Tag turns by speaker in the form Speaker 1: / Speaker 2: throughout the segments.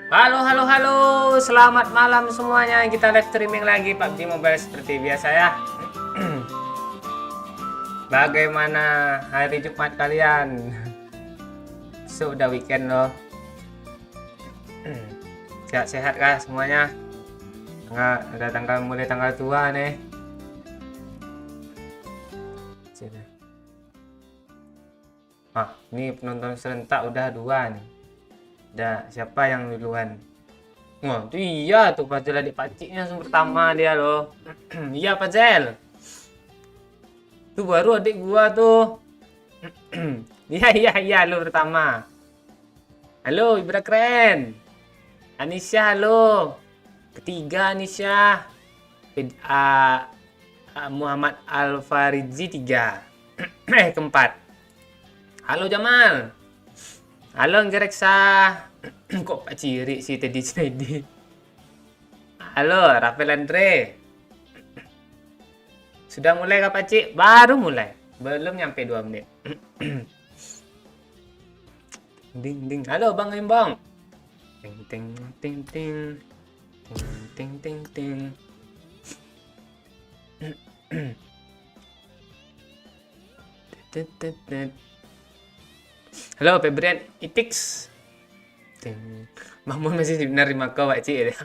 Speaker 1: Halo, halo, halo. Selamat malam semuanya. Kita live streaming lagi PUBG Mobile seperti biasa ya. Bagaimana hari Jumat kalian? Sudah weekend loh. Sehat-sehat kah semuanya? Mulai tanggal tua nih. Sini. Ini penonton serentak udah 2 nih. Udah, siapa yang duluan? Wah, itu iya tuh Fazel adik paciknya yang pertama dia loh. Iya Fazel. Itu baru adik gua tuh. Iya iya iya lo pertama. Halo Ibra keren. Anisha halo. Ketiga Anisha. Muhammad Alfaridzi 3. Keempat. Halo Jamal. Halo Anggereksa. Kok Pak Ciri sih tadi. Halo Rafael Andre. Sudah mulai kah Pak Cik? Baru mulai. Belum nyampe 2 menit. Ding ding. Halo Bang Imbang. Ting ting ting ting. Ting ting ting. Halo Febrian Itix. Ting. Bangun masih menerima kau Pak Cik.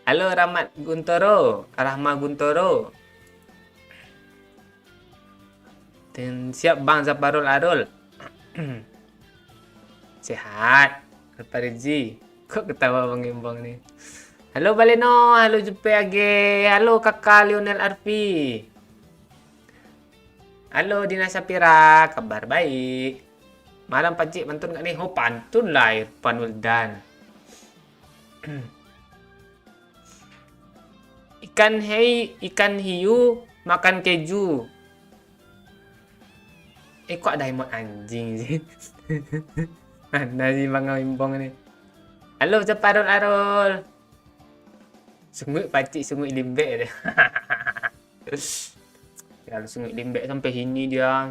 Speaker 1: Halo Rahma Guntoro. Dan siap Bang Zaparul Arul. Sehat. Alpariji. Kok ketawa Bang Imbang nih. Halo Baleno, halo Jupe Age, halo Kakak Lionel Arfi. Halo Dina Sapira, kabar baik. Malam Pak Cik pantun gak nih? Oh pantun lah Irfan Wildan. Ikan hiu makan keju. Kok ada emot anjing sih? Mana sih Bang Imbong nih? Halo Ceparul Arul. Sungguh Pak Cik, sungguh limbek deh. Kalau sungguh limbek sampai sini dia.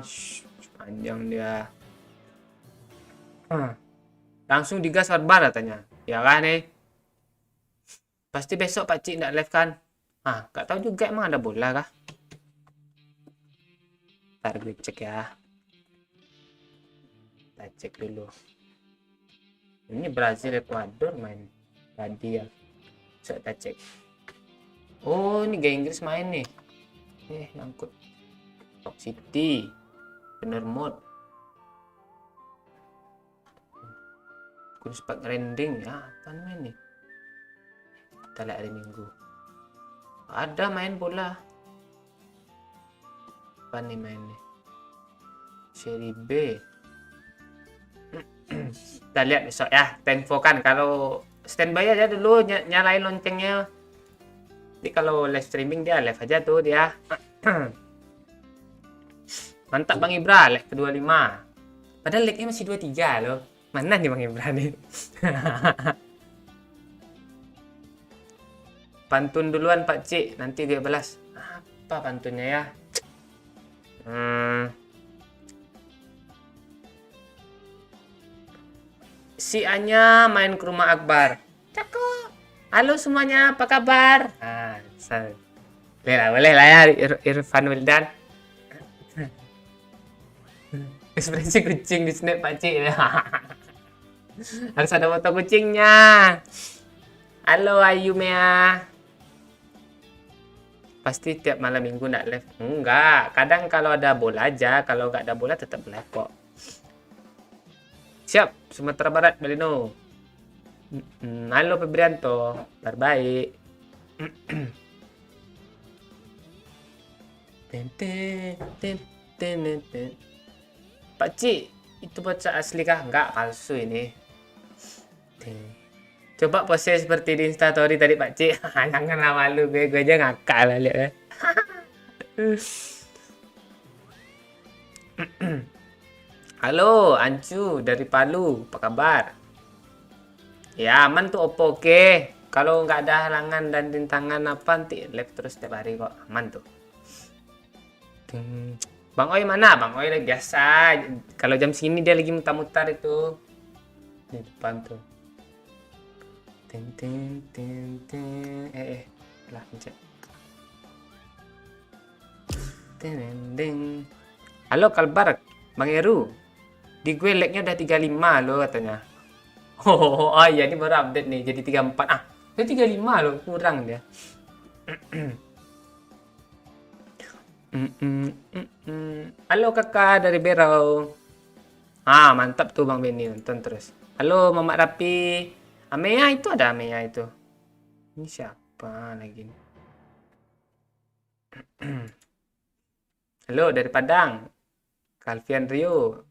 Speaker 1: Panjang dia. Langsung digas barbar katanya. Ya kan nih? Pasti besok Pak Cik nggak live kan? Gak tahu juga emang ada bola kah? Ntar gue cek ya. Kita cek dulu. Ini Brazil Ekuador main tadi ya. So, kita cek. Oh, ini gaya Inggris main nih. Nyangkut. Top City. Bener mode. Kunspek rending ya. Apa main nih? Kita lihat hari Minggu. Ada main bola. Apa nih main nih? Seri B. Kita lihat besok ya. Tempo kan kalau standby aja dulu nyalain loncengnya. Jadi kalau live streaming dia live aja tuh dia. Mantap Bang Ibra, leg ke-25. Padahal legnya masih 23 loh. Mana nih Bang Ibra nih? Pantun duluan Pak Cik, nanti gue balas. Apa pantunnya ya? Si Anya main ke rumah Akbar. Cakep. Halo semuanya, apa kabar? Boleh lah ya Irfan Wildan. Ekspresi kucing di snap Pak Cik. Harus ada foto kucingnya. Halo Ayu Mea. Pasti tiap malam minggu nggak live? Enggak, kadang kalau ada bola aja. Kalau nggak ada bola tetap live kok. Siap, Sumatera Barat, Balino. Halo Febrianto, kabar baik. Pak Cik, itu bocah asli kah? Enggak, palsu ini. Coba pose seperti di instastory tadi Pak Cik. Janganlah malu, gue aja ngakak lah lihat ya. Halo Ancu dari Palu, apa kabar? Ya aman tuh Oppo oke. Kalau nggak ada halangan dan rintangan apa nanti live terus setiap hari kok aman tuh. Bang Oi mana? Bang Oi lagi biasa. Kalau jam segini dia lagi mutar-mutar itu. di depan tuh. Ting ting ting ting. Lah pencet. Ting ding. Halo Kalbar, Bang Eru. Di gue lag-nya udah 35 loh katanya. Oh iya, ini baru update nih jadi 34. Itu 35 loh, kurang dia. Halo kakak dari Berau. Mantap tuh Bang Benny, nonton terus. Halo Mamat Rapi. Amea itu ada Amea itu. Ini siapa lagi nih? Halo dari Padang. Calvian Rio.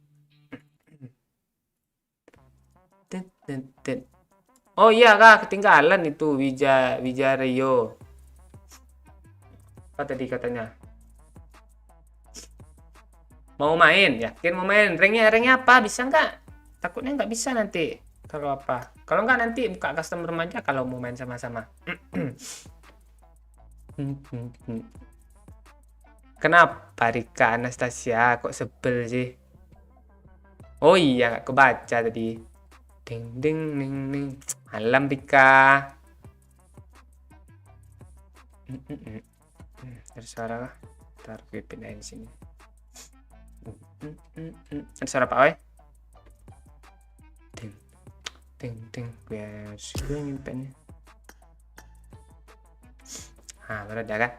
Speaker 1: Oh iya kak, ketinggalan itu Wija Rio. Apa tadi katanya? Mau main? Yakin mau main? Ranknya apa? Bisa nggak? Takutnya nggak bisa nanti. Kalau apa? Kalau nggak nanti buka custom room aja kalau mau main sama-sama. Kenapa Rika Anastasia kok sebel sih? Oh iya, nggak kebaca tadi. Ding ding ding ding. Malam Rika. Ada suara kah? Ntar gue pindahin sini. Ada suara Pak Oi? Ding ding ding. Gue nyimpennya. Baru ada kan?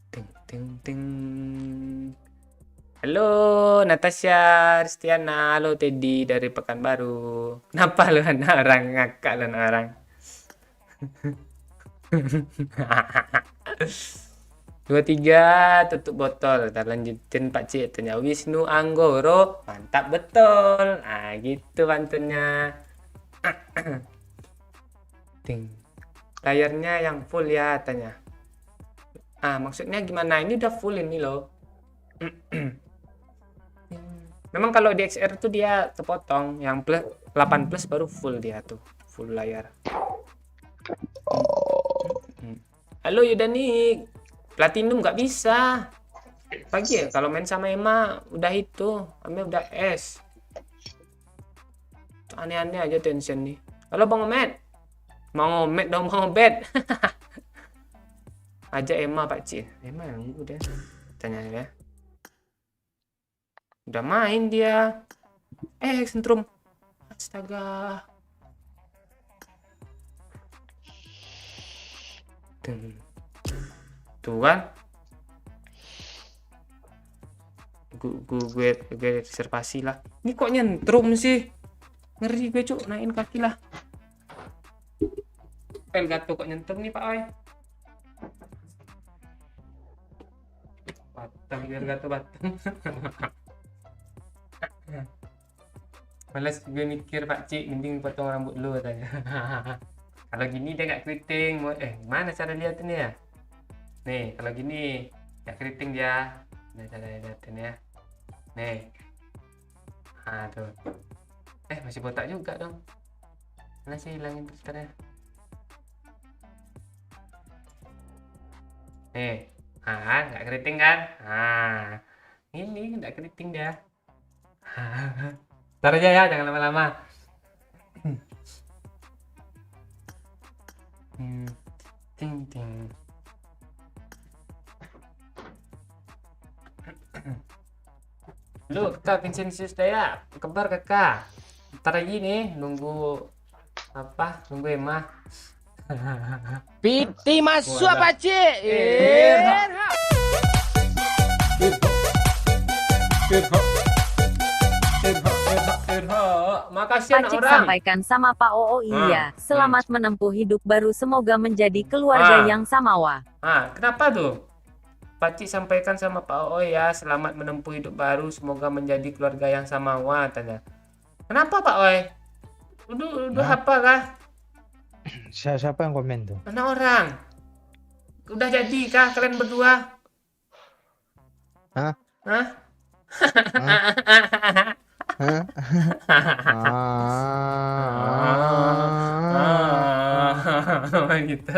Speaker 1: Ding ding ding. Halo Natasha Ristiana, halo Teddy dari Pekanbaru. Kenapa lu anak orang ngakak lu anak orang? 23 tutup botol. Kita lanjutin Pak Cik, tanya Wisnu Anggoro. Mantap betul. Gitu pantunnya. Ding. Layarnya yang full ya tanya. Maksudnya gimana? Ini udah full ini loh. Memang kalau di XR tuh dia kepotong, yang plus 8 plus baru full dia tuh, full layar. Halo Yudani, Platinum nggak bisa. Pagi ya kalau main sama Emma udah itu, Emma udah S. Aneh-aneh aja tension nih. Halo Bang Omet, mau Omet dong Bang Obet. Ajak Emma Pak Cik. Emma yang udah tanya ya. Udah main dia. Sentrum. Astaga. Tuh kan. Gue reservasi lah. Ini kok nyentrum sih? Ngeri gue cuk, naikin kaki lah. Elgato kok nyentrum nih Pak Oi. Batang Elgato batang. Males gue mikir Pak Cik, mending potong rambut dulu katanya. Kalau gini dia nggak keriting. Gimana cara lihatin ya? Nih, kalau gini nggak keriting dia. Nah, cara lihatin ya. Nih. Tuh. Masih botak juga dong. Mana sih hilangin filternya? Nih. Nggak keriting kan? Ini nggak keriting dia. Ntar aja ya, jangan lama-lama. Ting ting. Lu Kak Vincentius Daya, kebar kakak. Ntar lagi nih nunggu Emma.
Speaker 2: Piti masuk apa Cik?
Speaker 1: Makasih
Speaker 3: Pak Cik sampaikan sama Pak Oo iya. Selamat menempuh hidup baru, semoga menjadi keluarga yang samawa.
Speaker 1: Kenapa tuh? Pak Cik sampaikan sama Pak Oo ya, selamat menempuh hidup baru, semoga menjadi keluarga yang samawa tanya. Kenapa Pak Oi? Udah apa kah?
Speaker 2: Siapa yang komen tuh?
Speaker 1: Mana orang? Udah jadi kah kalian berdua?
Speaker 2: Hah?
Speaker 1: Gitu.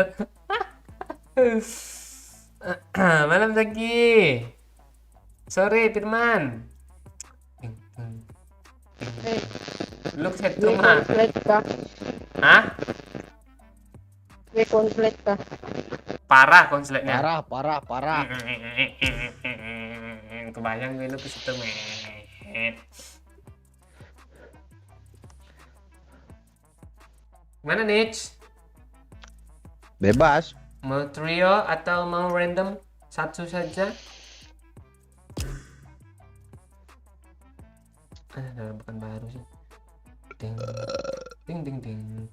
Speaker 1: Malam lagi. Sore Firman. Lu
Speaker 4: Gue
Speaker 1: setrum ah.
Speaker 4: konflik kah?
Speaker 1: Hah?
Speaker 4: Gue konflik kah?
Speaker 1: Parah konsletnya.
Speaker 2: Parah, parah, parah.
Speaker 1: Kebayang gue lu ke situ, men. Mana Nich?
Speaker 2: Bebas.
Speaker 1: Mau trio atau mau random? Satu saja. Bukan baru sih. Ding, ding, ding, ding.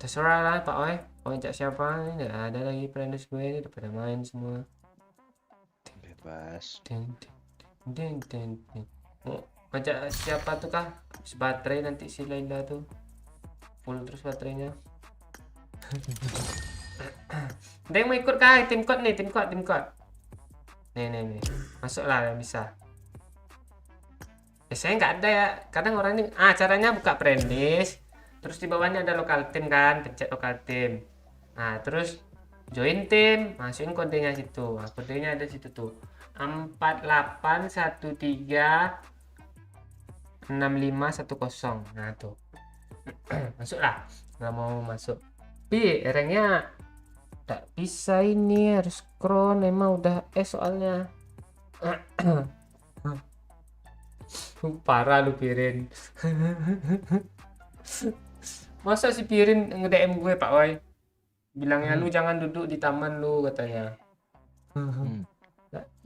Speaker 1: Terserah lah Pak Oi. Mau ajak siapa? Ini nggak ada lagi friends gue ini udah pada main semua.
Speaker 2: Bebas.
Speaker 1: Ding, ding, ding, ding, ding. Mau ajak siapa tuh kah? Baterai nanti si Laila tuh full terus baterainya. Ada yang mau ikut kah? Tim code nih, tim code. Nih. Masuklah bisa. Biasanya nggak ada ya. Kadang orang ini, caranya buka friendlist. Terus di bawahnya ada local team kan, pencet local team. Nah, terus join tim, masukin kodenya situ. Nah, kodenya ada situ tuh. 48136510. Nah, tuh. Masuklah. Nggak mau masuk. Tapi ranknya tak bisa ini, harus scroll. Emang udah soalnya. Parah lu Pirin. Masa si Pirin nge-DM gue Pak Wai, bilangnya lu jangan duduk di taman lu katanya.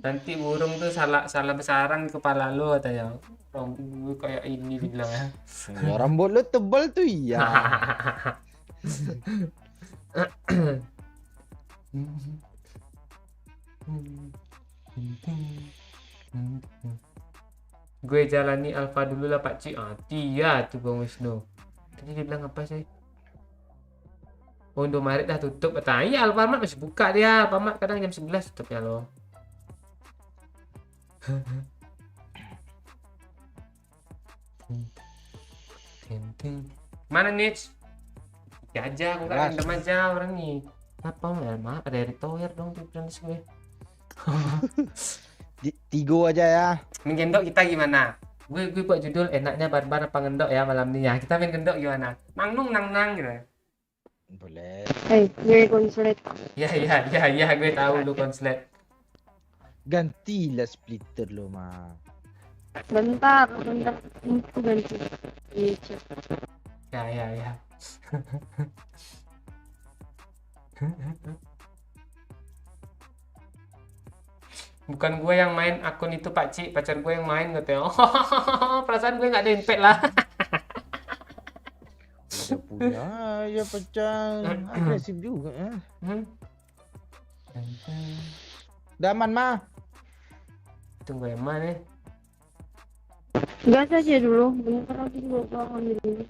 Speaker 1: Nanti burung tuh salah bersarang di kepala lu katanya. Rambut gue kayak ini dibilangnya.
Speaker 2: Ya, rambut lu tebal tuh iya.
Speaker 1: Gue jalani alfa dulu lah Pak Ci. Iya tuh Bang Wisnu. Tadi dia bilang apa sih? Oh, Indomaret dah tutup. Iya, Alfamart masih buka dia. Alfamart kadang jam 11 tutup ya loh. Mana Nich? Ya aja, aku nggak random aja orang nih. Apa maaf ada Erick Thohir dong di friends gue.
Speaker 2: Tigo aja ya.
Speaker 1: Main gendok kita gimana? Gue buat judul enaknya barbar apa ngendok ya malam ini ya. Kita main gendok gimana? Nang gitu.
Speaker 2: Boleh.
Speaker 4: Gue konflik.
Speaker 1: Ya, gue tahu lu konslet.
Speaker 2: Gantilah splitter lo mah.
Speaker 4: Bentar. Aku ganti.
Speaker 1: Ya. Bukan gue yang main akun itu Pak Ci, pacar gue yang main katanya. Perasaan gue nggak ada impact lah.
Speaker 2: Udah punya ya pacar. Agresif juga ya. Daman mah.
Speaker 1: Tunggu yang mana?
Speaker 4: Gas aja dulu. Bentar lagi gue bakal ambil dulu.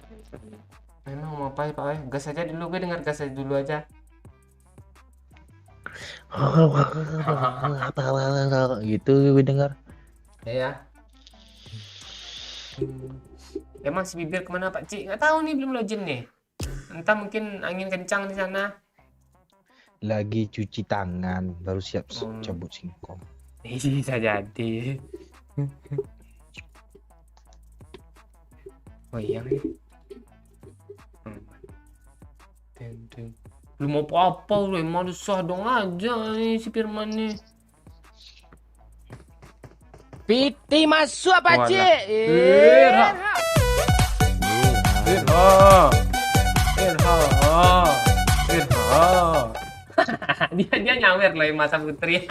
Speaker 1: Memang mau apa ya Pak? Gas aja dulu, gue dengar gas aja dulu aja.
Speaker 2: Gitu gue dengar.
Speaker 1: Ya. Emang si bibir kemana Pak Ci? Nggak tahu nih, belum login nih. Entah mungkin angin kencang di sana.
Speaker 2: Lagi cuci tangan, baru siap cabut singkong.
Speaker 1: Bisa jadi. Oh iya nih. Lu mau apa lu? Emang susah dong aja nih si Firman nih.
Speaker 2: Piti masuk apa
Speaker 1: Walah.
Speaker 2: Cik?
Speaker 1: Irha. Dia nyawer loh masa putri.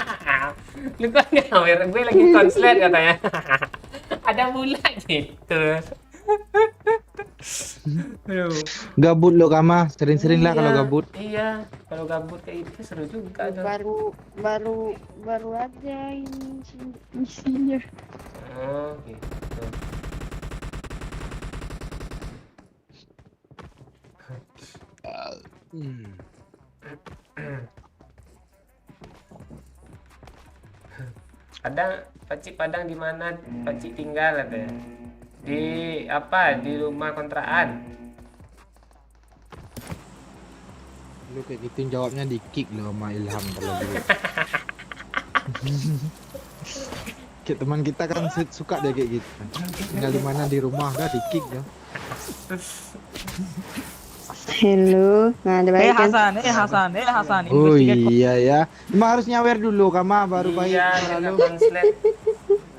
Speaker 1: Lu kok nyawer? Gue lagi konslet katanya. Ada pula gitu. Aduh.
Speaker 2: Gabut lo Kama, sering-sering lah kalau gabut.
Speaker 1: Iya, kalau gabut kayak itu seru juga.
Speaker 4: Baru aja ini isinya.
Speaker 1: Oh, gitu. Padang di mana Pakcik tinggal katanya? Di apa? Di rumah kontrakan.
Speaker 2: Lu kayak gitu jawabnya di kick lo sama Ilham kalau gitu. Kayak teman kita kan suka dia kayak gitu. Tinggal di mana di rumah dah di kick dah.
Speaker 4: Hello, nah ada baik kan?
Speaker 5: Hasan.
Speaker 2: Oh iya ya. Emang harus nyawer dulu kama baru baik.
Speaker 1: Iya,
Speaker 2: Lalu.
Speaker 1: kena konslet.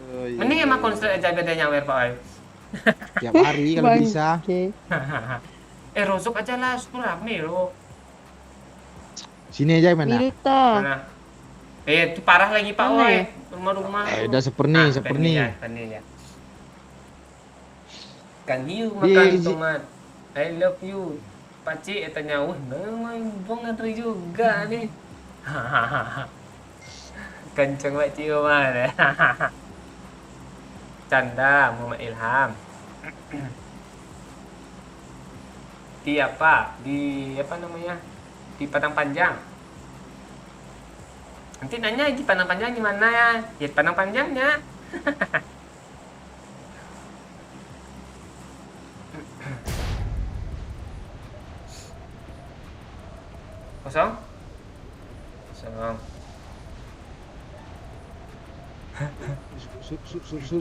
Speaker 2: Oh, iya.
Speaker 1: Mending emang konslet aja beda nyawer Pak Oi.
Speaker 2: Tiap hari kalau
Speaker 4: Bang.
Speaker 2: bisa.
Speaker 4: Oke.
Speaker 1: Rosok aja lah, super rame loh.
Speaker 2: Sini aja mana?
Speaker 4: Milta.
Speaker 1: Mana? Itu parah lagi Pak
Speaker 4: Mana
Speaker 1: Oi.
Speaker 4: ya?
Speaker 1: Rumah-rumah.
Speaker 2: Udah seperni.
Speaker 1: Kan ya. Kan you
Speaker 2: Di-
Speaker 1: makan
Speaker 2: di-
Speaker 1: tomat. I love you. Pakcik tanya, wah memang bong ngantri juga nih. Kenceng pakcik mana? Canda Muhammad Ilham. Di apa? Di apa namanya? Di Padang Panjang. Nanti nanya di Padang Panjang di mana ya? Ya Padang Panjangnya. Kosong? Kosong.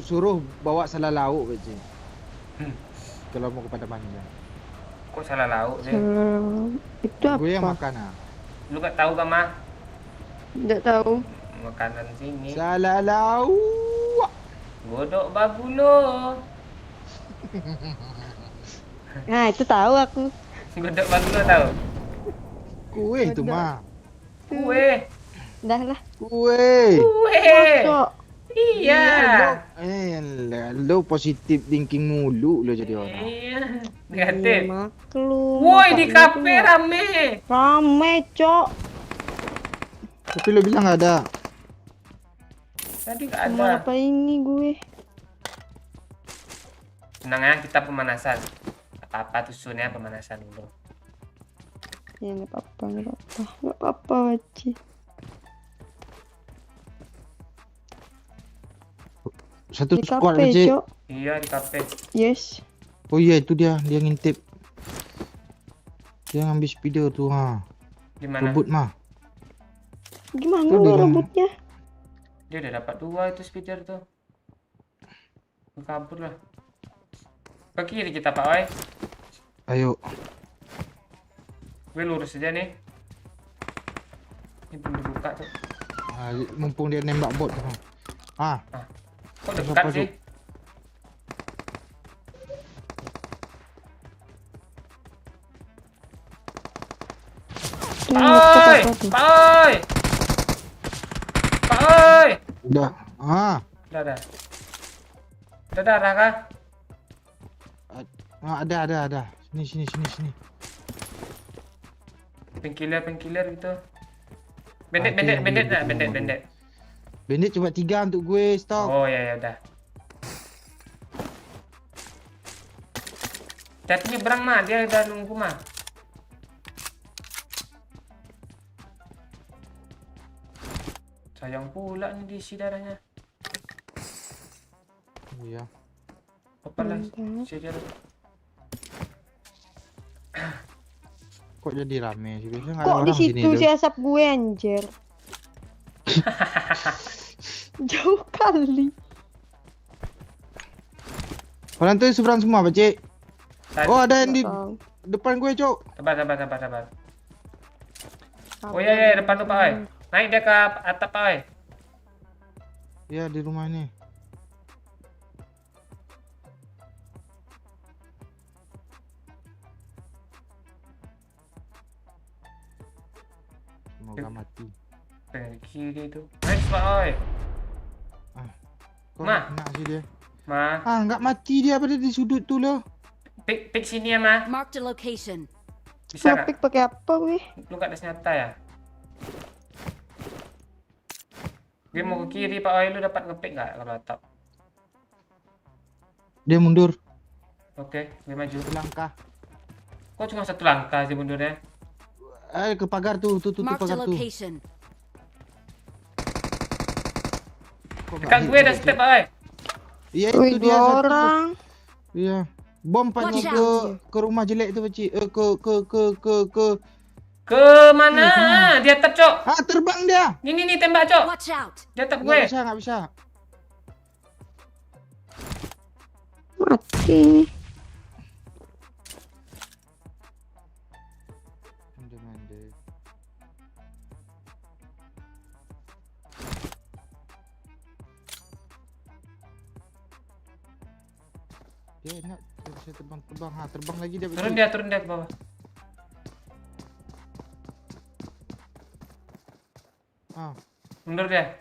Speaker 2: Suruh bawa salah lauk aja.
Speaker 1: Hmm.
Speaker 2: Kalau mau kepada panjang.
Speaker 1: Kok salah lauk sih?
Speaker 4: Itu apa?
Speaker 2: Gue yang makan ah.
Speaker 1: Lu gak tahu kan mah?
Speaker 4: Tidak tahu.
Speaker 1: Makanan sini.
Speaker 2: Salah lauk.
Speaker 1: Godok babu lo.
Speaker 4: Nah, itu tahu aku.
Speaker 1: Godok babu lo tahu?
Speaker 2: Kue itu mah.
Speaker 1: Kue.
Speaker 4: Dah lah.
Speaker 2: Kue.
Speaker 1: Kue.
Speaker 4: Masuk.
Speaker 1: Iya.
Speaker 2: Lo positif thinking mulu lo jadi orang.
Speaker 1: Iya. Negatif.
Speaker 4: Maklum.
Speaker 1: Woi di
Speaker 4: Makanya
Speaker 1: kafe
Speaker 4: tuh
Speaker 1: rame.
Speaker 4: Rame, Cok.
Speaker 2: Tapi lo bilang nggak ada.
Speaker 1: Tadi gak
Speaker 4: Mau
Speaker 1: ada.
Speaker 4: apa ini gue?
Speaker 1: Tenang ya, kita pemanasan. Apa-apa tuh sunnya pemanasan dulu.
Speaker 4: Ya nggak apa-apa, nggak apa-apa, Waci.
Speaker 2: Satu
Speaker 4: Di
Speaker 2: squad
Speaker 4: kafe,
Speaker 2: aja.
Speaker 4: Cok.
Speaker 1: Iya di kafe.
Speaker 4: Yes.
Speaker 2: Oh iya itu dia ngintip. Dia ngambil speeder tuh ha.
Speaker 1: Di mana?
Speaker 2: Rebut mah.
Speaker 4: Gimana
Speaker 2: Tuh,
Speaker 4: lo
Speaker 2: di dalam.
Speaker 4: rebutnya?
Speaker 1: Dia udah dapat 2 itu speeder tuh. Kabur lah. Ke kiri kita Pak Oi.
Speaker 2: Ayo.
Speaker 1: Gue lurus aja nih. Ini belum dibuka tuh.
Speaker 2: Ah, mumpung dia nembak bot tuh. Ah,
Speaker 1: Kok dekat
Speaker 2: Apa
Speaker 1: sih?
Speaker 2: tuh?
Speaker 4: Tuh,
Speaker 1: Pak
Speaker 4: ngetek
Speaker 1: Oi!
Speaker 4: apa tuh?
Speaker 1: Pak Oi! Pak Oi!
Speaker 2: udah. Ah,
Speaker 1: Udah dah. Udah darah kah?
Speaker 2: ada. Sini.
Speaker 1: Pengkiler gitu.
Speaker 2: Oke,
Speaker 1: Bendet
Speaker 2: yang
Speaker 1: dah,
Speaker 2: bendet.
Speaker 1: bendet.
Speaker 2: Bandit coba 3 untuk gue stok.
Speaker 1: Oh ya udah. Tapi nyebrang mah, dia udah nunggu mah. Sayang pula nih diisi darahnya.
Speaker 2: Iya.
Speaker 1: Apalah,
Speaker 4: Bentar.
Speaker 1: saja.
Speaker 2: Kok jadi rame sih? Biasanya nggak ada
Speaker 4: Kok di
Speaker 2: orang sini
Speaker 4: situ
Speaker 2: tuh.
Speaker 4: si asap gue anjir? Jauh kali.
Speaker 2: Orang tuh seberang semua, Pak. Oh, ada yang di
Speaker 4: Tahu.
Speaker 2: depan gue, Cok.
Speaker 1: Sabar. Oh iya, depan tuh Pak Oi. Naik dia ke atap Pak Oi.
Speaker 2: Iya, di rumah ini. Semoga mati.
Speaker 1: Dari kiri tuh. Nice Pak Oi.
Speaker 2: Kok
Speaker 1: Mah.
Speaker 2: kena sih dia?
Speaker 1: Ma,
Speaker 2: Ah, nggak mati dia pada di sudut tuh loh.
Speaker 1: pick sini ya Ma.
Speaker 3: Marked a location.
Speaker 1: Bisa nggak?
Speaker 4: Topik pakai apa weh?
Speaker 1: Lu gak ada senjata ya? Dia mau ke kiri Pak Oi, lu dapat ngepick nggak kalau atap?
Speaker 2: Dia mundur
Speaker 1: Oke, gue maju.
Speaker 2: selangkah.
Speaker 1: Kok cuma 1 langkah sih mundurnya?
Speaker 2: Ke pagar tuh
Speaker 3: Marked a
Speaker 2: pagar tuh.
Speaker 3: location.
Speaker 2: Kok nggak
Speaker 1: Dekat
Speaker 2: hit
Speaker 1: gue ada
Speaker 2: dia,
Speaker 1: step
Speaker 2: Cik?
Speaker 1: Pak Oi.
Speaker 2: Iya
Speaker 4: Wih,
Speaker 2: itu dia
Speaker 4: 2
Speaker 2: satu tuh.
Speaker 4: orang.
Speaker 2: Iya. Bom paknya
Speaker 3: Watch
Speaker 2: ke rumah jelek tuh, Pakcik. Ke
Speaker 1: Ke mana? Di atap, Cok.
Speaker 2: Ah, terbang dia.
Speaker 1: Nih, tembak, Cok.
Speaker 3: Watch out.
Speaker 1: Di atap gue.
Speaker 2: Nggak bisa.
Speaker 4: Mati nih.
Speaker 2: Mande. Dia enak bisa terbang. Terbang lagi dia.
Speaker 1: Turun dia ke bawah.
Speaker 2: Ah,
Speaker 1: Mundur dia.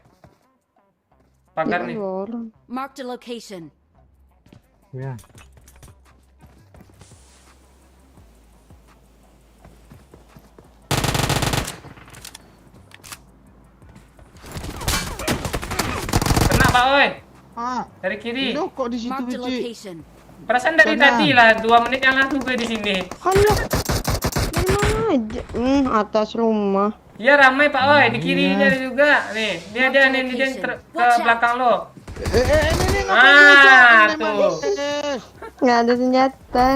Speaker 1: Pagar nih.
Speaker 4: Iya, orang.
Speaker 5: Marked a location.
Speaker 2: ya.
Speaker 1: Kena Pak Oi.
Speaker 2: Ah,
Speaker 1: Dari kiri.
Speaker 2: Ino kok di situ
Speaker 5: Marked a
Speaker 2: Beci?
Speaker 5: location.
Speaker 1: Perasaan dari
Speaker 2: Sana.
Speaker 1: tadi lah 2 menit yang lalu gue di sini.
Speaker 4: Halo. Dari mana aja? Atas rumah.
Speaker 1: Iya ramai Pak Oi, di kiri
Speaker 2: Iya.
Speaker 1: dia ada juga. Nih, dia nih dia ke belakang lo.
Speaker 2: Ini
Speaker 1: Ah,
Speaker 2: ngapain
Speaker 1: tuh.
Speaker 4: Nggak ada senjata.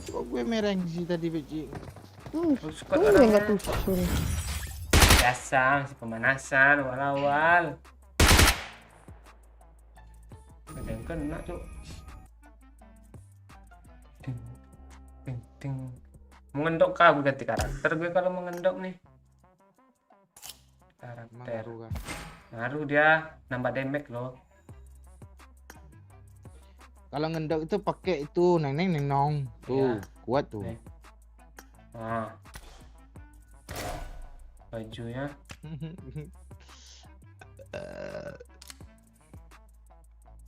Speaker 2: Kok gue mereng sih tadi Beci?
Speaker 1: Suka
Speaker 4: Gue
Speaker 1: orang
Speaker 4: nggak tusul.
Speaker 1: biasa masih pemanasan awal-awal. Ada yang kena tuh. Ting, ting, ting. Mengendok kah gue ganti karakter gue kalau mengendok nih.
Speaker 2: Emang
Speaker 1: Karakter.
Speaker 2: ngaruh kah?
Speaker 1: Ngaruh dia nambah damage loh.
Speaker 2: Kalau ngendok itu pakai itu neng nong. Tuh,
Speaker 1: Iya.
Speaker 2: kuat tuh.
Speaker 1: Nih. Nah. Bajunya.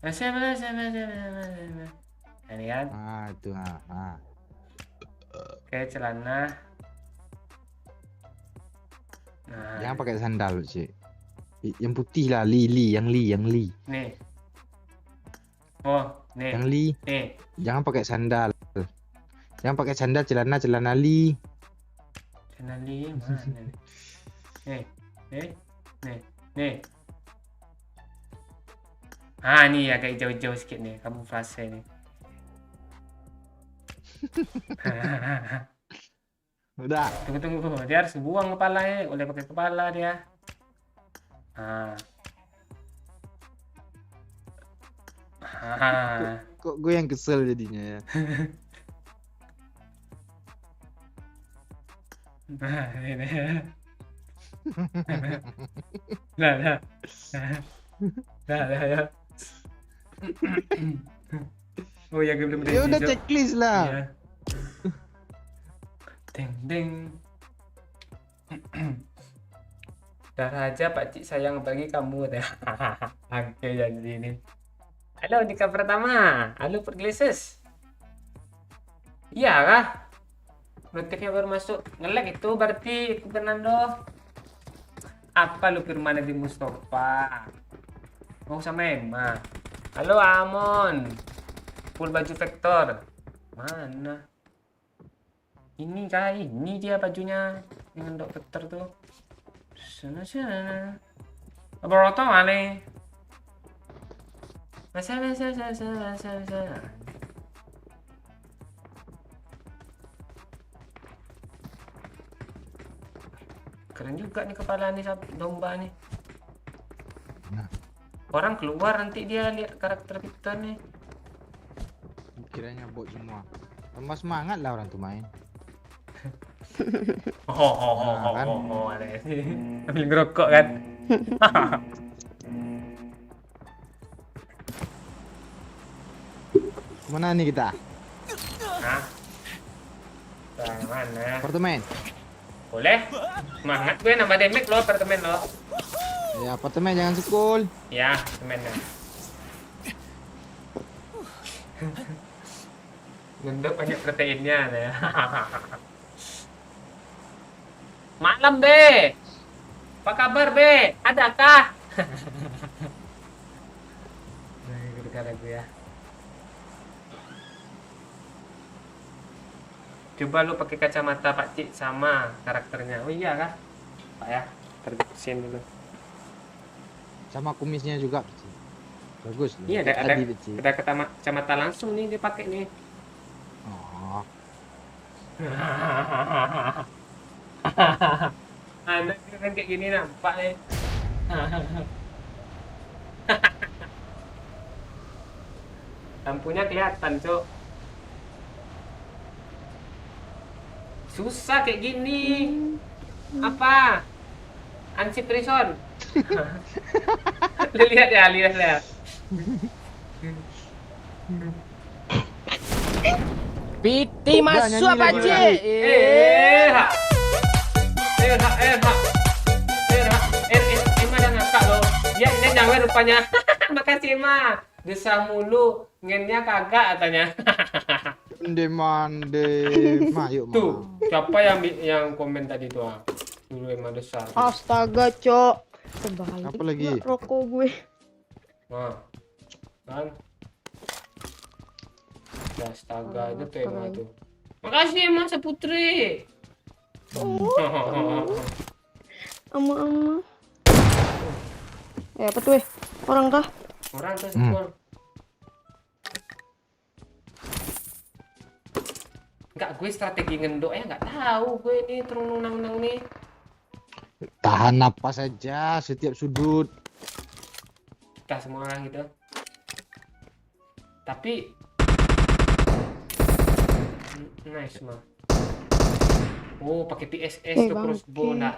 Speaker 1: Sama. Ini kan.
Speaker 2: Ah, itu
Speaker 1: Oke, celana. Nah,
Speaker 2: Jangan pakai sandal, Cik. Yang putih lah, yang Li.
Speaker 1: nih. Oh, nih.
Speaker 2: Yang Li,
Speaker 1: Nih.
Speaker 2: jangan pakai sandal. Jangan pakai sandal, celana Li.
Speaker 1: Celana li mana nih? Nih. Ah, nih agak hijau-hijau sedikit nih, kamuflase nih.
Speaker 2: Udah.
Speaker 1: Tunggu. Dia harus buang kepalanya, boleh pakai kepala dia. Ah.
Speaker 2: Kok gue yang kesel jadinya ya.
Speaker 1: Nah, ini. Nah. Ya. Oh ya, gue belum
Speaker 2: Ya udah
Speaker 1: hijau.
Speaker 2: checklist lah.
Speaker 1: Iya. Ding. Darah aja Pak Cik sayang bagi kamu teh. Oke jadi ini. Halo nikah pertama. Halo Perglises. Iya kah? Notifnya baru masuk. Nge-lag itu berarti Fernando. Apa lu firman di Mustafa? Mau sama Emma. Halo Amon. Full baju vektor. Mana? Ini kah? Ini dia bajunya yang dok vektor tuh. Sana. Berapa male? Masa. Keren juga nih kepala nih domba nih.
Speaker 2: Nah.
Speaker 1: Orang keluar nanti dia lihat karakter kita nih.
Speaker 2: Kiranya bot semua. Tambah semangat lah orang tuh main. Kan?
Speaker 1: Ada ambil ngerokok kan.
Speaker 2: Mana nih kita?
Speaker 1: Nah. Mana?
Speaker 2: Apartemen.
Speaker 1: Boleh? Semangat gue nambah damage lo apartemen lo.
Speaker 2: Ya, apartemen jangan sekul.
Speaker 1: Ya, apartemennya. Ngendok banyak proteinnya ya. Malam Be. Apa kabar Be? Adakah? Gara-gara gue ya. Coba lu pakai kacamata Pak Cik sama karakternya. Oh iya kah? Pak ya, terbisin dulu.
Speaker 2: Sama kumisnya juga. Beci. Bagus.
Speaker 1: Iya
Speaker 2: Kayak
Speaker 1: ada
Speaker 2: tadi, Beci.
Speaker 1: kacamata langsung nih dia pakai nih.
Speaker 2: Oh.
Speaker 1: Anak kan kayak gini nampak nih. Lampunya kelihatan, Cok. Susah kayak gini. Apa? Ansip Rison. Lu lihat ya, lihat.
Speaker 5: Piti masuk
Speaker 2: nyanyi lagi.
Speaker 5: Pakcik.
Speaker 1: Ha. Emma dah ngakak loh. Dia nyawer rupanya. Makasih Emma. Desa mulu, ngennya kagak katanya.
Speaker 2: Mande, mah yuk mah.
Speaker 1: Tuh, siapa yang komen tadi tuh? Dulu Emma desa.
Speaker 4: Astaga, Cok. Kebalik
Speaker 2: Apa lagi?
Speaker 4: pula rokok gue.
Speaker 1: Nah, kan? Astaga, itu tuh Emma tuh. Makasih Emma Saputri.
Speaker 4: Ama. Apa tuh, Orang kah?
Speaker 1: Orang tuh sepul. Enggak, gue strategi ngendoknya nggak tahu gue ini terung nang nih.
Speaker 2: Tahan napas saja setiap sudut.
Speaker 1: Kita semua orang gitu. Tapi nice mah. Oh, pakai PSS tuh crossbow
Speaker 4: bangke.
Speaker 1: enggak.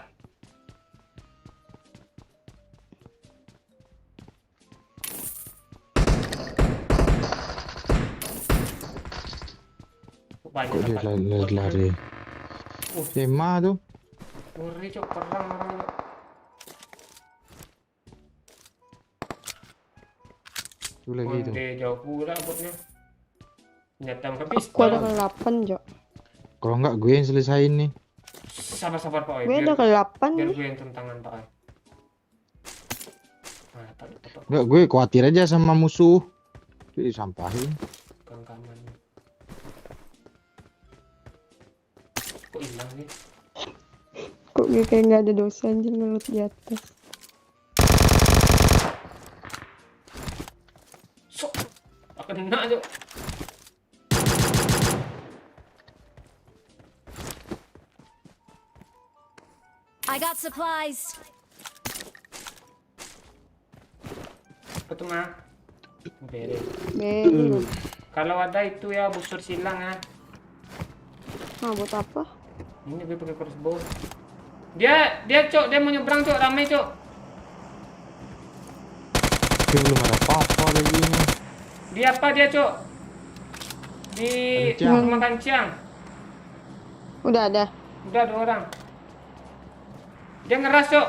Speaker 1: Banyak
Speaker 2: Kok dia
Speaker 1: tempat.
Speaker 2: lari? Emma tuh.
Speaker 1: Ngeri Cok, perang orang Cok.
Speaker 2: Tuh lagi tuh.
Speaker 1: Onde jauh pula botnya. Ternyata habis.
Speaker 4: Aku ada ke-8, Cok.
Speaker 2: Kalau enggak gue yang selesain nih.
Speaker 1: Sabar Pak Oi.
Speaker 4: Gue ada ke-8
Speaker 1: Biar
Speaker 4: nih.
Speaker 1: gue yang tentangan Pak Oi. Nah, tak.
Speaker 2: Enggak, gue khawatir aja sama musuh. Jadi sampahin.
Speaker 1: Kanan. Kok hilang nih?
Speaker 4: Kok gue kayak nggak ada dosa anjir ngelut di atas.
Speaker 1: Sok. Kena aja.
Speaker 6: I got supplies.
Speaker 1: Apa tuh mah? Bere.
Speaker 4: Belum.
Speaker 1: Kalau ada itu ya busur silang ya.
Speaker 4: Nah, buat apa?
Speaker 1: Ini gue pakai crossbow. Dia Cok, dia mau nyebrang Cok, ramai Cok.
Speaker 2: Tapi belum ada apa-apa lagi nih.
Speaker 1: Dia apa dia Cok? Di
Speaker 2: Kancang.
Speaker 1: rumah kancang.
Speaker 4: Udah ada.
Speaker 1: Udah 2 orang. Dia ngeras Cok.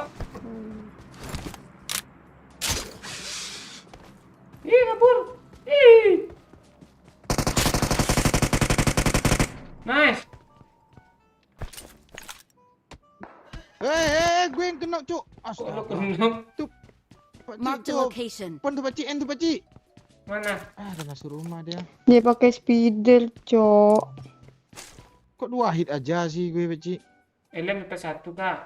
Speaker 1: Ih, kabur. Ih. Nice.
Speaker 2: Gue yang kena, Cuk.
Speaker 1: Kok lu
Speaker 2: Astaga.
Speaker 1: kena?
Speaker 2: Tuh,
Speaker 6: Marked a
Speaker 2: Cuk.
Speaker 6: location.
Speaker 2: Pon tuh Pakcik, tuh Pakcik.
Speaker 1: Mana?
Speaker 2: Ada masuk rumah dia.
Speaker 4: Dia pakai speeder, Cok.
Speaker 2: Kok 2 hit aja sih gue, Pakcik?
Speaker 1: Elem lepas 1 Kak.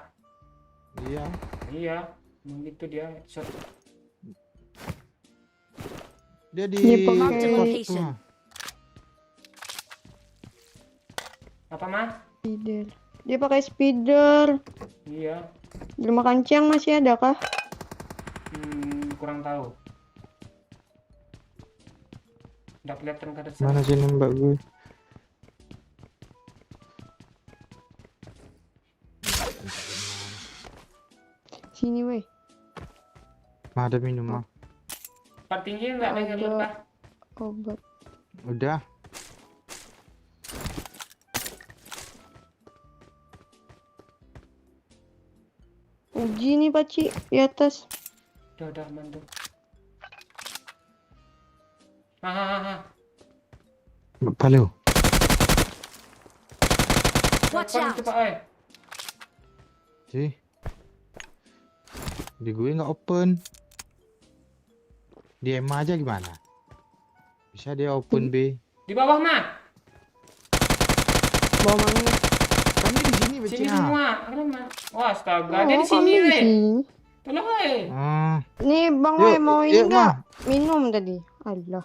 Speaker 2: Iya.
Speaker 1: Iya. Begitu dia shot.
Speaker 2: Dia di
Speaker 4: Dia pakai-
Speaker 6: Marked a
Speaker 2: pos
Speaker 6: location.
Speaker 2: tuh.
Speaker 1: Apa mah?
Speaker 4: Speeder. Dia pakai speeder.
Speaker 1: Iya.
Speaker 4: Di rumah kancang masih ada kah?
Speaker 1: Kurang tahu. Nggak kelihatan ke atas.
Speaker 2: Mana sih nembak gue?
Speaker 4: Sini, weh.
Speaker 2: Mah ada minum mah.
Speaker 1: Pak tinggi nggak ada yang
Speaker 4: Ada.
Speaker 1: lupa.
Speaker 4: Obat.
Speaker 2: Udah.
Speaker 4: Uji nih, Paci, di atas.
Speaker 1: Udah aman tuh. Hahaha.
Speaker 2: Bapak lu.
Speaker 6: Watch
Speaker 1: Kapan
Speaker 6: out.
Speaker 1: itu Pak Oi?
Speaker 2: Sih. Di gue nggak open. Di Emma aja gimana? Bisa dia open B.
Speaker 1: Di bawah mah.
Speaker 4: Bawa mana?
Speaker 2: Kami di sini
Speaker 1: Sini
Speaker 2: Pakcik.
Speaker 1: semua. Alamak. Wah, astaga. Dia di
Speaker 4: kami
Speaker 1: sini,
Speaker 4: di
Speaker 1: weh.
Speaker 4: sini.
Speaker 1: Tolong, weh.
Speaker 4: Nih, Bang
Speaker 2: Yuk,
Speaker 4: Wei mau ini
Speaker 2: yuk,
Speaker 4: nggak? Minum tadi. Allah.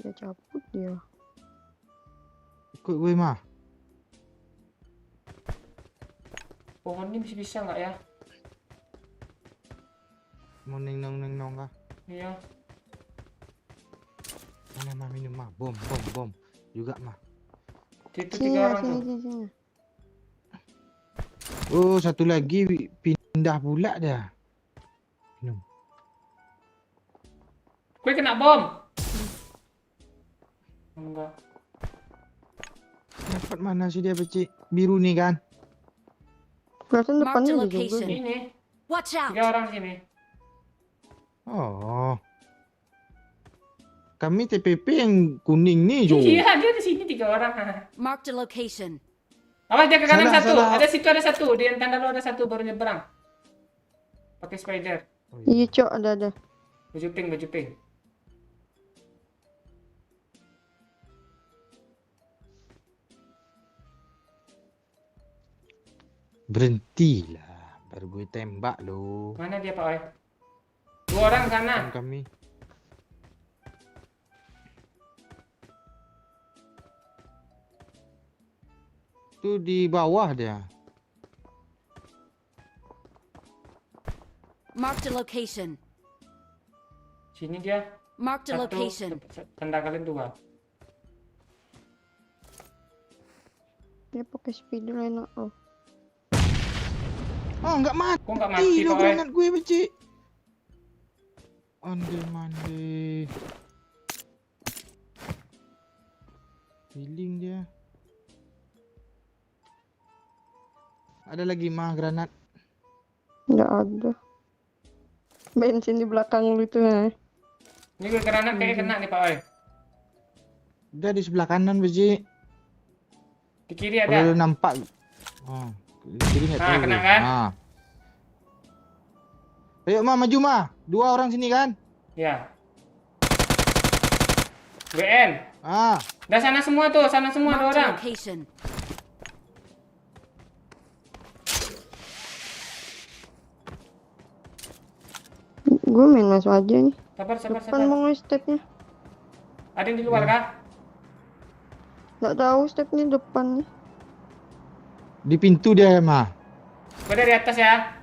Speaker 4: Dia cabut dia.
Speaker 2: Ikut gue mah.
Speaker 1: Pohon ini bisa nggak ya?
Speaker 2: Mau neng nong kah?
Speaker 1: Iya.
Speaker 2: Mana mah minum mah? Bom. Juga mah.
Speaker 1: Itu
Speaker 4: Sini
Speaker 1: 3
Speaker 4: lah,
Speaker 1: orang tuh.
Speaker 4: sini.
Speaker 2: Oh, satu lagi pindah pula dah. Minum.
Speaker 1: Gue kena bom. Enggak.
Speaker 2: Dapat mana sih dia becik? Biru nih kan?
Speaker 4: Perasaan
Speaker 6: Mark the
Speaker 4: depannya ada juga.
Speaker 6: location.
Speaker 4: deh.
Speaker 1: Ini
Speaker 6: Watch out!
Speaker 1: 3 orang sini.
Speaker 2: Oh. Kami TPP yang kuning nih, Jo.
Speaker 1: Iya, dia di sini 3 orang.
Speaker 6: Mark the location.
Speaker 1: Awas dia ke kanan
Speaker 2: Salah,
Speaker 1: satu.
Speaker 2: salah.
Speaker 1: Ada situ ada satu. Di tanda lo ada satu baru nyebrang. Pakai spider.
Speaker 4: Iya, Cok, ada.
Speaker 1: Baju pink.
Speaker 2: Berhentilah. Baru gue tembak lo.
Speaker 1: Mana dia Pak Oi? 2 orang sana.
Speaker 2: Kan kami. Tuh di bawah dia.
Speaker 6: Mark the location.
Speaker 1: Sini dia.
Speaker 6: Mark the
Speaker 1: Satu.
Speaker 6: location.
Speaker 1: Tanda kalian 2.
Speaker 4: Dia pakai speeder enak loh.
Speaker 2: Oh, enggak mati.
Speaker 1: Kok nggak mati
Speaker 2: Lo
Speaker 1: Pak Oi?
Speaker 2: granat gue becik. Mande. Healing dia. Ada lagi mah granat.
Speaker 4: Nggak ada. Bensin di belakang lu itu ya.
Speaker 1: Ini gue granat kayaknya kena nih Pak Oi.
Speaker 2: Udah di sebelah kanan becik.
Speaker 1: Di kiri
Speaker 2: Kalau
Speaker 1: ada.
Speaker 2: nampak. Oh, jadi nggak
Speaker 1: Ah,
Speaker 2: tahu.
Speaker 1: kena kan?
Speaker 2: Ah. Ayo mah maju mah. 2 orang sini kan?
Speaker 1: Ya. WN.
Speaker 2: Ah.
Speaker 1: Dah sana semua tuh, sana semua 2
Speaker 6: Mark the
Speaker 1: orang.
Speaker 6: location.
Speaker 4: Gue main masuk aja nih.
Speaker 1: Sabar.
Speaker 4: Depan mau nge-stepnya.
Speaker 1: Ada yang di luar kah?
Speaker 4: Nggak tahu stepnya depan nih.
Speaker 2: Di pintu dia mah.
Speaker 1: Gue dari atas ya.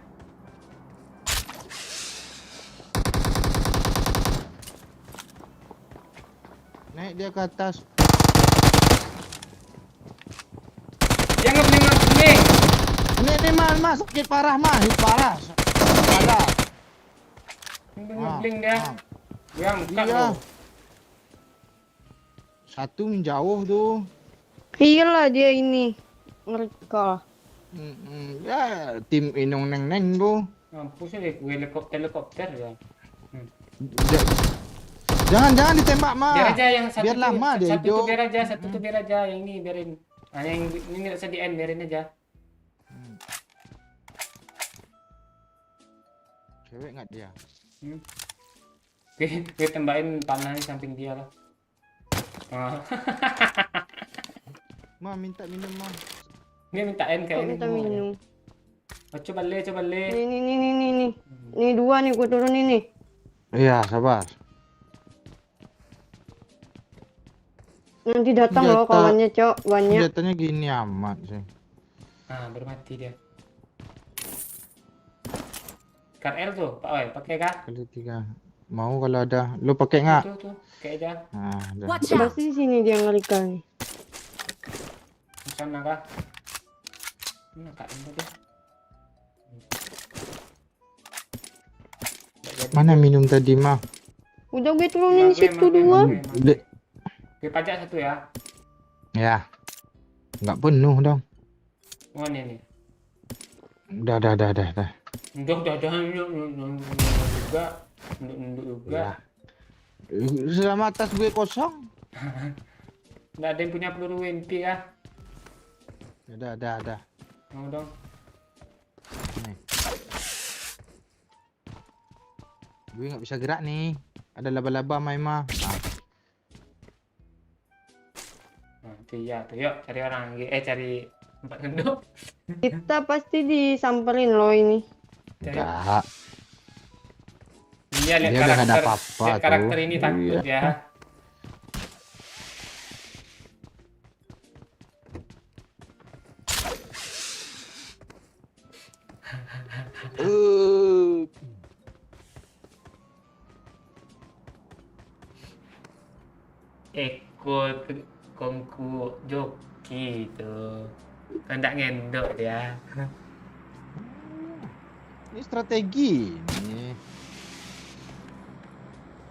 Speaker 2: Naik dia ke atas.
Speaker 1: Dia ngebling.
Speaker 2: Ini mah sakit parah mah, parah. Parah.
Speaker 1: Ngebling dia. Dia buka
Speaker 2: Iya.
Speaker 1: tuh.
Speaker 2: Satu menjauh tuh.
Speaker 4: Iyalah dia ini. Ngerika.
Speaker 2: Ya, tim Inong Neng tuh.
Speaker 1: Mampus ya gue helikopter ya.
Speaker 2: Jangan ditembak mah.
Speaker 1: Biar aja yang satu.
Speaker 2: Biar lama dia
Speaker 1: satu tuh
Speaker 2: hidup.
Speaker 1: biar aja, satu tuh biar aja. Yang ini biarin. Nah, yang ini nggak usah di end, biarin aja.
Speaker 2: Cewek nggak dia?
Speaker 1: Gue tembakin panahnya samping dia lah. Oh.
Speaker 2: Mah minta minum mah.
Speaker 1: Dia minta end
Speaker 4: Kok
Speaker 1: kayak ini.
Speaker 4: minta minum?
Speaker 1: Oh, coba le.
Speaker 4: Nih. Nih 2 nih, gue turunin nih.
Speaker 2: Iya, sabar.
Speaker 4: Nanti datang loh
Speaker 2: Senjata-
Speaker 4: kawannya, Cok. Banyak.
Speaker 2: Senjatanya gini amat sih.
Speaker 1: Ah, bermati dia. KRL tuh, Pak Oi, pakai kah?
Speaker 2: Kali 3. Mau kalau ada. Lu pakai nggak?
Speaker 1: Tuh, kayak aja.
Speaker 2: Nah, dah.
Speaker 6: Watch out!
Speaker 4: Pasti di sini dia ngerikan nih.
Speaker 1: Di sana kah? Ini kak ini tadi.
Speaker 2: Mana minum tadi mah?
Speaker 4: Udah gue turunin di situ 2.
Speaker 2: Dek.
Speaker 1: Gue pajak satu ya.
Speaker 2: Ya. Nggak penuh dong.
Speaker 1: Oh, ini nih.
Speaker 2: Udah.
Speaker 1: Udah juga. Nunduk juga.
Speaker 2: Ya. Selama tas gue kosong.
Speaker 1: Nggak ada yang punya peluru WMP kah?
Speaker 2: Ada.
Speaker 1: Mau dong.
Speaker 2: Nih. Gue nggak bisa gerak nih. Ada laba-laba main mah. Nah.
Speaker 1: Nah, tuh ya, tuh yuk cari orang cari tempat ngenduk.
Speaker 4: Kita pasti disamperin loh ini.
Speaker 1: Cari.
Speaker 2: Enggak.
Speaker 1: Iya, lihat
Speaker 2: Dia udah nggak ada
Speaker 1: karakter.
Speaker 2: apa-apa
Speaker 1: Lihat
Speaker 2: tuh.
Speaker 1: karakter ini takut
Speaker 2: Iya.
Speaker 1: ya. ikut kongku joki tuh. Hendak ngendok dia.
Speaker 2: Ini strategi. Ini.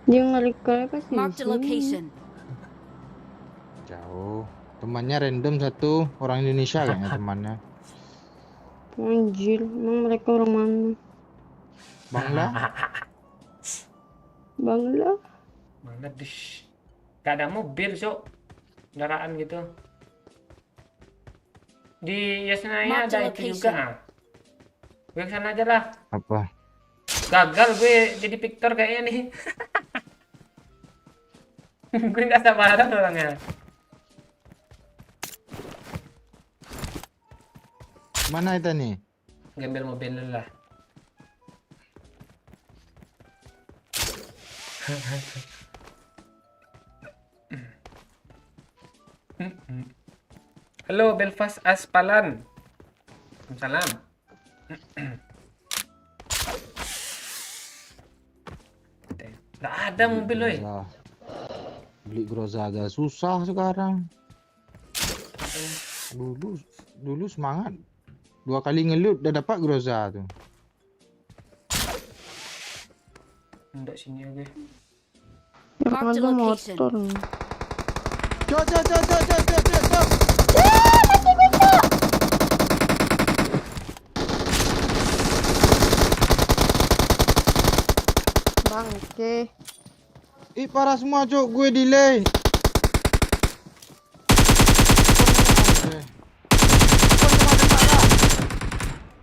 Speaker 4: Dia ngelik-ngelik ke
Speaker 6: Marked a
Speaker 4: sini.
Speaker 6: location.
Speaker 2: Jauh. Temannya random satu. Orang Indonesia kayaknya temannya.
Speaker 4: Anjir, emang mereka orang mana?
Speaker 2: Bangla.
Speaker 4: Bangla?
Speaker 1: Bangladesh. Gak ada mobil, Cok. Kendaraan gitu. Di Yasnaya
Speaker 6: Mark
Speaker 1: ada
Speaker 6: the
Speaker 1: itu
Speaker 6: location.
Speaker 1: juga. Gue kesana aja lah.
Speaker 2: Apa?
Speaker 1: Gagal gue jadi Victor kayaknya nih. Gue nggak sabaran orangnya.
Speaker 2: Mana itu nih?
Speaker 1: Gembel mobil dulu lah. Halo Belfast Aspalan. Salam. Nggak ada mobil loh.
Speaker 2: Groza. Beli Groza agak susah sekarang. Dulu semangat. 2 kali ngelut udah dapat Groza tuh.
Speaker 1: Nggak sini ya gue.
Speaker 4: Yang
Speaker 6: Mark the
Speaker 4: ada
Speaker 6: location.
Speaker 4: motor.
Speaker 2: Cok.
Speaker 4: Bangke.
Speaker 2: Ih parah semua cok, gue delay.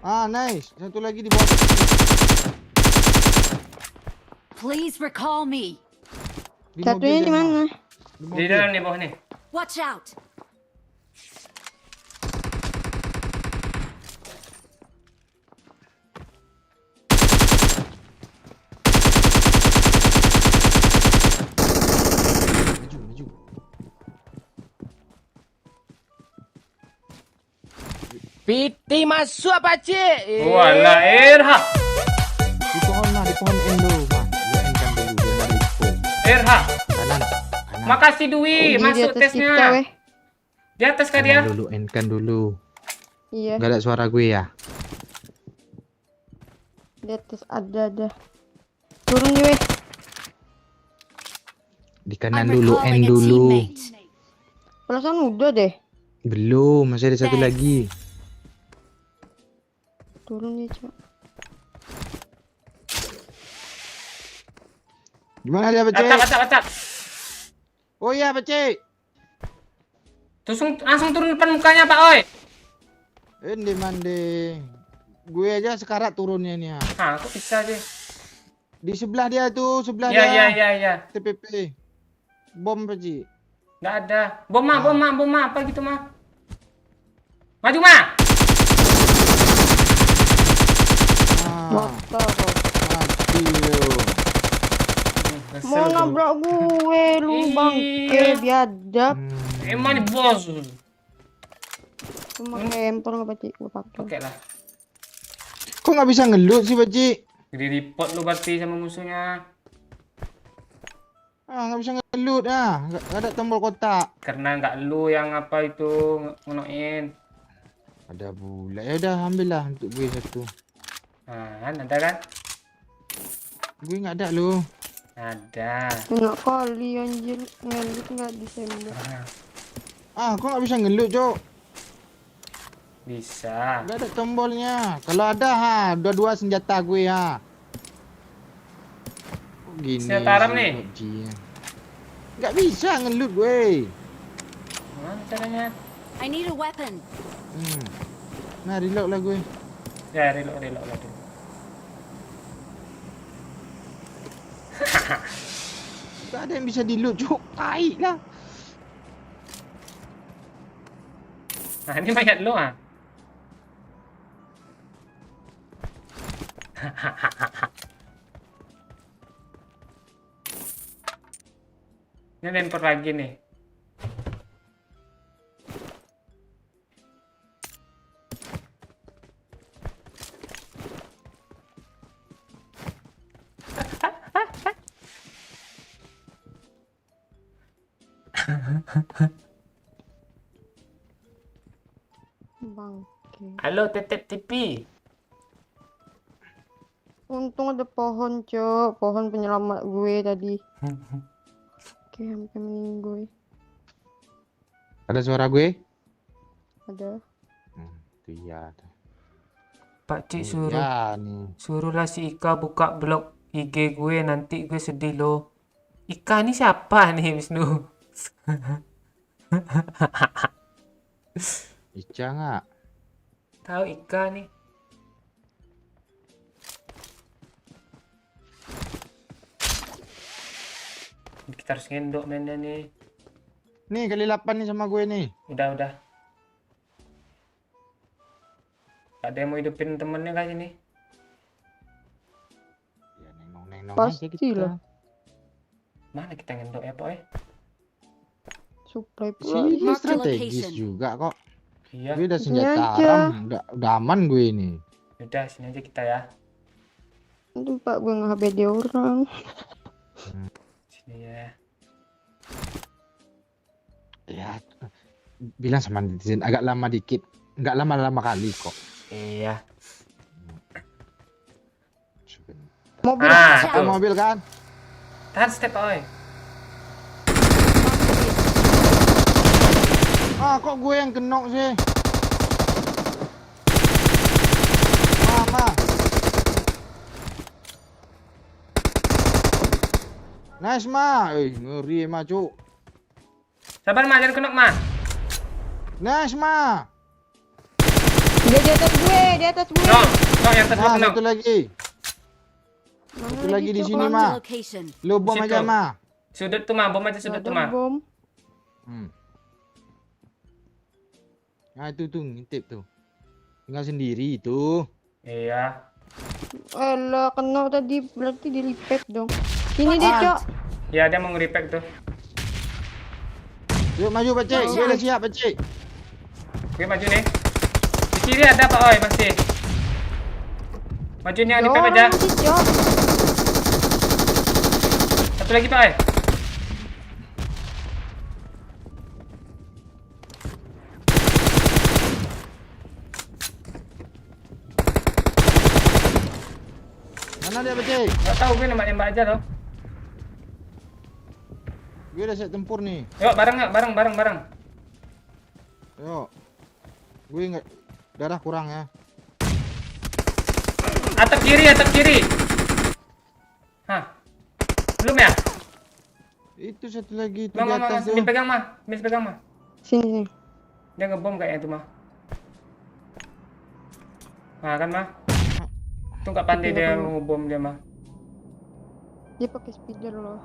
Speaker 2: Ah nice, satu lagi di bawah.
Speaker 6: Please recall me.
Speaker 4: Satunya di mana?
Speaker 1: Di dalam nih bawah nih.
Speaker 6: Watch out.
Speaker 2: Maju.
Speaker 5: Piti masuk pakcik.
Speaker 1: Walah Irha.
Speaker 2: Di pohon endo, mah. Gue endkan dulu, biar nggak ada info.
Speaker 1: Irha.
Speaker 2: Kanan.
Speaker 1: Makasih Dwi,
Speaker 4: Oh, di
Speaker 1: masuk
Speaker 4: atas
Speaker 1: tesnya.
Speaker 4: kita, weh.
Speaker 1: Di atas kah dia?
Speaker 2: Kanan dulu, endkan dulu.
Speaker 4: Iya,
Speaker 2: Gak ada suara gue ya?
Speaker 4: di atas ada. Turun nih, weh.
Speaker 2: Di
Speaker 6: I'm
Speaker 2: kanan dulu,
Speaker 6: recalling
Speaker 2: end
Speaker 6: a
Speaker 2: dulu.
Speaker 6: teammate.
Speaker 4: Perasaan udah deh.
Speaker 2: Belum, masih ada satu
Speaker 6: Thanks.
Speaker 2: lagi.
Speaker 4: Turun nih, Cok.
Speaker 2: Gimana dia, Becek?
Speaker 1: Acak.
Speaker 2: Oh iya, Becek.
Speaker 1: Langsung turun depan mukanya Pak Oi.
Speaker 2: Ini mande. Gue aja sekarat turunnya nih ya.
Speaker 1: Ah, kok bisa sih?
Speaker 2: Di sebelah dia tuh, sebelah
Speaker 1: Iya,
Speaker 2: dia.
Speaker 1: iya.
Speaker 2: TPP. Bom, Becek.
Speaker 1: Nggak ada. Bom mah, apa gitu mah. Maju mah.
Speaker 4: Motor.
Speaker 2: Mati lu.
Speaker 1: Kesel
Speaker 4: Mau
Speaker 1: gua.
Speaker 4: nabrak gue, lu bangke,
Speaker 1: Iya.
Speaker 4: biadab.
Speaker 1: Emang nih bos.
Speaker 4: Cuma handphone nggak pasti gue pakai.
Speaker 1: Oke lah.
Speaker 2: Kok nggak bisa ngelut sih, Becek?
Speaker 1: Jadi report lu berarti sama musuhnya.
Speaker 2: Nggak bisa ngelut nggak ada tombol kotak.
Speaker 1: Karena nggak lu yang apa itu ngonoin.
Speaker 2: Ada pula. Ya udah ambillah untuk gue satu.
Speaker 1: Nah, ada kan?
Speaker 2: Gue nggak ada lu.
Speaker 1: Ada.
Speaker 4: Enak kali anjir, ngelit nggak disembah.
Speaker 2: Kok nggak bisa ngelut, Cok?
Speaker 1: Bisa.
Speaker 2: Nggak ada tombolnya. Kalau ada dua-dua senjata gue Kok gini.
Speaker 1: Senjata Aram
Speaker 2: sih,
Speaker 1: nih?
Speaker 2: PUBG -nya. Nggak bisa ngelut gue.
Speaker 1: Gimana caranya?
Speaker 6: I need a weapon.
Speaker 2: Nah, reload lah gue.
Speaker 1: Ya, reload lah dulu.
Speaker 2: Nggak ada yang bisa di-loot, Cok. Tai lah.
Speaker 1: Nah, ini mayat lu ah. Ini lempar lagi nih.
Speaker 4: Bangke.
Speaker 1: Halo Tetep TV.
Speaker 4: Untung ada pohon, Cok. Pohon penyelamat gue tadi. Oke, sampai meninggal gue.
Speaker 2: Ada suara gue?
Speaker 4: Ada.
Speaker 2: Itu iya.
Speaker 1: Pak Cik suruh
Speaker 2: Ya nih.
Speaker 1: suruhlah si Ika buka blog IG gue, nanti gue sedih loh. Ika ini siapa nih Wisnu?
Speaker 2: Ica nggak?
Speaker 1: Tahu Ika nih. Kita harus ngendok mainnya nih.
Speaker 2: Nih kali 8 nih sama gue nih.
Speaker 1: Udah. Ada yang mau hidupin temennya kali ini?
Speaker 2: Ya nengong-nengong
Speaker 4: Pasti
Speaker 2: aja kita.
Speaker 4: lah.
Speaker 1: Mana kita ngendok ya, Pak?
Speaker 4: Supply pula.
Speaker 2: Sini
Speaker 6: Mark the
Speaker 2: strategis
Speaker 6: location.
Speaker 2: juga kok.
Speaker 1: Iya.
Speaker 2: Gue udah
Speaker 4: Sini
Speaker 2: senjata
Speaker 4: aja.
Speaker 2: aram, udah aman gue ini.
Speaker 1: Udah, sini aja kita ya.
Speaker 4: Itu Pak, gue nge-HBD orang.
Speaker 1: Sini ya.
Speaker 2: Ya, bilang sama netizen agak lama dikit, nggak lama-lama kali kok.
Speaker 1: Iya.
Speaker 2: Sebentar.
Speaker 4: Mobil.
Speaker 2: Ada
Speaker 1: Tuh.
Speaker 2: mobil kan?
Speaker 1: Tahan step, oi.
Speaker 2: Ah, kok gue yang kenok sih? Mama. Nice ma, ngeri ma cuk.
Speaker 1: Sabar, Ma, jangan kenok, Ma.
Speaker 2: Nice ma.
Speaker 4: Dia di atas gue, di atas gue.
Speaker 1: No, yang tadi
Speaker 2: Nah,
Speaker 1: kenok.
Speaker 2: satu lagi.
Speaker 4: Mana
Speaker 2: Satu lagi di
Speaker 4: Cok?
Speaker 2: sini
Speaker 6: Marked
Speaker 2: ma.
Speaker 6: a location.
Speaker 2: Lu bom
Speaker 1: Situ.
Speaker 2: aja ma.
Speaker 1: Sudut tuh, Ma. Bom aja
Speaker 4: Nggak
Speaker 1: sudut
Speaker 4: ada
Speaker 1: tuh, Ma.
Speaker 4: bom.
Speaker 2: Nah itu tuh ngintip tuh. Tinggal sendiri itu.
Speaker 1: Iya.
Speaker 4: Alah, kena tadi berarti di repack dong. Sini dia, Cok.
Speaker 1: Ya, dia mau nge-repack tuh.
Speaker 2: Yuk maju Pak Cik, gue udah siap Pak Cik.
Speaker 1: Oke, maju nih. Di kiri ada, Pak, oi, masih. Maju nih,
Speaker 4: Ya
Speaker 1: di aja.
Speaker 4: orang masih, Cok.
Speaker 1: Satu lagi, Pak, oi.
Speaker 2: Mana dia Pak Cik?
Speaker 1: Nggak tahu, gue nembak-nembak aja loh.
Speaker 2: Gue udah siap tempur nih.
Speaker 1: Yuk, bareng nggak? Bareng.
Speaker 2: Yuk. Gue nggak darah kurang ya.
Speaker 1: Atap kiri. Hah? Belum ya?
Speaker 2: Itu satu lagi itu
Speaker 1: Ma,
Speaker 2: di
Speaker 1: Ma,
Speaker 2: atas tuh.
Speaker 1: Min pegang, Ma. Min pegang, Ma.
Speaker 4: Sini.
Speaker 1: Dia ngebom kayaknya tuh, Ma. Nah, kan, Ma? Tuh nggak pandai dia ngebom dia, Ma.
Speaker 4: Dia pakai speeder loh.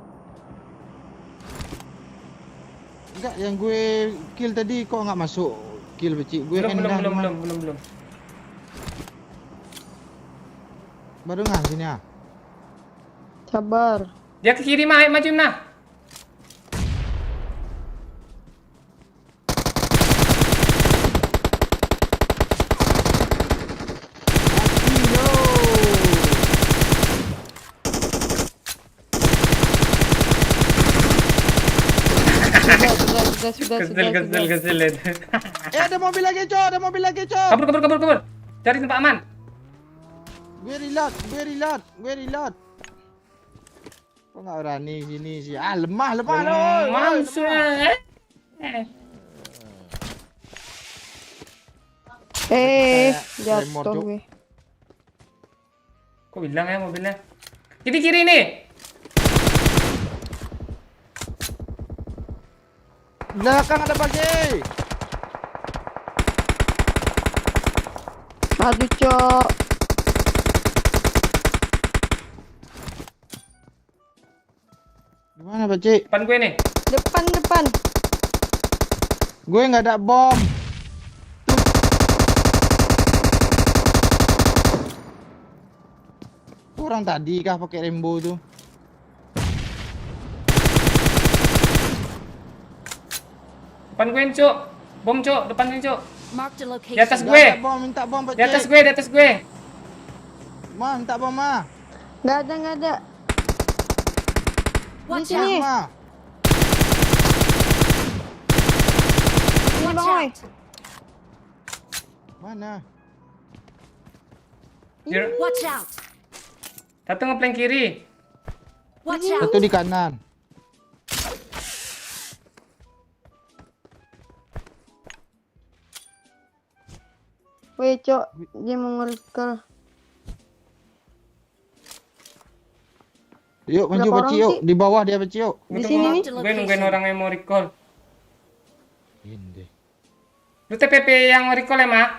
Speaker 2: Enggak, yang gue kill tadi kok nggak masuk kill Pak Cik. Gue
Speaker 1: Belum.
Speaker 2: endah cuman. Barengan sini ah.
Speaker 4: Sabar.
Speaker 1: Dia ke kiri, Ma. Ayo maju, nah.
Speaker 4: Sudah.
Speaker 1: Kesel itu.
Speaker 2: Ada mobil lagi Cok,
Speaker 1: Kabur. Cari tempat aman.
Speaker 2: Gue reload. Kok nggak berani sini sih? Ah, lemah loh.
Speaker 1: Mamsnya.
Speaker 2: Tremor,
Speaker 4: Jatuh
Speaker 2: Cok.
Speaker 4: gue.
Speaker 1: Kok bilang ya mobilnya? Kiri nih.
Speaker 2: Belakang ada Pak Cik.
Speaker 4: Aduh, Cok.
Speaker 2: Gimana Pak Cik?
Speaker 1: Depan gue nih.
Speaker 4: Depan.
Speaker 2: Gue nggak ada bom. Orang tadi kah pakai Rembo tuh?
Speaker 1: Depan gue, Cuk. Bom, Cuk. Depan gue, Cuk.
Speaker 6: Marked a
Speaker 1: Di atas
Speaker 6: location.
Speaker 1: gue.
Speaker 2: Nggak ada bom, minta bom Pak
Speaker 1: Di atas
Speaker 2: Cik.
Speaker 1: gue.
Speaker 2: Ma, minta bom ma.
Speaker 4: Nggak ada. Di
Speaker 6: Watch
Speaker 4: sini.
Speaker 6: out.
Speaker 2: Ma.
Speaker 4: Oi.
Speaker 6: out!
Speaker 2: Mana?
Speaker 1: Dia-
Speaker 6: Watch out!
Speaker 1: Satu ngeplank kiri.
Speaker 6: Watch out!
Speaker 2: Satu di kanan.
Speaker 4: Weh, Cok, dia mau nge-recall.
Speaker 2: Yuk maju
Speaker 4: Berapa
Speaker 2: Paci
Speaker 4: orang
Speaker 2: yuk.
Speaker 4: sih?
Speaker 2: Di bawah dia Paci yuk.
Speaker 4: Di sini nih.
Speaker 1: Gue nungguin orang yang mau recall.
Speaker 2: Ini.
Speaker 1: Lu TPP yang recall ya, Mak?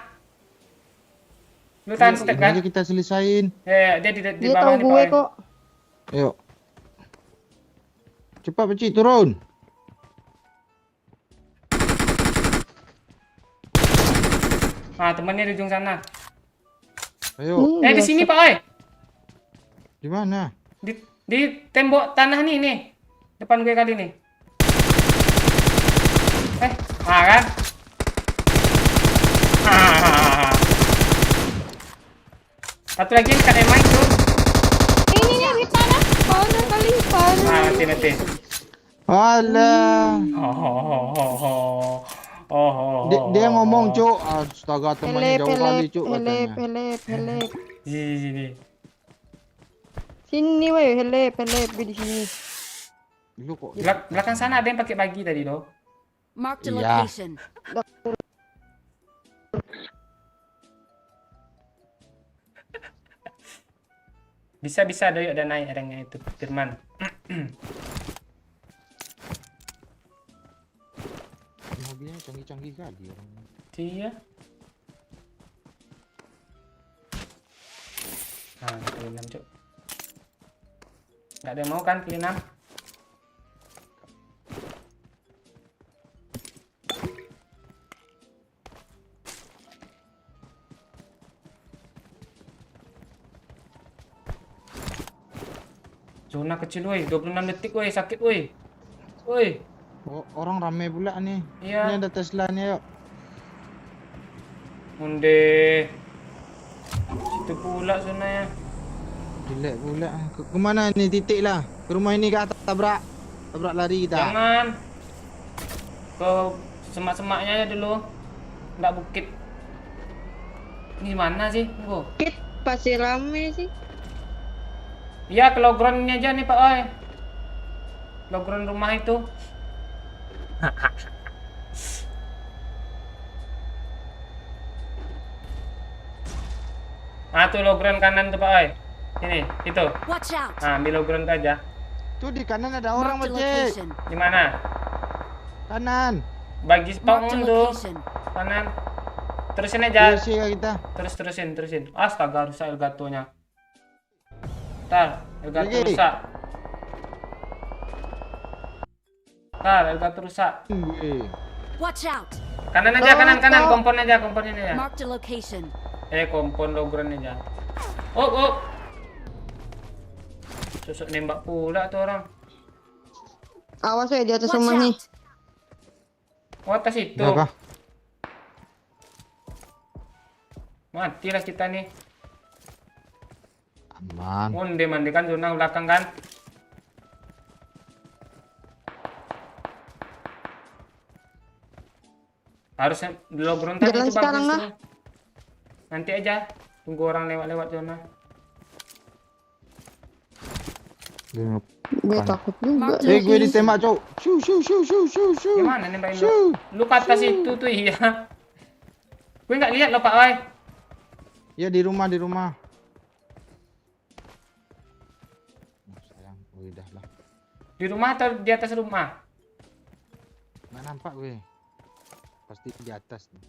Speaker 1: Lu tahan step
Speaker 2: Ini
Speaker 1: kan?
Speaker 2: aja kita selesain.
Speaker 1: Dia di
Speaker 4: Dia
Speaker 1: bawah
Speaker 4: tahu
Speaker 1: nih,
Speaker 4: gue
Speaker 1: Pak.
Speaker 4: kok.
Speaker 2: Yuk. Cepat Paci turun.
Speaker 1: Ah, temennya di ujung sana.
Speaker 2: Ayo.
Speaker 1: Di sini, Pak, oi.
Speaker 2: Di mana?
Speaker 1: Di tembok tanah nih. Depan gue kali nih. Kan? Satu lagi yang kadang main tuh.
Speaker 4: Ini nih di tanah. Parah kali, parah.
Speaker 1: Mati.
Speaker 2: Alah. Dia
Speaker 1: Oh.
Speaker 2: ngomong, Cuk. Astaga, temannya jauh kali, Cuk, katanya.
Speaker 4: Helep.
Speaker 1: Sini.
Speaker 4: Sini weh, helep di sini.
Speaker 2: Lu kok
Speaker 1: Belakang sana ada yang pakai bagi tadi loh.
Speaker 6: Mark the
Speaker 2: Yeah.
Speaker 6: location.
Speaker 1: Bisa ada naik orangnya itu, Firman.
Speaker 2: mobilnya canggih-canggih kali orang.
Speaker 1: Iya. Nah, pilih 6, Cuk. Nggak ada yang mau kan pilih 6? Zona kecil woi, 26 detik woi, sakit woi. Woi.
Speaker 2: Oh, orang rame pula nih.
Speaker 1: Iya.
Speaker 2: Ini ada Tesla nih, yuk.
Speaker 1: Munde. Situ pula zonanya.
Speaker 2: Jelek pula. Kemana nih titik lah? Ke rumah ini ke atas tabrak lari kita.
Speaker 1: Jangan. Ke semak-semaknya aja dulu. Nggak bukit. Ini mana sih? Tunggu.
Speaker 4: Kit pasti rame sih.
Speaker 1: Iya, ke logron ini aja nih, Pak Oi. Logron rumah itu. Ah, tuh logron kanan tuh, Pak Oi. Ini, itu.
Speaker 6: Watch out!
Speaker 1: Nah, ambil logron tuh aja.
Speaker 2: Tuh di kanan ada orang,
Speaker 6: Mark the
Speaker 2: Bacek.
Speaker 6: location.
Speaker 1: Di mana?
Speaker 2: Kanan.
Speaker 1: Bagi
Speaker 6: Mark the
Speaker 1: spawn tuh.
Speaker 6: location.
Speaker 1: Kanan. Terusin aja.
Speaker 2: Sih kita.
Speaker 1: Terusin. Astaga, rusak Elgato-nya. Ntar, Elgato
Speaker 2: Lagi.
Speaker 1: rusak. Ntar, Elgato rusak.
Speaker 6: Watch out!
Speaker 1: Kanan aja, kanan. Kompon aja.
Speaker 6: Mark the location.
Speaker 1: Kompon logron aja. Oh. Susuk nembak pula tuh orang.
Speaker 4: Awas weh di atas
Speaker 6: Watch
Speaker 4: rumah nih.
Speaker 6: out!
Speaker 1: Oh, atas itu.
Speaker 2: Apa?
Speaker 1: Matilah kita nih.
Speaker 2: Aman.
Speaker 1: Munde mandi kan zona belakang kan. Harusnya di logron tadi
Speaker 4: Jalan
Speaker 1: itu
Speaker 4: sekarang
Speaker 1: bagus
Speaker 4: lah.
Speaker 1: tuh. Nanti aja tunggu orang lewat zona.
Speaker 4: Gue takut juga.
Speaker 6: Mark the
Speaker 2: Gue ditembak, Cuk. Shoo.
Speaker 1: Gimana nembakin lu? Lu ke atas itu tuh iya. Gue nggak lihat loh Pak Wai.
Speaker 2: Ya di rumah. Oh, sayang, udah lah.
Speaker 1: Di rumah atau di atas rumah?
Speaker 2: Nggak nampak gue. Pasti di atas nih.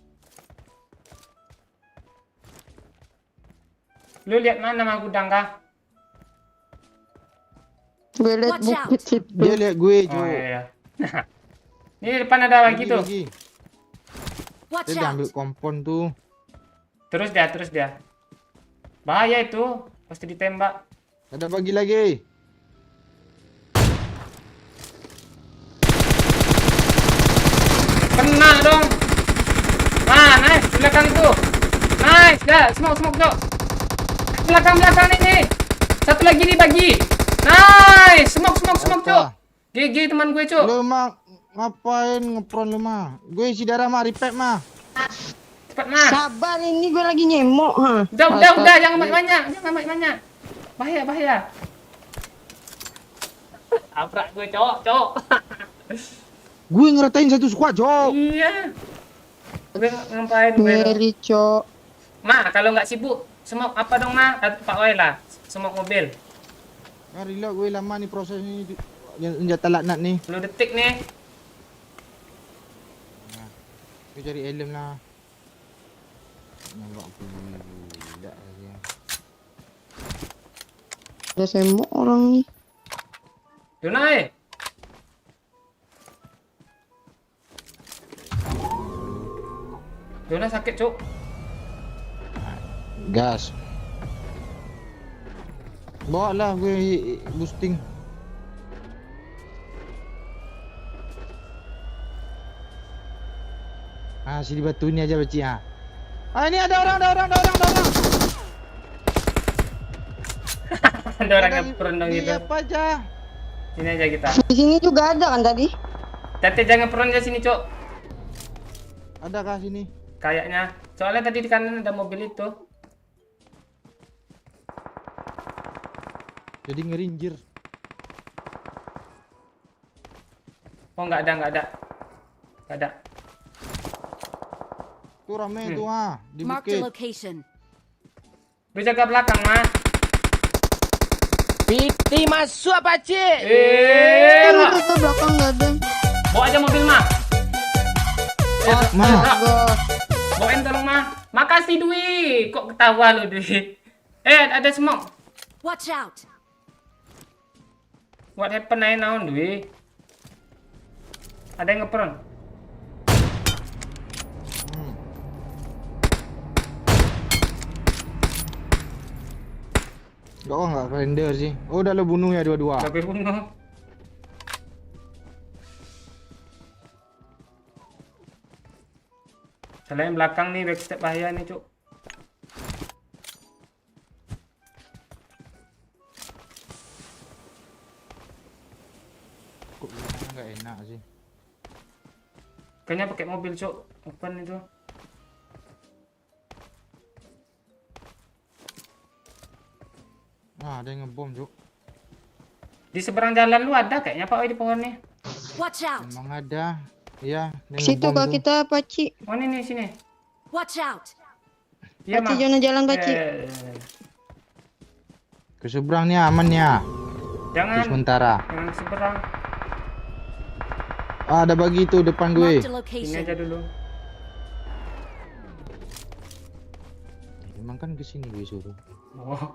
Speaker 1: Lu lihat mana mah gudang kah?
Speaker 4: Gue liat
Speaker 6: Watch out.
Speaker 4: bukit situ.
Speaker 2: Dia lihat gue,
Speaker 1: Oh
Speaker 2: Cuk.
Speaker 1: iya. Ini depan ada lagi tuh.
Speaker 6: Watch
Speaker 2: Dia ambil
Speaker 6: out!
Speaker 2: kompon tuh.
Speaker 1: Terus dia. Bahaya itu, pasti ditembak.
Speaker 2: Ada bagi lagi.
Speaker 1: Kena dong. Ah, nice. Belakang itu. Nice, dah. Smoke, Cok. Belakang ini. Satu lagi nih bagi. Nice. Smoke, Cok. GG teman gue, Cok.
Speaker 2: Lu emang Ngapain ngepron lu mah? Gue isi darah mah, repack mah.
Speaker 1: Cepat mah.
Speaker 4: Sabar ini gue lagi nyemok ha.
Speaker 1: Udah, jangan banyak, banyak. Bahaya. Abrak gue, cowok.
Speaker 2: Gue ngeratain satu squad, Cok.
Speaker 1: Iya. Gue ngapain gue?
Speaker 4: Meri, Cok.
Speaker 1: Ma, kalau nggak sibuk, semok apa dong, Ma? Pak Wai lah, semok mobil.
Speaker 2: Nah, reload gue lama nih proses ini. Yang jatah laknat nih.
Speaker 1: 10 detik nih.
Speaker 2: Gue cari helm lah. Nembak aku budak lagi.
Speaker 4: Ada semok orang nih.
Speaker 1: Yunai. Yuna sakit, Cuk.
Speaker 2: Gas. Bawa lah gue boosting. Sini batu ni aja beci ah. Ini ada orang.
Speaker 1: Ada orang yang perundang gitu.
Speaker 2: Apa aja?
Speaker 1: Sini aja kita.
Speaker 4: Di sini juga ada kan tadi?
Speaker 1: Tete jangan perundang sini, Cuk.
Speaker 2: Ada kah sini?
Speaker 1: Kayaknya. Soalnya tadi di kanan ada mobil itu.
Speaker 2: Jadi ngerinjir.
Speaker 1: Oh, nggak ada.
Speaker 2: Tuh rame tuh di
Speaker 6: Marked a
Speaker 2: bukit.
Speaker 6: location.
Speaker 1: Gue jaga belakang, Ma.
Speaker 5: PT masuk pakcik.
Speaker 4: Itu belakang nggak ada.
Speaker 1: Bawa aja mobil, Ma.
Speaker 2: Ma.
Speaker 1: Bawain tolong, Ma. Makasih, Dwi. Kok ketawa lu, Dwi? Ada smoke.
Speaker 6: Watch out.
Speaker 1: What happened I now, Dwi? Ada yang ngeperon.
Speaker 2: Nggak render sih. Oh, udah lo bunuh ya dua-dua.
Speaker 1: Tapi bunuh. Selain belakang nih, backstep bahaya nih, Cuk.
Speaker 2: Kok nggak enak sih.
Speaker 1: Kayaknya pakai mobil, Cuk. Open itu.
Speaker 2: Ada yang ngebom, Cuk.
Speaker 1: Di seberang jalan lu ada kayaknya, Pak, di pohon nih.
Speaker 6: Watch out.
Speaker 2: Emang ada. Iya, yang
Speaker 4: Situ
Speaker 2: ngebom
Speaker 4: kak
Speaker 2: tuh.
Speaker 4: kita Paci.
Speaker 1: Oh, ini sini.
Speaker 6: Watch out.
Speaker 1: Iya,
Speaker 4: Paci
Speaker 1: Ma.
Speaker 4: jangan jalan Paci.
Speaker 2: Ke seberang nih aman ya.
Speaker 1: Jangan.
Speaker 2: Sementara.
Speaker 1: Jangan seberang.
Speaker 2: Ada bagi tuh depan gue.
Speaker 6: Marked a
Speaker 1: Ini
Speaker 6: location.
Speaker 1: aja dulu.
Speaker 2: Emang kan ke sini gue suruh.
Speaker 1: Oh.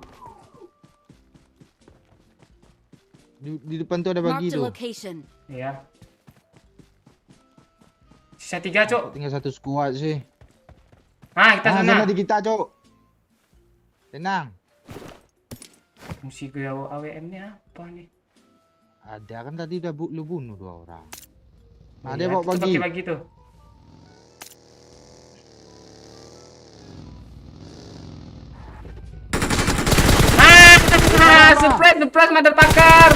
Speaker 2: Di depan tuh ada bagi
Speaker 6: Marked a
Speaker 2: tuh.
Speaker 6: location.
Speaker 1: Iya. Sisa 3, Cuk.
Speaker 2: Tinggal satu squad sih.
Speaker 1: Kita sana.
Speaker 2: Sana di kita, Cuk. Tenang.
Speaker 1: Mesti gue AWM nya apa nih?
Speaker 2: Ada kan tadi udah lu bunuh 2 orang. Nah,
Speaker 1: Iya,
Speaker 2: dia bawa
Speaker 1: itu
Speaker 2: bagi.
Speaker 1: pakai bagi tuh. Surprise, motherfucker.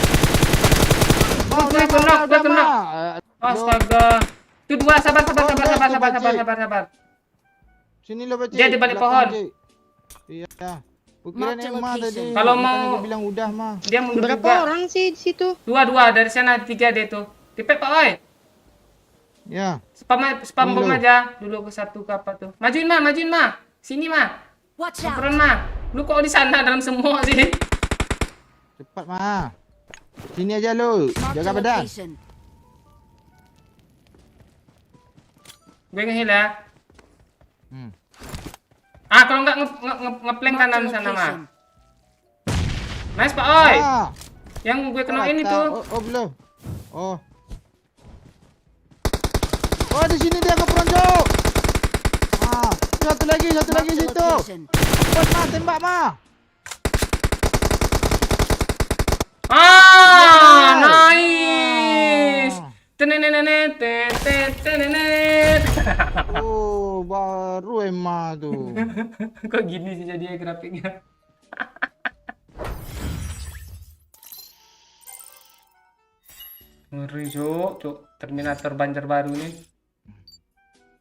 Speaker 1: Gue kena. Astaga. Itu 2, sabar.
Speaker 2: Sini lo, Pak.
Speaker 1: Dia di balik pohon.
Speaker 2: Iya. Kukira
Speaker 6: Mark the
Speaker 2: Emma
Speaker 6: location.
Speaker 2: tadi.
Speaker 1: Kalau
Speaker 2: Makanya
Speaker 1: mau-
Speaker 2: gue bilang udah, mah.
Speaker 1: Dia mundur
Speaker 4: Berapa
Speaker 1: juga.
Speaker 4: orang sih di situ?
Speaker 1: 2 dari sana 3 dia tuh. Tipet, Pak, oi.
Speaker 2: Ya.
Speaker 1: Spam
Speaker 2: Ini
Speaker 1: bom
Speaker 2: lo.
Speaker 1: aja. Dulu ke satu ke apa tuh. Majuin, Ma. Sini, Ma.
Speaker 6: Watch out.
Speaker 1: Keren, Ma. Lu kok di sana dalam semua sih?
Speaker 2: Cepat, mah. Sini aja lo.
Speaker 6: Marked
Speaker 2: Jaga
Speaker 6: a
Speaker 2: badan.
Speaker 6: location.
Speaker 1: Gue ngehil ya.
Speaker 2: Hmm.
Speaker 1: Kalau nggak ngeplank
Speaker 6: Marked a
Speaker 1: kanan sana, Ma.
Speaker 6: location.
Speaker 1: Nice, Pak, oi.
Speaker 2: Ah,
Speaker 1: Yang gue kenain
Speaker 2: rata.
Speaker 1: itu.
Speaker 2: Oh, belum. Oh. Oh, di sini dia ngepron, Cuk. Satu lagi
Speaker 6: Marked a
Speaker 2: situ.
Speaker 6: location.
Speaker 2: Cepat, mah, tembak, mah.
Speaker 1: Nice. Tenenenet, tenenenet.
Speaker 2: Oh, baru Emma tuh.
Speaker 1: Kok gini sih jadinya grafiknya? Ngeri, Cuk. Terminator Banjar baru nih.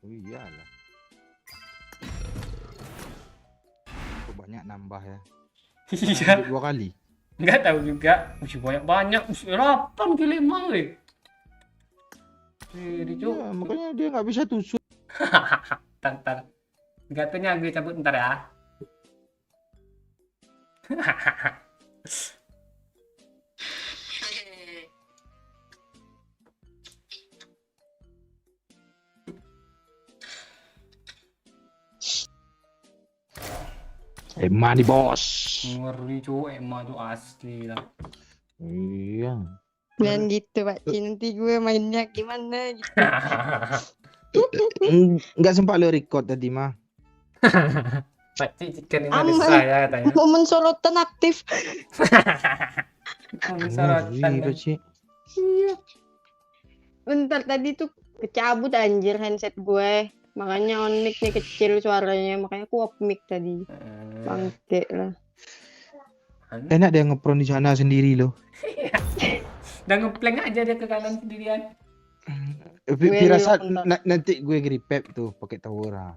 Speaker 2: Oh iyalah. Kok banyak nambah ya?
Speaker 1: Iya.
Speaker 2: Lanjut 2 kali.
Speaker 1: Nggak tahu juga. Banyak. 8 kilo emang weh. Cuk.
Speaker 2: Ya, makanya dia nggak bisa tusuk.
Speaker 1: Ntar. Gatunya gue cabut ntar ya.
Speaker 2: Emang nih bos.
Speaker 1: Ngeri cu, emang tuh asli lah.
Speaker 2: Iya.
Speaker 4: Jangan gitu Pak Ci, nanti gue mainnya gimana gitu.
Speaker 2: Nggak sempat lo record tadi mah.
Speaker 1: Pakcik chicken ini ada
Speaker 4: Aman.
Speaker 1: saya katanya.
Speaker 4: Momen sorotan aktif.
Speaker 1: Sorotan.
Speaker 2: Ngeri, Ci.
Speaker 4: Iya. Bentar tadi tuh kecabut anjir handset gue. Makanya onik nih kecil suaranya, makanya aku off mic tadi. Bangke lah.
Speaker 2: Enak dia ngepron di sana sendiri loh.
Speaker 1: Udah ngeplank aja dia ke kanan sendirian.
Speaker 4: Gue
Speaker 2: Firasat
Speaker 4: ngelok ntar.
Speaker 2: nanti gue gripep tuh pakai tawura.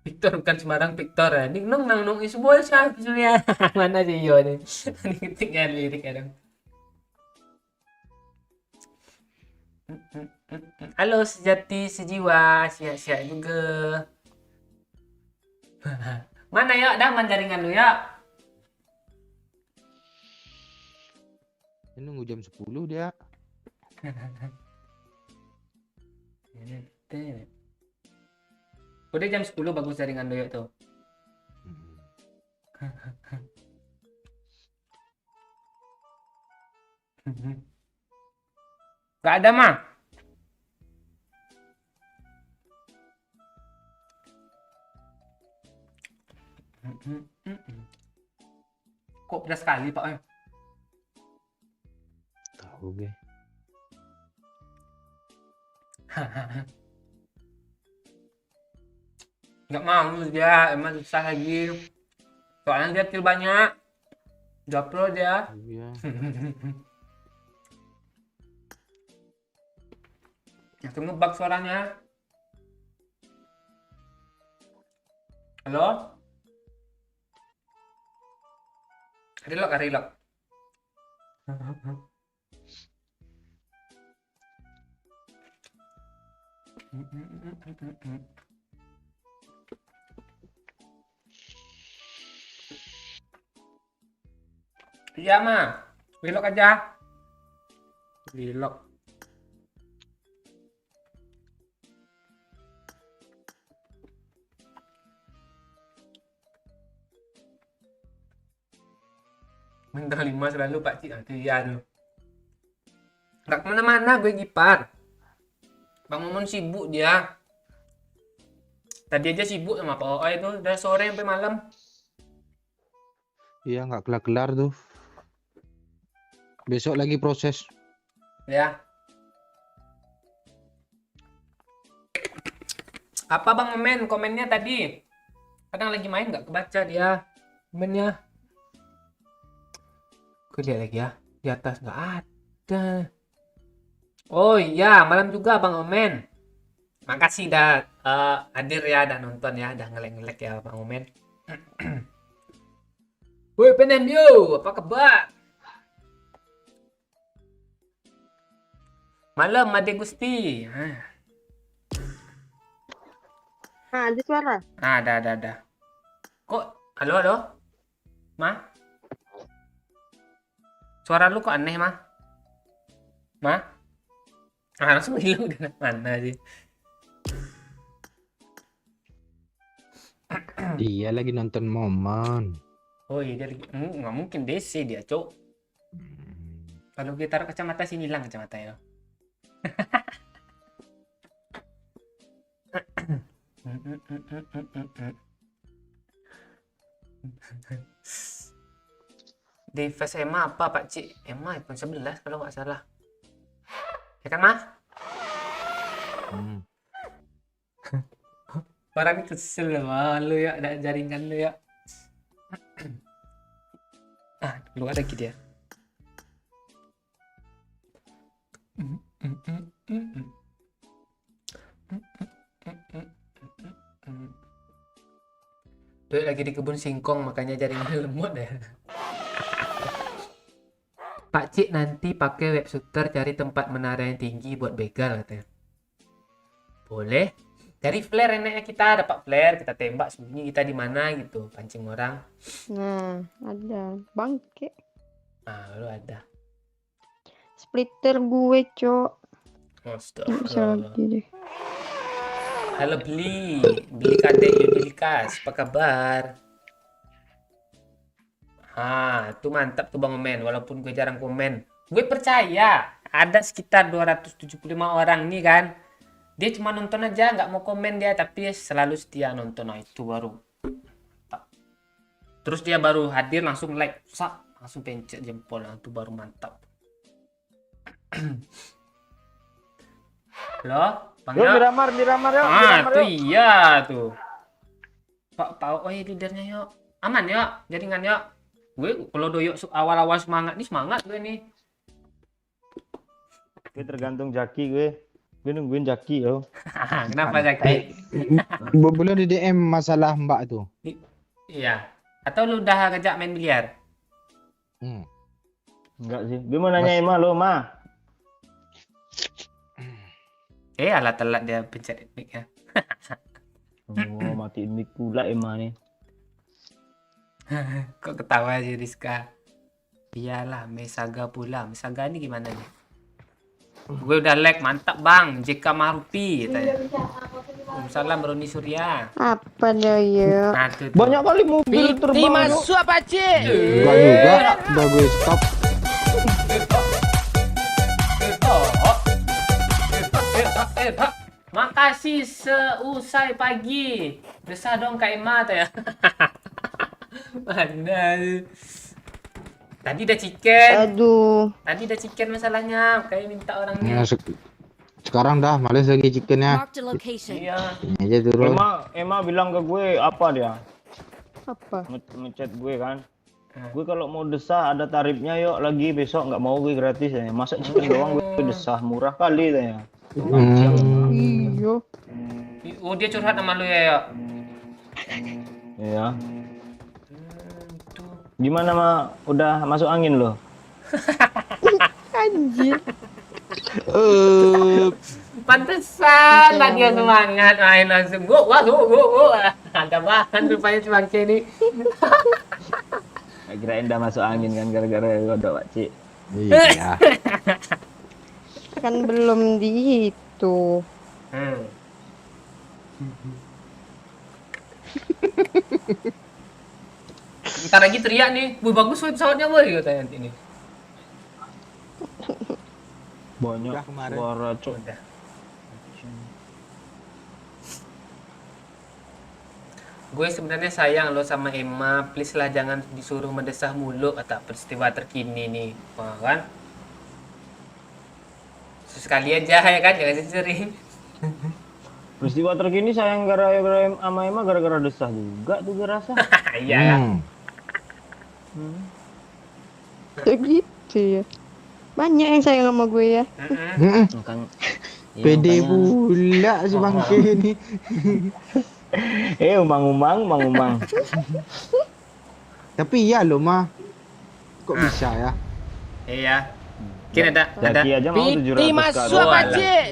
Speaker 1: Victor bukan sembarang Victor ya. Ini nong nang nong isu boy sah ya. Mana sih yo nih. Ini ketiknya lirik ya dong. Halo sejati sejiwa, siap-siap juga. Mana ya? Daman jaringan lu ya.
Speaker 2: Ini nunggu jam 10 dia.
Speaker 1: Udah jam 10 bagus jaringan lu ya tuh. Gak ada mah. Kok pedas sekali Pak?
Speaker 2: Tahu gue.
Speaker 1: Nggak mau dia, emang susah lagi. Soalnya dia kill banyak. Udah pro dia.
Speaker 2: Iya.
Speaker 1: Langsung ngebug suaranya. Halo? Relock. Iya mah, relock aja. Relock. Bintang 5 selalu Pak Cik. Iya tuh. Nggak kemana-mana gue Gipar. Bang Momon sibuk dia. Tadi aja sibuk sama Pak OA itu. Udah sore sampai malam.
Speaker 2: Iya nggak kelar-kelar tuh. Besok lagi proses.
Speaker 1: Ya. Apa Bang Momen komennya tadi? Kadang lagi main nggak kebaca dia komennya. Gue lihat lagi ya. Di atas nggak ada. Oh iya, malam juga Bang Omen. Makasih dah hadir ya, dah nonton ya, dah ngelek-ngelek ya Bang Omen. Woi Penembio, apa kabar? Malam Ade Gusti.
Speaker 4: Ada suara.
Speaker 1: Ada. Kok halo? Ma? Suara lu kok aneh, Ma? Langsung hilang udah mana sih?
Speaker 2: Dia lagi nonton Momen.
Speaker 1: Oh iya, dia lagi nggak mungkin DC dia, Cok. Kalau kita taruh kacamata sini hilang kacamata ya. Device Emma apa Pak Cik? Emma iPhone 11 kalau nggak salah. Ya kan, Mas? Orang itu kesel lu ya, ada jaringan lu ya. Keluar lagi dia. Dulu lagi di kebun singkong, makanya jaringannya lemot ya. Pak Cik nanti pakai web shooter cari tempat menara yang tinggi buat begal katanya. Boleh. Cari flare enaknya, kita dapat flare, kita tembak sembunyi kita di mana gitu, pancing orang.
Speaker 4: Nah, ada. Bangke.
Speaker 1: Lu ada.
Speaker 4: Splitter gue, Cok. Bisa
Speaker 1: Astaga.
Speaker 4: lagi deh.
Speaker 1: Halo beli kadek Yudilikas, apa kabar? Tuh mantap tuh Bang Omen, walaupun gue jarang komen. Gue percaya ada sekitar 275 orang nih kan. Dia cuma nonton aja, nggak mau komen dia, tapi selalu setia nonton. Nah itu baru. Terus dia baru hadir langsung like, langsung pencet jempol, nah, itu baru mantap. Halo, Bang
Speaker 7: Yo,
Speaker 1: Yo?
Speaker 7: diramar yuk. Diramar,
Speaker 1: Tuh
Speaker 7: yuk.
Speaker 1: iya tuh. Pak Oi leadernya yuk. Aman yuk, jaringan yuk. Gue kalau doyok awal-awal semangat gue nih.
Speaker 7: Gue tergantung Jaki gue. Gue nungguin Jaki yo.
Speaker 1: Kenapa Zaki?
Speaker 2: Boleh di DM masalah Mbak tuh.
Speaker 1: Iya. Atau lu udah ngajak main biliar?
Speaker 2: Hmm.
Speaker 7: Enggak sih. Gue mau nanya Emma lo, Ma.
Speaker 1: Alat telat dia pencet mic-nya.
Speaker 7: Oh, matiin mic pula Emma nih.
Speaker 1: Kok ketawa sih Rizka? Iyalah, Mesaga pula. Mesaga ini gimana nih? Gue udah like, mantap Bang. JK Marupi katanya. Salam Roni Surya.
Speaker 4: Apa dah ya?
Speaker 1: Nah, tuh.
Speaker 7: Banyak kali mobil terbang.
Speaker 5: Masuk Pak Cik.
Speaker 2: Enggak juga, udah gue stop.
Speaker 1: Pak. Makasih seusai pagi. Besar dong Kak Emma ya. Mana? Tadi udah chicken.
Speaker 4: Aduh.
Speaker 1: Tadi udah chicken masalahnya. Kayak minta
Speaker 2: Ya,
Speaker 1: orangnya.
Speaker 2: sekarang dah males lagi chickennya.
Speaker 6: Marked a location.
Speaker 1: Iya.
Speaker 2: Ini aja turun.
Speaker 7: Emma bilang ke gue apa dia?
Speaker 4: Apa?
Speaker 7: Ngechat gue kan. Gue kalau mau desah ada tarifnya yuk lagi besok nggak mau gue gratis ya. Masa chicken doang gue desah murah kali ya.
Speaker 4: Iya.
Speaker 1: Oh dia curhat sama lu ya. Yuk.
Speaker 7: Iya. Gimana Ma? Udah masuk angin loh?
Speaker 4: Anjir.
Speaker 1: Pantesan lah dia semangat main langsung. Wah. Ada bahan rupanya cemangke ini.
Speaker 7: Kirain udah masuk angin kan gara-gara godok Pak Cik.
Speaker 2: Iya.
Speaker 4: Kan belum di itu.
Speaker 1: Ntar lagi teriak nih, wih bagus woy pesawatnya woy katanya nanti ini.
Speaker 7: Banyak
Speaker 2: Udah kemarin.
Speaker 7: suara cok.
Speaker 1: Udah. Gue sebenarnya sayang lo sama Emma, please lah jangan disuruh mendesah mulu kata peristiwa terkini nih, wah kan? Sekali aja ya kan, jangan sering.
Speaker 7: Peristiwa terkini sayang gara-gara sama Emma gara-gara desah juga tuh gue rasa.
Speaker 1: Iya.
Speaker 4: Ya gitu ya. Banyak yang sayang sama gue ya.
Speaker 7: Kan.
Speaker 2: Pede pula si bangke ini.
Speaker 7: Umang-umang.
Speaker 2: Tapi iya loh mah. Kok bisa ya?
Speaker 1: Iya. Kira ada.
Speaker 7: Jaki aja mau 700
Speaker 5: Piti masuk
Speaker 7: kali.
Speaker 5: Pak Cik.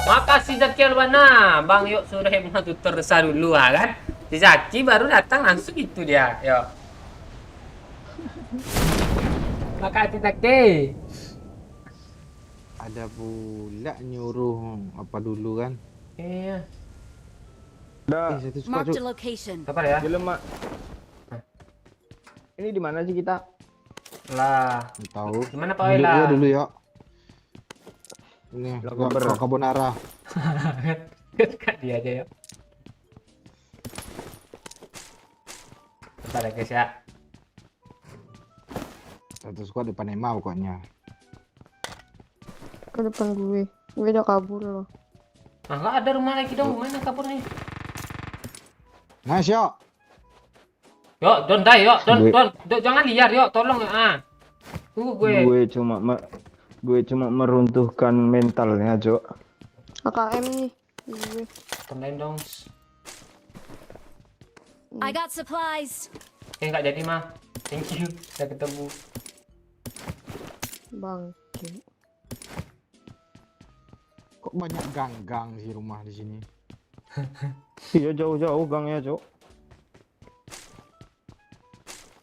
Speaker 1: Makasih Zaki Albana. Bang yuk suruh Emma tutor desah dulu kan. Si Zaki baru datang langsung itu dia. Yuk. Makasih Zaki.
Speaker 2: Ada pula nyuruh apa dulu kan?
Speaker 1: Iya.
Speaker 7: Udah,
Speaker 2: Satu squad
Speaker 6: Marked a
Speaker 2: Cuk.
Speaker 6: location.
Speaker 1: Sabar ya.
Speaker 7: film Mak. Ini di mana sih kita?
Speaker 1: Lah.
Speaker 2: Tahu.
Speaker 1: Gimana Pak
Speaker 2: Dulu
Speaker 1: Ella?
Speaker 2: ya dulu ya. Ini
Speaker 7: Blok
Speaker 2: Carbonara.
Speaker 1: Dekat dia aja yuk. Sabar ya guys ya.
Speaker 2: Satu squad depan Emma pokoknya.
Speaker 4: ke depan gue. Gue udah kabur loh.
Speaker 1: Ah, nggak ada rumah lagi dong. Mana kabur nih?
Speaker 2: Nice yo.
Speaker 1: Yuk, don't die, yuk. Don't, jangan liar, yuk. Tolong ya. Ah. Tunggu gue.
Speaker 7: Gue cuma meruntuhkan mentalnya, Cok.
Speaker 4: AKM nih. Gue.
Speaker 1: Tendain dong.
Speaker 6: I got supplies.
Speaker 1: Nggak jadi mah. Thank you. Udah ketemu.
Speaker 4: Bangke.
Speaker 2: Kok banyak gang-gang sih rumah di sini?
Speaker 7: Iya jauh-jauh gangnya, Cok.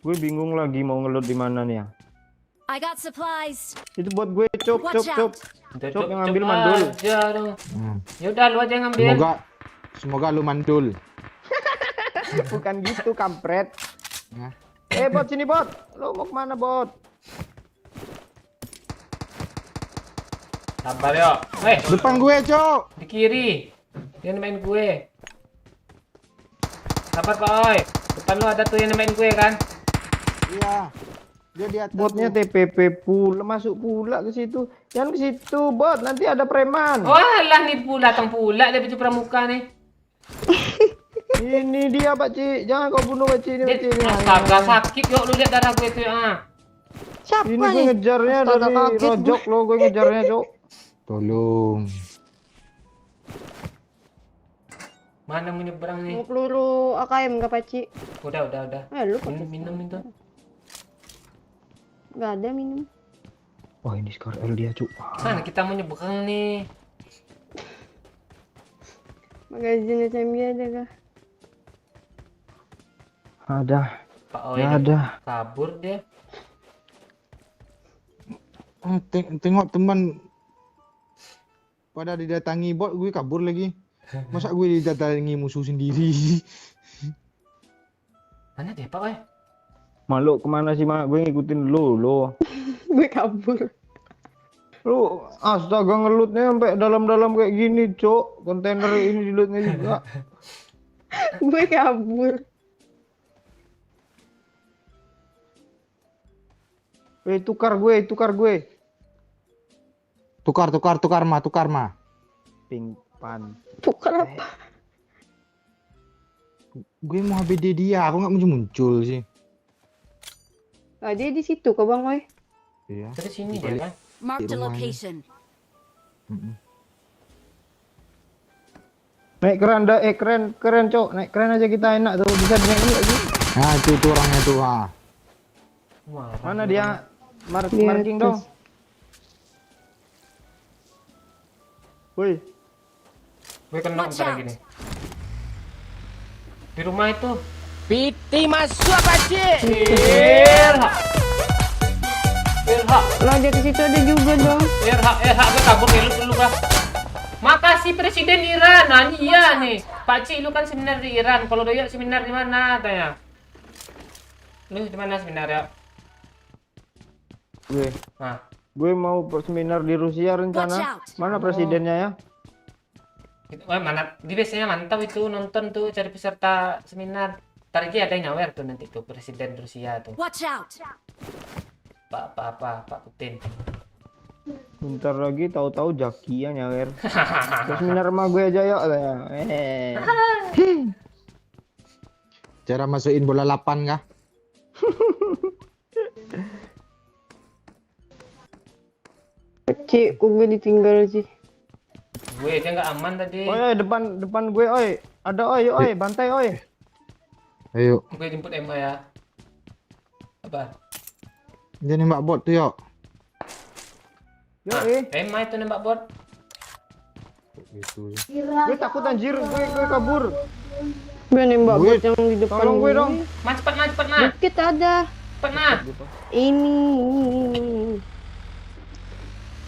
Speaker 7: Gue bingung lagi mau ngeload di mana nih ya.
Speaker 6: I got supplies.
Speaker 7: Itu buat gue, Cok.
Speaker 6: Watch out.
Speaker 7: Cok yang ambil mandul.
Speaker 1: Ya, dong.
Speaker 2: Hmm.
Speaker 1: Yaudah, lu aja yang ngambil.
Speaker 2: Semoga lu mandul.
Speaker 7: Bukan gitu, kampret.
Speaker 2: Nah.
Speaker 7: Bot sini, bot. Lo mau kemana, bot?
Speaker 1: Sabar yuk.
Speaker 2: Depan gue, Cok.
Speaker 1: Di kiri. Dia main gue. Sabar Pak Oi. Depan lu ada tuh yang main gue kan?
Speaker 2: Iya. Dia di atas.
Speaker 7: Botnya
Speaker 2: tuh.
Speaker 7: TPP pula, masuk pula ke situ. Jangan ke situ, bot. Nanti ada preman.
Speaker 1: Walah nih pula, datang pula dia baju pramuka nih.
Speaker 7: Ini dia, Pak Ci. Jangan kau bunuh Pak Ci ini, Pak Ci. Ini.
Speaker 1: Astaga sakit yuk, lu lihat darah gue tuh ya.
Speaker 4: Siapa
Speaker 7: Ini gue
Speaker 4: nih?
Speaker 7: ngejarnya
Speaker 4: Astaga,
Speaker 7: dari
Speaker 4: kaget gue.
Speaker 7: rojok lo, gue ngejarnya, Cok.
Speaker 2: Tolong.
Speaker 1: Mana menyeberang nih?
Speaker 4: Mau peluru AKM gak Paci?
Speaker 1: Udah.
Speaker 4: Lu
Speaker 1: Minum itu.
Speaker 4: gak ada minum.
Speaker 7: Wah, ini Scar L dia, Cuk.
Speaker 1: Mana kita mau nyeberang nih?
Speaker 4: Magazine SMG ada kah?
Speaker 7: Ada.
Speaker 1: Pak Oi
Speaker 7: Ya ada.
Speaker 1: kabur dia.
Speaker 2: Tengok teman pada didatangi bot, gue kabur lagi. Masa gue didatangi musuh sendiri?
Speaker 1: Mana dia Pak Oi?
Speaker 7: Malu kemana sih, Mak? Gue ngikutin lo.
Speaker 4: Gue kabur.
Speaker 7: Lu astaga ngelutnya sampai dalam-dalam kayak gini, Cok. Kontainer ini dilutnya juga.
Speaker 4: Gue kabur.
Speaker 7: Tukar gue.
Speaker 2: Tukar mah.
Speaker 7: Pingpan.
Speaker 4: Tukar apa?
Speaker 2: Gue mau HBD dia, aku nggak muncul sih.
Speaker 4: Ah, dia di situ kok Bang Oi.
Speaker 2: Iya.
Speaker 1: Dari sini dia kan?
Speaker 6: Marked a
Speaker 2: rumahnya.
Speaker 6: location.
Speaker 7: Naik keren dah, keren, Cok. Naik keren aja kita enak tuh, bisa dinaikin lagi.
Speaker 2: Nah, itu orangnya tuh.
Speaker 1: Wah,
Speaker 7: Mana dia?
Speaker 4: Di
Speaker 7: Marking dong.
Speaker 4: atas.
Speaker 7: Woi,
Speaker 1: gue kena
Speaker 6: Watch
Speaker 1: bentar
Speaker 6: out.
Speaker 1: lagi nih. Di rumah itu.
Speaker 5: Piti masuk Pak Ci.
Speaker 1: Irha.
Speaker 4: Lah dia ke situ ada juga dong.
Speaker 1: Irha, gue kabur dulu bah. Makasih Presiden Iran. Nah, iya nih. Pak Ci, lu kan seminar di Iran. Kalau doyok seminar di mana tanya? Lu di mana seminar ya? Nah,
Speaker 7: gue mau seminar di Rusia
Speaker 6: Watch
Speaker 7: rencana.
Speaker 6: out.
Speaker 7: Mana presidennya ya?
Speaker 1: itu, mana? Di biasanya mantap itu nonton tuh cari peserta seminar. Ntar lagi ada yang nyawer tuh nanti tuh Presiden Rusia tuh.
Speaker 6: Watch out.
Speaker 1: Pak Putin.
Speaker 7: Bentar lagi tahu-tahu Jaki ya nyawer. Ke seminar sama gue aja yuk.
Speaker 2: Cara masukin bola 8 kah?
Speaker 4: Cik, kok gue ditinggal sih.
Speaker 1: Gue aja nggak aman tadi.
Speaker 7: Oi, depan gue, oi. Ada oi, bantai oi.
Speaker 2: Ayo.
Speaker 1: Gue jemput Emma ya. Apa?
Speaker 2: Dia nembak bot tuh, yuk.
Speaker 7: Yo,
Speaker 1: Emma itu nembak bot.
Speaker 2: Gitu.
Speaker 7: gue takut anjir, gue kabur.
Speaker 4: Gue nembak
Speaker 2: Gue-
Speaker 4: bot yang di depan
Speaker 7: Tolong gue dong.
Speaker 1: Mas, cepet nah.
Speaker 4: Dikit ada.
Speaker 1: Cepet nah.
Speaker 4: Ini.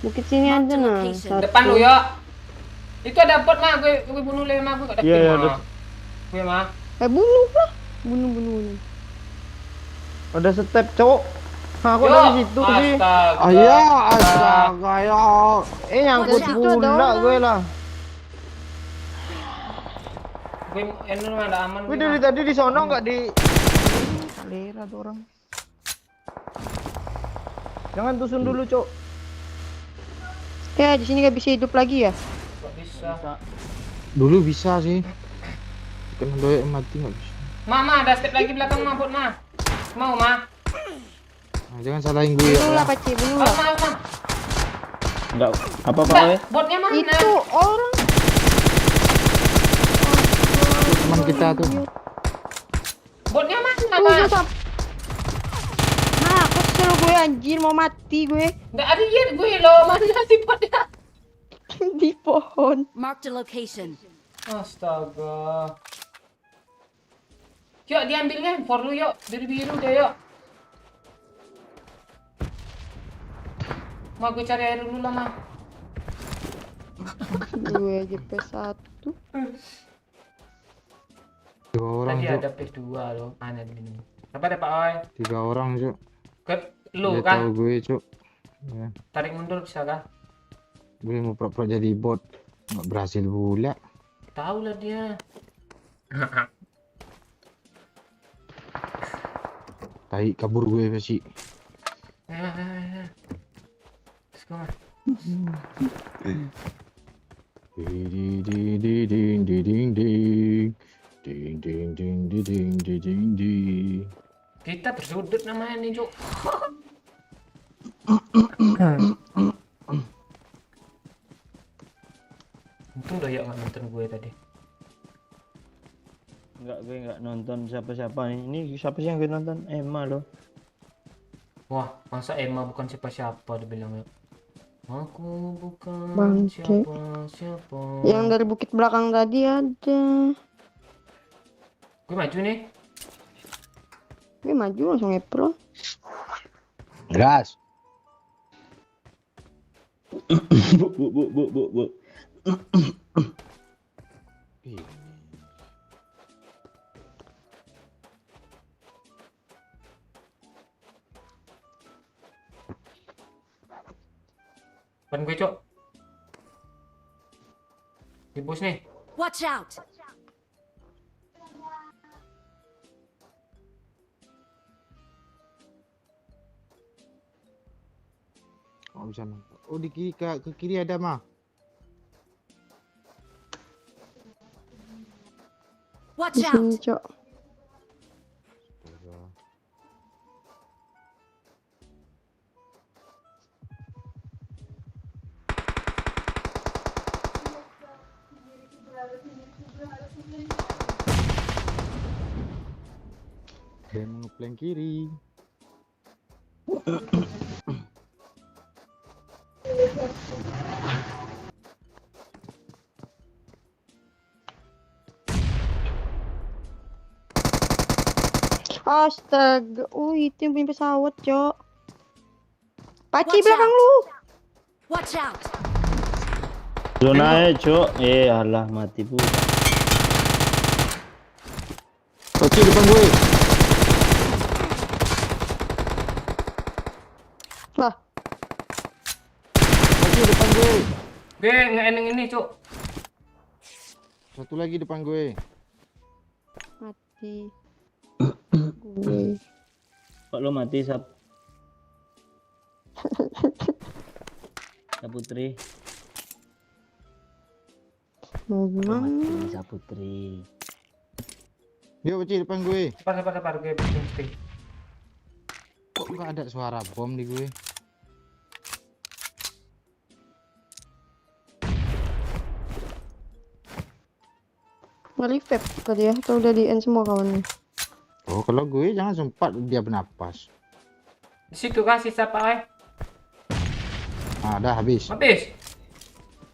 Speaker 4: Bukit sini
Speaker 6: Marked
Speaker 4: ada
Speaker 6: a
Speaker 4: nah.
Speaker 6: location.
Speaker 4: Satu.
Speaker 1: Depan lu ya. Itu ada bot mah, gue bunuh le mah, gue gak ada
Speaker 7: Iya,
Speaker 1: kill,
Speaker 7: iya,
Speaker 1: mah. Gue mah.
Speaker 4: Bunuh lah. Bunuh.
Speaker 7: Ada step, cowok. Nah, kok dari situ sih?
Speaker 1: Astaga.
Speaker 2: Astaga, ya.
Speaker 7: Nyangkut
Speaker 6: Watch out.
Speaker 7: pula gue lah.
Speaker 1: Gue ini mah ada aman.
Speaker 7: Gue dari tadi di sono nggak di. Kalera tuh orang. Jangan tusun dulu, cok.
Speaker 4: Ya, di sini gak bisa hidup lagi ya?
Speaker 1: Kok bisa?
Speaker 2: Dulu bisa sih. Kena doyak mati nggak bisa.
Speaker 1: Mama, ada step lagi belakang mah, bot mah. Mau mah?
Speaker 2: Nah, jangan salahin gue ya.
Speaker 4: Bunuh lah, Paci, bunuh lah.
Speaker 1: Mah.
Speaker 7: Enggak apa Pak
Speaker 1: Enggak, botnya mana?
Speaker 4: Itu orang.
Speaker 2: Teman kita tuh.
Speaker 1: Botnya mana,
Speaker 4: Tuh,
Speaker 1: Pak?
Speaker 4: tuh, nah, kesel gue anjir, mau mati gue.
Speaker 1: Nggak ada lihat gue loh, mana sih botnya?
Speaker 4: Di pohon.
Speaker 6: Marked a location.
Speaker 1: Astaga. Yuk diambilnya, for lu yuk, biru-biru deh yuk. Mau gue cari air dulu lah, mah.
Speaker 4: Gue aja P1.
Speaker 2: 3 orang
Speaker 1: Tadi
Speaker 2: Cuk.
Speaker 1: ada P2 loh, mana di sini? Apa deh Pak Oi?
Speaker 2: 3 orang Cuk.
Speaker 1: Ke lu
Speaker 2: Dia
Speaker 1: kan?
Speaker 2: tahu gue Cuk. Ya.
Speaker 1: Tarik mundur bisa kah?
Speaker 2: Gue mau pura-pura jadi bot. Nggak berhasil pula.
Speaker 1: Tahu lah dia.
Speaker 2: Tai kabur gue pasti.
Speaker 1: Let's go, Mas.
Speaker 2: Ding ding ding ding ding ding ding. Ding ding ding ding ding ding ding.
Speaker 1: Kita tersudut namanya nih, Cuk. Untung doyak nggak nonton gue tadi.
Speaker 7: Enggak, gue enggak nonton siapa-siapa nih. Ini siapa sih yang gue nonton? Emma loh.
Speaker 1: Wah, masa Emma bukan siapa-siapa dibilangnya. Aku bukan
Speaker 4: Bangke.
Speaker 1: siapa-siapa.
Speaker 4: Yang dari bukit belakang tadi ada.
Speaker 1: Gue maju nih.
Speaker 4: Gue maju langsung ngepro.
Speaker 2: Gas.
Speaker 7: Bu.
Speaker 1: Depan gue, Cok. Di bus nih.
Speaker 6: Watch out!
Speaker 2: Oh bisa nampak. Oh di kiri ke kiri ada mah.
Speaker 6: Watch
Speaker 4: Di
Speaker 6: out!
Speaker 4: sini, Cok.
Speaker 2: Dia mau ngeplank kiri.
Speaker 4: Astaga. Oh, itu yang punya pesawat, Cok. Paci
Speaker 6: Watch
Speaker 4: belakang
Speaker 6: out.
Speaker 4: lu.
Speaker 6: Watch out!
Speaker 7: Zona Cuk. Alah mati bu.
Speaker 2: Paci depan gue.
Speaker 4: Lah,
Speaker 2: Paci depan gue.
Speaker 1: Gue nge-ending ini, Cok.
Speaker 2: Satu lagi depan gue.
Speaker 4: mati. Gue.
Speaker 7: Kok lo mati Sap? Saputri.
Speaker 4: Mau gimana?
Speaker 7: Mati Saputri.
Speaker 2: Dia Paci depan gue.
Speaker 1: Sabar, gue bikin stay.
Speaker 2: Kok nggak ada suara bom di gue?
Speaker 4: Nge-revive tadi ya, atau udah di end semua kawannya?
Speaker 2: Oh kalau gue jangan sempat dia bernapas.
Speaker 1: Di situ kan sisa Pak Oi.
Speaker 2: Ah dah habis.
Speaker 1: Habis.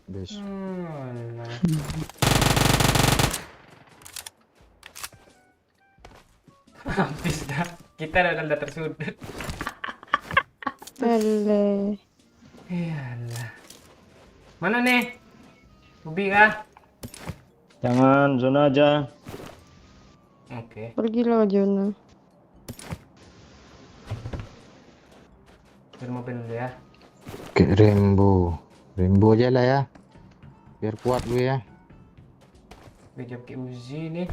Speaker 2: Habis.
Speaker 1: Alah. Habis dah. Kita udah tersudut.
Speaker 4: Ele.
Speaker 1: Iyalah. Mana nih? Ubi kah?
Speaker 7: Jangan zona aja.
Speaker 1: Oke.
Speaker 4: Pergilah Jona.
Speaker 1: Biar mobil dulu ya.
Speaker 2: Oke Rembo. Rembo aja lah ya. Biar kuat gue ya.
Speaker 1: Gue jam ke Uzi nih.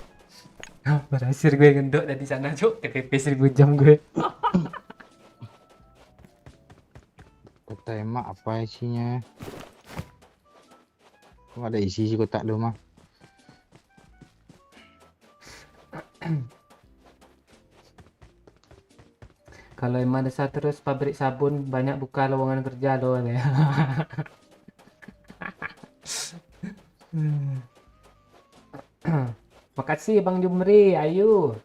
Speaker 1: Berhasil gue ngendok dari sana, Cuk. TPP 1000 jam gue.
Speaker 2: Kata emak apa isinya? Oh, ada isi sih kotak lu mah.
Speaker 1: Kalau emang desa terus pabrik sabun banyak buka lowongan kerja loh ya. Makasih Bang Jumri, ayo.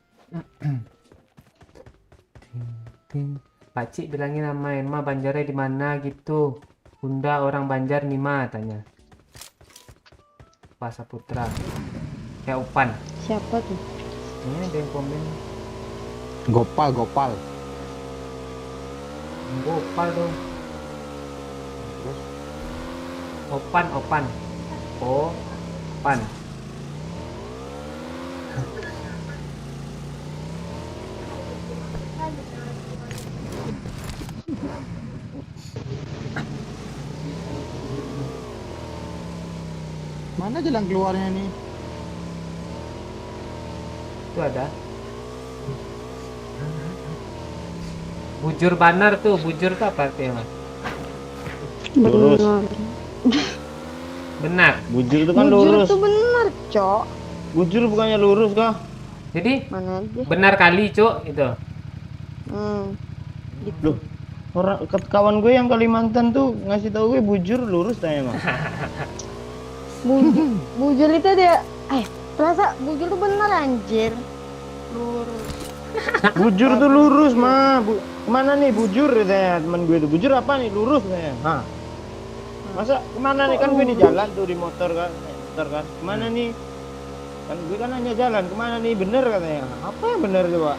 Speaker 1: Pakcik bilangin nama Emma Banjarnya di mana gitu. Bunda orang Banjar Nima tanya. Pasa Putra. Kayak Upan.
Speaker 4: Siapa tuh?
Speaker 1: Ini ada yang komen.
Speaker 2: Gopal.
Speaker 1: Gopal dong.
Speaker 2: Terus
Speaker 1: Opan. Opan.
Speaker 2: mana jalan keluarnya nih?
Speaker 1: Itu ada. Bujur banar tuh, bujur tuh apa artinya, Mas?
Speaker 7: Lurus.
Speaker 1: Benar.
Speaker 7: Bujur itu kan
Speaker 4: Bujur
Speaker 7: lurus.
Speaker 4: tuh bener, Cok.
Speaker 7: Bujur bukannya lurus kah?
Speaker 1: Jadi
Speaker 4: Mana aja.
Speaker 1: benar kali, Cuk, itu.
Speaker 7: Loh, kawan gue yang Kalimantan tuh ngasih tahu gue bujur lurus tanya mah.
Speaker 4: Bujur itu dia. Rasa bujur tuh bener anjir. Lurus.
Speaker 7: Bujur tuh lurus mah. Kemana nih bujur katanya teman gue tuh. Bujur apa nih lurus katanya. Hah. Masa kemana nih kan gue di jalan tuh di motor kan. Kemana nih? Kan gue kan hanya jalan. Kemana nih bener katanya. Apa yang bener coba?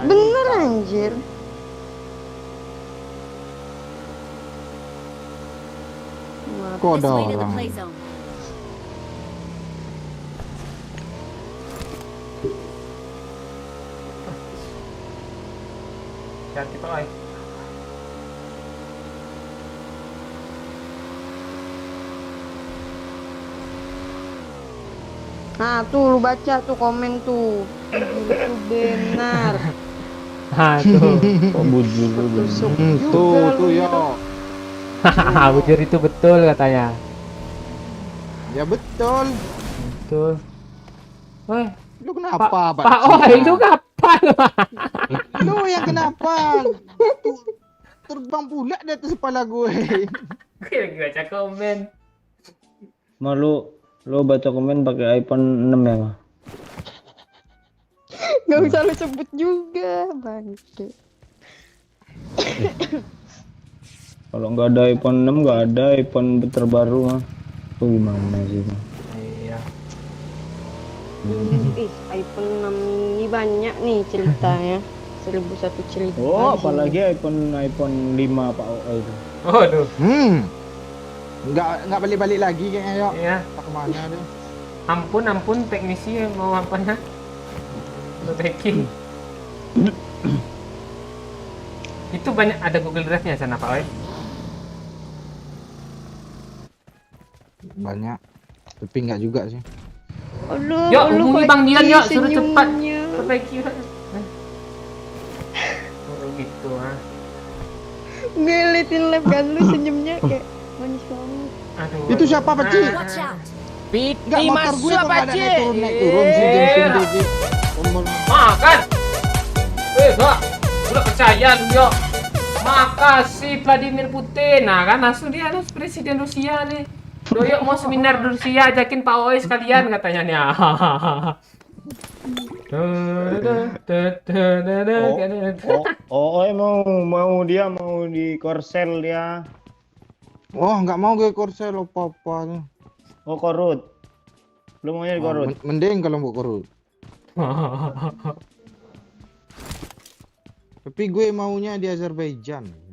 Speaker 4: Bener anjir.
Speaker 2: Kok ada
Speaker 6: This way to the
Speaker 2: orang?
Speaker 6: play zone.
Speaker 1: Cantik Pak.
Speaker 4: Nah tuh lu baca tuh komen tuh. Bujur itu benar.
Speaker 1: Tuh.
Speaker 7: Kok bujur tuh bener?
Speaker 4: Tusuk
Speaker 2: Tuh
Speaker 4: juga lu
Speaker 2: yo.
Speaker 1: Bujur itu betul katanya.
Speaker 2: Ya betul.
Speaker 1: Betul. Woi,
Speaker 2: Lu kenapa, Pak?
Speaker 1: Pak Oi, lu kapan?
Speaker 2: Lu yang kenapa? Tuh, terbang pula di atas kepala gue.
Speaker 1: Gue lagi baca komen.
Speaker 7: Malu lo baca komen pakai iPhone 6 ya mah?
Speaker 4: Gak usah lu sebut juga, bangke.
Speaker 7: Kalau nggak ada iPhone 6 nggak ada iPhone terbaru mah. Itu gimana sih mah?
Speaker 1: Iya.
Speaker 4: iPhone 6 ini banyak nih ceritanya. 1001 cerita.
Speaker 7: Oh,
Speaker 4: di sini.
Speaker 7: apalagi iPhone 5 Pak OA itu.
Speaker 1: Waduh.
Speaker 2: Nggak balik-balik lagi kayaknya yo.
Speaker 1: Iya.
Speaker 2: Tak kemana dia?
Speaker 1: Ampun teknisi yang mau apanya? Mau packing. Itu banyak ada Google Drive-nya sana Pak Oi.
Speaker 2: Banyak. Tapi nggak juga sih.
Speaker 4: Aduh,
Speaker 1: Yuk,
Speaker 4: lu
Speaker 1: hubungi
Speaker 4: Pak
Speaker 1: Bang Dian
Speaker 4: Ci,
Speaker 1: yuk, suruh cepat
Speaker 4: senyumnya.
Speaker 1: perbaiki. Oh gitu ah.
Speaker 4: Ngeliatin live kan lu senyumnya kayak manis banget.
Speaker 1: Aduh.
Speaker 2: Itu siapa, Pak Ci?
Speaker 6: Watch out.
Speaker 2: Nggak,
Speaker 5: Piti
Speaker 2: motor gue
Speaker 5: masuk
Speaker 2: kok nggak ada
Speaker 5: Pakcik.
Speaker 2: naik turun si Jameson DJ.
Speaker 1: Makan. Bak. Udah percaya lu yuk. Makasih Vladimir Putin. Nah kan langsung dia harus presiden Rusia nih. Doyok mau seminar di Rusia, ajakin Pak Oi sekalian katanya nih.
Speaker 7: Mau dia mau di Korsel dia.
Speaker 2: Oh, nggak mau gue Korsel apa-apa tuh.
Speaker 7: Oh, Korut. Lu maunya di Korut.
Speaker 2: Mending kalau mau Korut. Tapi gue maunya di Azerbaijan.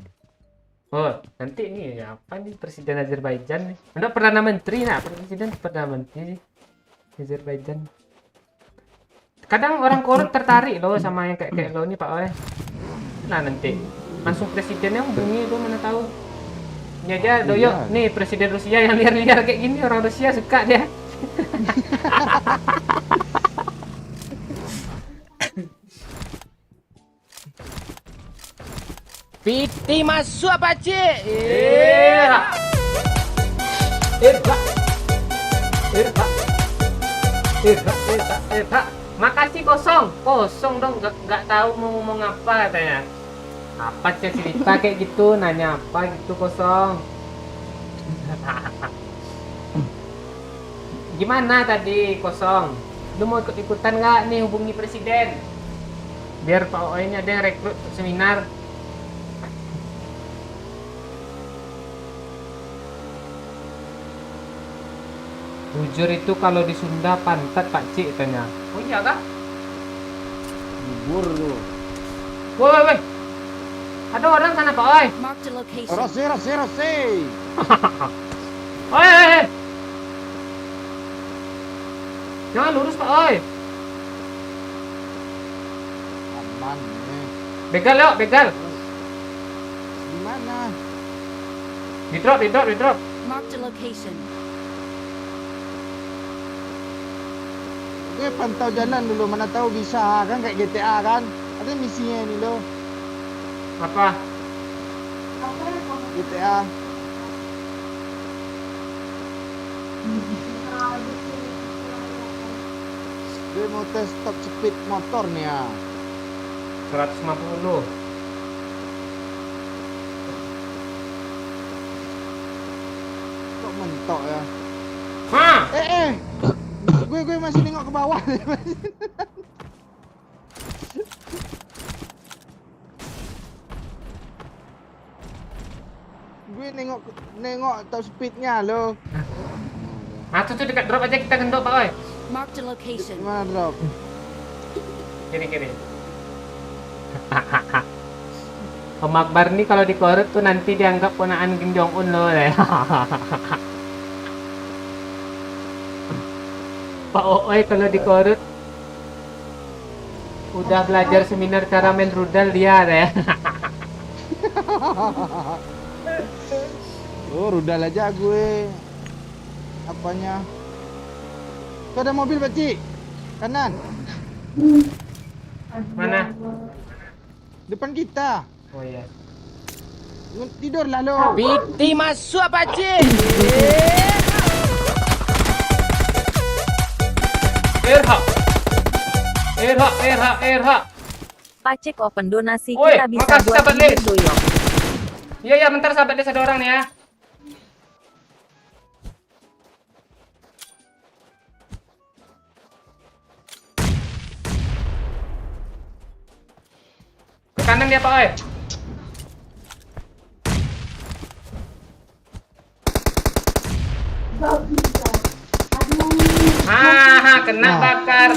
Speaker 1: Oh, nanti nih apa nih presiden Azerbaijan nih? Udah perdana menteri nah, presiden perdana menteri Azerbaijan. Kadang orang Korut tertarik loh sama yang kayak lo nih Pak Oe. Nah nanti langsung presidennya hubungi lo mana tahu. Ini aja doyok
Speaker 2: Iya.
Speaker 1: nih presiden Rusia yang liar-liar kayak gini orang Rusia suka dia.
Speaker 5: Piti masuk pakcik.
Speaker 1: Irha. Makasih kosong dong, nggak tahu mau ngomong apa katanya. Apa sih cerita kayak gitu, nanya apa gitu kosong. Gimana tadi kosong? Lu mau ikut-ikutan nggak nih hubungi presiden? Biar Pak OI ini ada yang rekrut untuk seminar. Bujur itu kalau di Sunda pantat Pak Cik tanya. Oh iya kah?
Speaker 7: Bubur tuh.
Speaker 1: Woi. Ada orang sana Pak Oi.
Speaker 6: Marked a location.
Speaker 2: Rose.
Speaker 1: Oi. Jangan lurus Pak Oi.
Speaker 2: Aman nih.
Speaker 1: Begal yuk, begal.
Speaker 2: Di mana?
Speaker 1: Di drop.
Speaker 6: Marked a location.
Speaker 2: Gue pantau jalan dulu, mana tahu bisa kan kayak GTA kan. Ada misinya ini loh,
Speaker 1: Apa?
Speaker 2: GTA. Gue mau tes top speed motor nih ya.
Speaker 1: 150.
Speaker 2: Kok mentok ya?
Speaker 1: Hah?
Speaker 2: Gue masih nengok ke bawah. Gue nengok top speednya loh.
Speaker 1: Tuh dekat drop aja kita gendok Pak Oi.
Speaker 6: Marked a location.
Speaker 2: Gimana drop?
Speaker 1: Kiri. Om Akbar nih kalau dikorut tuh nanti dianggap ponaan Kim Jong Un loh. Pak Oi kalau dikorut udah belajar seminar cara main rudal dia deh.
Speaker 2: Oh, rudal aja gue. Apanya? Tuh ada mobil Pak Cik. Kanan.
Speaker 1: Mana?
Speaker 2: Depan kita.
Speaker 1: Oh iya.
Speaker 2: Tidur lah lo.
Speaker 5: Piti masuk pakcik.
Speaker 1: Irha.
Speaker 3: Pacik open donasi
Speaker 1: Woi,
Speaker 3: kita bisa
Speaker 1: makasih,
Speaker 3: buat
Speaker 1: sahabat
Speaker 3: bibir
Speaker 1: Lis.
Speaker 3: doyok.
Speaker 1: Iya, bentar sahabat desa ada orang nih ya. Ke kanan dia Pak Oi. Kena bakar.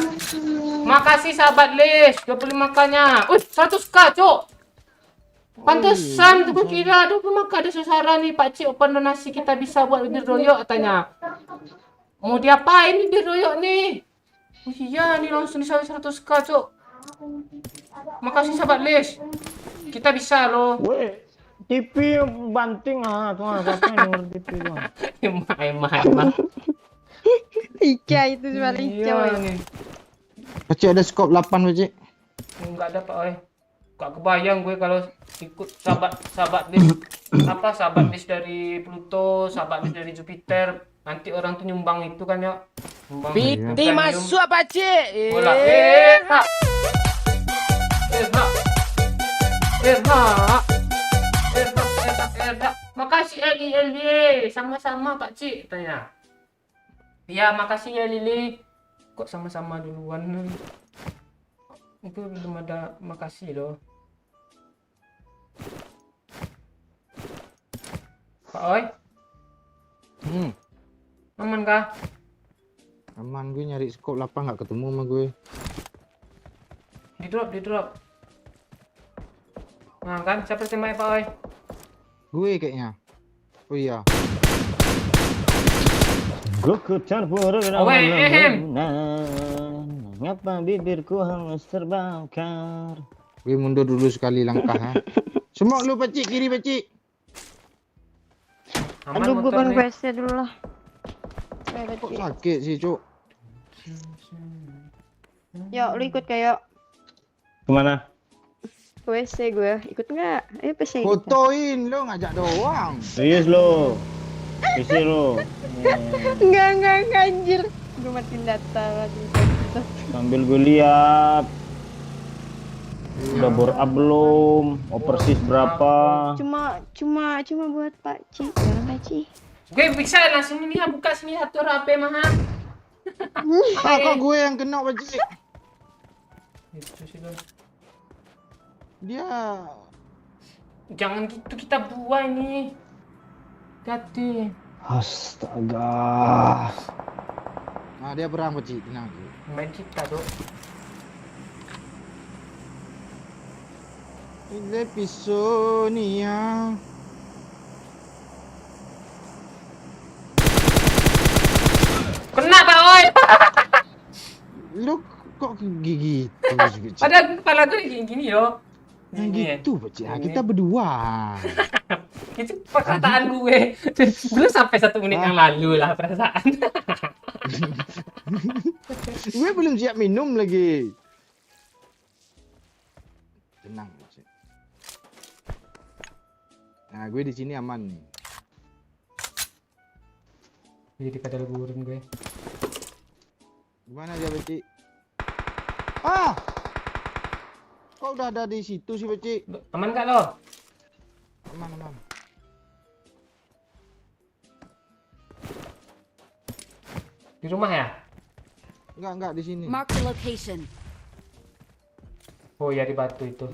Speaker 1: Makasih sahabat Lis, 25k-nya. 100k, Cuk. Pantesan tuh gue kira 25k ada sasaran nih Pak Cik open donasi kita bisa buat bibir doyok katanya. Mau diapain bibir doyok nih? Oh iya, nih langsung disalur 100k, Cuk. Makasih sahabat Lis. Kita bisa loh.
Speaker 7: Weh, TV banting tuh apa yang nomor TV tuh.
Speaker 1: Emang.
Speaker 4: Ika itu suara Ika.
Speaker 1: Iya
Speaker 4: woy.
Speaker 1: nih.
Speaker 2: Pak Cik ada scope 8 Pak Cik.
Speaker 1: Enggak ada Pak Oi. Gak kebayang gue kalau ikut sahabat list apa sahabat list dari Pluto, sahabat list dari Jupiter. Nanti orang tuh nyumbang itu kan ya. Nyumbang
Speaker 5: Piti masuk pakcik.
Speaker 1: bola. Erha. Makasih Lili. Sama-sama Pak Cik tanya. Iya, makasih ya Lili. Kok sama-sama duluan? Itu belum ada makasih loh. Pak Oi, aman kah?
Speaker 2: Aman, gue nyari scope 8 nggak ketemu sama gue.
Speaker 1: Di drop. Nah kan, siapa tembaknya Pak Oi?
Speaker 2: Gue kayaknya. Oh iya.
Speaker 7: Gue kecampur ngapa bibirku hangus terbakar.
Speaker 2: Gue mundur dulu sekali langkah ha. Semua lu Pak Cik, kiri Pak Cik.
Speaker 1: Aman
Speaker 4: Aduh, gue
Speaker 1: motor
Speaker 4: pengen
Speaker 1: nih.
Speaker 4: WC dulu lah.
Speaker 2: Kok sakit sih, Cuk?
Speaker 4: Yuk, lu ikut kayak
Speaker 7: Kemana?
Speaker 4: ke WC gue. Ikut nggak? Ayo pesnya kita.
Speaker 2: Fotoin lo ngajak doang.
Speaker 7: Serius lo. Bisa lo.
Speaker 4: Enggak anjir. Gue matiin data lagi.
Speaker 7: Sambil gue lihat. Udah bore up belum? Overseas berapa?
Speaker 4: Cuma buat Pak Ci. Jangan Pak Ci.
Speaker 1: Gue bisa langsung ini ya, buka sini satu HP mah.
Speaker 2: Kok gue yang kena Pakcik?
Speaker 1: Itu sih lo.
Speaker 2: Dia
Speaker 1: Jangan gitu, kita buah ini. Hati.
Speaker 7: Astaga.
Speaker 2: nah dia perang Pakcik, tenang.
Speaker 1: Main kita dok.
Speaker 2: Ini pisau nih ya.
Speaker 1: Kena Pak Oi.
Speaker 2: Lu kok gigi gitu Pakcik?
Speaker 1: Padahal kepala gue gini loh.
Speaker 2: Yang
Speaker 1: Gini.
Speaker 2: gitu Pakcik, nah, kita berdua.
Speaker 1: Itu perkataan gue. Belum sampai 1 menit yang lalu lah perasaan.
Speaker 2: Gue belum siap minum lagi. Tenang Pakcik. Nah gue di sini aman nih.
Speaker 1: Jadi pada leburin gue.
Speaker 2: Gimana dia Pakcik? Ah! Kok udah ada di situ sih Pakcik?
Speaker 1: Aman gak lo?
Speaker 2: Aman.
Speaker 1: Di rumah ya?
Speaker 2: Enggak di sini.
Speaker 6: Mark the location.
Speaker 1: Oh ya di batu itu.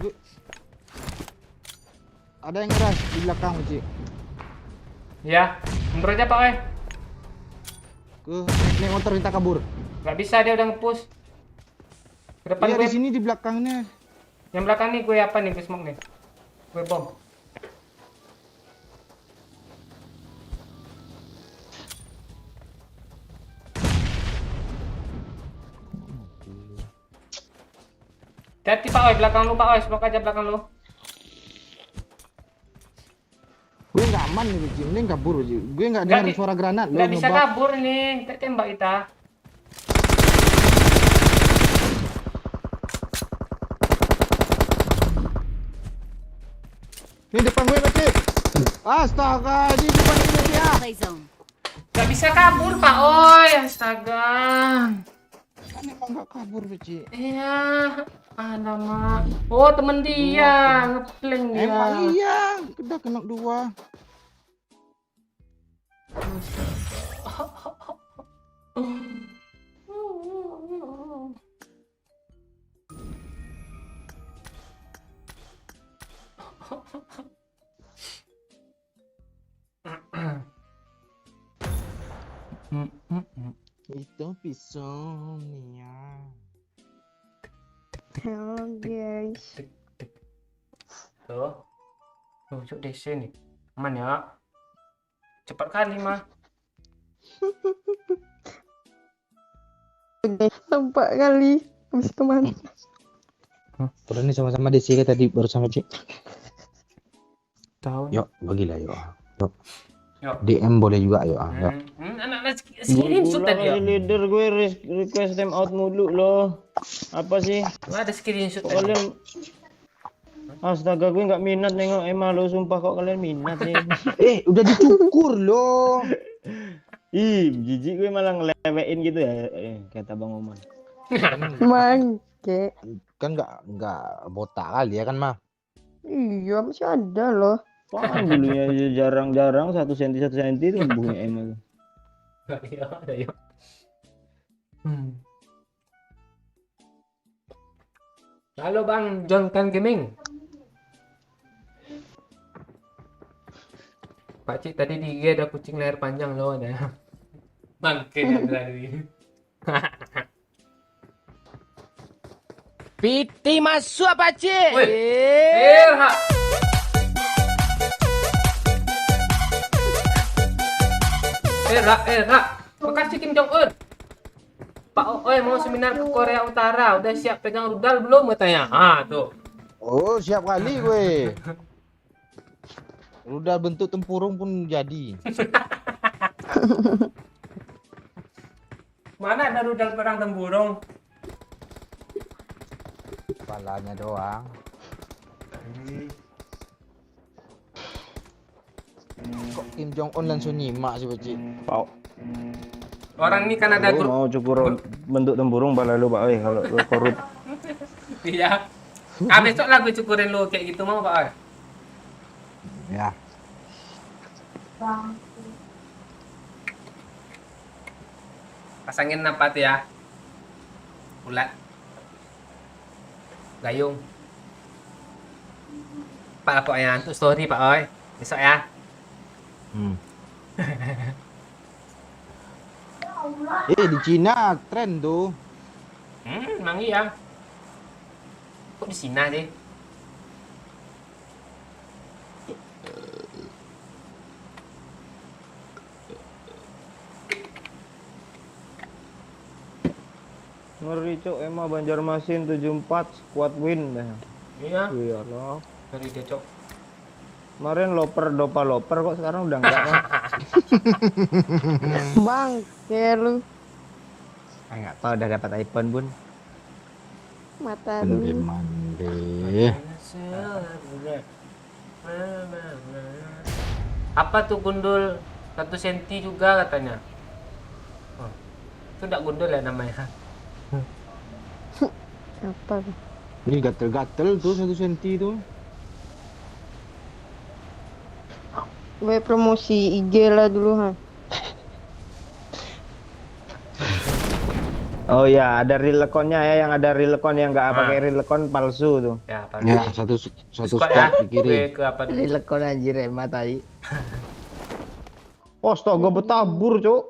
Speaker 2: Ada yang ngeras di belakang Pakcik.
Speaker 1: Ya, mundur aja Pak Oi.
Speaker 2: Naik motor kita kabur.
Speaker 1: Gak bisa, dia udah nge-push. Ke depan
Speaker 2: Iya
Speaker 1: gue.
Speaker 2: di sini di belakangnya.
Speaker 1: Yang belakang nih gue apa nih? Gue smoke nih. Gue bom. Hati Pak Oi, belakang lu Pak Oi, smoke aja belakang lu.
Speaker 2: Gue nggak aman nih Pakcik, mending kabur Pakcik. Gue nggak
Speaker 1: Nggak
Speaker 2: dengar
Speaker 1: di-
Speaker 2: suara granat.
Speaker 1: Nggak bisa kabur nih, kita tembak kita.
Speaker 2: Ini depan gue Pakcik. Astaga, di depan ini dia.
Speaker 6: Play zone.
Speaker 1: Nggak bisa kabur Pak Oi, astaga.
Speaker 2: Kan emang nggak kabur Pakcik.
Speaker 1: Iya, alamak. Oh temen dia, ngeplank dia.
Speaker 2: Emang iya, udah kena 2. Itu pisaunya.
Speaker 4: Halo guys.
Speaker 1: Tuh. Tuh, cuk DC nih. Aman ya. Cepat kali mah.
Speaker 4: Nampak kali. Habis kemana?
Speaker 2: Udah nih sama-sama DC kan tadi baru sama Cik.
Speaker 1: Tahu.
Speaker 2: Yuk, bagilah yuk. Yuk.
Speaker 1: Yuk.
Speaker 2: DM boleh juga yuk. Yuk.
Speaker 1: Anak-anak screenshot
Speaker 7: Gula
Speaker 1: tadi ya.
Speaker 7: kasih leader gue request time out mulu loh. Apa sih?
Speaker 1: Ada screenshot
Speaker 7: Kok
Speaker 1: tadi.
Speaker 7: kalian Astaga gue nggak minat nengok Emma lo, sumpah kok kalian minat nih.
Speaker 2: Udah dicukur loh.
Speaker 7: Ih, jijik gue malah ngelewein gitu ya, kata Bang Oman.
Speaker 4: Mangke.
Speaker 2: Kan nggak botak kali ya kan mah.
Speaker 4: Iya masih ada loh.
Speaker 7: Apaan dulunya aja jarang-jarang 1 cm 1 cm itu bunga Emma tuh.
Speaker 1: Iya, ada yuk. Halo Bang John Gaming. Pak Cik tadi di IG ada kucing leher panjang loh ada. Bangke tadi.
Speaker 5: Piti masuk apa cik?
Speaker 1: Woi. Ha. Ra. Makasih Kim Jong Un. Pak Oi mau seminar ke Korea Utara, udah siap pegang rudal belum katanya? Ah tuh.
Speaker 2: Oh siap kali gue. Udah bentuk tempurung pun jadi.
Speaker 1: Mana ada rudal perang tempurung?
Speaker 2: Kepalanya doang. Kok Kim Jong Un langsung nyimak sih Pakcik?
Speaker 7: Pau.
Speaker 1: Orang ini kan ada
Speaker 7: Lu
Speaker 1: grup.
Speaker 7: mau cukur bentuk tempurung bala lu Pak oi kalau lu korup.
Speaker 1: Iya. Ah besok lah gue cukurin lu kayak gitu mau Pak.
Speaker 2: Ya.
Speaker 1: Pasangin apa tuh ya? Bulat. Gayung. Pak pokoknya untuk story Pak oi. Besok ya.
Speaker 2: Di Cina tren tuh.
Speaker 1: Emang iya. Kok di Cina sih?
Speaker 7: Ngeri cok emang Banjarmasin 74 squad win dah.
Speaker 1: Iya.
Speaker 7: Iya loh.
Speaker 1: Dari dia cok.
Speaker 7: Kemarin loper kok sekarang udah enggak kan?
Speaker 4: Bangke lu.
Speaker 7: Enggak tahu udah dapat iPhone bun.
Speaker 4: Mata
Speaker 2: Mandi
Speaker 4: lu.
Speaker 2: mandi.
Speaker 1: Apa tuh gundul 1 senti juga katanya? Oh, itu enggak gundul ya namanya?
Speaker 4: Apa tuh?
Speaker 2: Ini gatel-gatel tuh 1 senti tuh.
Speaker 4: Gue promosi IG lah dulu ha.
Speaker 7: Oh ya, ada real account-nya ya, yang ada real account yang nggak
Speaker 1: Ah.
Speaker 7: pakai real account palsu tuh.
Speaker 1: Ya, apa?
Speaker 2: Ya, satu
Speaker 1: Squad ya.
Speaker 2: squad di kiri.
Speaker 1: Gue ke apa dulu?
Speaker 7: Real account anjir emang tai. Oh, astaga betabur, Cuk.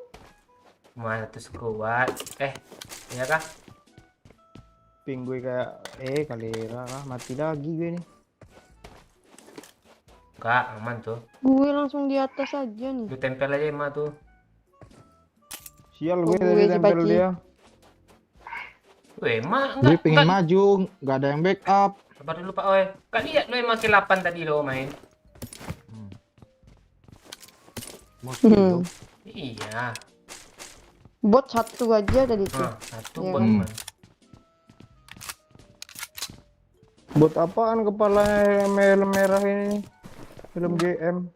Speaker 1: Mana tuh squad? Iya kah?
Speaker 7: Ping gue kayak kalera kah, mati lagi gue nih.
Speaker 1: Enggak, aman tuh.
Speaker 4: Gue langsung di atas aja nih.
Speaker 1: Lu tempel aja emak tuh.
Speaker 7: Sial
Speaker 4: Oh,
Speaker 7: gue
Speaker 4: gue
Speaker 7: tadi
Speaker 4: si
Speaker 7: tempel
Speaker 4: Paci.
Speaker 7: dia.
Speaker 1: Weh, emak
Speaker 2: Gue
Speaker 1: enggak.
Speaker 2: pengen
Speaker 1: Enggak.
Speaker 2: maju, nggak ada yang backup.
Speaker 1: Sabar dulu Pak Oi. Enggak lihat lu emang kill 8 tadi lo main.
Speaker 2: Mosquito.
Speaker 1: Iya.
Speaker 4: Bot satu aja tadi tuh.
Speaker 1: Nah, satu
Speaker 4: Iya.
Speaker 1: buat
Speaker 2: Hmm.
Speaker 1: man.
Speaker 7: Buat apaan kepala merah ini? Film GM.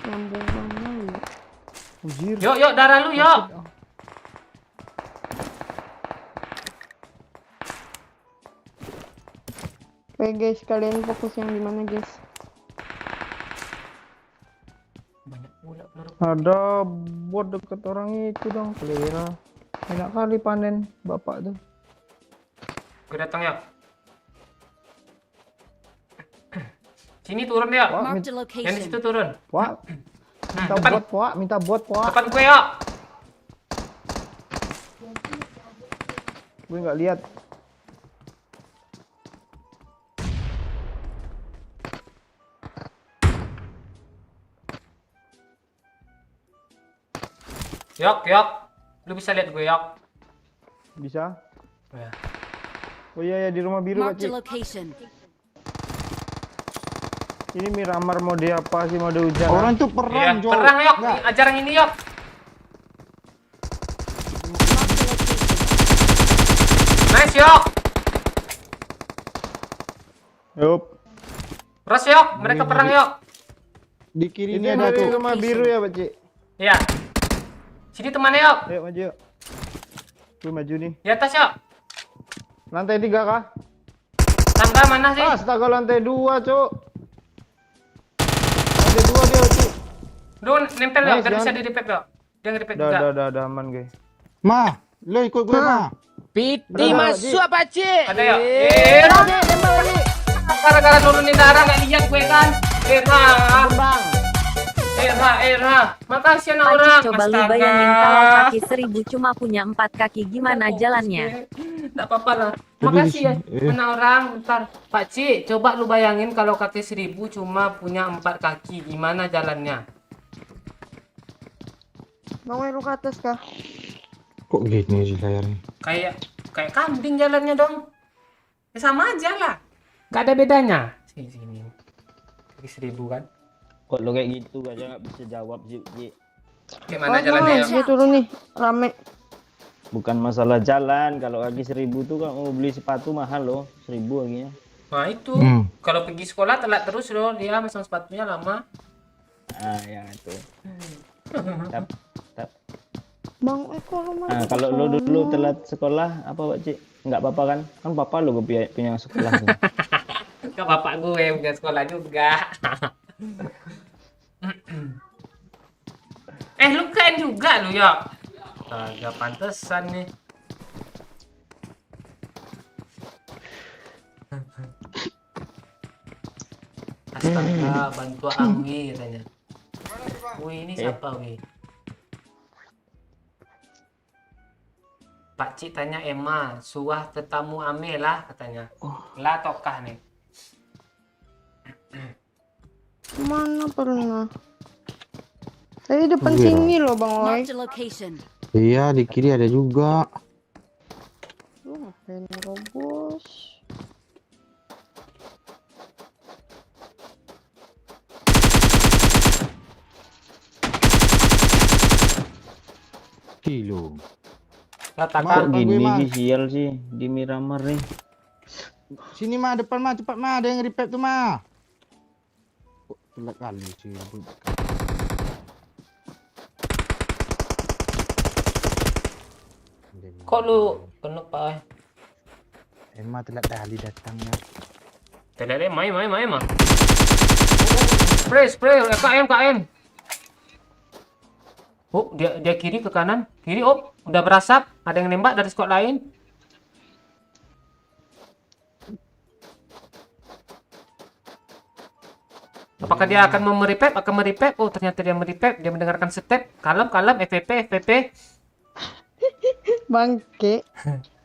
Speaker 4: Nyambung mana ya?
Speaker 7: Anjir.
Speaker 1: Yuk, darah lu, yuk.
Speaker 4: Oke guys, kalian fokus yang di mana guys?
Speaker 1: Banyak pula peluru.
Speaker 7: Ada bot deket orang itu dong, kalera. Enak kali panen bapak tuh.
Speaker 1: Gue datang ya. Sini turun ya.
Speaker 7: Wah,
Speaker 6: Marked a
Speaker 1: Yang di situ
Speaker 6: location.
Speaker 1: turun.
Speaker 7: Wah, minta
Speaker 1: depan.
Speaker 7: bot, Wah, minta bot, Wah.
Speaker 1: Depan gue yuk.
Speaker 7: Gue nggak lihat.
Speaker 1: Yok. Lu bisa lihat gue yok.
Speaker 7: Bisa?
Speaker 1: Ya.
Speaker 7: Oh iya ya di rumah biru
Speaker 6: Marked a
Speaker 7: Pak Cik.
Speaker 6: location.
Speaker 7: Ini Miramar mode apa sih, mode hujan?
Speaker 2: Orang tuh
Speaker 1: Iya,
Speaker 2: perang, Jo.
Speaker 1: perang yok.
Speaker 2: Nggak.
Speaker 1: Ajar yang ini yok. Nice yok.
Speaker 7: Yup.
Speaker 1: Ros yok. Mereka perang yok.
Speaker 2: Di kiri
Speaker 7: Ini
Speaker 2: ini ada
Speaker 7: dari
Speaker 2: tuh.
Speaker 7: rumah biru ya Pak Cik.
Speaker 1: Iya. Sini temannya yok.
Speaker 7: Ayo maju yuk. Gue maju nih.
Speaker 1: Di atas yok.
Speaker 7: Lantai 3 kah?
Speaker 1: Tangga mana sih?
Speaker 7: Astaga lantai 2, Cuk. Lantai 2 dia, Cik.
Speaker 1: Lu nempel yok.
Speaker 7: Nice,
Speaker 1: Biar bisa
Speaker 7: Jan.
Speaker 1: di repack yok. Dia nge-repack
Speaker 7: Udah,
Speaker 1: juga.
Speaker 7: udah aman gue.
Speaker 2: Ma, lo ikut gue, Ma.
Speaker 5: Piti
Speaker 7: Udah,
Speaker 5: masuk apa cik?
Speaker 1: Ada yok. Gara-gara nurunin darah nggak lihat gue kan. Era. Makasih anak orang.
Speaker 3: Paci, coba lu
Speaker 1: Astaga.
Speaker 3: bayangin kalau kaki 1000 cuma punya 4 kaki gimana jalannya?
Speaker 1: Nggak apa-apa lah.
Speaker 2: Aduh,
Speaker 1: Makasih ya.
Speaker 2: eh.
Speaker 1: Anak orang. Bentar. Pak Ci, coba lu bayangin kalau kaki 1000 cuma punya 4 kaki. Gimana jalannya?
Speaker 4: Bang Wei, lu ke atas kah?
Speaker 2: Kok gini sih layarnya?
Speaker 1: Kayak kambing jalannya dong. Ya sama aja lah. Nggak ada bedanya. Sini. Kaki 1000 kan.
Speaker 7: Kok lo kayak gitu aja nggak bisa jawab, Cik.
Speaker 1: Gimana jalannya ya?
Speaker 4: Dia turun nih, rame.
Speaker 7: Bukan masalah jalan, kalau kaki 1000 tuh kalau mau beli sepatu mahal loh, 1000 lagi ya.
Speaker 1: Nah itu,
Speaker 2: Hmm.
Speaker 1: kalau pergi sekolah telat terus loh, dia masang sepatunya lama.
Speaker 7: Ah, yang itu. Tap, tap.
Speaker 4: Bang Eko rumah
Speaker 7: Nah, kalau lu dulu telat sekolah apa Pak Cik? Nggak apa-apa kan? Kan bapak lu punya sekolah tuh.
Speaker 1: Ke bapak gue bukan sekolah juga. Lu keren juga lu ya. Agak pantesan nih. Astaga, bantu Anggi katanya. Wih, ini siapa wih? Pak Cik tanya Emma, suah tetamu ame lah katanya. Lah tokah nih.
Speaker 4: mana pernah? Tadi depan
Speaker 2: Iya.
Speaker 4: sini loh Bang Oi.
Speaker 6: Marked a location.
Speaker 2: Iya, di kiri ada juga.
Speaker 4: Lu ngapain nerobos?
Speaker 2: Kilo.
Speaker 1: Lah
Speaker 7: Kok
Speaker 1: takah.
Speaker 2: Gue,
Speaker 7: gini
Speaker 2: Mas.
Speaker 7: sial sih di Miramar nih.
Speaker 2: Sini mah, depan mah, cepat mah, ada yang repair tuh mah. Kok telat kali sih.
Speaker 1: Kok lu penuh Pak?
Speaker 2: Emma telat kali datangnya.
Speaker 1: Tidak ada main mah. Spray, KM. Oh, dia kiri ke kanan. Kiri, udah berasap. Ada yang nembak dari squad lain. Apakah dia akan meripep? Oh, ternyata dia meripep. Dia mendengarkan step. Kalem, FVP.
Speaker 4: Bangke.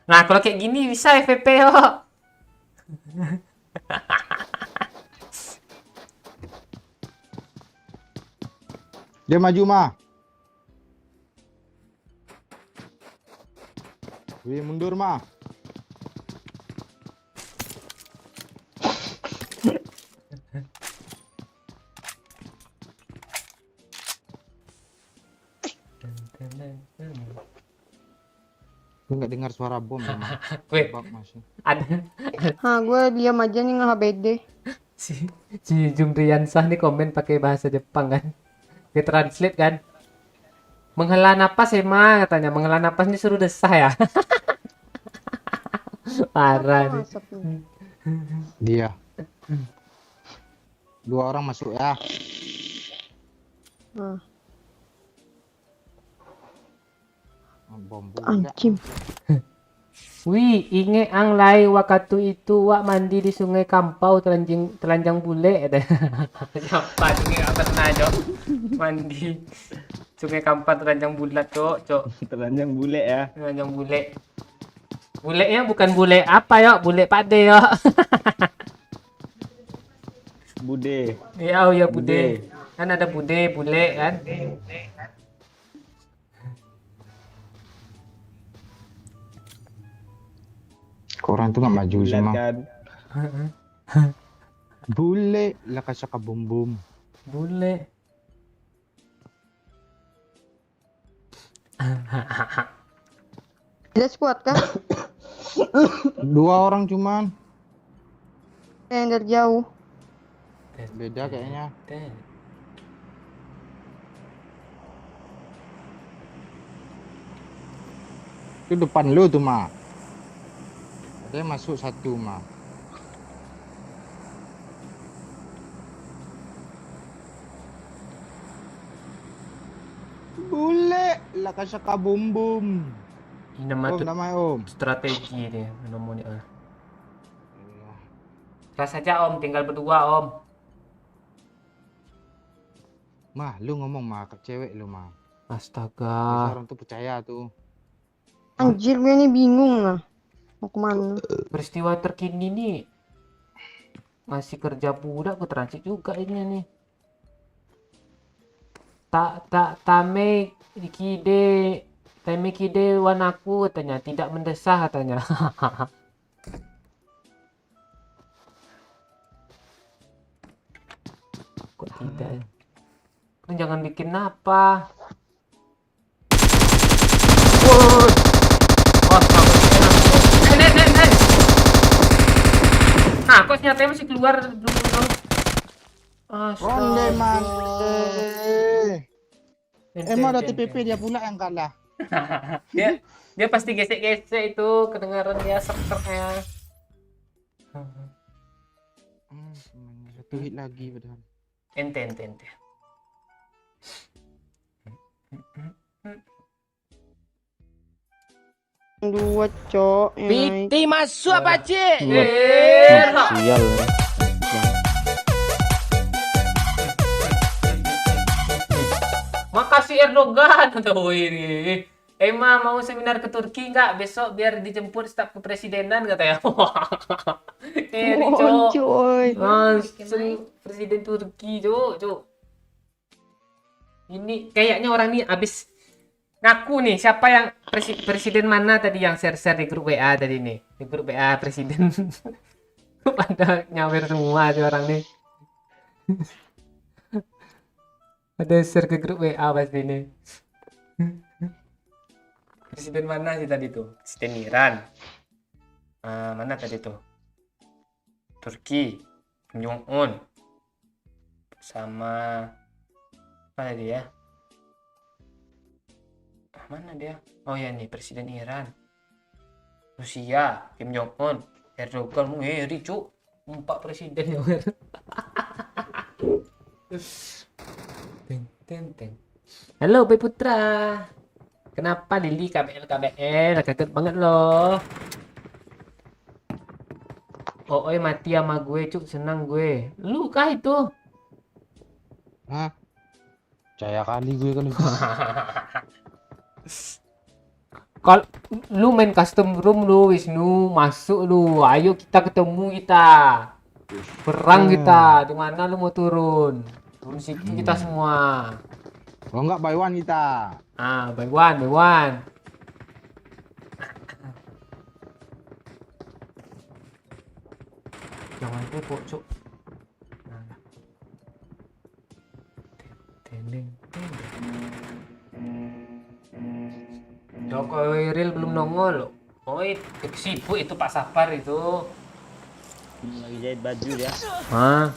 Speaker 1: Nah, kalau kayak gini bisa FVP, yo.
Speaker 2: Dia maju mah. Wih, mundur mah. Gue nggak dengar suara bom ya, mah.
Speaker 1: Weh,
Speaker 2: Bak masih.
Speaker 1: ada
Speaker 4: Hah, gue diam aja nih nge-HBD.
Speaker 1: si Jumriansah nih komen pakai bahasa Jepang kan. Dia translate kan. Menghela napas Emma katanya. Menghela napas ini suruh desah ya. Parah nih.
Speaker 4: Asap nih.
Speaker 2: Dia. Dua orang masuk ya.
Speaker 4: Nah,
Speaker 2: Bom budak.
Speaker 4: anjing.
Speaker 1: Wih, inge ang lai waktu itu wak mandi di sungai Kampau telanjang bule. Siapa tuh nggak pernah Cok mandi sungai Kampau telanjang bulat Cok.
Speaker 7: Telanjang bule ya.
Speaker 1: Telanjang bule. Bulenya bukan bule apa yo, bule pade yo.
Speaker 7: Bude.
Speaker 1: Ya, oh ya bude. Kan ada bule kan.
Speaker 2: Orang tuh nggak maju
Speaker 7: Bulat
Speaker 2: semua.
Speaker 7: kan.
Speaker 2: Bule lah kasih ke bom bom.
Speaker 1: Bule.
Speaker 4: Dia squad kah?
Speaker 2: Dua orang cuman.
Speaker 4: Yang dari jauh.
Speaker 2: Beda kayaknya. Itu depan lu tuh mah. Ada yang masuk satu mah. Bule lah kasih ke bom bom.
Speaker 1: Ini nama
Speaker 2: Om
Speaker 1: tuh
Speaker 2: namanya Om.
Speaker 1: strategi dia namanya. Kelas saja Om, tinggal berdua Om.
Speaker 2: Mah, lu ngomong mah ke cewek lu mah.
Speaker 1: Astaga.
Speaker 2: Biasa orang tuh percaya tuh.
Speaker 4: Anjir, gue nih bingung lah. Mau kemana?
Speaker 1: Peristiwa terkini nih masih kerja budak ke transit juga ini nih. Tame kide wanaku katanya tidak mendesah katanya. Kok tidak ya? Kan jangan bikin apa. Woi. Oh, Nah, kosnya senjatanya masih keluar belum bunuh.
Speaker 2: Ronde mande. Emang ada
Speaker 1: Enten,
Speaker 2: TPP dia pula yang kalah.
Speaker 1: dia pasti gesek-gesek itu kedengaran dia serkernya.
Speaker 2: Satu hit lagi padahal.
Speaker 1: Ente.
Speaker 4: Dua, Cok. Yang naik.
Speaker 5: PT masuk Pakcik.
Speaker 7: Sial.
Speaker 1: Makasih Erdogan tuh ini. Emma mau seminar ke Turki nggak besok biar dijemput staf kepresidenan katanya. Ini
Speaker 4: Oh,
Speaker 1: cok.
Speaker 4: coy.
Speaker 1: Langsung presiden Turki cok. Ini kayaknya orang ini abis ngaku nih siapa yang presiden mana tadi yang share di grup WA tadi nih. Di grup WA presiden. Pada nyawer semua tuh orang nih. Ada share ke grup WA pasti nih. Presiden mana sih tadi tuh? Presiden Iran. Mana tadi tuh? Turki, Kim Jong Un, sama apa tadi ya? Mana dia? Oh ya nih Presiden Iran, Rusia, Kim Jong Un, Erdogan, Ricu, 4 presiden ya. Teng. Halo Bay Putra. Kenapa Lili KBL kaget banget loh. Oi mati sama gue cuk, senang gue. Lu kah itu?
Speaker 2: Hah? Percaya kali gue kan.
Speaker 1: Kalau lu main custom room lu Wisnu, masuk lu. Ayo kita ketemu kita. Perang kita. Di mana lu mau turun? Turun situ kita semua.
Speaker 2: Kalau enggak by one kita.
Speaker 1: By one. Jangan kepo, cuk. Jokowi real belum nongol. Oi, sibuk itu Pak Safar itu.
Speaker 7: Lagi jahit baju dia.
Speaker 1: Hah?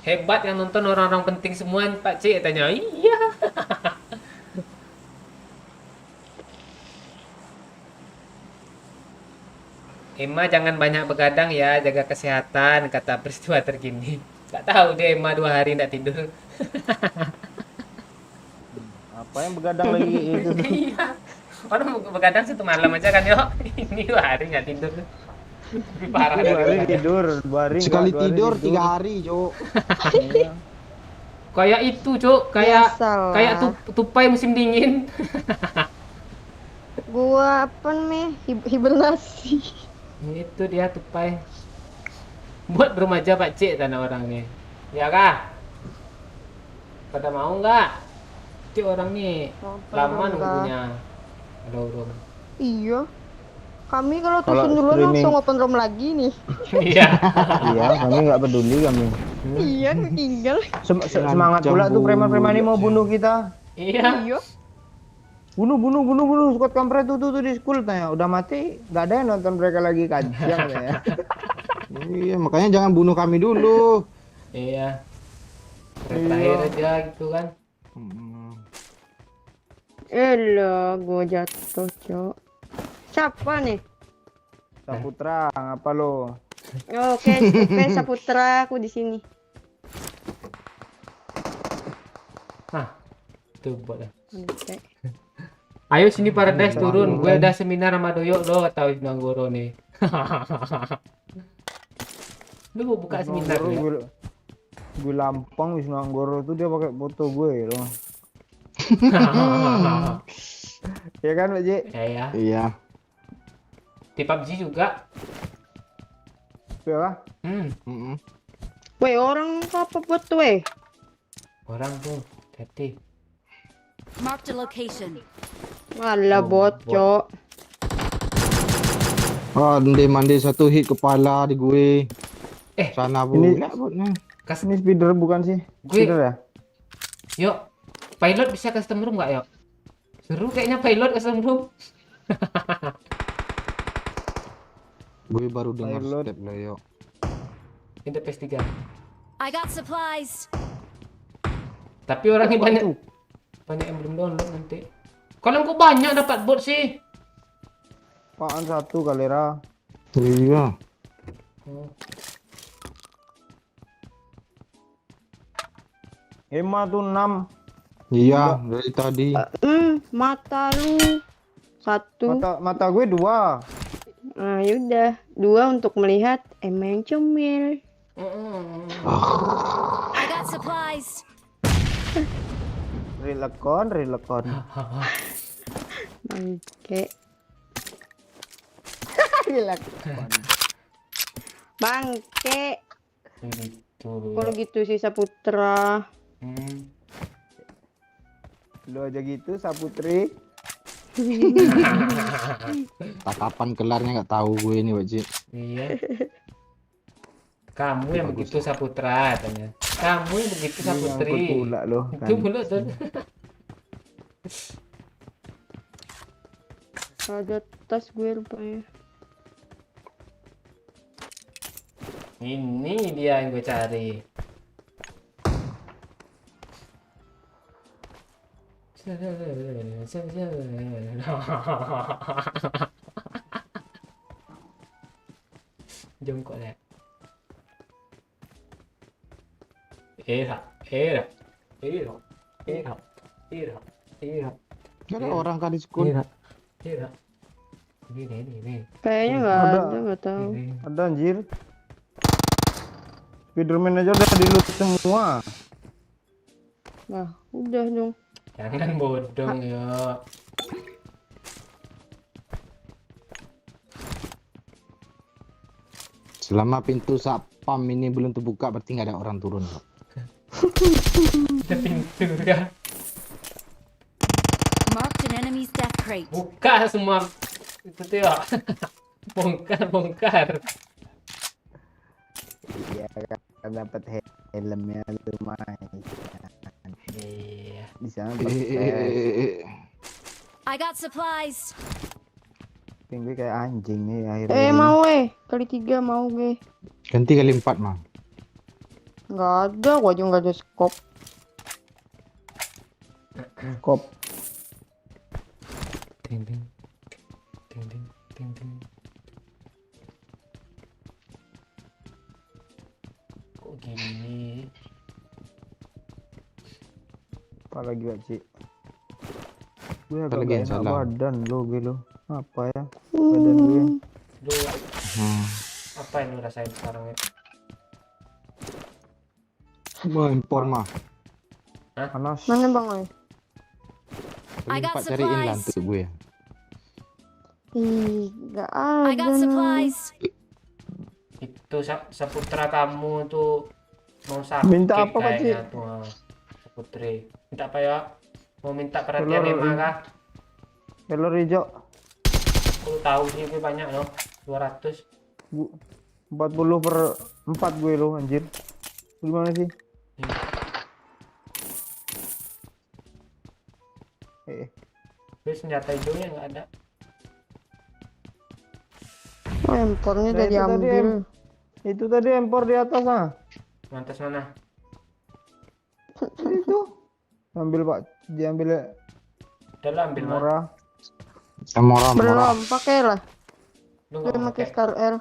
Speaker 1: Hebat yang nonton orang-orang penting semua Pak Cik tanya. Iya. Emma jangan banyak begadang ya, jaga kesehatan kata peristiwa terkini. Gak tahu dia Emma 2 hari nggak tidur.
Speaker 7: Apa yang begadang lagi itu?
Speaker 1: Iya. Orang begadang 1 malam aja kan yo. Ini 2 hari nggak tidur. Lebih parah
Speaker 7: 2 hari
Speaker 1: dari
Speaker 7: tidur, 2 hari
Speaker 2: Sekali
Speaker 7: enggak, 2 hari
Speaker 2: tidur 3 hari, Cok.
Speaker 1: Kayak itu, Cuk. Kayak
Speaker 4: Biasalah.
Speaker 1: kayak tupai musim dingin.
Speaker 4: Gua apa nih? Hibernasi.
Speaker 1: Itu dia tupai. Buat remaja Pak Cik tanah orang nih. Ya kah? Pada mau nggak? Cik orang nih lama nunggunya. Ada urung.
Speaker 4: Iya. Kami kalau
Speaker 7: Kalau
Speaker 4: tusun duluan
Speaker 7: streaming.
Speaker 4: langsung open room lagi nih.
Speaker 1: Iya.
Speaker 7: Iya, kami nggak peduli kami.
Speaker 4: Iya, tinggal.
Speaker 7: Semangat pula tuh preman-preman ini mau bunuh kita.
Speaker 1: Iya.
Speaker 4: Iya.
Speaker 7: Bunuh, squad kampret tuh di school tanya. Udah mati, nggak ada yang nonton mereka lagi kajang ya.
Speaker 2: Iya, makanya jangan bunuh kami dulu.
Speaker 1: Iya. Terakhir aja gitu kan.
Speaker 4: Elah, gua jatuh, Cok. Siapa nih?
Speaker 7: Saputra, ngapa lo?
Speaker 4: Oke, Saputra, aku di sini.
Speaker 1: Tuh buat dah.
Speaker 4: Oke.
Speaker 1: Ayo sini Paradise turun. Gue udah seminar sama Doyok lo atau Nanggoro nih. Lu mau buka seminar ya?
Speaker 7: Gue lampang Wisnu Anggoro tuh dia pakai foto gue loh. Ya kan, Pak Ji?
Speaker 1: Ya.
Speaker 2: Iya.
Speaker 1: Di PUBG juga.
Speaker 7: Ya,
Speaker 4: Weh, orang apa buat weh?
Speaker 1: Orang tuh, hati.
Speaker 6: Marked a location.
Speaker 4: Malah bot, Cok.
Speaker 2: Mande 1 hit kepala di gue. Sana
Speaker 7: Ini-
Speaker 2: pula botnya.
Speaker 7: Ini speeder bukan sih?
Speaker 1: Gue-
Speaker 7: Speeder ya?
Speaker 1: Yuk, pilot bisa custom room nggak yuk? Seru kayaknya pilot custom room.
Speaker 2: Gue baru dengar
Speaker 7: Pilot.
Speaker 2: step lah yuk.
Speaker 1: Ini PS3.
Speaker 6: I got supplies.
Speaker 1: Tapi orangnya banyak. Banyak yang belum download nanti. Kalian kok banyak dapat bot sih?
Speaker 7: Apaan satu kalera?
Speaker 2: Iya.
Speaker 1: Oh.
Speaker 7: Hema tuh 6.
Speaker 2: Iya, dari tadi.
Speaker 4: Mata lu. Satu.
Speaker 7: Mata gue 2.
Speaker 4: Nah, yaudah. 2 untuk melihat emang comel.
Speaker 6: I got supplies.
Speaker 7: Rilekon.
Speaker 4: Bangke.
Speaker 7: Rilekon.
Speaker 4: Bangke.
Speaker 1: Gitu.
Speaker 4: Kalau gitu sih Saputra.
Speaker 7: Lu aja gitu Saputri.
Speaker 2: Tak kapan kelarnya nggak tahu gue ini wajib.
Speaker 1: Iya. Kamu yang begitu Saputra katanya. Kamu yang begitu Saputri.
Speaker 7: Pula lo kan.
Speaker 1: Itu mulut tuh.
Speaker 4: Ada tas gue rupanya.
Speaker 1: Ini dia yang gue cari. Jongkok ya. Era.
Speaker 2: Gak ada orang kali sekolah.
Speaker 1: Ini.
Speaker 4: Kayaknya nggak
Speaker 7: Ada.
Speaker 4: ada, nggak tahu.
Speaker 7: Ada anjir. Spiderman aja udah di loot semua.
Speaker 4: Nah, udah dong.
Speaker 1: Jangan bodong ya.
Speaker 2: Selama pintu sapam ini belum terbuka berarti nggak ada orang turun. Kok.
Speaker 1: Ada pintu ya.
Speaker 6: Marked an enemy's death crate.
Speaker 1: Buka semua itu tuh ya. Bongkar.
Speaker 7: Iya kan dapat helmnya lumayan.
Speaker 1: Iya.
Speaker 7: Di sana pakai
Speaker 6: I got supplies.
Speaker 7: gue kayak anjing nih akhirnya.
Speaker 4: Mau kali 3 mau gue.
Speaker 2: Ganti kali 4 mah.
Speaker 4: Nggak ada, gua aja nggak ada scope.
Speaker 7: Kop.
Speaker 1: Ting ting. Ting ting ting ting. Kok gini?
Speaker 7: Apa lagi Pak Ci? Gue agak
Speaker 2: Apalagi yang
Speaker 7: gak enak
Speaker 2: salah?
Speaker 7: badan lo gitu. Apa ya? Badan gue.
Speaker 1: Lu
Speaker 2: Hmm.
Speaker 1: apa yang lu rasain sekarang ya?
Speaker 2: Mau impor mah.
Speaker 7: Panas.
Speaker 4: Mana bang?
Speaker 6: I
Speaker 2: Kali
Speaker 6: got
Speaker 2: 4 cariin lah
Speaker 6: supplies.
Speaker 2: untuk gue.
Speaker 4: Ih, nggak
Speaker 6: I
Speaker 4: ada.
Speaker 6: got supplies.
Speaker 1: Itu Saputra kamu tuh mau sakit
Speaker 7: Minta apa, Pak
Speaker 1: kayaknya
Speaker 7: Ci?
Speaker 1: tuh Saputri. Minta apa ya? Mau minta perhatian
Speaker 7: Telur-
Speaker 1: Emma kah?
Speaker 7: Telur hijau.
Speaker 1: Aku tahu sih gue banyak loh. 200.
Speaker 7: 40/4 gue lo anjir. Gimana sih?
Speaker 1: Gue senjata hijaunya nggak ada.
Speaker 4: Oh, impornya
Speaker 7: Nah,
Speaker 4: udah
Speaker 7: itu tadi,
Speaker 4: diambil.
Speaker 7: Itu tadi empor di atas ah.
Speaker 1: Mantas mana?
Speaker 7: Itu. Ambil Pak, diambil ya.
Speaker 1: Udah lah ambil mah.
Speaker 7: Murah.
Speaker 2: Sama orang murah.
Speaker 4: Belum, pakailah.
Speaker 1: Lu
Speaker 4: Gue
Speaker 1: nggak mau
Speaker 4: pakai
Speaker 1: pakai?
Speaker 4: Scar R.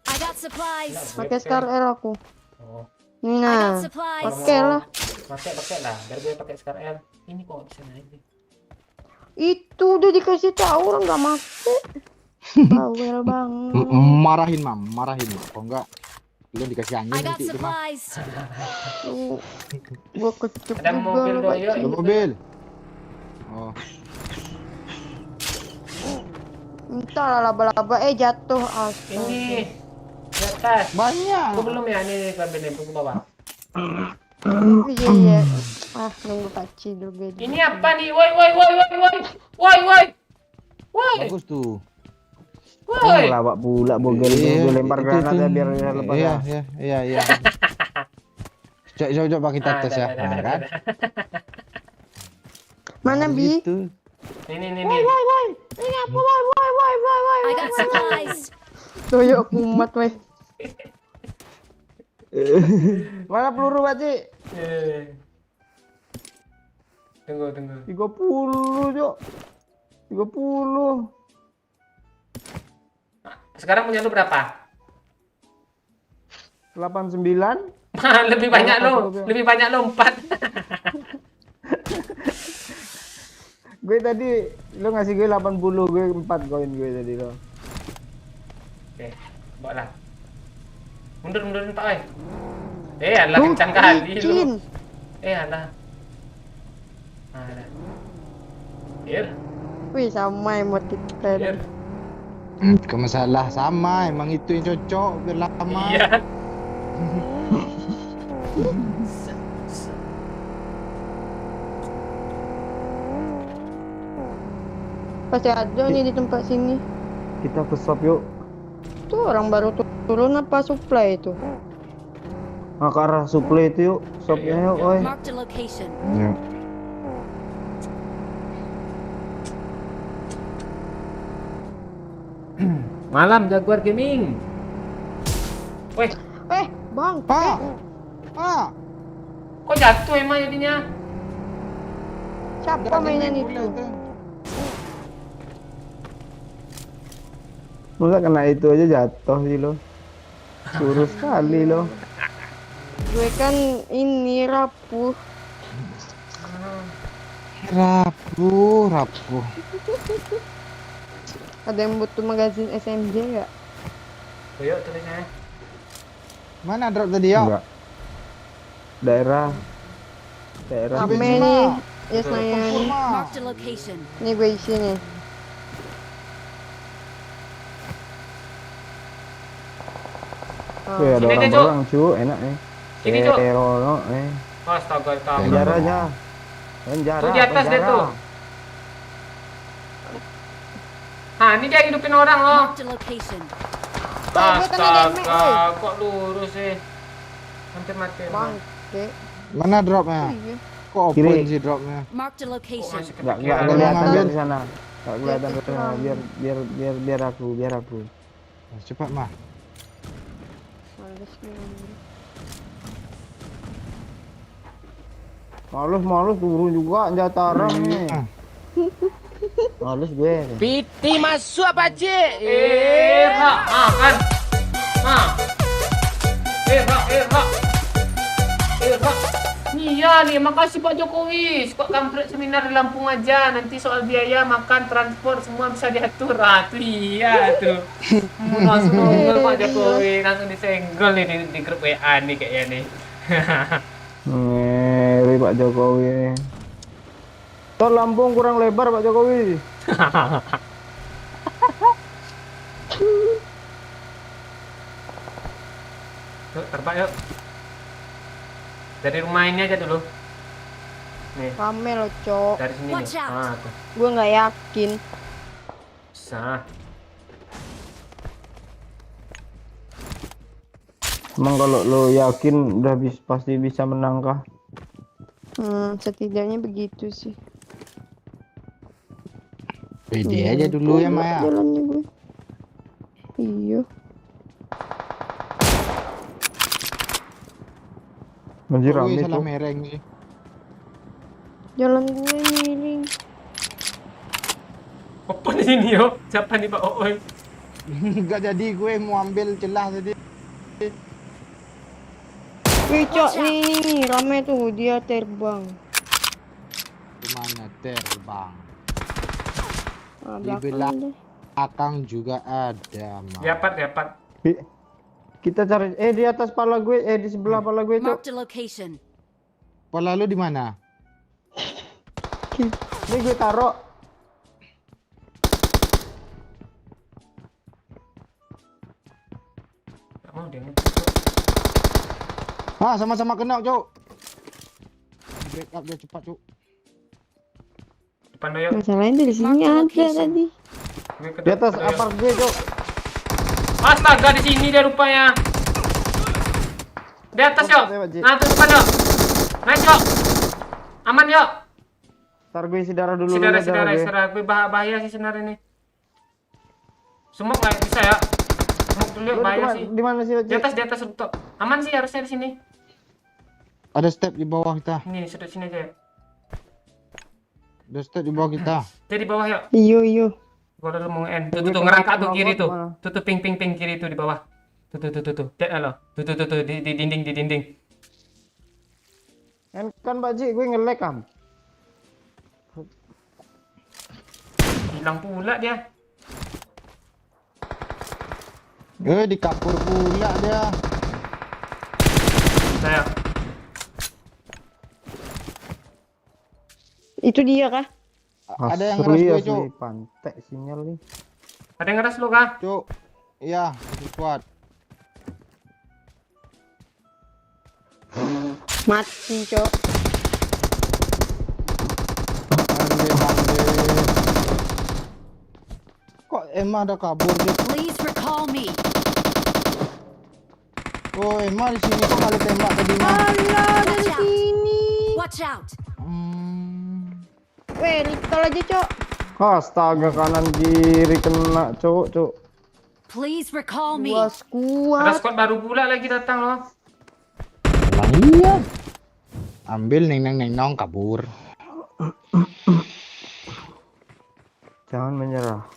Speaker 6: I got supplies.
Speaker 4: Pakai Scar R aku.
Speaker 1: Oh,
Speaker 6: I
Speaker 4: Nah,
Speaker 6: got supplies.
Speaker 4: pakailah.
Speaker 1: pakai lah. Biar gue pakai Scar L. Ini kok bisa naik nih.
Speaker 4: Itu udah dikasih tahu orang nggak make. Bawel banget.
Speaker 2: Marahin mah. Kalau enggak lu dikasih angin
Speaker 6: I got
Speaker 2: nanti itu mah.
Speaker 6: supplies.
Speaker 4: Gua kecup
Speaker 1: Ada mobil
Speaker 4: juga.
Speaker 1: doh,
Speaker 4: Pak
Speaker 1: yuk.
Speaker 4: Ci.
Speaker 2: Ada mobil. Oh,
Speaker 4: Entah lah laba-laba jatuh.
Speaker 1: Ini di atas.
Speaker 2: banyak.
Speaker 1: Aku belum ya ini kabin ini ke bawah.
Speaker 4: Iya. Ah, nunggu Pak Ci dulu gue.
Speaker 1: Ini apa nih? Woi.
Speaker 2: Bagus tuh.
Speaker 1: Woi.
Speaker 7: Lawak pula bogel itu. Gue lempar granat ya biar dia lepas.
Speaker 2: Iya,
Speaker 7: Ya.
Speaker 2: iya. Coba kita tes ya.
Speaker 1: Dah,
Speaker 2: Nah, kan?
Speaker 4: Mana Bi?
Speaker 2: Gitu.
Speaker 1: Ini.
Speaker 6: I got supplies.
Speaker 4: Tuyuk kumat weh.
Speaker 7: Mana peluru Pakcik?
Speaker 1: Tunggu.
Speaker 7: 30, Cok. 30.
Speaker 1: Sekarang punya lu berapa?
Speaker 7: 89.
Speaker 1: Lebih banyak lu. Lebih banyak lu 4.
Speaker 7: Gue tadi lu ngasih gue 80, gue 4 koin gue tadi lo.
Speaker 1: Oke, bawa lah. Mundurin Pak, oi. Alah kencang kali lu. Alah. Alah. Hier.
Speaker 4: Wih sama emotif tadi.
Speaker 1: Hier.
Speaker 2: Ke masalah sama, emang itu yang cocok biar lama.
Speaker 1: Iya.
Speaker 4: Pasti ada nih di tempat sini.
Speaker 7: Kita ke shop yuk.
Speaker 4: Tuh orang baru turun apa supply itu?
Speaker 7: Nah, ke arah supply itu yuk. Shopnya yuk, oi.
Speaker 6: Marked a location.
Speaker 2: Ya.
Speaker 1: Malam Jaguar Gaming. Woi,
Speaker 4: Bang.
Speaker 2: Pak. Pak.
Speaker 1: kok jatuh emang jadinya?
Speaker 4: Siapa mainan itu?
Speaker 7: Masa kena itu aja jatuh sih lo. Suruh sekali lo.
Speaker 4: Gue kan ini rapuh.
Speaker 2: Rapuh.
Speaker 4: Ada yang butuh magazin SMJ nggak?
Speaker 1: Yuk tulisnya.
Speaker 2: Mana drop tadi ya?
Speaker 7: Enggak. Daerah.
Speaker 4: Rame
Speaker 2: Benzema.
Speaker 4: nih. Ya Senayan.
Speaker 6: Marked a location.
Speaker 4: Nih gue isi nih.
Speaker 7: Wih, ada
Speaker 1: Sini aja, Cuk.
Speaker 7: orang cu, enak nih.
Speaker 1: Sini, Cuk.
Speaker 7: Rono,
Speaker 1: Astaga,
Speaker 7: penjara aja. Penjara.
Speaker 1: Tuh di atas dia
Speaker 7: penjara.
Speaker 1: tuh. Ah, ini dia hidupin orang loh.
Speaker 6: Marked a location.
Speaker 1: Astaga, kok lurus sih? Hampir mati.
Speaker 4: Bangke.
Speaker 2: Mana dropnya?
Speaker 4: Iya.
Speaker 2: Kok
Speaker 7: Kiri.
Speaker 2: open sih dropnya?
Speaker 6: Marked a location.
Speaker 7: Enggak
Speaker 1: Kepikiran.
Speaker 7: kelihatan
Speaker 4: Kelihatan.
Speaker 7: dari sana. Enggak kelihatan dari sana. Biar aku.
Speaker 2: Nah, cepat mah.
Speaker 4: Males nih.
Speaker 7: Males turun juga jataran nih. Males gue.
Speaker 5: Piti masuk Pakcik.
Speaker 1: Hak, kan? Hak. Iya nih, makasih Pak Jokowi. Kok kampret seminar di Lampung aja. Nanti soal biaya, makan, transport semua bisa diatur. Tuh iya tuh. Langsung nongol Pak Jokowi, langsung disenggol nih di grup WA nih kayaknya nih.
Speaker 7: Ngeri Pak Jokowi. Tol Lampung kurang lebar Pak Jokowi.
Speaker 1: Yuk, terbang yuk. Dari rumah ini aja dulu. Nih,
Speaker 4: Rame loh, Cok.
Speaker 1: dari sini
Speaker 6: Watch
Speaker 1: nih.
Speaker 6: out.
Speaker 1: Tuh.
Speaker 4: Gue nggak yakin.
Speaker 1: Bisa.
Speaker 7: Emang kalau lo yakin udah pasti bisa menang kah?
Speaker 4: Setidaknya begitu sih.
Speaker 2: Pede aja dulu ya Maya.
Speaker 4: Jalannya gue. Iya.
Speaker 7: Anjir
Speaker 2: Kok
Speaker 7: rame
Speaker 2: gue salah
Speaker 7: tuh.
Speaker 2: mereng sih.
Speaker 4: Jalan gue miring.
Speaker 1: Apa di sini yo? Siapa nih Pak Ooi?
Speaker 2: Enggak jadi gue mau ambil celah tadi.
Speaker 4: Wih, Cok, nih rame tuh dia terbang.
Speaker 2: Gimana terbang?
Speaker 4: Ah,
Speaker 2: Di
Speaker 4: belakang deh.
Speaker 2: belakang juga ada mah.
Speaker 1: Dapat.
Speaker 7: Kita cari di atas pala gue, di sebelah pala gue tuh.
Speaker 6: Marked a location.
Speaker 2: Pola lu di mana?
Speaker 7: Ini gue taruh.
Speaker 1: Gak mau dia.
Speaker 2: Ah, sama-sama kena, Cuk. Backup dia cepat, Cuk.
Speaker 1: Depan lo yuk.
Speaker 4: Masalahnya dari sini
Speaker 6: Marked
Speaker 4: ada
Speaker 6: location.
Speaker 4: tadi.
Speaker 1: Gue ke
Speaker 7: Di atas
Speaker 1: depan lo, yuk.
Speaker 7: apart gue, Cok.
Speaker 1: Astaga, di sini dia rupanya. Di atas yuk. Nah, tuh depan yuk. Nice yuk. Aman yuk.
Speaker 7: Ntar gue isi darah dulu.
Speaker 1: Saudara,
Speaker 7: dulu, darah gue.
Speaker 1: saudara, gue bahaya sih sebenarnya ini. Smoke nggak bisa ya? Smoke dulu yuk,
Speaker 7: Lu
Speaker 1: bahaya sih.
Speaker 7: di mana sih, Pak Ci?
Speaker 1: Di atas rooftop. Aman sih harusnya di sini.
Speaker 2: Ada step di bawah kita.
Speaker 1: Ini sudut sini aja.
Speaker 2: Ada step di bawah kita.
Speaker 1: Jadi di bawah yuk.
Speaker 4: Iyo.
Speaker 1: Gua udah mau end. Tuh,
Speaker 7: Gue
Speaker 1: tuh,
Speaker 7: kena
Speaker 1: ngerangkak tuh
Speaker 7: kenapa
Speaker 1: kiri tuh.
Speaker 7: malah.
Speaker 1: Tuh, ping kiri tuh di bawah. Tuh. Lihat lo. Tuh, di dinding.
Speaker 7: Kan Pak Ci, gue nge-lag kan.
Speaker 1: Hilang pula dia.
Speaker 2: Di kapur pula dia.
Speaker 1: Saya.
Speaker 4: Itu dia kah?
Speaker 2: Ada yang ngeras gue, Cuk.
Speaker 7: Pantek sinyal nih.
Speaker 1: Ada yang ngeras lu kah?
Speaker 2: Cuk. Iya, satu squad.
Speaker 4: Mati, Cok.
Speaker 2: Bande. Kok Emma ada kabur dia?
Speaker 6: Please recall me.
Speaker 2: Oh, Emma di sini kok kali tembak tadi mah.
Speaker 4: Alah, dari
Speaker 6: Watch out.
Speaker 4: sini.
Speaker 6: Watch out.
Speaker 4: Weh, recall aja, Cok.
Speaker 7: Astaga, kanan kiri kena, Cuk.
Speaker 6: Please recall me.
Speaker 4: Gua
Speaker 1: Ada
Speaker 4: kuat.
Speaker 1: squad baru pula lagi datang loh.
Speaker 2: Lah iya. Ambil neng kabur.
Speaker 7: Jangan menyerah.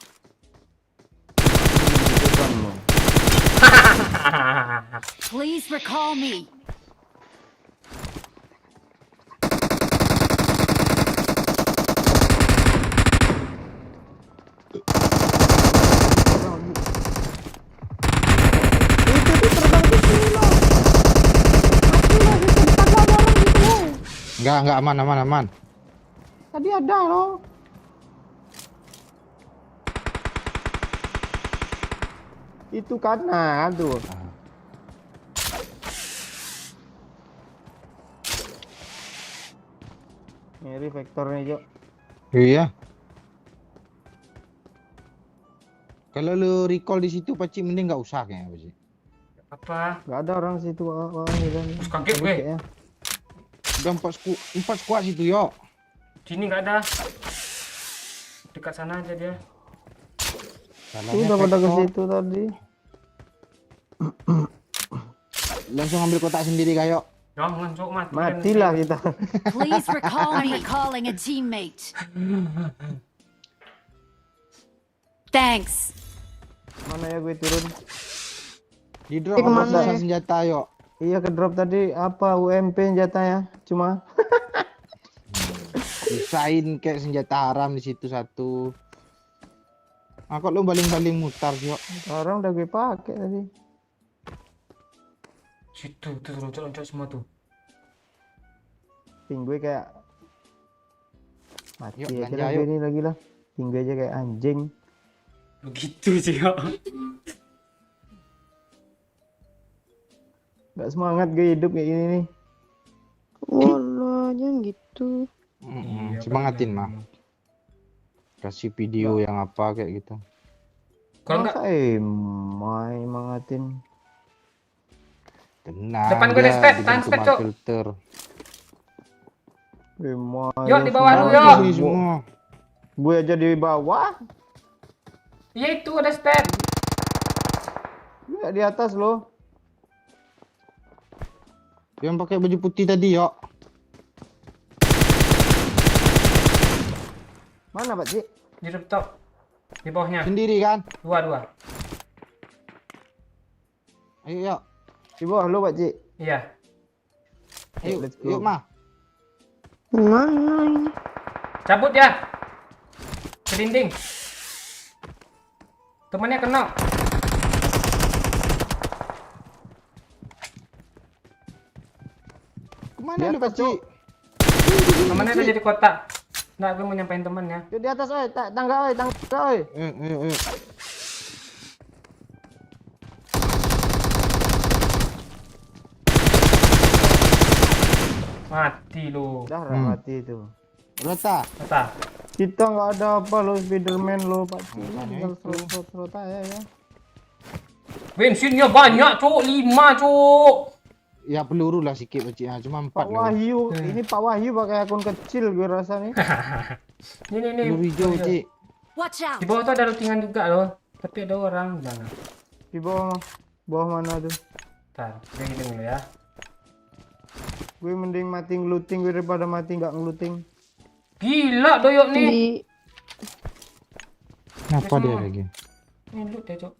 Speaker 6: Please recall me.
Speaker 4: Itu tuh terbang ke sini loh. Mati loh, itu depan lo ada orang gitu loh.
Speaker 2: Enggak aman.
Speaker 7: Tadi ada loh. Itu kanan tuh. Ini vektornya, Cok.
Speaker 2: Iya. Kalau lu recall di situ Paci mending nggak usah kayaknya Paci.
Speaker 1: Apa?
Speaker 7: Gak ada orang situ, orang gitu.
Speaker 1: Terus kaget gue.
Speaker 2: Udah 4 squad situ yo.
Speaker 1: Sini nggak ada. Dekat sana aja dia.
Speaker 7: Udah pada ke situ tadi.
Speaker 2: Langsung ambil kotak sendiri kayo.
Speaker 1: Jangan sok mati.
Speaker 7: Matilah kita.
Speaker 6: Please recall me. I'm recalling a teammate. Thanks.
Speaker 7: Mana ya gue turun?
Speaker 2: Di drop
Speaker 4: kemana
Speaker 2: apa
Speaker 4: ya?
Speaker 2: senjata yo.
Speaker 7: Iya ke drop tadi apa UMP senjatanya cuma
Speaker 2: Usain kayak senjata haram di situ satu. Ah kok lu baling-baling mutar sih yo.
Speaker 7: orang udah gue pakai tadi.
Speaker 1: Situ tuh loncat semua tuh.
Speaker 7: Ping gue kayak mati
Speaker 2: Yuk,
Speaker 7: aja
Speaker 2: belanja,
Speaker 7: lah
Speaker 2: yuk.
Speaker 7: gue ini lagi lah. Ping gue aja kayak anjing.
Speaker 1: Begitu sih ya.
Speaker 7: Gak semangat gue hidup kayak gini nih.
Speaker 4: Walah, jangan gitu.
Speaker 2: Semangatin mah. Kasih video yang apa kayak gitu.
Speaker 1: Kalau nggak
Speaker 7: Masa main mangatin.
Speaker 2: Tenang.
Speaker 1: Depan gue ada
Speaker 2: dia
Speaker 1: step,
Speaker 2: dibantu
Speaker 1: tahan step,
Speaker 2: sama
Speaker 1: Cok.
Speaker 2: filter.
Speaker 1: Yuk, di bawah lu, yuk.
Speaker 2: Ini semua.
Speaker 7: Gue aja di bawah.
Speaker 1: iya itu ada step.
Speaker 7: Gue di atas loh.
Speaker 2: Yang pakai baju putih tadi yo.
Speaker 7: Mana Pak Ci?
Speaker 1: Di rooftop. Di bawahnya.
Speaker 2: Sendiri kan?
Speaker 1: Dua.
Speaker 2: Ayo yo.
Speaker 7: Di bawah lo Pak Ci.
Speaker 1: Iya.
Speaker 2: Ayo,
Speaker 7: Let's go.
Speaker 2: yuk mah.
Speaker 4: Mana ini?
Speaker 1: Cabut ya. Ke dinding. Temannya kena.
Speaker 2: Kemana lu
Speaker 7: Di atas,
Speaker 2: Paci?
Speaker 1: Temannya udah jadi kotak. Nggak, gue mau nyampein temannya.
Speaker 7: Yuk di atas oi, tangga oi.
Speaker 2: Ayo.
Speaker 1: Mati lu.
Speaker 7: Dah mati itu.
Speaker 2: Rota.
Speaker 1: Kata.
Speaker 7: Kita nggak ada apa lo Spiderman lo Pak Ci.
Speaker 2: Makanya
Speaker 7: Tinggal
Speaker 2: itu.
Speaker 7: serot aja ya.
Speaker 1: Bensinnya banyak, Cuk. 5, Cuk.
Speaker 2: Ya peluru lah sikit Pakcik. Cuma 4
Speaker 7: Pak
Speaker 2: loh.
Speaker 7: Wahyu, ini Pak Wahyu pakai akun kecil gue rasa nih.
Speaker 1: Ini.
Speaker 2: Peluru hijau Pakcik.
Speaker 6: Watch out!
Speaker 1: Di bawah tuh ada lootingan juga loh. Tapi ada orang di sana.
Speaker 7: Di bawah, bawah mana tuh?
Speaker 1: Ntar, gue hitung dulu ya.
Speaker 7: Gue mending mati ngeluting gue daripada mati nggak ngeluting.
Speaker 1: Gila doyok nih.
Speaker 4: Di
Speaker 2: Kenapa dia lagi?
Speaker 1: Ini loot ya, Cuk.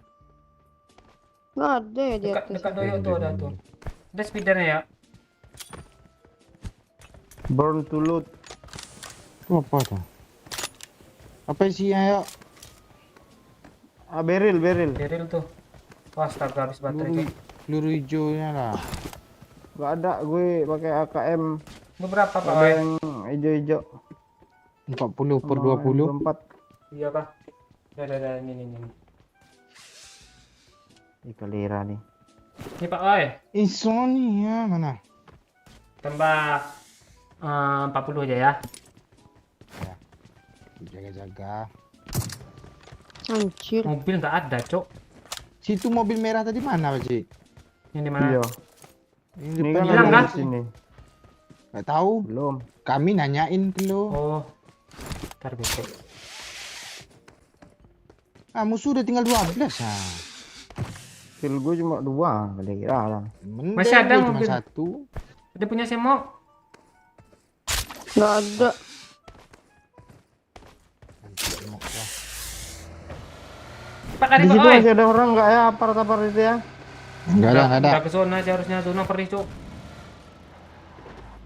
Speaker 4: nggak ada ya di
Speaker 1: Dekat
Speaker 4: atas.
Speaker 1: dekat doyok tuh ada tuh. Ada speedernya ya.
Speaker 7: Burn to loot.
Speaker 2: Itu apa tuh? Apa isinya ya?
Speaker 7: Ah, beril.
Speaker 1: Daryl tuh. Wah, astaga habis baterai,
Speaker 2: Peluru,
Speaker 1: Cuk.
Speaker 2: peluru hijaunya lah.
Speaker 7: Gak ada gue pakai AKM.
Speaker 1: Beberapa Pak
Speaker 7: Ada
Speaker 1: Oi.
Speaker 7: yang hijau-hijau.
Speaker 2: 40 per
Speaker 7: Sama
Speaker 2: 20.
Speaker 7: 24.
Speaker 1: Iya kah? Ada ini.
Speaker 7: Ini kelira nih.
Speaker 1: Ini Pak Oi.
Speaker 2: Insomnia mana?
Speaker 1: Tambah 40 aja ya.
Speaker 2: Jaga-jaga.
Speaker 4: Anjir.
Speaker 1: Mobil nggak ada, Cuk.
Speaker 2: Situ mobil merah tadi mana Pakcik?
Speaker 1: Ini di mana?
Speaker 7: Iya.
Speaker 2: Ini
Speaker 7: Ini
Speaker 2: depan
Speaker 7: kan
Speaker 1: hilang,
Speaker 7: ada
Speaker 1: kan?
Speaker 7: di sini.
Speaker 2: Gak tahu.
Speaker 7: Belum.
Speaker 2: Kami nanyain ke lo.
Speaker 1: Oh. Ntar besok.
Speaker 2: Ah, musuh udah tinggal 12 ah.
Speaker 7: Kill gue cuma 2, kira lah.
Speaker 2: Mending
Speaker 1: Masih ada
Speaker 2: gua cuma
Speaker 1: mobil.
Speaker 2: 1.
Speaker 1: Udah punya semok.
Speaker 4: Nggak ada.
Speaker 1: Pak dari
Speaker 7: Di
Speaker 1: Pak
Speaker 7: situ
Speaker 1: Oi.
Speaker 7: masih ada orang nggak ya? Apart itu ya?
Speaker 2: Enggak ada, enggak ada.
Speaker 1: Udah ke zona sih harusnya, zona perih, Cuk.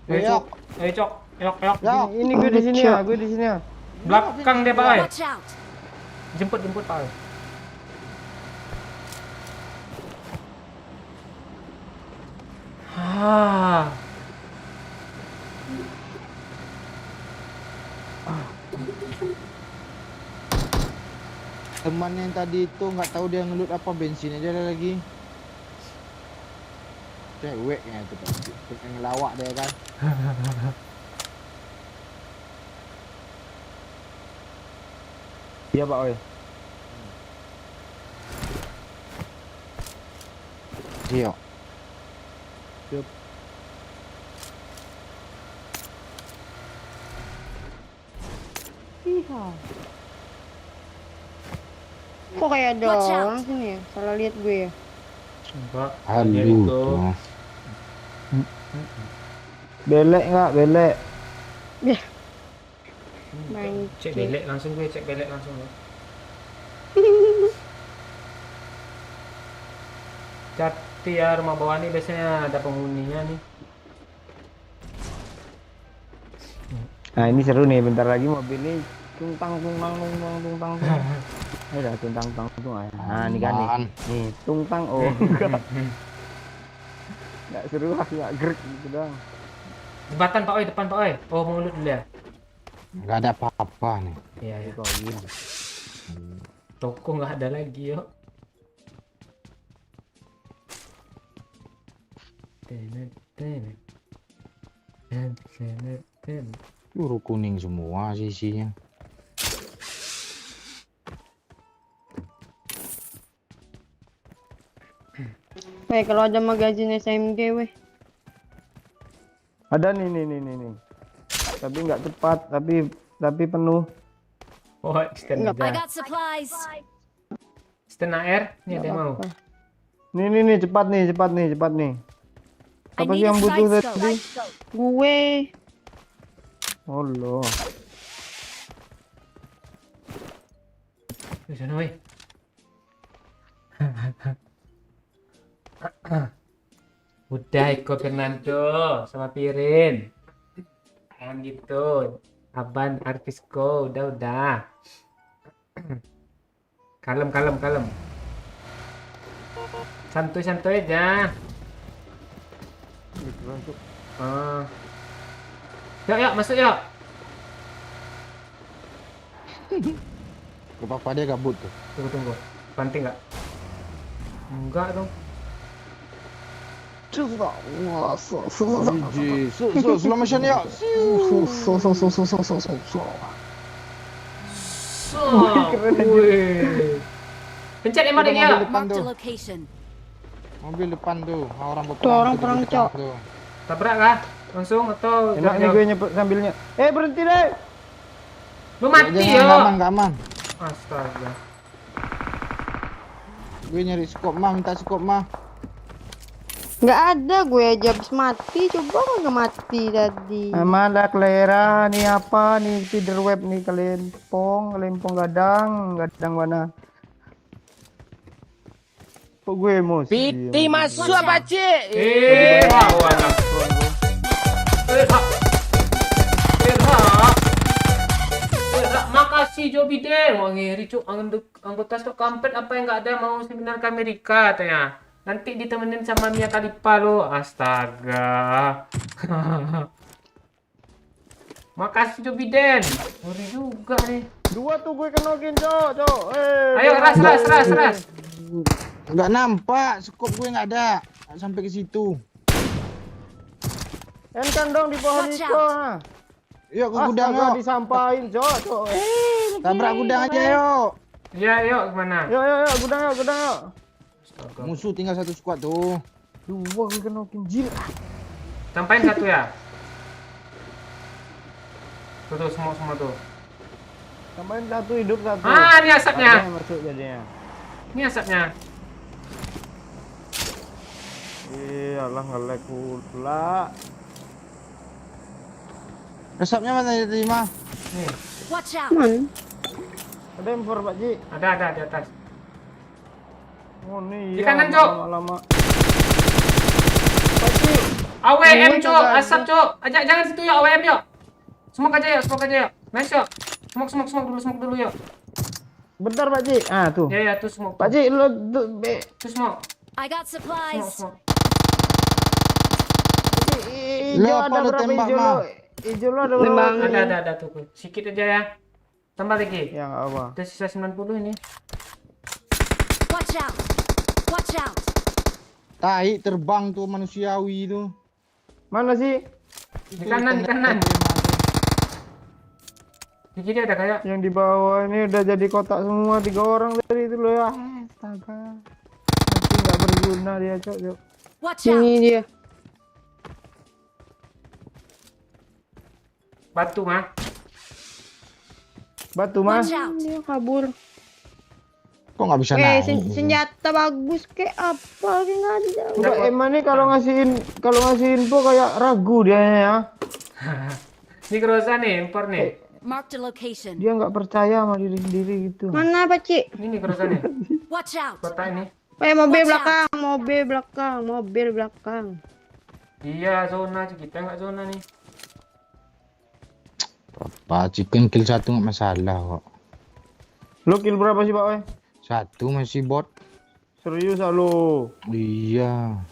Speaker 1: Ayo,
Speaker 2: Ayo.
Speaker 1: Cuk. Ayo, Cok. Yok.
Speaker 2: Ya,
Speaker 7: Ini gue di sini ya, gue di sini ya.
Speaker 1: Belakang dia, Pak Oi.
Speaker 6: Watch out!
Speaker 1: Jemput Pak Oi. Ah.
Speaker 2: teman yang tadi itu nggak tahu dia ngelut apa bensin aja ada lagi. Ceweknya itu pasti. Yang ngelawak dia kan.
Speaker 7: Iya Pak Oi.
Speaker 2: Iya.
Speaker 4: Kok kayak ada
Speaker 6: Watch out.
Speaker 4: orang sini ya? Salah lihat gue ya.
Speaker 1: Enggak.
Speaker 2: Halo.
Speaker 1: Dia itu.
Speaker 2: tuh.
Speaker 7: Belek nggak? Belek.
Speaker 4: Main
Speaker 1: Cek belek langsung gue, cek belek langsung ya. Jati ya rumah bawah nih biasanya ada penghuninya nih.
Speaker 7: Nah ini seru nih, bentar lagi mobil ini tungtang. Udah tungtang. Nah ini kan nih.
Speaker 2: Aman.
Speaker 7: Nih tungtang oh. Nggak seru lah, nggak gerak gitu doang.
Speaker 1: Jembatan Pak Oi, depan Pak Oi. Oh mau ngelut dulu ya.
Speaker 2: Nggak ada apa-apa nih.
Speaker 1: Iya ya.
Speaker 7: Koin.
Speaker 1: Toko nggak ada lagi yo.
Speaker 2: Peluru kuning semua sisinya.
Speaker 4: Kayak kalau ada magazin SMG weh.
Speaker 7: Ada nih. Tapi nggak cepat, tapi penuh.
Speaker 1: Oh stand
Speaker 4: Nggak
Speaker 6: I
Speaker 1: ada.
Speaker 6: got supplies.
Speaker 1: Stand AR. Ini ada yang mau.
Speaker 7: Nih cepat nih.
Speaker 6: I
Speaker 7: Apa sih
Speaker 6: need a
Speaker 7: yang butuh
Speaker 6: side
Speaker 7: tadi?
Speaker 6: scope.
Speaker 4: Gue.
Speaker 7: Oh loh.
Speaker 1: Di sana weh. Udah ikut Fernando sama Pirin. Jangan gitu. Aban Artisco udah. Kalem. Santuy aja. Yuk, masuk yuk.
Speaker 2: Apa dia gabut tuh?
Speaker 1: Tunggu. Banting nggak? Enggak dong.
Speaker 2: Iji, slow motion ya.
Speaker 1: Wih. Pencet emote
Speaker 2: Udah
Speaker 1: dia.
Speaker 2: mobil depan
Speaker 6: Marked a
Speaker 2: tuh.
Speaker 6: location.
Speaker 2: Mobil depan tuh. Orang
Speaker 4: Tuh, orang perang,
Speaker 2: di belakang
Speaker 4: Cok.
Speaker 2: tuh.
Speaker 1: Tabrak kah? Langsung atau
Speaker 7: Enak nih gue nyebut sambilnya. Berhenti deh.
Speaker 1: Lu mati
Speaker 2: Jangan,
Speaker 1: yo.
Speaker 2: nggak aman, nggak aman.
Speaker 1: Astaga.
Speaker 2: Gue nyari skop mah, minta skop mah.
Speaker 4: Nggak ada, gue aja habis mati. Coba nggak mati tadi.
Speaker 7: Amanda Clara nih apa nih feeder web nih kelempong gadang mana? Kok gue emosi?
Speaker 5: Piti masuk Pakcik.
Speaker 1: Wah, anak. Hak. Makasih Jo Biden. Wah ngiri cuk, anggota stok kampret apa yang nggak ada mau seminar ke Amerika katanya. Nanti ditemenin sama Mia Khalifa lo. Astaga. Makasih Jo Biden. Ngeri juga nih.
Speaker 7: Dua tuh gue kenokin, Cok.
Speaker 1: Ayo ras.
Speaker 2: Nggak nampak, skop gue nggak ada. Nggak sampai ke situ.
Speaker 7: Kan dong di pohon
Speaker 6: Watch
Speaker 7: itu.
Speaker 6: out.
Speaker 2: Yuk ke gudang
Speaker 7: Astaga,
Speaker 2: yuk.
Speaker 7: disampain, Cok.
Speaker 2: Tabrak gudang aja yuk.
Speaker 1: Iya, yuk kemana?
Speaker 7: Yuk, gudang yuk.
Speaker 1: Astaga.
Speaker 2: Musuh tinggal satu squad tuh.
Speaker 7: Dua gue kenokin jil.
Speaker 1: Sampain satu ya. Tuh semua tuh.
Speaker 7: Tambahin satu hidup satu.
Speaker 1: Ah, ini asapnya.
Speaker 7: Ada yang masuk jadinya.
Speaker 1: Ini asapnya.
Speaker 7: Iyalah ngelek pula.
Speaker 2: Resepnya mana tadi mah?
Speaker 1: Nih,
Speaker 6: Watch out.
Speaker 4: Man,
Speaker 7: Ada M4 Pak Ji.
Speaker 1: ada di atas.
Speaker 7: Oh nih.
Speaker 1: Di kanan, Cok.
Speaker 7: Lama-lama. Pak Ji.
Speaker 1: AWM, Cok.
Speaker 7: coba.
Speaker 1: Asap, Cok. Jangan situ yuk, AWM yuk. Smoke aja yuk. Nice yuk. Smoke dulu yuk.
Speaker 7: Bentar Pak Ji. Ah tuh.
Speaker 1: Ya, tuh smoke.
Speaker 7: Pak Ji lu tuh
Speaker 1: Tuh smoke.
Speaker 6: I got supplies.
Speaker 7: hijau
Speaker 2: Lo apa
Speaker 7: ada
Speaker 2: lu
Speaker 7: berapa
Speaker 2: tembak,
Speaker 7: hijau
Speaker 2: Ma?
Speaker 7: lo? Hijau lo ada berapa?
Speaker 4: Tembak.
Speaker 1: Ada tuh. Sikit aja ya. Tambah lagi.
Speaker 7: Ya nggak apa.
Speaker 1: Udah sisa 90 ini.
Speaker 6: Watch out. Watch out.
Speaker 2: Tai terbang tuh manusiawi itu.
Speaker 7: Mana sih?
Speaker 1: Di kanan. Di kiri ada kayak.
Speaker 7: Yang di bawah ini udah jadi kotak semua 3 orang dari itu loh ya. Astaga. Nanti nggak berguna dia Cok.
Speaker 6: Watch out.
Speaker 4: ini dia.
Speaker 1: Batu, mah.
Speaker 7: Batu Mas.
Speaker 6: Watch out.
Speaker 4: Dia kabur.
Speaker 2: Kok nggak bisa naik?
Speaker 4: Senjata bagus kayak apa? Kayak nggak ada.
Speaker 7: Enggak, Emma nih kalau ngasih info kayak ragu dia ya.
Speaker 1: Ini Groza nih, impor nih.
Speaker 6: Marked a location.
Speaker 7: Dia nggak percaya sama diri sendiri gitu.
Speaker 4: Mana Pak Cik?
Speaker 1: Ini Groza nih.
Speaker 6: Watch out.
Speaker 1: Kota ini.
Speaker 4: Mobil belakang.
Speaker 1: Iya, zona kita nggak zona nih.
Speaker 2: Pak chicken kill satu nggak masalah kok.
Speaker 7: Lo kill berapa sih Pak Wei?
Speaker 2: Satu masih bot.
Speaker 7: Serius ah lo?
Speaker 2: Iya.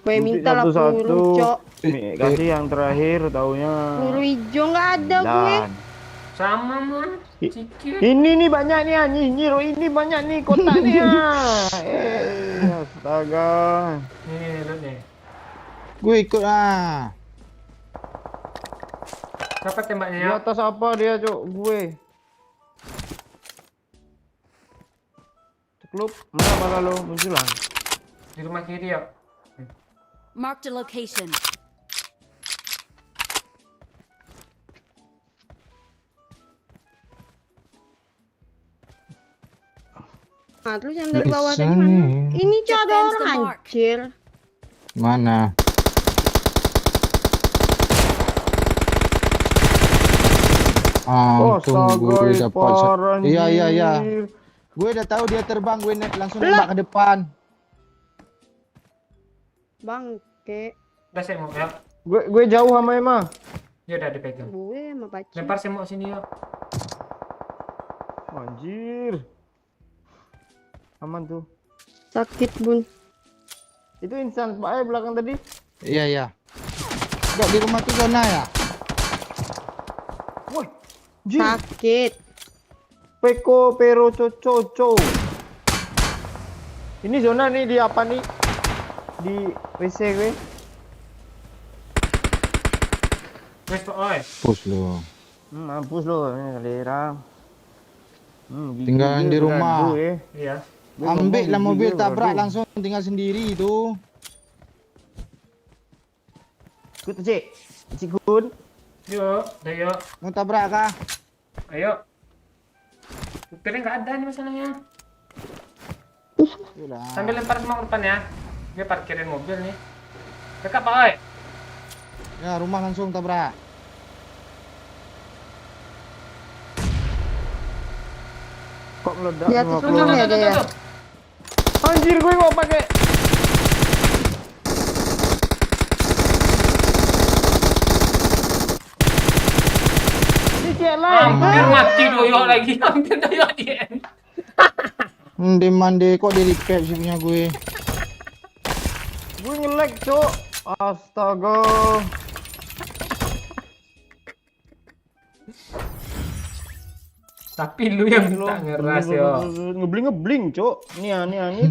Speaker 4: Gue minta lah
Speaker 7: Satu-satu.
Speaker 4: peluru, Cok.
Speaker 7: Nih, kasih yang terakhir taunya.
Speaker 4: Peluru hijau nggak ada gue.
Speaker 7: Dan.
Speaker 1: Sama mah. Cikir.
Speaker 7: Ini nih banyak nih anjir, ini banyak nih kotaknya. Astaga.
Speaker 1: Nih, lu nih.
Speaker 2: Gue ikut lah.
Speaker 1: Siapa tembaknya
Speaker 7: Di
Speaker 1: ya?
Speaker 7: atas apa dia, Cok? Gue. Cekluk, mana malah lo muncul lah.
Speaker 1: Di rumah kiri ya.
Speaker 6: Marked a location.
Speaker 4: Nah, terus yang dari bawah tadi mana? Ini Cok ada
Speaker 6: Defend the
Speaker 4: orang
Speaker 6: mark.
Speaker 4: anjir.
Speaker 2: Mana? Tunggu gue dapat. Iya. Gue udah tahu dia terbang, gue langsung nembak ke depan.
Speaker 4: Bangke.
Speaker 1: Udah saya mau ya.
Speaker 7: Gue jauh sama Emma.
Speaker 1: Ya udah dipegang.
Speaker 4: Gue sama Pak Cik.
Speaker 1: Lempar semok sini yuk.
Speaker 7: Anjir. Aman tuh.
Speaker 4: Sakit, Bun.
Speaker 7: Itu insan Pak belakang tadi.
Speaker 2: Iya. Enggak di rumah tuh zona ya?
Speaker 7: Woi. Jir.
Speaker 4: Sakit.
Speaker 7: Peko pero coco. Ini zona nih di apa nih? Di WC gue.
Speaker 1: Wes Pak Oi.
Speaker 2: Push lo.
Speaker 7: Mampus lo ini kalera.
Speaker 2: Tinggalan di rumah.
Speaker 1: Iya.
Speaker 2: Ambil lah mobil,
Speaker 7: Bro,
Speaker 2: tabrak
Speaker 7: aduh.
Speaker 2: langsung tinggal sendiri itu.
Speaker 7: Ikut Cik. Cik Kun.
Speaker 1: Yuk, ayo,
Speaker 2: Mau tabrak kah?
Speaker 1: ayo. Supirnya nggak ada nih masalahnya.
Speaker 2: Itulah.
Speaker 1: Sambil lempar semua ke depan ya. Dia parkirin mobil nih. Dekat Pak Oi.
Speaker 2: Ya, rumah langsung tabrak.
Speaker 7: Kok meledak
Speaker 4: Di atas
Speaker 7: semua
Speaker 4: rumah
Speaker 7: keluar?
Speaker 4: ya dia ya.
Speaker 7: Anjir gue mau pakai. Ini cek lain.
Speaker 1: Hampir mati doyok lagi. Hampir doyok dia.
Speaker 2: Mande kok di repair sih punya gue.
Speaker 7: Gue nge-lag, Cok. Astaga.
Speaker 1: Tapi lu yang minta ngeras yo.
Speaker 7: Ngebling-ngebling, Cok. Nih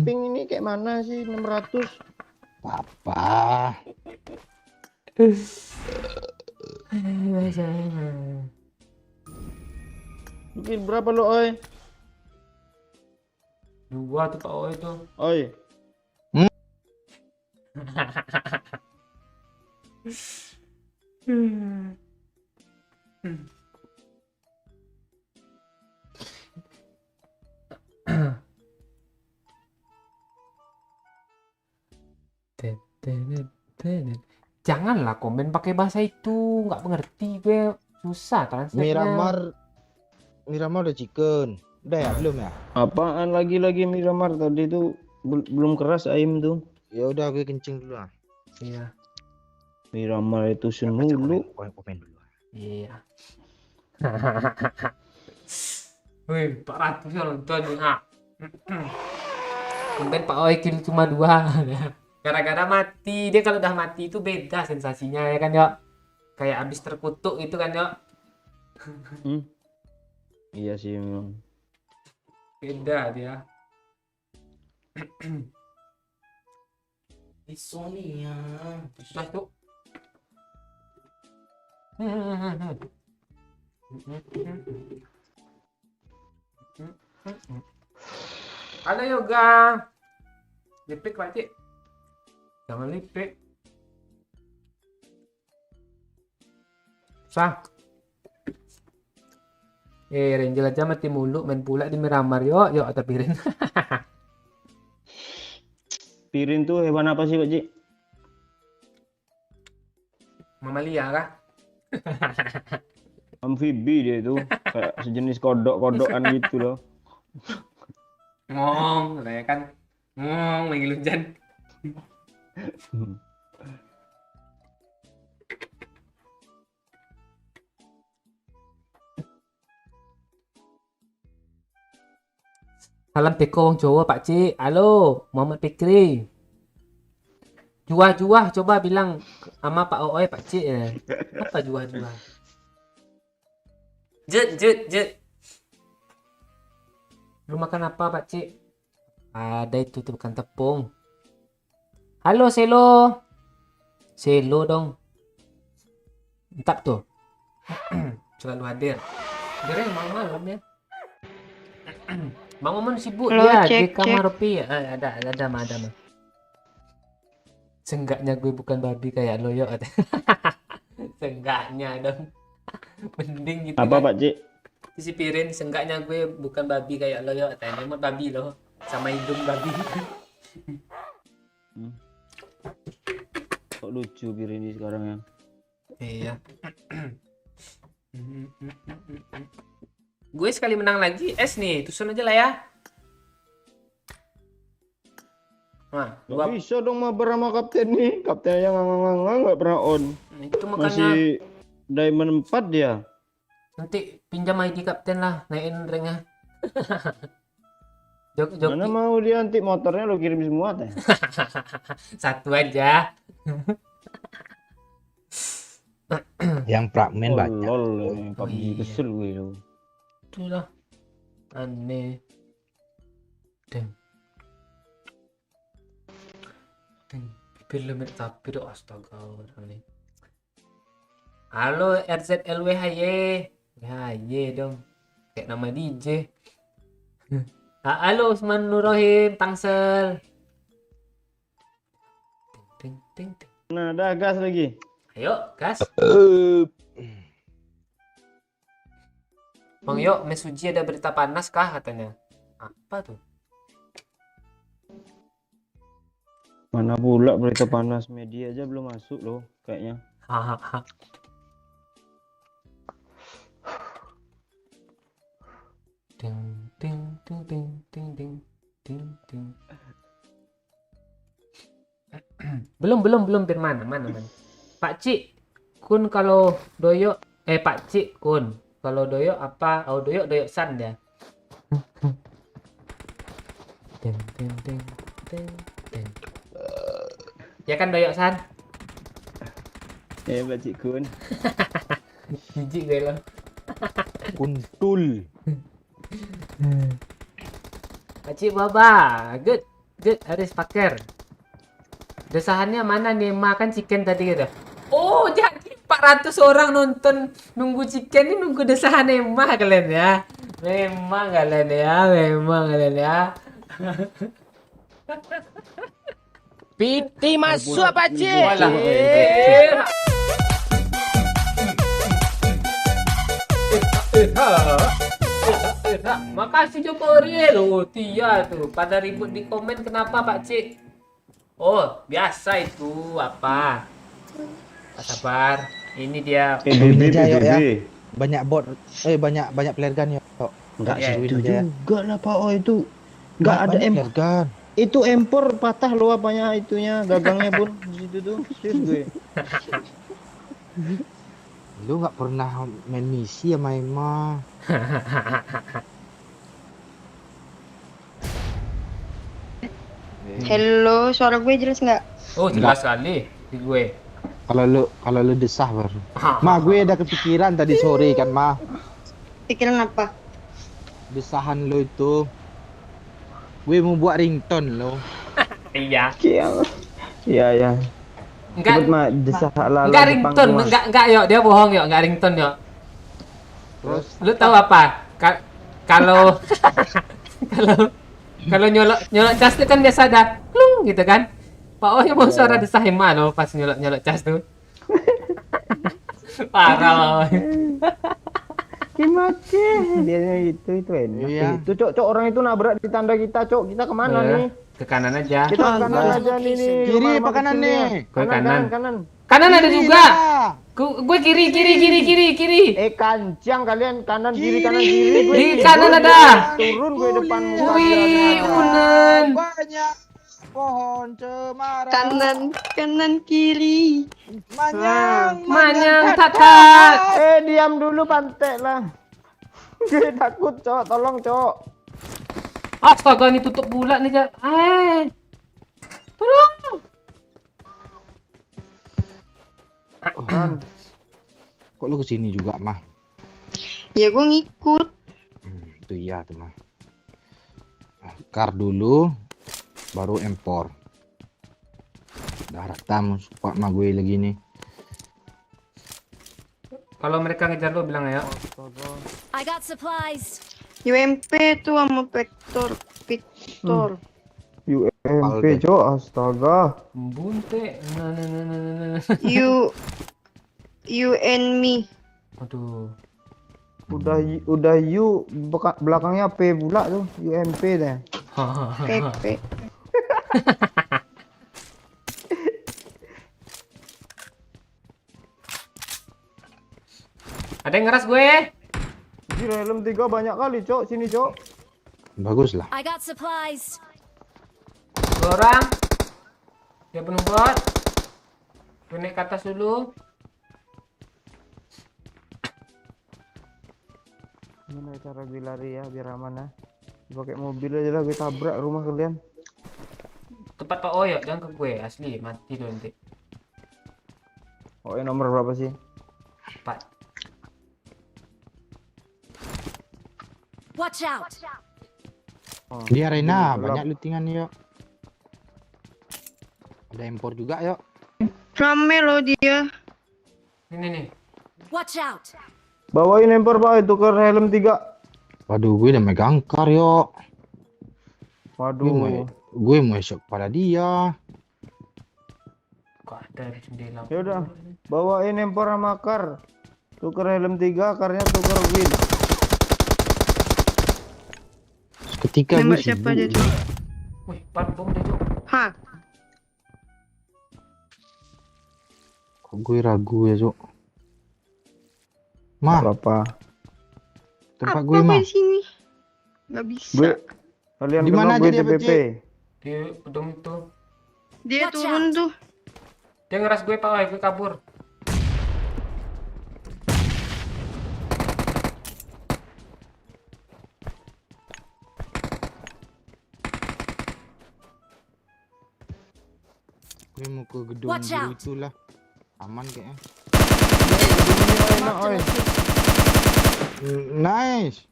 Speaker 7: ping ini kayak mana sih 600?
Speaker 2: Papa.
Speaker 7: Mungkin berapa lo, oi?
Speaker 1: Dua tuh Pak Oi tuh.
Speaker 7: Oi.
Speaker 1: Janganlah komen pakai bahasa itu, nggak mengerti gue, susah translate-nya.
Speaker 2: Miramar udah chicken. Udah ya, belum ya?
Speaker 7: Apaan lagi Miramar tadi tuh belum keras ayam tuh.
Speaker 2: Ya udah gue kencing dulu ah.
Speaker 1: Iya,
Speaker 7: Miramar itu senulu.
Speaker 2: Komen dulu.
Speaker 1: iya. Wih, 400 yang nonton nih, ha. Mungkin Pak Oi kill cuma 2. Gara-gara mati. Dia kalau udah mati itu beda sensasinya ya kan, Yok. Kayak abis terkutuk gitu kan, Yok.
Speaker 7: Iya sih memang.
Speaker 1: Beda dia.
Speaker 5: Insomnia.
Speaker 1: Susah tuh. Halo Yoga. Lipik Pak Cik. Jangan lipik. Sah. Ranger aja mati mulu, main pula di Miramar. Yuk atau piring.
Speaker 7: Pirin tuh hewan apa sih, Pak Cik?
Speaker 1: Mamalia kah?
Speaker 7: Amfibi dia itu, kayak sejenis kodok-kodokan gitu loh.
Speaker 1: Ngong, saya kan ngong manggil hujan. Salam teko wong Jawa Pak Cik. Halo, Muhammad Fikri. Juah-juah coba bilang sama Pak Ooi Pak Cik ya. Apa juah-juah? Jet. Lu makan apa Pak Cik? Ada itu tuh bukan tepung. Halo Selo. Selo dong. Entap tuh. Selalu hadir. Dia malam-malam ya. Bang Momon sibuk
Speaker 4: Halo,
Speaker 1: ya
Speaker 4: cek.
Speaker 1: di kamar Ropi. Ada mah. Senggaknya gue bukan babi kayak lo yo. Senggaknya dong. Mending gitu.
Speaker 7: Apa
Speaker 1: kan.
Speaker 7: Pak Cik?
Speaker 1: Si Pirin, senggaknya gue bukan babi kayak lo yo. Tanya mah babi lo. Sama hidung babi.
Speaker 7: Kok lucu Pirin ini sekarang ya?
Speaker 1: Iya. Gue sekali menang lagi es nih, tusun aja lah ya. Nah,
Speaker 7: Gak bisa dong mabar sama kapten nih. Kapten yang ngang nggak pernah on.
Speaker 1: itu makanya
Speaker 7: Masih diamond 4 dia.
Speaker 1: nanti pinjam ID kapten lah, naikin ranknya. Joki
Speaker 7: Mana mau dia nanti motornya lo kirim semua teh.
Speaker 1: satu aja.
Speaker 2: Yang fragmen banyak.
Speaker 7: Lol, PUBG
Speaker 1: iya.
Speaker 7: kesel gue lo.
Speaker 1: Itulah aneh. Deng. Film tapi doh astaga aneh. Halo RZLW HY. HY dong. Kayak nama DJ. Halo Usman Nurohim, Tangsel. Ting, ting, ting.
Speaker 7: Nah, dah gas lagi.
Speaker 1: Ayo, gas. Bang Yo, Mesuji ada berita panas kah katanya? Apa tuh?
Speaker 7: Mana pula berita panas, media aja belum masuk loh kayaknya.
Speaker 1: Hahaha. Ting ting ting ting ting ting ting ting. Belum Firman, mana. Pak Cik, Kun kalau doyok Pak Cik Kun, kalau doyok apa? Oh doyok san dia. Ting ting ting ting ting. Ya kan doyok san?
Speaker 7: Pak Cik Kun.
Speaker 1: Jijik gue lo.
Speaker 2: Kuntul.
Speaker 1: Pak Cik Baba, good Haris Paker. Desahannya mana nih? Makan chicken tadi gitu. Oh, jadi 400 orang nonton nunggu chicken ini nunggu desahan Emma kalian ya. Memang kalian ya.
Speaker 5: Piti masuk Pakcik.
Speaker 1: Walah. Makasih Joko Riel. Oh, Tia tuh pada ribut di komen kenapa Pak Cik? Oh, biasa itu apa? Pak sabar. Ini dia.
Speaker 2: Ini aja, yuk, ya.
Speaker 7: PBB.
Speaker 2: Banyak bot. Banyak player gun ya.
Speaker 7: Enggak
Speaker 1: Ya,
Speaker 7: itu
Speaker 2: aja.
Speaker 7: juga lah Pak Oh itu. Enggak ada
Speaker 2: player gun.
Speaker 7: itu empor patah loh apanya itunya gagangnya pun di situ tuh. Serius gue.
Speaker 2: Lu nggak pernah main misi sama Emma.
Speaker 4: Hello, suara gue jelas nggak?
Speaker 1: Oh, jelas sekali di gue.
Speaker 2: Kalau lu desah baru. Ma, gue ada kepikiran tadi sore kan, Ma.
Speaker 4: Pikiran apa?
Speaker 2: Desahan lo itu. Gue mau buat ringtone lo.
Speaker 1: Iya.
Speaker 7: Iya.
Speaker 1: Enggak.
Speaker 7: Cepet mah desah ala
Speaker 1: Enggak ringtone, enggak yuk, dia bohong yuk, enggak ringtone yuk.
Speaker 2: Terus
Speaker 1: Lu tahu apa? Kalau kalau nyolok cas itu kan biasa ada klung gitu kan. Pak Oh mau suara desah Emma loh pas nyolok cas tuh. Parah.
Speaker 7: Gimana dia itu enak.
Speaker 2: Iya.
Speaker 7: Itu cok orang itu nabrak di tanda kita cok, kita kemana nih?
Speaker 1: Ke kanan aja.
Speaker 7: Kita ke kanan aja nih.
Speaker 2: kiri
Speaker 7: rumah-rumah
Speaker 2: apa kanan
Speaker 7: kecilnya.
Speaker 2: nih?
Speaker 1: Ke kanan.
Speaker 7: Kanan.
Speaker 1: Kanan ada
Speaker 2: Kiri
Speaker 1: juga.
Speaker 2: lah.
Speaker 1: Gue kiri.
Speaker 7: Kancang kalian kanan kiri kanan kiri. Gue
Speaker 1: Di
Speaker 7: nih.
Speaker 1: kanan ada.
Speaker 7: Turun gue depan muka
Speaker 1: Wih,
Speaker 7: dia.
Speaker 1: unen.
Speaker 2: Banyak pohon cemara.
Speaker 4: Kanan kiri.
Speaker 1: Manyang tatat.
Speaker 7: Diam dulu pantek lah. Gue takut cok, tolong cok.
Speaker 1: Astaga, ini tutup bulat nih, Cak. Tolong.
Speaker 2: Kok lu kesini juga, Mah?
Speaker 4: Ya gue ngikut.
Speaker 2: Itu iya tuh, Mah. Kar dulu, baru empor. Udah rekam pak mah gue lagi nih.
Speaker 1: Kalau mereka ngejar lo bilang ya.
Speaker 6: I got supplies.
Speaker 4: UMP tuh sama Victor.
Speaker 7: UMP cok, astaga.
Speaker 1: Bunte. Nah.
Speaker 4: You and me.
Speaker 1: Aduh.
Speaker 7: Udah belakangnya P pula tuh, UMP deh.
Speaker 4: Pepe.
Speaker 1: Ada yang ngeras gue.
Speaker 7: Gila, helm 3 banyak kali cok, sini cok.
Speaker 2: Bagus lah.
Speaker 6: I got supplies.
Speaker 1: 2 orang. Dia penuh bot. Gue naik ke atas dulu.
Speaker 7: Gimana cara gue lari ya biar aman ya? Pakai mobil aja lah gue tabrak rumah kalian.
Speaker 1: Tempat Pak Oyo, jangan ke gue. Asli, mati lo nanti.
Speaker 7: Oh, nomor berapa sih?
Speaker 1: 4.
Speaker 6: Watch out.
Speaker 7: Oh,
Speaker 2: Di arena
Speaker 7: gelap.
Speaker 2: banyak lootingan yuk. Ada impor juga yuk.
Speaker 4: Rame loh dia.
Speaker 1: Nih.
Speaker 6: Watch out.
Speaker 7: Bawain empor pak, tukar helm 3.
Speaker 2: Waduh, gue udah megang kar yuk.
Speaker 7: Waduh.
Speaker 2: Gue mau esok pada dia.
Speaker 1: Kok ada jendela?
Speaker 7: Ya udah, bawain empor sama akar. Tuker helm 3, akarnya tuker wheel.
Speaker 2: Ketika gue
Speaker 4: Nembak siapa aja,
Speaker 2: sibuk.
Speaker 4: Cok?
Speaker 1: Wih, bom deh, Cok.
Speaker 4: Hah?
Speaker 2: Kok gue ragu ya, Cok? Mah,
Speaker 7: Apa?
Speaker 2: tempat
Speaker 4: Apa
Speaker 2: gue mah.
Speaker 4: di sini? Nggak bisa.
Speaker 7: Gue kalian
Speaker 2: Di mana
Speaker 7: kenal gue
Speaker 2: aja dia,
Speaker 7: TPP.
Speaker 2: Beci?
Speaker 1: Di gedung itu.
Speaker 4: Dia
Speaker 6: Watch
Speaker 4: turun
Speaker 6: out.
Speaker 4: tuh.
Speaker 1: Dia ngeras gue, Pak. Oi, gue kabur.
Speaker 2: Gue mau ke gedung
Speaker 6: Watch
Speaker 2: biru
Speaker 6: out.
Speaker 2: itulah. Aman kayaknya.
Speaker 7: Enak,
Speaker 6: Marked a
Speaker 7: oi.
Speaker 6: location.
Speaker 2: Nice.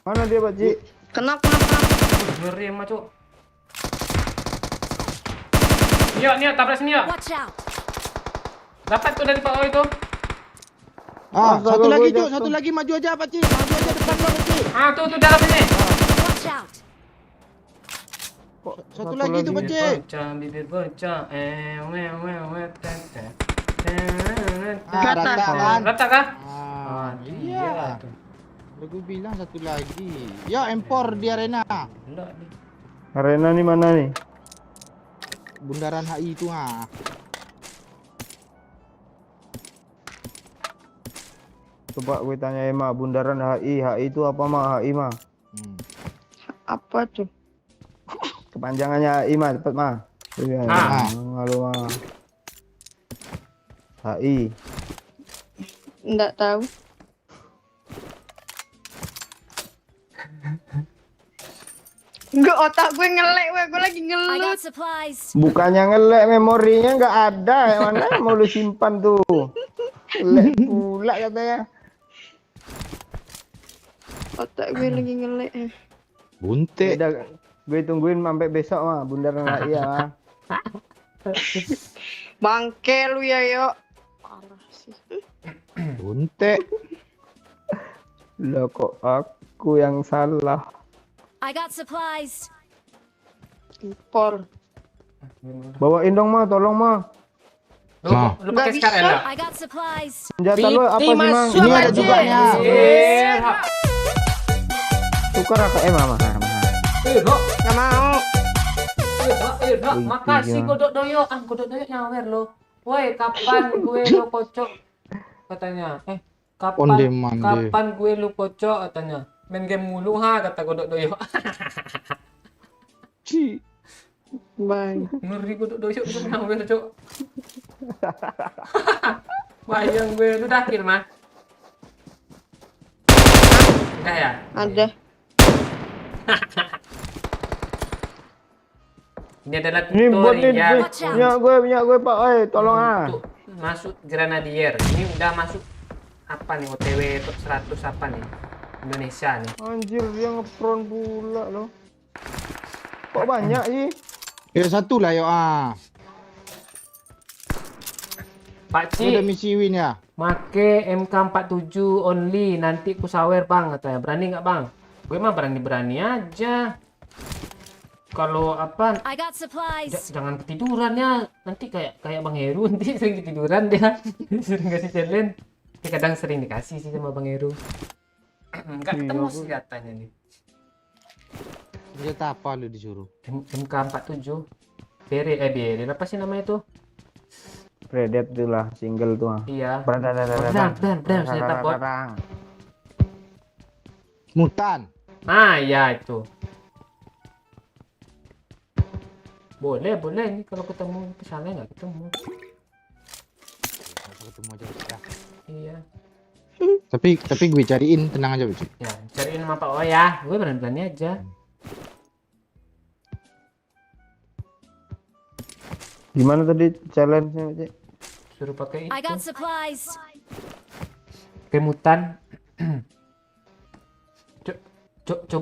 Speaker 7: Mana dia, Pak Ci?
Speaker 4: Kenapa?
Speaker 1: Ngeri emang, Cok. Nio, tabrak sini, Nio.
Speaker 6: Watch out.
Speaker 1: Dapat tuh dari Pak Oi itu.
Speaker 7: Astaga,
Speaker 2: Satu
Speaker 7: gue
Speaker 2: lagi, Cok.
Speaker 7: jatuh.
Speaker 2: Satu lagi maju aja, Pak Ci. Maju aja depan lo, Pak Ci.
Speaker 1: Ah, tuh dalam ini.
Speaker 6: Watch out.
Speaker 7: Kok
Speaker 2: Satu lagi itu, Pak Ci.
Speaker 1: Bibir bocah. Tete.
Speaker 4: Rata.
Speaker 1: Rata kah?
Speaker 2: Ah,
Speaker 1: Iya.
Speaker 2: iya. Udah gue bilang satu lagi. Ya, empor di arena.
Speaker 1: Enggak nih.
Speaker 7: Arena nih mana nih?
Speaker 2: Bundaran HI itu ah.
Speaker 7: Coba gue tanya Emma, bundaran HI. HI itu apa mah? HI mah?
Speaker 2: Hmm.
Speaker 4: Apa tuh?
Speaker 7: Kepanjangannya HI mah, cepet mah. Iya.
Speaker 1: Ah.
Speaker 7: Halo mah. HI.
Speaker 4: Nggak tahu. Enggak, otak gue ngelek, weh. Gue lagi
Speaker 6: I
Speaker 4: ngelut.
Speaker 6: got supplies.
Speaker 7: Bukannya ngelek, memorinya nggak ada. Yang mana mau lu simpan tuh? Ngelek pula katanya.
Speaker 4: Otak gue lagi ngelek.
Speaker 2: Bunte.
Speaker 7: Udah, gue tungguin sampai besok mah, bundaran HI ya mah.
Speaker 4: Bangke lu ya, yo. Parah sih.
Speaker 2: Bunte.
Speaker 7: Lah kok aku yang salah.
Speaker 6: I got supplies.
Speaker 4: Impor.
Speaker 7: Bawain dong mah, tolong mah.
Speaker 1: Lu pakai
Speaker 4: Nggak
Speaker 1: SKL
Speaker 4: bisa.
Speaker 1: lah.
Speaker 6: I got supplies.
Speaker 7: Senjata lu apa sih, Mang?
Speaker 2: Ini ada jubahnya.
Speaker 7: Tukar AKM mah.
Speaker 1: Irok,
Speaker 4: Nggak mau.
Speaker 1: Irok,
Speaker 7: Wih,
Speaker 1: makasih
Speaker 7: iya.
Speaker 1: godok doyo. Godok doyo nyawer lo. Woi, kapan gue lu kocok? Katanya.
Speaker 2: Onde mande.
Speaker 1: Kapan gue lu kocok? Katanya. Main game mulu ha, kata godok doyo.
Speaker 2: Ci.
Speaker 4: Bye.
Speaker 1: Ngeri godok doyo itu nyawer, Cok. Bayang gue lu dakil mah. Udah ya?
Speaker 4: Ada.
Speaker 1: Ini adalah
Speaker 7: Ini buat nih,
Speaker 1: tutorial
Speaker 6: Watch out.
Speaker 7: minyak gue Pak, tolong ah.
Speaker 1: untuk masuk Grenadier. Ini udah masuk apa nih OTW top 100 apa nih? Indonesia nih.
Speaker 7: Anjir dia ngepron pula loh. Kok banyak sih?
Speaker 2: Ya satu lah yo ah.
Speaker 1: Pak
Speaker 2: Udah
Speaker 1: Ci,
Speaker 2: misi win ya.
Speaker 1: make MK47 only, nanti ku sawer bang katanya. Berani nggak bang? Gue mah berani aja. Kalau apa?
Speaker 6: I got supplies.
Speaker 1: Jangan ketiduran ya. Nanti kayak Bang Heru nanti sering ketiduran dia. Sering kasih challenge. Ya, kadang sering dikasih sih sama Bang Heru. Enggak ketemu senjatanya nih.
Speaker 2: Senjata apa lu disuruh?
Speaker 1: MK47. Bere apa sih namanya itu?
Speaker 7: Predet tuh lah, single tuh ah.
Speaker 1: Iya.
Speaker 7: Beran,
Speaker 1: Senjata bot.
Speaker 2: Mutan.
Speaker 1: Ah, ya itu. Boleh ini kalau ketemu kesana nggak ketemu.
Speaker 2: Ketemu aja udah.
Speaker 1: Iya.
Speaker 2: Tapi gue cariin, tenang aja, Beci.
Speaker 1: Ya, cariin sama Pak O ya. Gue berani aja.
Speaker 7: Gimana tadi challenge-nya, Cik?
Speaker 1: Suruh pakai
Speaker 6: I got
Speaker 1: itu.
Speaker 6: supplies.
Speaker 1: Kemutan.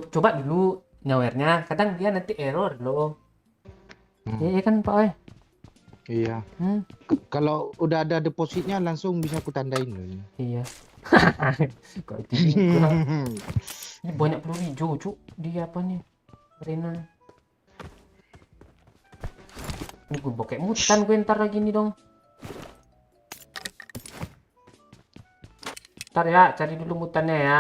Speaker 1: Coba dulu nyawernya. Kadang dia nanti error loh. Iya kan Pak O?
Speaker 2: Iya. Kalau udah ada depositnya langsung bisa aku tandain loh ini.
Speaker 1: Iya. Kok itu juga. Ini banyak peluru hijau, cuk. Dia apa nih? Arena. Ini gue bokek mutan gue ntar lagi nih dong. Ntar ya, cari dulu mutannya ya.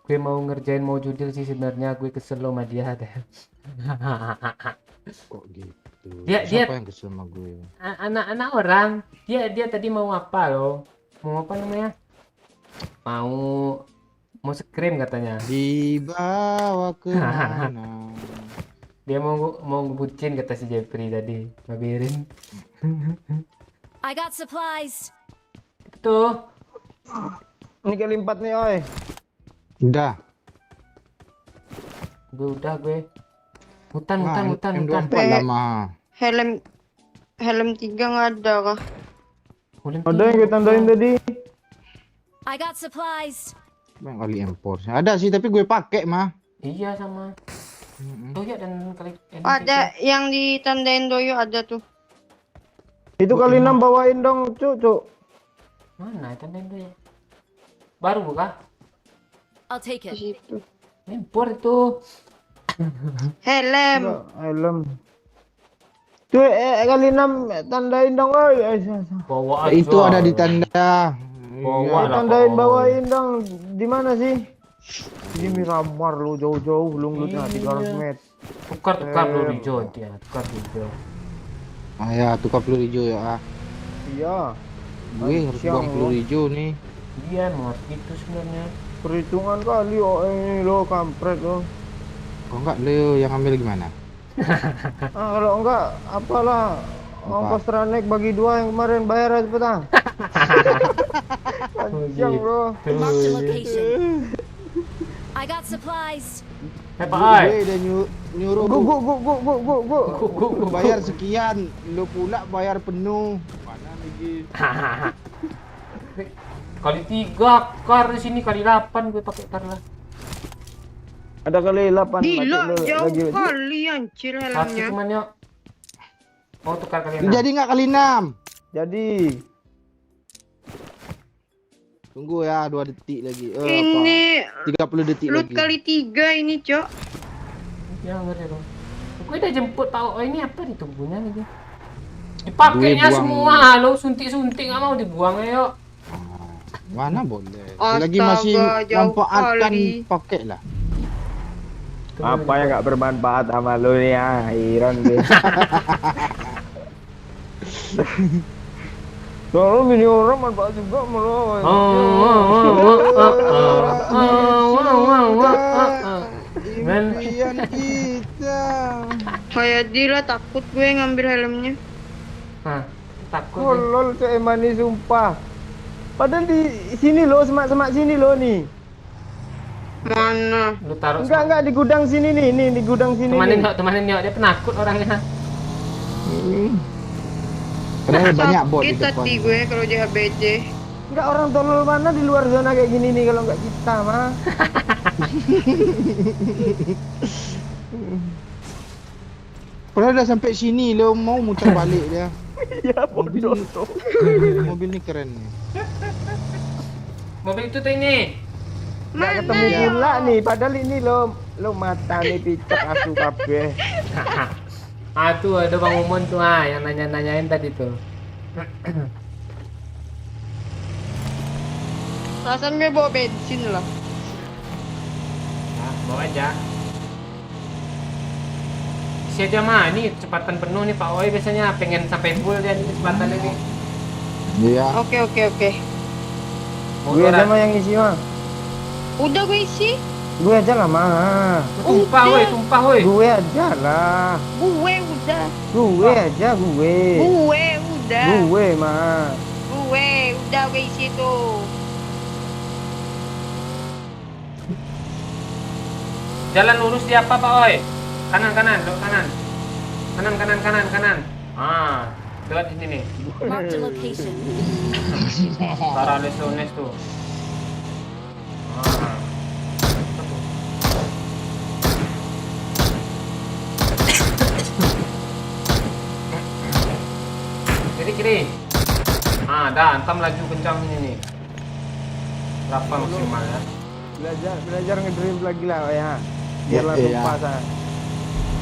Speaker 1: Gue mau ngerjain mau judil sih sebenarnya, gue kesel sama dia deh.
Speaker 2: Kok gitu?
Speaker 1: Dia-
Speaker 2: Siapa yang kesel sama gue?
Speaker 1: Anak-anak orang, dia tadi mau apa loh? Mau apa namanya? Mau scream katanya.
Speaker 2: Dibawa ke mana?
Speaker 1: Dia mau ngebucin kata si Jeffrey tadi, ngabirin.
Speaker 6: I got supplies.
Speaker 1: Tuh,
Speaker 7: Ini kali 4 nih, oi.
Speaker 2: Udah.
Speaker 1: gue. Hutan.
Speaker 2: M24 lama.
Speaker 4: Helm 3 nggak ada kah?
Speaker 7: Ada yang gue tandain tadi.
Speaker 6: I got supplies.
Speaker 2: Bang kali impor. Ada sih tapi gue pakai mah.
Speaker 1: Iya sama. Oh ya dan kali
Speaker 4: Ada yang ditandain Doyo ada tuh.
Speaker 7: Itu kali 6 bawain dong, Cuk.
Speaker 1: mana tandain dulu ya? Baru buka?
Speaker 6: I'll take
Speaker 4: Di
Speaker 6: it.
Speaker 4: situ.
Speaker 1: Impor itu.
Speaker 4: Helm.
Speaker 7: Helm. Cuy, kali 6 tandain dong, oi.
Speaker 1: Bawa aja.
Speaker 2: Itu ada di tanda.
Speaker 1: Bawa lah,
Speaker 7: Tandain
Speaker 1: Pak.
Speaker 7: bawain dong. Di mana sih? Di Miramar lo jauh-jauh belum
Speaker 1: Iya.
Speaker 7: 300 meter.
Speaker 1: Tukar peluru hijau dia, tukar hijau.
Speaker 2: Ah ya, tukar peluru hijau ya.
Speaker 7: Iya.
Speaker 2: Gue harus
Speaker 7: Siang,
Speaker 2: buang peluru
Speaker 7: lo.
Speaker 2: hijau nih.
Speaker 1: Iya, mau itu sebenarnya.
Speaker 7: Perhitungan kali oh ini lo kampret lo.
Speaker 2: Kok enggak Leo yang ambil gimana?
Speaker 7: Kalau enggak apalah ongkos tranek bagi 2 yang kemarin bayar cepetan. Panjang bro.
Speaker 6: Marked a location. I got supplies.
Speaker 1: Pak Ai.
Speaker 2: Gue udah nyuruh
Speaker 7: Go.
Speaker 2: bayar sekian, lo pula bayar penuh. Mana lagi?
Speaker 1: Kali 3 kar di sini, kali 8 gue pakai kar lah.
Speaker 7: Ada kali 8
Speaker 4: Gila,
Speaker 7: macet lo
Speaker 4: jauh
Speaker 7: lagi.
Speaker 4: kali anjir
Speaker 1: Satu
Speaker 4: helmnya.
Speaker 1: cuman yuk. Mau tukar kali 6.
Speaker 2: Jadi nggak kali 6?
Speaker 7: Jadi
Speaker 2: Tunggu ya 2 detik lagi.
Speaker 4: Ini
Speaker 2: 30 detik
Speaker 4: loot
Speaker 2: lagi.
Speaker 4: kali 3 ini, Cok.
Speaker 1: Ya ngerti dong. Gue udah jemput Pak. Oh ini apa ditunggunya lagi? Dipakainya
Speaker 2: Gue buang.
Speaker 1: semua lo, suntik-suntik nggak mau dibuang ayo.
Speaker 2: Mana boleh.
Speaker 4: Astaga,
Speaker 2: Lagi masih
Speaker 4: jauh
Speaker 2: manfaatkan
Speaker 4: kali.
Speaker 2: pakai lah.
Speaker 7: apa yang nggak bermanfaat sama lo nih ya, Iron gue. Kalau mini orang manfaat juga malah.
Speaker 2: Impian kita.
Speaker 4: Kayak Dila takut gue ngambil helmnya.
Speaker 1: Hah, takut. gue.
Speaker 7: Kolol seemani sumpah. Padahal di sini lo, semak-semak sini lo nih.
Speaker 4: Mana?
Speaker 1: Lu taruh
Speaker 7: Enggak di gudang sini nih, di gudang sini.
Speaker 1: Temanin
Speaker 7: nih.
Speaker 1: yuk, temanin yuk. Dia penakut orangnya.
Speaker 2: Padahal banyak bot di
Speaker 4: Sakit
Speaker 2: depan.
Speaker 4: tadi gue kalau di HBJ.
Speaker 7: Enggak, orang tolol mana di luar zona kayak gini nih kalau enggak kita mah.
Speaker 2: Padahal udah sampai sini lo mau muter balik dia.
Speaker 7: Ya
Speaker 2: Mobil
Speaker 7: bodoh.
Speaker 2: ini, mobil ini keren nih.
Speaker 1: Mobil itu tuh ini.
Speaker 7: Enggak ketemu
Speaker 2: ya?
Speaker 7: pula nih, padahal ini lo mata nih picek asu kabeh.
Speaker 1: Ah tuh ada Bang Umon tuh yang nanya-nanyain tadi tuh.
Speaker 4: Rasanya gue bawa bensin lah.
Speaker 1: Nah, bawa aja. Isi aja mah, ini kecepatan penuh nih Pak Oi biasanya pengen sampai full dia kecepatan ini.
Speaker 2: Iya.
Speaker 4: Oke.
Speaker 7: Gue aja mah yang isi mah.
Speaker 4: Udah gue isi.
Speaker 7: Gue aja lah mah.
Speaker 1: Tumpah woi, tumpah woi.
Speaker 7: Gue aja lah.
Speaker 4: Gue udah.
Speaker 7: Gue aja gue.
Speaker 4: Gue udah.
Speaker 7: Gue mah.
Speaker 4: Gue udah gue isi tuh.
Speaker 1: Jalan lurus di apa Pak Oi? Kanan, belok kanan. Kanan. Ah, lewat di sini nih.
Speaker 6: Marked a location.
Speaker 1: Parales lunes tuh. Ah. Kiri. Ah, dah, antam laju kencang ini nih. Berapa maksimal ya?
Speaker 7: Belajar ngedrift lagi lah ya. Biar
Speaker 2: Iya.
Speaker 7: langsung pas ya.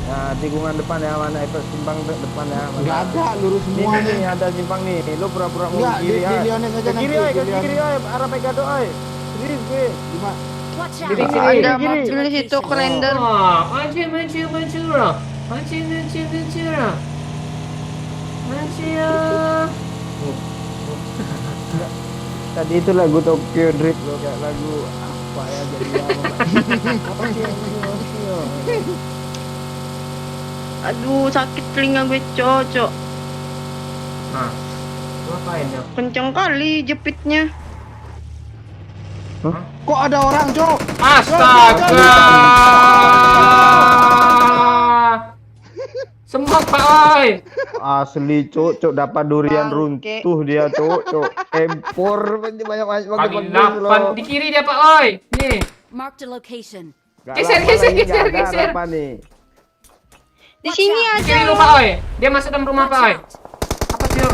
Speaker 7: Nah, tikungan depan ya, mana itu simpang depan ya. Mana?
Speaker 2: Enggak ada, lurus
Speaker 7: Ini
Speaker 2: semua nih.
Speaker 7: nih ada simpang nih. Lu pura-pura mau
Speaker 2: Enggak,
Speaker 7: ke kiri
Speaker 2: di
Speaker 7: ya.
Speaker 2: Liones aja
Speaker 7: Ke
Speaker 2: nanti.
Speaker 7: kiri oi, ke
Speaker 2: di Liones.
Speaker 7: kiri oi, arah Pegado oi. Serius gue.
Speaker 2: Gimana?
Speaker 6: Watch
Speaker 1: Kiri,
Speaker 6: out!
Speaker 1: kiri.
Speaker 4: Ada
Speaker 7: kiri.
Speaker 4: map tulis itu kalender.
Speaker 1: Ah, mancing lah. Mancing lah. Mancing ya.
Speaker 7: Tadi itu lagu Tokyo Drift lo, kayak lagu apa ya jadi Tokyo.
Speaker 4: Aduh, sakit telinga gue, cocok.
Speaker 1: Nah, ngapain ya?
Speaker 4: Kenceng kali jepitnya.
Speaker 2: Kok ada orang, Cok?
Speaker 1: Astaga! Semua Pak Oi.
Speaker 7: Asli cocok dapat durian
Speaker 4: Bangke.
Speaker 7: runtuh dia cocok. Empor banyak
Speaker 1: Kali 8 di kiri dia Pak Oi. Nih.
Speaker 6: Marked a location.
Speaker 1: Geser.
Speaker 7: Apa nih?
Speaker 4: Di sini
Speaker 1: Di
Speaker 4: aja.
Speaker 1: kiri lu Pak Oi. Dia masuk dalam rumah Pak Oi. Apa sih? Yo?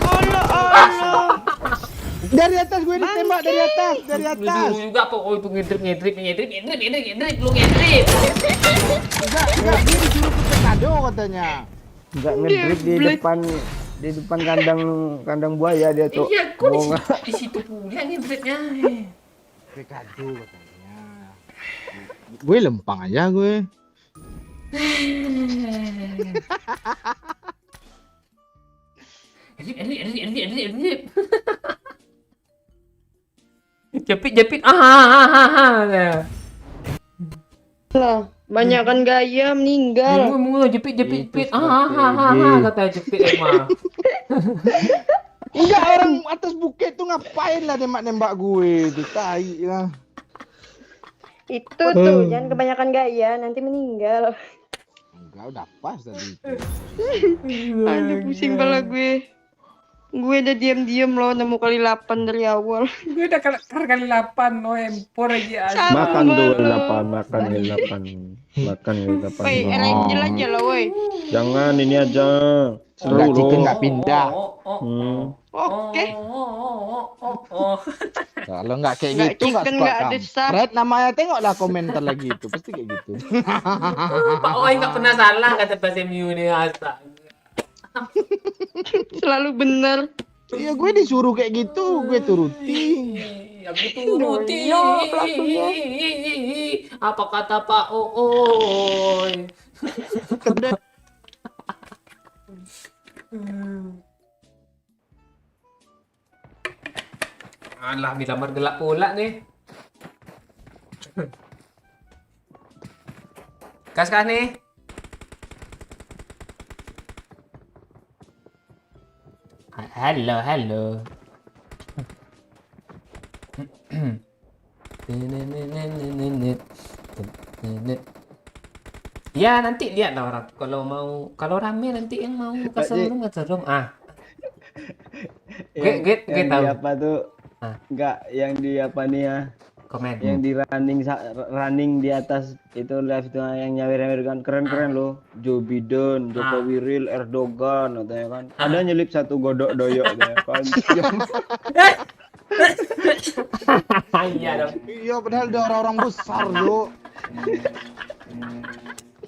Speaker 4: Allah.
Speaker 2: Dari atas gue ditembak dari atas.
Speaker 1: Lu juga Pak Oi itu ngedrip lu ngedrip.
Speaker 2: Enggak, dia disuruh ke Pekado katanya.
Speaker 7: Enggak ngedrip di depan kandang buaya dia tuh.
Speaker 1: Iya, kok di situ pula ngedripnya.
Speaker 2: Pekado katanya. Gue lempang aja gue.
Speaker 1: Edit. Jepit. Ah.
Speaker 4: Lah, banyakan gaya meninggal.
Speaker 1: Mulu jepit.
Speaker 7: Itu
Speaker 1: Ah. Kata jepit emang.
Speaker 2: Enggak, orang atas bukit tuh ngapain lah nembak-nembak gue itu, tai lah.
Speaker 4: Itu tuh, jangan kebanyakan gaya, nanti meninggal.
Speaker 2: Enggak, udah pas tadi itu.
Speaker 4: Aduh, pusing kepala gue. Gue udah diam-diam loh, nemu kali 8 dari awal.
Speaker 1: Gue udah kali 8 no empor aja.
Speaker 7: Makan tuh
Speaker 4: Sama.
Speaker 7: makan kali 8.
Speaker 4: Woi, Angel aja lah, woi.
Speaker 7: Jangan ini aja.
Speaker 2: Enggak,
Speaker 7: Seru
Speaker 2: chicken
Speaker 7: loh.
Speaker 2: enggak pindah.
Speaker 4: Oke.
Speaker 2: Kalau enggak kayak
Speaker 4: Nggak
Speaker 2: gitu enggak
Speaker 4: chicken,
Speaker 2: suka
Speaker 4: nggak ada
Speaker 2: kamu.
Speaker 4: star.
Speaker 2: Fred namanya tengoklah komentar lagi itu, pasti kayak gitu.
Speaker 1: Pak Oi nggak pernah salah kata Pak MU nih astaga.
Speaker 4: Selalu benar.
Speaker 2: Iya, gue disuruh kayak gitu, gue turuti.
Speaker 1: Aku turuti.
Speaker 4: Iya, pelakunya.
Speaker 1: Apa kata Pak Oi?
Speaker 2: Kedek.
Speaker 1: Alah, dilamar gelap pula nih. Kas nih. Halo. Ya nanti lihat lah orang kalau rame nanti yang mau ke showroom ah. Gue
Speaker 7: Yang
Speaker 1: tahu.
Speaker 7: di apa tuh?
Speaker 1: Ah.
Speaker 7: Enggak, yang di apa nih ya?
Speaker 1: Komen.
Speaker 7: Yang di running di atas itu live itu yang nyawer-nyawer kan keren-keren loh. Joe Biden, Jokowi Real, Erdogan katanya kan. Ada nyelip satu godok doyok katanya kan.
Speaker 1: Iya dong.
Speaker 2: Iya, padahal udah orang-orang besar, Dok.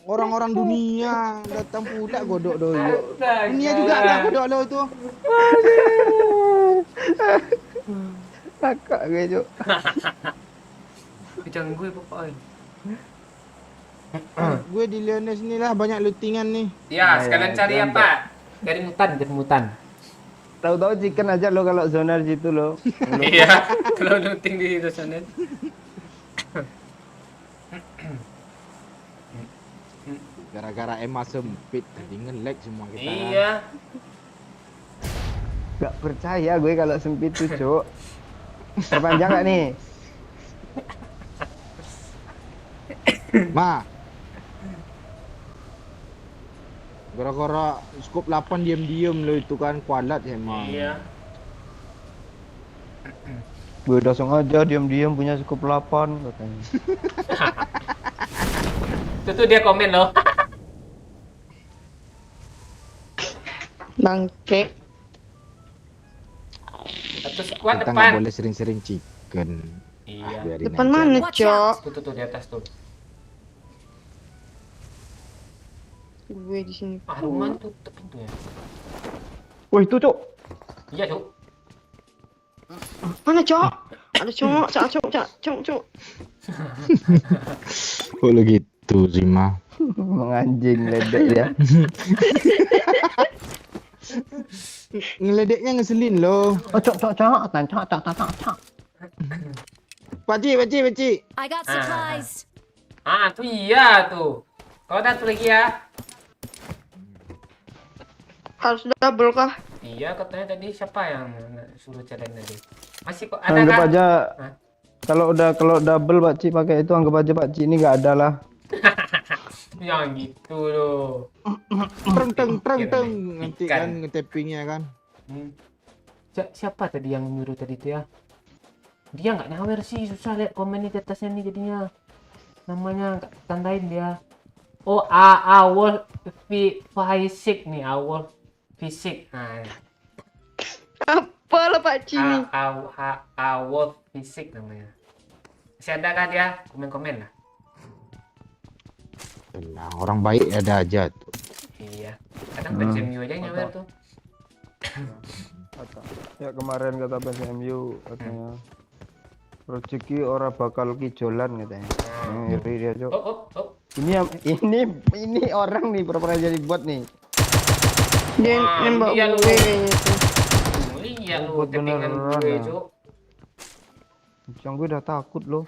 Speaker 2: Orang-orang dunia datang pula godok doyok. Dunia juga ada godok lo itu.
Speaker 7: Kakak gue Cuk.
Speaker 1: Jangan gue pokoknya.
Speaker 2: Gue di Liones nih lah banyak lootingan nih.
Speaker 1: Ya, sekalian
Speaker 7: ya,
Speaker 1: cari
Speaker 7: jangan,
Speaker 1: apa? Cari mutan.
Speaker 7: Tahu-tahu chicken aja lo kalau zoner situ lo.
Speaker 1: Iya, kalau looting di sana.
Speaker 2: Gara-gara emas sempit tadi nge-lag semua kita.
Speaker 1: Iya.
Speaker 7: Gak percaya gue kalau sempit tuh Cuk. Terpanjang gak nih?
Speaker 2: Ma. Gara-gara scope 8 diam-diam lo itu kan kualat emang.
Speaker 1: Iya.
Speaker 7: Gue udah sengaja diam-diam punya scope 8 katanya.
Speaker 1: Itu tuh dia komen loh.
Speaker 4: Bangke.
Speaker 1: Tapi Satu squad
Speaker 2: Kita nggak
Speaker 1: depan.
Speaker 2: boleh sering-sering chicken.
Speaker 1: Iya.
Speaker 2: Biarin
Speaker 4: Depan
Speaker 2: aja.
Speaker 4: mana,
Speaker 6: Watch
Speaker 4: Cok?
Speaker 1: Tuh di atas tuh.
Speaker 4: Gue di sini.
Speaker 1: Ah, rumah tutup pintu ya.
Speaker 7: Wah itu cok.
Speaker 1: Iya, Cuk.
Speaker 4: Mana, Cok? Ada cowok, Cok.
Speaker 2: Kok lu gitu sih mah?
Speaker 7: Menganjing ledek ya.
Speaker 2: Ngeledeknya ngeselin loh.
Speaker 7: Oh cok.
Speaker 2: Pakcik.
Speaker 6: I got supplies.
Speaker 1: Ah, tuh iya tuh. Kau ada tuh lagi ya?
Speaker 4: Harus double kah?
Speaker 1: Iya, katanya tadi siapa yang suruh challenge tadi? Masih kok ada
Speaker 7: Anggap
Speaker 1: kan?
Speaker 7: aja
Speaker 1: Hah?
Speaker 7: kalau double Pakcik pakai itu, anggap aja Pakcik ini nggak ada lah.
Speaker 1: Yang gitu loh.
Speaker 2: Treng nanti
Speaker 1: Ikan.
Speaker 2: kan ngetepingnya kan.
Speaker 1: Hmm. Siapa tadi yang nyuruh tadi tuh ya? Dia nggak nyawer sih, susah lihat komennya di atasnya nih jadinya. Namanya nggak tandain dia. Oh, awal fisik nih, awal fisik. Nah,
Speaker 4: Apa lah Pak Cimi?
Speaker 1: awal fisik namanya. Masih ada kan dia? Komen-komen lah.
Speaker 2: Nah, orang baik ada aja tuh.
Speaker 1: Iya. Kadang fans MU aja yang nyawer tuh.
Speaker 7: Ya kemarin kata PSMU katanya rezeki ora bakal kijolan katanya. Ngiri dia cok.
Speaker 1: Oh.
Speaker 7: Ini orang nih pura-pura jadi bot nih.
Speaker 4: Dia
Speaker 1: Wah,
Speaker 4: nembak
Speaker 1: iya lu.
Speaker 4: gue kayaknya tuh.
Speaker 1: Iya lu,
Speaker 7: Buat
Speaker 1: tappingan
Speaker 7: beneran
Speaker 1: gue,
Speaker 7: ya.
Speaker 1: Cuk.
Speaker 7: Yang gue udah takut loh.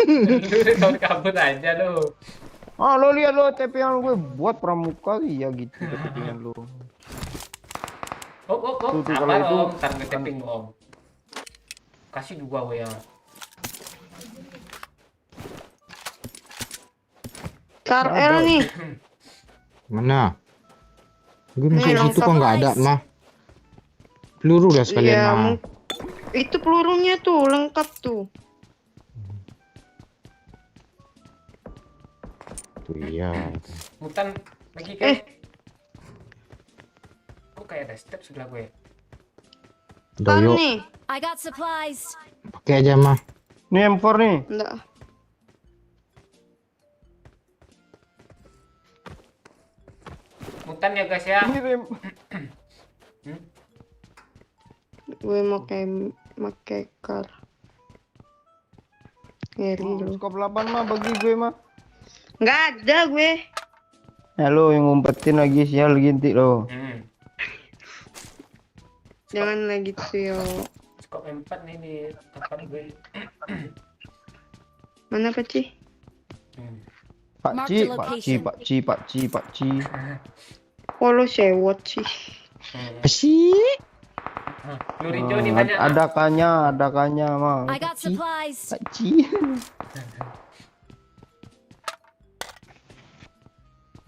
Speaker 1: Lu udah kabur aja lu.
Speaker 7: Ah lo lihat lo tappingan gue buat pramuka iya gitu tappingan lo.
Speaker 1: Oh.
Speaker 7: Tuh, kalau
Speaker 1: Sabar
Speaker 7: itu-
Speaker 1: Om, ntar gue tapping Om. Kasih 2 ya.
Speaker 4: KRL nih.
Speaker 2: Mana? Gue masuk
Speaker 4: Nih,
Speaker 2: situ kok nggak ada mah. Peluru dah sekalian
Speaker 4: Iya,
Speaker 2: mah.
Speaker 4: itu pelurunya tuh lengkap tuh.
Speaker 2: Tuh iya.
Speaker 1: Mutan lagi kan? Kok kayak ada step sebelah gue.
Speaker 4: Kan
Speaker 2: Doyo,
Speaker 4: nih.
Speaker 6: I got supplies.
Speaker 2: pakai aja mah.
Speaker 7: Ini M4 nih.
Speaker 4: Enggak.
Speaker 1: Mutan ya guys ya.
Speaker 7: Ini rem.
Speaker 4: Gue pakai kar. Ngeri lu.
Speaker 7: Skop 8 mah bagi gue mah.
Speaker 4: Enggak ada gue.
Speaker 7: Halo yang ngumpetin lagi sial ginti lo.
Speaker 4: Jangan lagi gitu yo.
Speaker 1: Skop 4 nih di tempat gue.
Speaker 4: Mana Pak Ci?
Speaker 7: Pakci.
Speaker 4: Oh lo sewot sih.
Speaker 2: Asik.
Speaker 1: Peluru hijau nih banyak.
Speaker 7: Ada kanya mah.
Speaker 6: I got supplies.
Speaker 7: Pakci.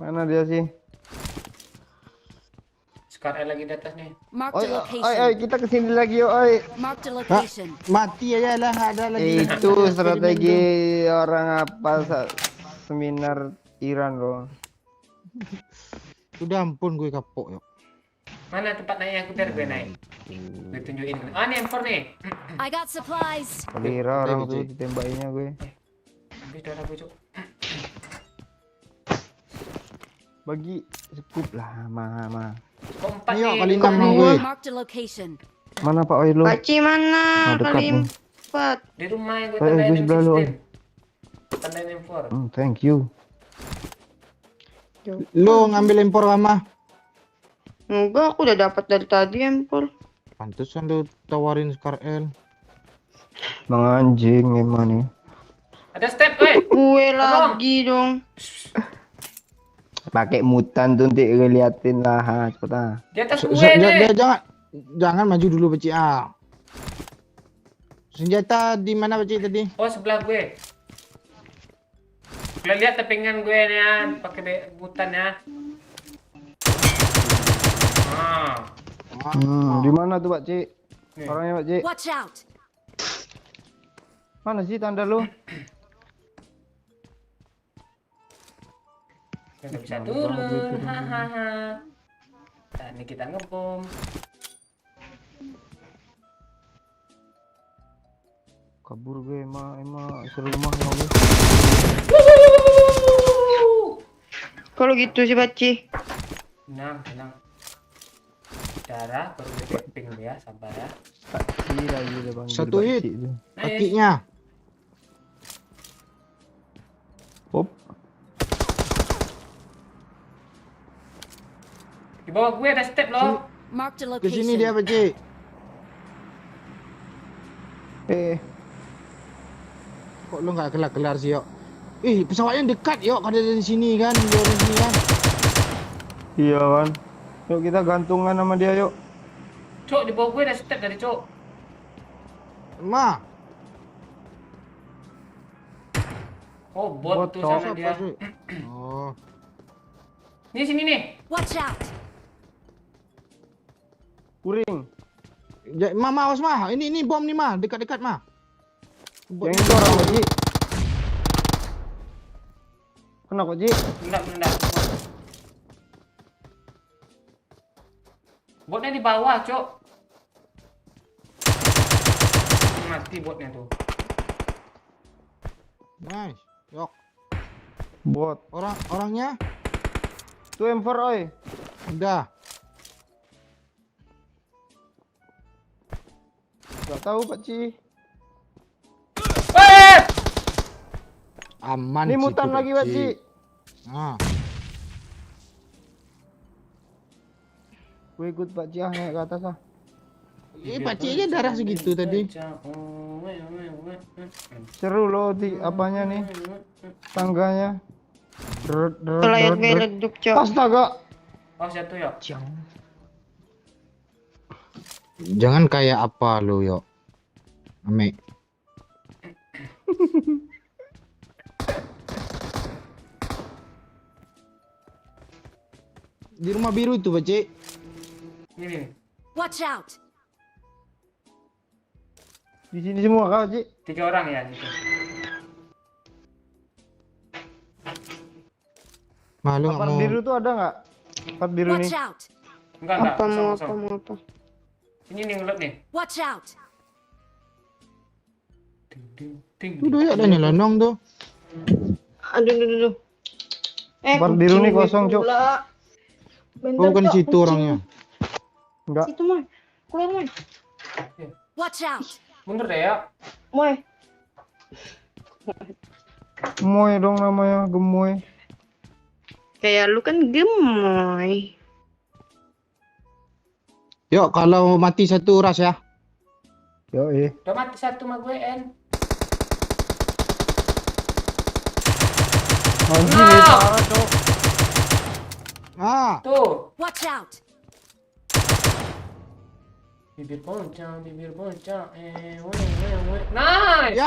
Speaker 7: Mana dia sih?
Speaker 1: Sekarang lagi di atas nih.
Speaker 6: Marked a
Speaker 7: Oi,
Speaker 6: location.
Speaker 7: kita kesini lagi yuk, oi.
Speaker 6: Marked a location.
Speaker 2: Mati aja lah, ada lagi.
Speaker 7: Itu strategi orang apa seminar Iran loh.
Speaker 2: Udah ampun gue kapok yuk.
Speaker 1: Mana tempat naiknya aku biar gue naik. Gue tunjukin. Ah nih M4 nih.
Speaker 6: I got supplies.
Speaker 7: Kira orang tuh ditembakinya gue.
Speaker 1: Habis darah gue Cuk.
Speaker 7: Bagi sekup lah, mama.
Speaker 1: Skop 4
Speaker 2: Ayo,
Speaker 1: nih.
Speaker 2: kali
Speaker 1: Kok
Speaker 2: 6 mah gue.
Speaker 6: Marked a location.
Speaker 7: Mana Pak Oi lu?
Speaker 4: Pak Ci mana?
Speaker 7: Oh, dekat
Speaker 4: Kali
Speaker 7: nih.
Speaker 4: 4.
Speaker 1: Di rumah yang gue
Speaker 7: Gue
Speaker 1: tandain
Speaker 7: sebelah lu,
Speaker 1: M16. Tandain M4.
Speaker 7: Thank you.
Speaker 2: Lo ngambil impor lama.
Speaker 4: Enggak, aku udah dapat dari tadi empol.
Speaker 2: Pantesan lo tawarin Skarl.
Speaker 7: Bang anjing emang nih.
Speaker 1: Ada step, weh.
Speaker 4: Gue lagi dong.
Speaker 7: Pakai mutan tuh nanti ngeliatin lah, ha, cepet ah.
Speaker 1: Di atas gue nih.
Speaker 2: Jangan maju dulu Peci. Senjata di mana Peci tadi?
Speaker 1: Oh, sebelah gue. Kalian lihat tappingan gue nih ya, pakai butan ya.
Speaker 7: Di mana tuh Pak Ci?
Speaker 1: Nih.
Speaker 7: Orangnya Pak Ci?
Speaker 6: Watch out.
Speaker 7: Mana sih tanda lu?
Speaker 1: Nggak bisa turun. Hahaha. Nah, ini kita ngebom.
Speaker 7: Kabur gue emang serumah ya gue.
Speaker 4: Kalau gitu sih Paci.
Speaker 1: Tenang, tenang. Darah baru gue ping ya, sabar ya.
Speaker 7: Gila gila bang.
Speaker 2: Satu hit.
Speaker 1: Nice.
Speaker 2: Pacinya.
Speaker 7: Hop.
Speaker 1: Di bawah gue ada step loh.
Speaker 6: Marked a
Speaker 2: Ke sini dia
Speaker 6: location.
Speaker 2: Paci. Kok lu nggak kelar-kelar sih, Yok? Pesawatnya dekat, Yok. Ada dari sini kan, dari sini kan.
Speaker 7: Iya kan. Yuk kita gantungan sama dia yuk.
Speaker 1: Cok, di bawah gue ada step dari Cok.
Speaker 2: Ma,
Speaker 1: Oh, bot
Speaker 7: Bot,
Speaker 1: tuh
Speaker 7: Cok.
Speaker 1: sama dia.
Speaker 2: Oh,
Speaker 1: Ini sini nih.
Speaker 6: Watch out.
Speaker 7: Kuring.
Speaker 2: Ma, awas Ma. Ini bom nih Ma, dekat-dekat Ma.
Speaker 7: Yang itu orang Ji. Kena kok Ji.
Speaker 1: Mendak. Botnya di bawah, Cok. Mati botnya tuh.
Speaker 2: Nice, Yok.
Speaker 7: Bot.
Speaker 2: Orangnya
Speaker 7: Tuh M4 oi.
Speaker 2: udah.
Speaker 7: Gak tahu Pak Ci.
Speaker 2: Aman
Speaker 7: Ini
Speaker 2: sih
Speaker 7: mutan
Speaker 2: tuh,
Speaker 7: lagi Pak Ci.
Speaker 2: Ah,
Speaker 7: Gue ikut Pak Ci naik ke atas ah.
Speaker 2: pacinya darah segitu tadi.
Speaker 7: Seru loh apanya nih tangganya.
Speaker 4: Layar gue redup Cok.
Speaker 7: Astaga.
Speaker 1: Oh, satu ya.
Speaker 2: Jangan kayak apa lu, Yok. Ame. Di rumah biru itu, Paci.
Speaker 1: Ini.
Speaker 6: Watch out.
Speaker 7: Di sini semua Kak Ci.
Speaker 1: 3 orang ya gitu.
Speaker 2: Malu nggak
Speaker 7: Part
Speaker 2: mau.
Speaker 7: biru tuh ada nggak? Part biru nih.
Speaker 6: Watch out.
Speaker 1: Enggak,
Speaker 4: Apa mau
Speaker 1: kosong,
Speaker 4: apa
Speaker 1: kosong.
Speaker 4: mau apa?
Speaker 1: Ini nih ngelut nih.
Speaker 6: Watch out.
Speaker 1: Ting.
Speaker 2: Tuh doy ada nyelonong tuh.
Speaker 4: Aduh.
Speaker 7: Part biru nih
Speaker 4: kucing
Speaker 7: kosong,
Speaker 4: gue
Speaker 7: Cok.
Speaker 4: pula.
Speaker 2: Oh, bukan di situ orangnya.
Speaker 7: Enggak.
Speaker 4: Situ Moy. Keluar Moy.
Speaker 6: Watch out.
Speaker 1: Mundur deh ya.
Speaker 4: Moy.
Speaker 7: Gemoy dong namanya, gemoy.
Speaker 4: Kayak lu kan gemoy.
Speaker 2: Yuk, kalau mati satu ras ya.
Speaker 7: Yo
Speaker 1: Udah mati satu sama gue, En.
Speaker 7: Anjing
Speaker 1: No!
Speaker 7: ini parah Cok.
Speaker 2: Ah,
Speaker 1: Tuh.
Speaker 6: Watch out.
Speaker 1: Bibir bonceng. Nice.
Speaker 2: ya,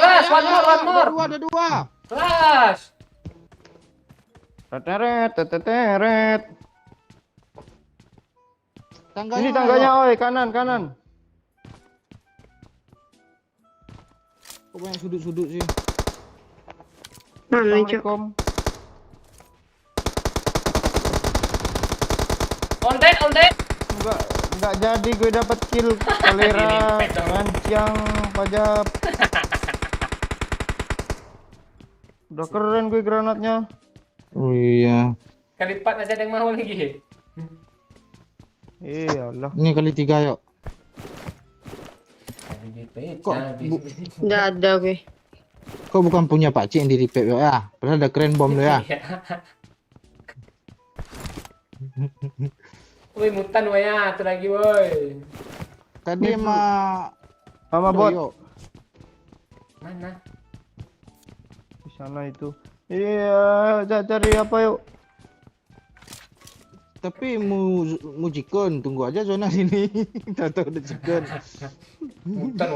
Speaker 1: Ras, one more.
Speaker 2: Ada dua.
Speaker 1: Ras.
Speaker 7: Teteret.
Speaker 2: Tangganya.
Speaker 7: Ini tangganya oi, kanan.
Speaker 2: Kok banyak sudut-sudut sih.
Speaker 4: Mana Cok?
Speaker 7: Assalamualaikum.
Speaker 1: On deck.
Speaker 7: Enggak jadi gue dapat kill kalera
Speaker 1: Ini pet dong.
Speaker 7: rancang pajak. Udah keren gue granatnya.
Speaker 2: Oh iya.
Speaker 1: Kali 4 masih ada yang mau lagi.
Speaker 7: Iya Allah.
Speaker 2: Ini kali 3 yuk. Kok
Speaker 4: Nggak ada gue.
Speaker 2: kok bukan punya Pak Cik yang di repair yuk ya? Padahal ada keren bom lo ya.
Speaker 1: Woi, mutan woi ya, tuh lagi woi.
Speaker 2: Tadi
Speaker 7: Sama bot
Speaker 2: Yuk.
Speaker 1: Mana?
Speaker 7: di sana itu. Iya, cari apa yuk?
Speaker 2: Tapi mu jikun, tunggu aja zona sini. Tahu udah jikun.
Speaker 1: Mutan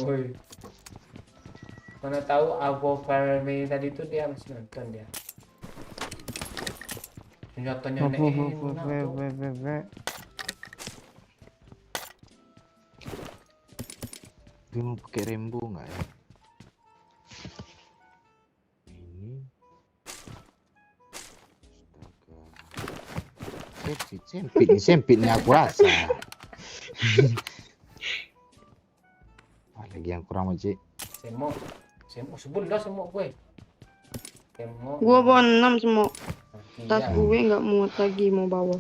Speaker 1: woi. Mana tahu Abo Farmi tadi tuh dia masih nonton dia. Senjatanya
Speaker 2: Dia mau pakai rembo nggak ya? Ini. Astaga. Sempit nih aku rasa. lagi yang kurang Pak Cik.
Speaker 1: Semok. Semok sebut dah semok gue. Semok.
Speaker 4: Gua bawa 6 semua. Tas
Speaker 1: Iya.
Speaker 4: gue nggak muat lagi mau bawa.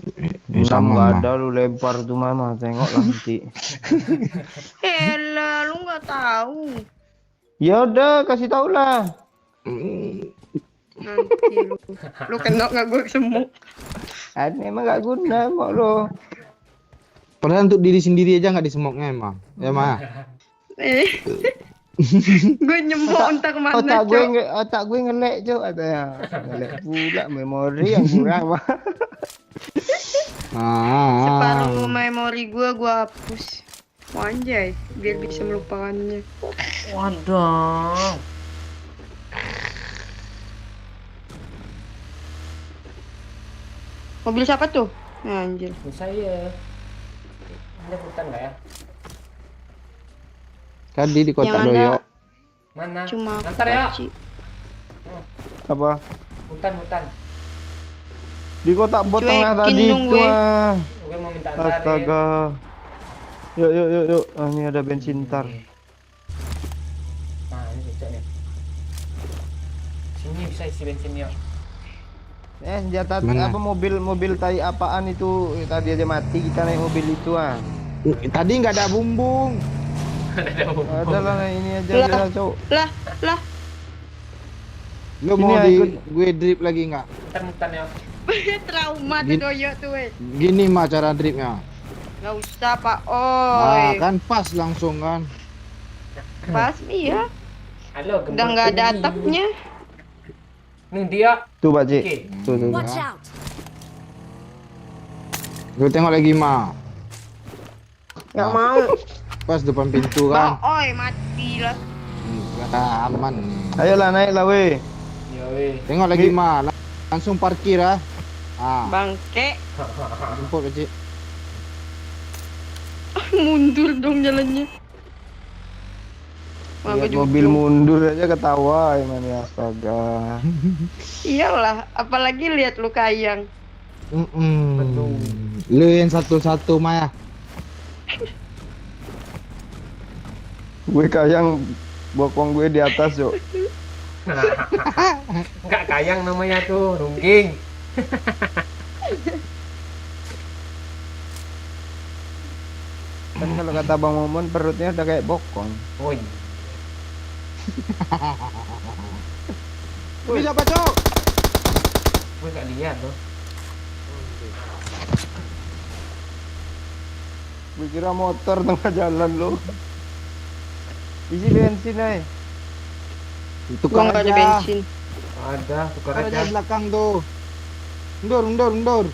Speaker 7: Sama
Speaker 2: Sama
Speaker 7: ada lu lempar tuh mama, tengok lah nanti.
Speaker 4: Elah, lu nggak tahu.
Speaker 7: Ya udah, kasih tau lah.
Speaker 4: Nanti lu kena nggak gue semua.
Speaker 7: Ini emang gak guna emang lo.
Speaker 2: Padahal untuk diri sendiri aja nggak disemoknya emang. Ya mah.
Speaker 4: Gue nyemok entah kemana,
Speaker 7: Otak gue ngelek cok katanya. Ngelek pula memori yang kurang.
Speaker 4: Separuh memori gue hapus. Anjay, biar bisa melupakannya.
Speaker 1: Waduh.
Speaker 4: Mobil siapa tuh? Anjir.
Speaker 1: Ini saya. Ada hutan nggak ya?
Speaker 2: Tadi di kotak
Speaker 4: Yang ada
Speaker 2: doyok.
Speaker 1: Mana?
Speaker 4: Cuma
Speaker 1: Antar ya.
Speaker 4: Paci.
Speaker 7: Apa?
Speaker 1: Hutan.
Speaker 7: Di kotak bot
Speaker 4: Cuekin
Speaker 7: tengah tadi
Speaker 4: dong
Speaker 7: itu
Speaker 4: gue.
Speaker 7: ah.
Speaker 1: Gue mau minta antarin.
Speaker 7: Astaga. Yuk. Ah, ini ada bensin tar.
Speaker 1: Nah, ini cocok nih. Sini bisa isi bensin yuk.
Speaker 7: Senjata
Speaker 2: Mana?
Speaker 7: apa mobil tai apaan itu tadi aja mati kita naik mobil itu ah.
Speaker 2: Tadi nggak ada bumbung.
Speaker 7: Ada lah ini aja
Speaker 4: Lah.
Speaker 7: udah, cok.
Speaker 4: Lah,
Speaker 2: Lo
Speaker 7: Ini
Speaker 2: mau
Speaker 7: ya,
Speaker 2: di
Speaker 7: ikut.
Speaker 2: gue drip lagi nggak?
Speaker 1: Hutan yuk.
Speaker 4: trauma tuh
Speaker 2: Gini.
Speaker 4: doyok tuh, weh.
Speaker 2: Gini mah cara dripnya.
Speaker 4: Nggak usah, Pak.
Speaker 2: Ah,
Speaker 4: Oi.
Speaker 2: kan pas langsung kan.
Speaker 4: Pas, iya.
Speaker 1: Halo,
Speaker 4: Udah nggak ada atapnya.
Speaker 1: Nih dia.
Speaker 7: Tuh Pak Cik.
Speaker 1: Oke.
Speaker 7: Tuh.
Speaker 6: Watch out!
Speaker 2: Gue tengok lagi mah.
Speaker 4: Nggak mau.
Speaker 2: Pas depan pintu
Speaker 4: Bang,
Speaker 2: kan.
Speaker 4: oi, mati lah.
Speaker 2: Aman.
Speaker 7: Ayolah naiklah weh.
Speaker 1: Ya weh.
Speaker 2: Tengok lagi mah. Langsung parkir ah.
Speaker 4: Bangke.
Speaker 2: Jemput kecil.
Speaker 4: Mundur dong jalannya.
Speaker 7: Lihat mobil mundur aja ketawa emang ya astaga.
Speaker 4: Iyalah, apalagi lihat lu kayang.
Speaker 1: Betul.
Speaker 2: Lu yang satu-satu Maya.
Speaker 7: Gue kayang bokong gue di atas yuk.
Speaker 1: Enggak kayang namanya tuh, rungging.
Speaker 7: Kan kalau kata Bang Momon perutnya udah kayak bokong.
Speaker 1: Woi.
Speaker 2: Bisa apa cok?
Speaker 1: Gue gak lihat loh.
Speaker 7: Gue kira motor tengah jalan lo. Isi bensin aja.
Speaker 4: Gua
Speaker 2: Tukar
Speaker 4: nggak ada
Speaker 2: aja.
Speaker 4: bensin.
Speaker 1: Ada, tukar
Speaker 2: Tukar aja
Speaker 1: aja.
Speaker 2: belakang tuh. Mundur.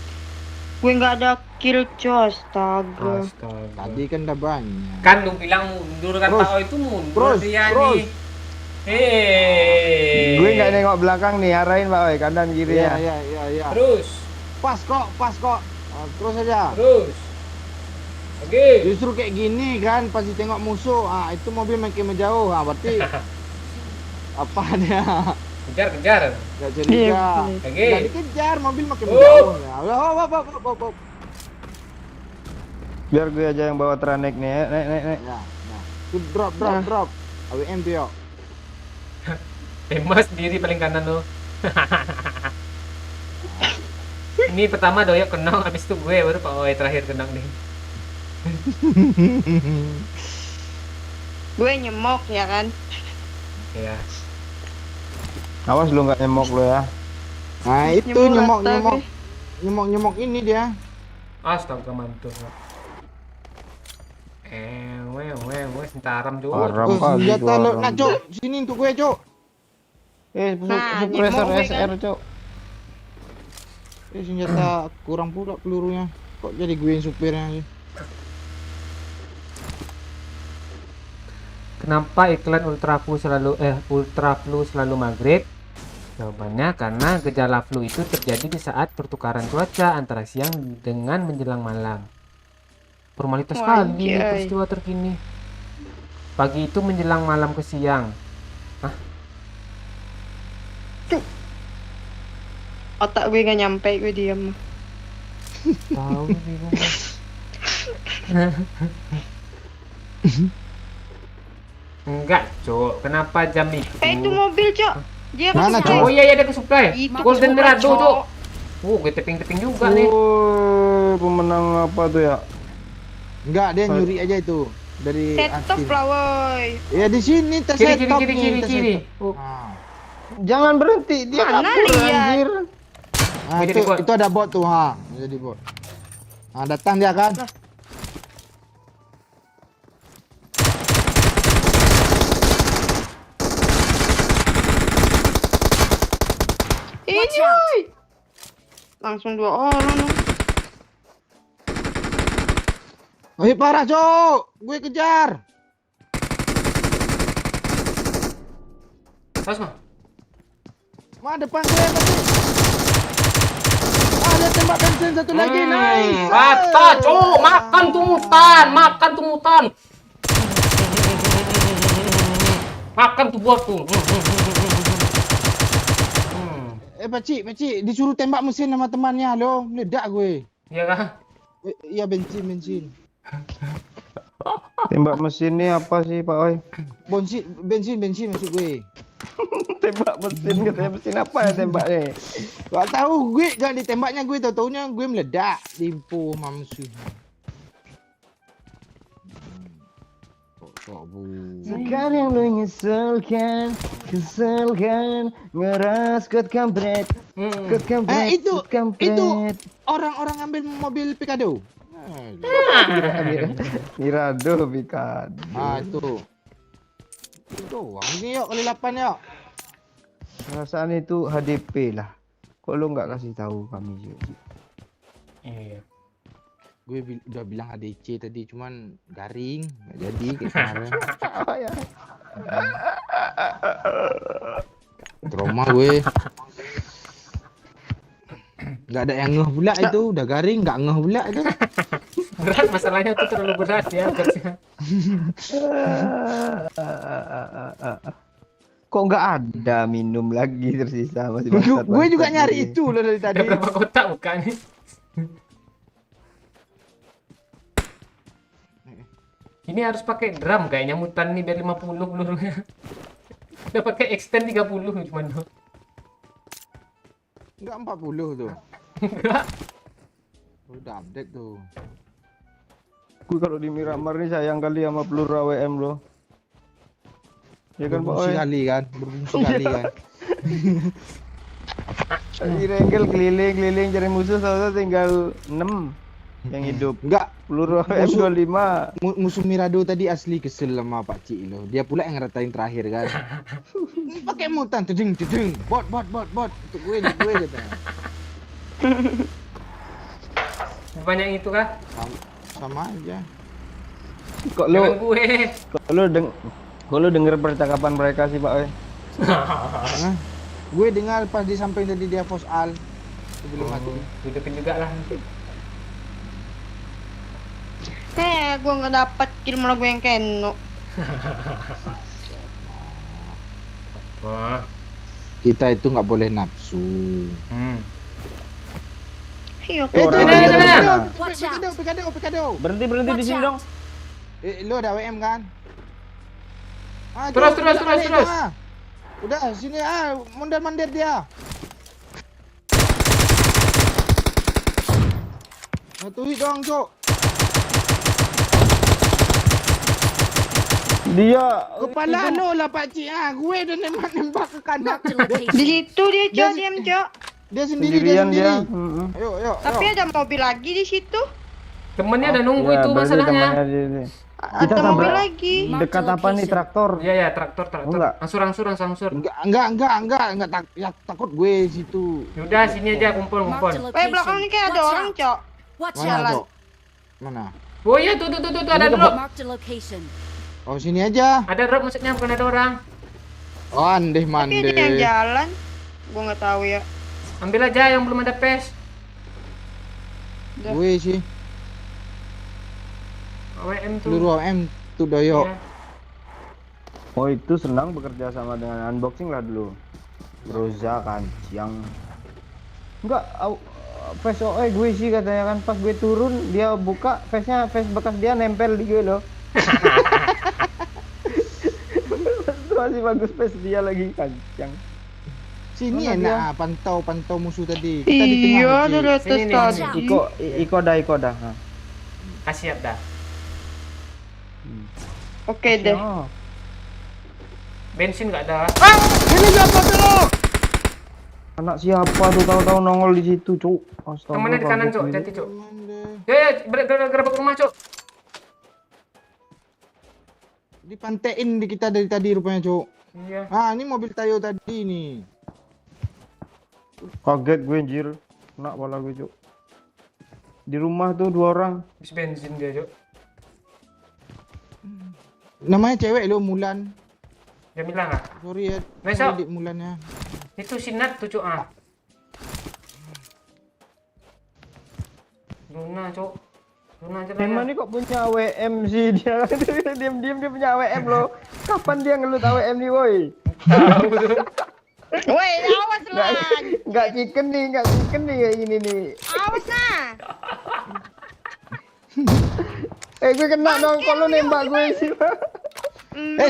Speaker 4: Gue nggak ada kill, cos. Astaga.
Speaker 1: Astaga.
Speaker 2: Tadi kan udah banyak.
Speaker 1: Kan lu bilang mundur kan
Speaker 2: Terus.
Speaker 1: Pak, itu mundur
Speaker 2: Terus,
Speaker 1: dia
Speaker 2: terus.
Speaker 1: nih. Hei.
Speaker 7: Gue nggak nengok belakang nih, arahin Pak Oi, kanan kiri ya.
Speaker 2: Iya.
Speaker 1: Terus.
Speaker 2: Pas kok. Terus aja.
Speaker 1: Terus. Oke.
Speaker 2: Justru kayak gini kan, pas ditengok musuh, itu mobil makin menjauh, berarti apa dia?
Speaker 1: Kejar.
Speaker 2: Gak curiga.
Speaker 1: Oke.
Speaker 2: Gak dikejar, mobil makin
Speaker 1: Oh.
Speaker 2: menjauh. Ya, hop.
Speaker 7: Biar gue aja yang bawa tranek nih ya. Naik.
Speaker 2: Ya, Tuh drop. AWM tuh yuk.
Speaker 1: Mas diri paling kanan lo. Ini pertama doyok kenong, habis itu gue baru Pak Oi terakhir kenong nih.
Speaker 4: Gue nyemok ya kan.
Speaker 1: Ya.
Speaker 7: Awas lu nggak nyemok lo ya.
Speaker 2: Nah itu
Speaker 4: Nyemok rata,
Speaker 2: nyemok ini dia.
Speaker 1: Astaga mantul. Weh, sentaram juga.
Speaker 7: Parah.
Speaker 2: Tuh,
Speaker 7: Rampak
Speaker 2: senjata
Speaker 7: gitu
Speaker 2: lo,
Speaker 7: orang
Speaker 2: nah
Speaker 7: tuh.
Speaker 2: cok, sini untuk gue cok.
Speaker 4: Nah,
Speaker 7: Suppressor
Speaker 4: nyemok gue
Speaker 7: SR
Speaker 4: kan.
Speaker 7: cok.
Speaker 2: Senjata kurang pula pelurunya. Kok jadi gue yang supirnya sih?
Speaker 1: Kenapa iklan Ultra Flu selalu maghrib? Jawabannya karena gejala flu itu terjadi di saat pertukaran cuaca antara siang dengan menjelang malam. Formalitas sekali ini
Speaker 4: Wajay.
Speaker 1: peristiwa terkini. Pagi itu menjelang malam ke siang.
Speaker 4: Otak gue nggak nyampe, gue diam.
Speaker 1: Tahu bingung. Enggak, Cok. Kenapa jam itu?
Speaker 4: Itu mobil, Cok. Dia
Speaker 2: Mana,
Speaker 4: kesukai.
Speaker 1: Oh iya, dia ke supply.
Speaker 4: Itu
Speaker 1: Golden
Speaker 4: kesukai,
Speaker 1: Mirado,
Speaker 4: Cok.
Speaker 1: Cok. Gue teping-teping juga nih.
Speaker 7: Oh, pemenang apa tuh ya?
Speaker 2: Enggak, dia nyuri aja itu dari
Speaker 4: Set top
Speaker 2: Asin.
Speaker 4: lah, woi.
Speaker 2: Ya di sini tas
Speaker 1: Kiri,
Speaker 2: set top
Speaker 1: kiri,
Speaker 2: nih,
Speaker 1: kiri,
Speaker 2: tas
Speaker 1: kiri.
Speaker 2: set top.
Speaker 1: Oh.
Speaker 2: Ah.
Speaker 7: Jangan berhenti, dia
Speaker 4: Mana
Speaker 7: kabur
Speaker 4: lihat?
Speaker 7: anjir.
Speaker 2: Ah,
Speaker 1: Jadi bot.
Speaker 2: itu ada bot tuh, ha. Jadi bot. Ah, datang dia kan.
Speaker 6: Watch
Speaker 4: Ini,
Speaker 6: out.
Speaker 4: woi. Langsung 2 orang.
Speaker 2: Wih, parah, Cok. Gue kejar.
Speaker 1: Terus mah.
Speaker 2: Wah, depan gue tadi. Ah, dia tembak bensin satu lagi. Nice.
Speaker 1: Rata, Cok. Makan tumutan, makan tumutan. Makan tuh bot tuh.
Speaker 2: Pakcik, disuruh tembak mesin sama temannya, lo. Meledak gue.
Speaker 1: Iya kan?
Speaker 2: Iya, bensin.
Speaker 7: Tembak mesin ini apa sih, Pak Oi?
Speaker 2: Bensin maksud gue.
Speaker 7: Tembak mesin katanya, mesin apa ya tembaknya?
Speaker 2: Gak tahu gue, gak ditembaknya gue, taunya gue meledak. Dimpu sama musuh. Kok bu.
Speaker 7: Sekarang lu nyeselkan, ngeras kot kampret, kot kampret,
Speaker 2: Itu
Speaker 7: kot kampret.
Speaker 2: orang-orang ngambil mobil Pikado.
Speaker 7: Mirado, Bikan.
Speaker 2: Ah, itu. Itu doang. Ini yuk kali 8 yuk.
Speaker 7: Perasaan itu HDP lah. Kok lu nggak kasih tahu kami sih?
Speaker 1: Iya.
Speaker 2: Gue udah bilang ADC tadi, cuman garing, nggak jadi kayak kemarin.
Speaker 7: Oh, ya.
Speaker 2: Trauma gue. Nggak ada yang ngeh pula itu, udah garing, nggak ngeh pula itu.
Speaker 1: Berat masalahnya tuh terlalu berat ya.
Speaker 7: Kok nggak ada minum lagi tersisa masih
Speaker 2: Gue juga nyari itu loh dari tadi.
Speaker 1: Ada berapa kotak bukan nih? Ini harus pakai drum kayaknya mutan nih biar 50 pelurunya. Udah pakai extend 30 cuman.
Speaker 2: Enggak 40 tuh.
Speaker 1: Enggak.
Speaker 2: Udah update tuh.
Speaker 7: Gue kalau di Miramar nih sayang kali sama peluru AWM lo. Ya kan, Pak
Speaker 2: Berfungsi
Speaker 7: Oi?
Speaker 2: kali kan, berfungsi kali kan.
Speaker 7: Di rengkel keliling cari musuh, tahu tinggal 6 yang hidup.
Speaker 2: Enggak,
Speaker 7: Peluru AWM
Speaker 2: Musuh-
Speaker 7: 25.
Speaker 2: musuh Mirado tadi asli kesel sama Pak Cik lo. Dia pula yang ngeratain terakhir kan. Pakai mutan, cedeng. Bot. Untuk gue katanya.
Speaker 1: Banyak itu kah?
Speaker 2: Sama aja.
Speaker 7: Kok lu
Speaker 1: Jangan gue.
Speaker 7: kok lu denger percakapan mereka sih, Pak Oi?
Speaker 2: Hah? Gue dengar pas di samping tadi dia pos al sebelum mati.
Speaker 1: Hidupin juga lah nanti.
Speaker 4: Gue nggak dapat kill malah gue yang keno.
Speaker 1: Wah.
Speaker 2: Kita itu nggak boleh nafsu.
Speaker 4: Iya,
Speaker 7: Orang
Speaker 1: Sana.
Speaker 6: Watch out.
Speaker 2: Pikado.
Speaker 7: Berhenti di
Speaker 6: Watch
Speaker 7: sini
Speaker 6: out.
Speaker 7: dong.
Speaker 2: Lu ada WM kan? Ah,
Speaker 1: Terus.
Speaker 2: balik dong, ah. Udah sini mondar-mandir dia. Satu hit doang, Cok.
Speaker 7: Dia
Speaker 2: Kepala lo lah Pak Cik. Gue udah nembak ke kanan.
Speaker 6: Marked a location.
Speaker 4: di situ dia, Cok,
Speaker 2: Dia-
Speaker 4: diam, Cok.
Speaker 2: Dia sendiri.
Speaker 7: sendirian dia. Mm-mm.
Speaker 2: Yuk.
Speaker 4: Tapi ada mobil lagi di situ.
Speaker 1: Temennya udah nunggu
Speaker 7: Ya,
Speaker 1: itu
Speaker 7: berarti
Speaker 1: masalahnya.
Speaker 7: temannya dia. Kita
Speaker 4: Ada mobil
Speaker 7: tabrak
Speaker 4: lagi.
Speaker 7: dekat apa nih, traktor?
Speaker 1: Iya, traktor.
Speaker 7: Enggak.
Speaker 1: Angsur.
Speaker 2: Enggak takut gue situ.
Speaker 1: Yaudah sini aja kumpul.
Speaker 6: Marked a
Speaker 4: Belakang ini
Speaker 6: location.
Speaker 4: kayak ada
Speaker 6: Watch
Speaker 4: orang,
Speaker 6: out.
Speaker 4: Cok.
Speaker 6: Watch
Speaker 2: Mana,
Speaker 6: out.
Speaker 2: Cok? Mana?
Speaker 1: Oh iya tuh ada drop.
Speaker 6: Marked a location.
Speaker 2: Oh, sini aja.
Speaker 1: Ada drop maksudnya bukan ada orang.
Speaker 2: Oh, andeh
Speaker 4: Tapi ada yang
Speaker 2: mandeh.
Speaker 4: jalan. Gue nggak tahu ya.
Speaker 1: Ambil aja yang belum ada pes.
Speaker 2: Gue sih.
Speaker 1: AWM tuh.
Speaker 2: Peluru AM tuh doyok.
Speaker 1: Iya.
Speaker 7: Oh, itu senang bekerja sama dengan unboxing lah dulu. Roza kan yang enggak face OE gue sih katanya kan pas gue turun dia buka face bekas dia nempel di gue loh. Masih bagus pace dia lagi kancang.
Speaker 2: Sini
Speaker 7: Mana
Speaker 2: enak
Speaker 7: dia?
Speaker 2: pantau musuh tadi. Kita di tengah.
Speaker 4: Iya,
Speaker 2: Cik.
Speaker 4: dari atas
Speaker 1: Sini nih,
Speaker 4: tadi.
Speaker 7: Iko dah. Ha.
Speaker 1: Ah, siap dah.
Speaker 4: Oke deh.
Speaker 7: Oh.
Speaker 1: Bensin nggak ada.
Speaker 2: Ini siapa dulu?
Speaker 7: Anak siapa tuh tahu-tahu nongol di situ, Cuk. Astaga.
Speaker 1: Temennya di kanan,
Speaker 7: kaget
Speaker 1: Cok.
Speaker 7: gini.
Speaker 1: Hati, Cok. Ya, gerbek rumah, Cok.
Speaker 2: Dipantein di kita dari tadi rupanya, Cok.
Speaker 1: Iya.
Speaker 2: Ah, ini mobil Tayo tadi nih.
Speaker 7: Kaget gue anjir. Kena pala gue, Cuk. Di rumah tuh 2 orang.
Speaker 1: Habis bensin dia, Cok.
Speaker 2: Namanya cewek lo, Mulan.
Speaker 1: Jamila nggak?
Speaker 2: Sorry ya.
Speaker 1: Besok.
Speaker 2: Adik Mulannya.
Speaker 1: Itu Sinat tuh, Cok. Ah. Luna, Cok. Luna aja lah ya.
Speaker 7: Emang ini kok punya WM sih dia. Diam-diam dia punya WM loh. Kapan dia ngelut WM nih, woi?
Speaker 1: Tahu tuh.
Speaker 4: Woi, awas lah.
Speaker 7: Nggak chicken nih kayak gini nih.
Speaker 4: Awas lah.
Speaker 7: Gue kena dong kalau nembak gue sih.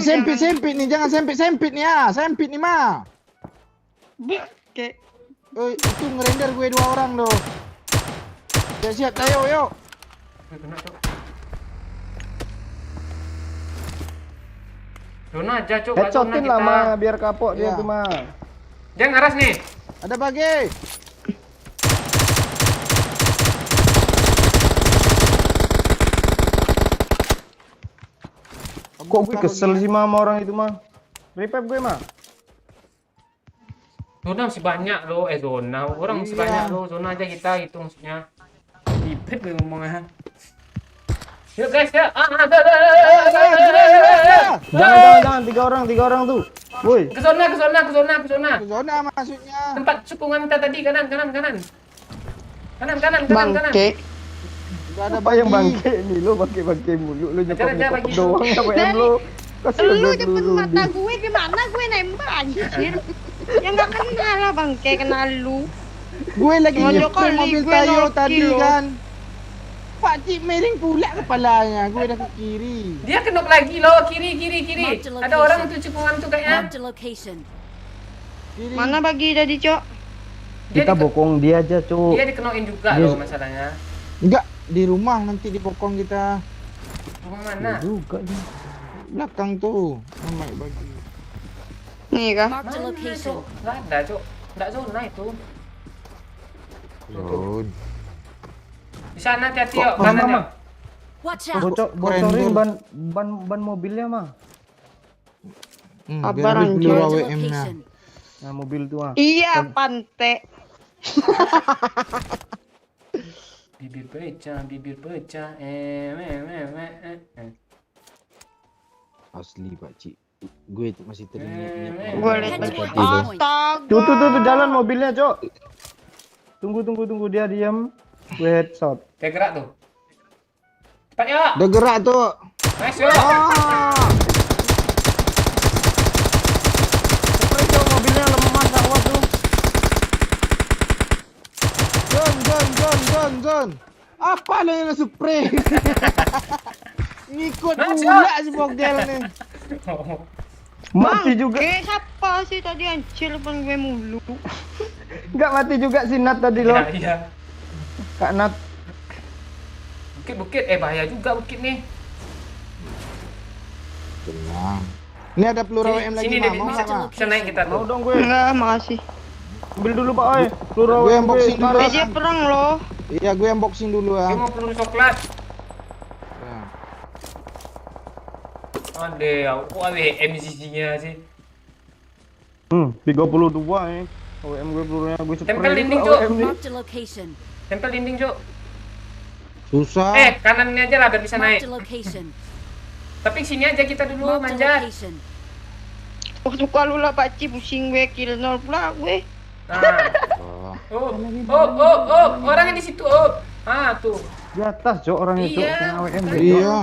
Speaker 2: Sempit nih, jangan sempit nih ya. Sempit nih, Ma.
Speaker 4: Oke.
Speaker 2: Itu ngerender gue 2 orang loh. Siap, Tayo, yuk.
Speaker 1: Kena, Cok. Luna aja, Cok. nggak zona
Speaker 7: Headshotin
Speaker 1: kita.
Speaker 7: lah mah biar kapok dia
Speaker 2: Iya.
Speaker 7: tuh mah.
Speaker 1: Jangan aras nih.
Speaker 2: Ada bagi.
Speaker 7: Kok gue kesel sih mah sama orang itu mah. Revive gue mah.
Speaker 1: Zona masih banyak loh. Zona. Orang masih
Speaker 2: Iya.
Speaker 1: banyak loh. Zona aja kita itu maksudnya. Ribet gue ngomongnya. Yuk guys ya.
Speaker 7: Jangan 3 orang tuh. Woi.
Speaker 1: Ke zona.
Speaker 2: Ke zona maksudnya.
Speaker 1: Tempat cekungan kita tadi kanan. Kanan.
Speaker 4: Bangke.
Speaker 2: Udah ada
Speaker 7: Apa yang
Speaker 2: bagi.
Speaker 7: bangke nih lo bangke mulu lo
Speaker 1: Ajar aja
Speaker 7: nyekop
Speaker 1: bagi.
Speaker 7: doang apa WM lo. Kasih
Speaker 4: Lu
Speaker 7: gue
Speaker 4: cepet
Speaker 7: dulu.
Speaker 4: mata gue gimana gue nembak anjir. Ya nggak kenal lah bangke kenal lu.
Speaker 2: Gue lagi
Speaker 4: Ngajak
Speaker 2: nyetir
Speaker 4: kali
Speaker 2: mobil
Speaker 4: gue
Speaker 2: Tayo
Speaker 4: noki
Speaker 2: tadi
Speaker 4: loh.
Speaker 2: kan. Pak Cik miring pula kepalanya. Gue udah ke kiri.
Speaker 1: Dia kenop lagi loh. Kiri.
Speaker 6: Marked a
Speaker 1: Ada orang
Speaker 6: location.
Speaker 1: tuh cekungan tuh kayaknya.
Speaker 6: Marked a location.
Speaker 2: Kiri.
Speaker 4: Mana bagi tadi, Cok?
Speaker 7: Kita bokong dia aja, Cuk.
Speaker 1: Dia dikenoin juga
Speaker 7: Dia-
Speaker 1: loh masalahnya.
Speaker 2: Enggak, di rumah nanti dipokong kita.
Speaker 1: Rumah mana?
Speaker 7: Juga dia.
Speaker 2: Belakang tuh. Namanya bagi.
Speaker 4: Nih kah?
Speaker 6: Marked a location.
Speaker 1: Nggak ada, Cok. Nggak zona itu.
Speaker 2: Zon.
Speaker 1: Di sana hati-hati
Speaker 7: Kok
Speaker 1: yuk,
Speaker 7: mama,
Speaker 1: kanan
Speaker 7: mama?
Speaker 1: yuk.
Speaker 6: Watch out.
Speaker 7: Bocorin
Speaker 2: Keren,
Speaker 7: ban mobilnya mah.
Speaker 2: Biar
Speaker 4: Sabar,
Speaker 2: habis
Speaker 4: anjir.
Speaker 2: dulu
Speaker 6: Marked a
Speaker 2: WM-nya.
Speaker 6: location.
Speaker 7: Nah, mobil tuh mah.
Speaker 4: Iya, pante.
Speaker 1: Bibir pecah.
Speaker 2: Asli Pak Cik. Gue masih teringat.
Speaker 4: Gue liat
Speaker 6: Head
Speaker 4: bagi.
Speaker 6: toward this point.
Speaker 4: Astaga.
Speaker 7: Tuh jalan mobilnya, Cok. Tunggu dia diam. Gue headshot.
Speaker 1: Kayak gerak tuh. Cepat yuk.
Speaker 2: Udah gerak tuh.
Speaker 1: Nice yuk.
Speaker 2: Ah.
Speaker 7: Spray, Cok, mobilnya lemah gawat tuh.
Speaker 2: Zon. Apa lo yang spray? Ngikut
Speaker 1: Mas,
Speaker 2: pula si Bogel nih.
Speaker 7: Mati juga.
Speaker 4: Siapa sih tadi anjir depan gue mulu.
Speaker 7: Enggak mati juga si Nat tadi loh.
Speaker 1: Iya.
Speaker 7: Kak Nat.
Speaker 1: Bukit. Bahaya juga bukit nih.
Speaker 2: Tenang. Ini ada peluru WM lagi,
Speaker 1: Sini
Speaker 2: Ma.
Speaker 1: deh,
Speaker 2: Mau nggak, Ma?
Speaker 1: bisa naik kita
Speaker 7: Mau
Speaker 1: tuh.
Speaker 7: dong gue.
Speaker 4: Enggak, makasih.
Speaker 7: Ambil dulu, Pak, oi. Peluru
Speaker 2: Gue
Speaker 7: gue
Speaker 2: unboxing dulu.
Speaker 7: taruh.
Speaker 4: Dia perang loh.
Speaker 2: Iya, gue unboxing dulu ya.
Speaker 1: Dia mau peluru coklat.
Speaker 2: Ya.
Speaker 1: Ade, aku WM sisinya sih.
Speaker 7: 32 nih. WM gue pelurunya gue spray.
Speaker 1: Tempel
Speaker 7: juga
Speaker 1: dinding, Cok.
Speaker 7: WM nih.
Speaker 6: Marked a location.
Speaker 1: Tempel dinding, Cok.
Speaker 2: Susah.
Speaker 1: Kanan ini aja lah biar bisa naik.
Speaker 6: Marked a location.
Speaker 1: Tapi sini aja kita dulu
Speaker 6: Marked a
Speaker 1: manjat.
Speaker 6: location.
Speaker 4: Oh, suka lu lah Pak Ci, pusing gue kill 0 pula gue.
Speaker 1: Nah.
Speaker 2: Oh.
Speaker 1: Oh, orangnya di situ. Tuh.
Speaker 7: Di atas, Cok, orang itu.
Speaker 1: Iya.
Speaker 7: Yang WM gue.
Speaker 2: Iya,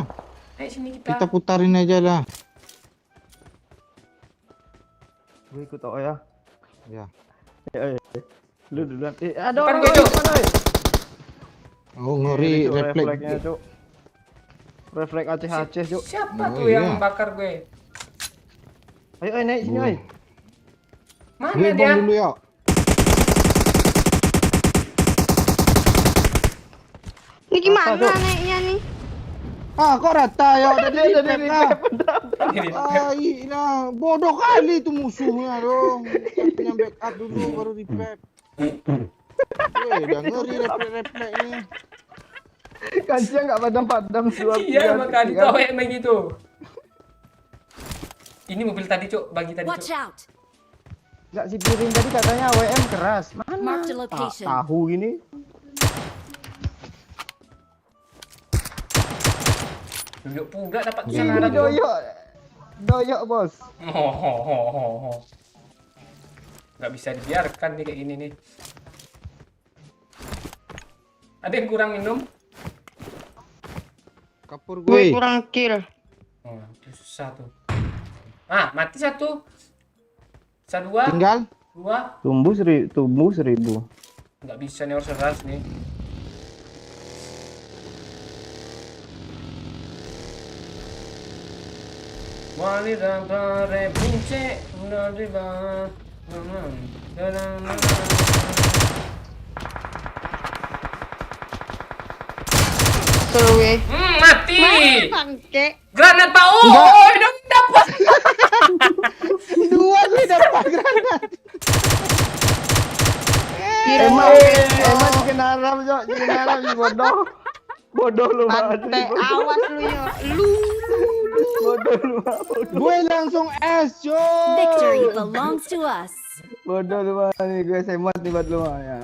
Speaker 1: Ayo sini
Speaker 2: kita putarin aja lah.
Speaker 7: Gue ikut oh ya.
Speaker 2: Ya.
Speaker 7: Lu duluan. Ada
Speaker 1: Depan
Speaker 7: orang
Speaker 1: gue,
Speaker 7: oi,
Speaker 1: Cok.
Speaker 7: depan, oi.
Speaker 2: Oh, ngeri
Speaker 7: Cok,
Speaker 2: refleks.
Speaker 7: refleksnya, Cok. Refleks Aceh, Cok.
Speaker 1: Siapa
Speaker 2: Oh,
Speaker 1: tuh
Speaker 2: iya.
Speaker 1: yang bakar gue?
Speaker 7: Ayo naik sini oi.
Speaker 1: Mana
Speaker 2: Gue
Speaker 1: dia?
Speaker 2: bom dulu yuk.
Speaker 4: Ini gimana
Speaker 7: Cuk?
Speaker 4: naiknya nih?
Speaker 2: Ah, kok rata ya? Udah di
Speaker 7: Udah
Speaker 2: pep
Speaker 7: di
Speaker 2: lah.
Speaker 1: Ini.
Speaker 2: Ah, iya, bodoh kali itu musuhnya dong. Punya backup dulu baru di pep. Weh, udah ngeri refleks ini.
Speaker 7: Kancing enggak padam-padam suap.
Speaker 1: Iya, makanya itu awet main gitu. Ini mobil tadi, Cuk. Bagi tadi,
Speaker 6: Watch
Speaker 1: Cuk.
Speaker 6: out!
Speaker 7: Enggak si piring tadi katanya WM keras. Mana?
Speaker 6: Marked a location.
Speaker 7: Tahu gini.
Speaker 1: Duduk pula dapat
Speaker 2: Iya.
Speaker 1: kesana
Speaker 7: Ini doyok. Doyok, Bos.
Speaker 1: Nggak bisa dibiarkan nih kayak gini nih. Ada yang kurang minum?
Speaker 2: Kapur
Speaker 4: Gue
Speaker 2: gue.
Speaker 4: kurang kill.
Speaker 1: Oh, itu susah tuh. Ah, mati satu. Sisa dua.
Speaker 2: Tinggal.
Speaker 1: Dua.
Speaker 7: Tumbuh 1000.
Speaker 1: Nggak bisa nih, harus keras nih. Wali dan rebunce dari bawah.
Speaker 4: Seru gue.
Speaker 1: Mati.
Speaker 4: Bangke.
Speaker 1: Granat Pak. Oh, udah dapat.
Speaker 2: Dua gue dapat granat.
Speaker 4: Kira
Speaker 7: Emang bikin haram, Cok. Bikin haram si bodoh. Bodoh lu, Mak.
Speaker 4: pantai awas lu yo. Lu.
Speaker 7: Bodoh lu, Mak.
Speaker 2: Gue langsung es, coy.
Speaker 6: Victory belongs to us.
Speaker 7: Bodoh lu, Mak. Nih gue semot nih buat lu, Mak, ya.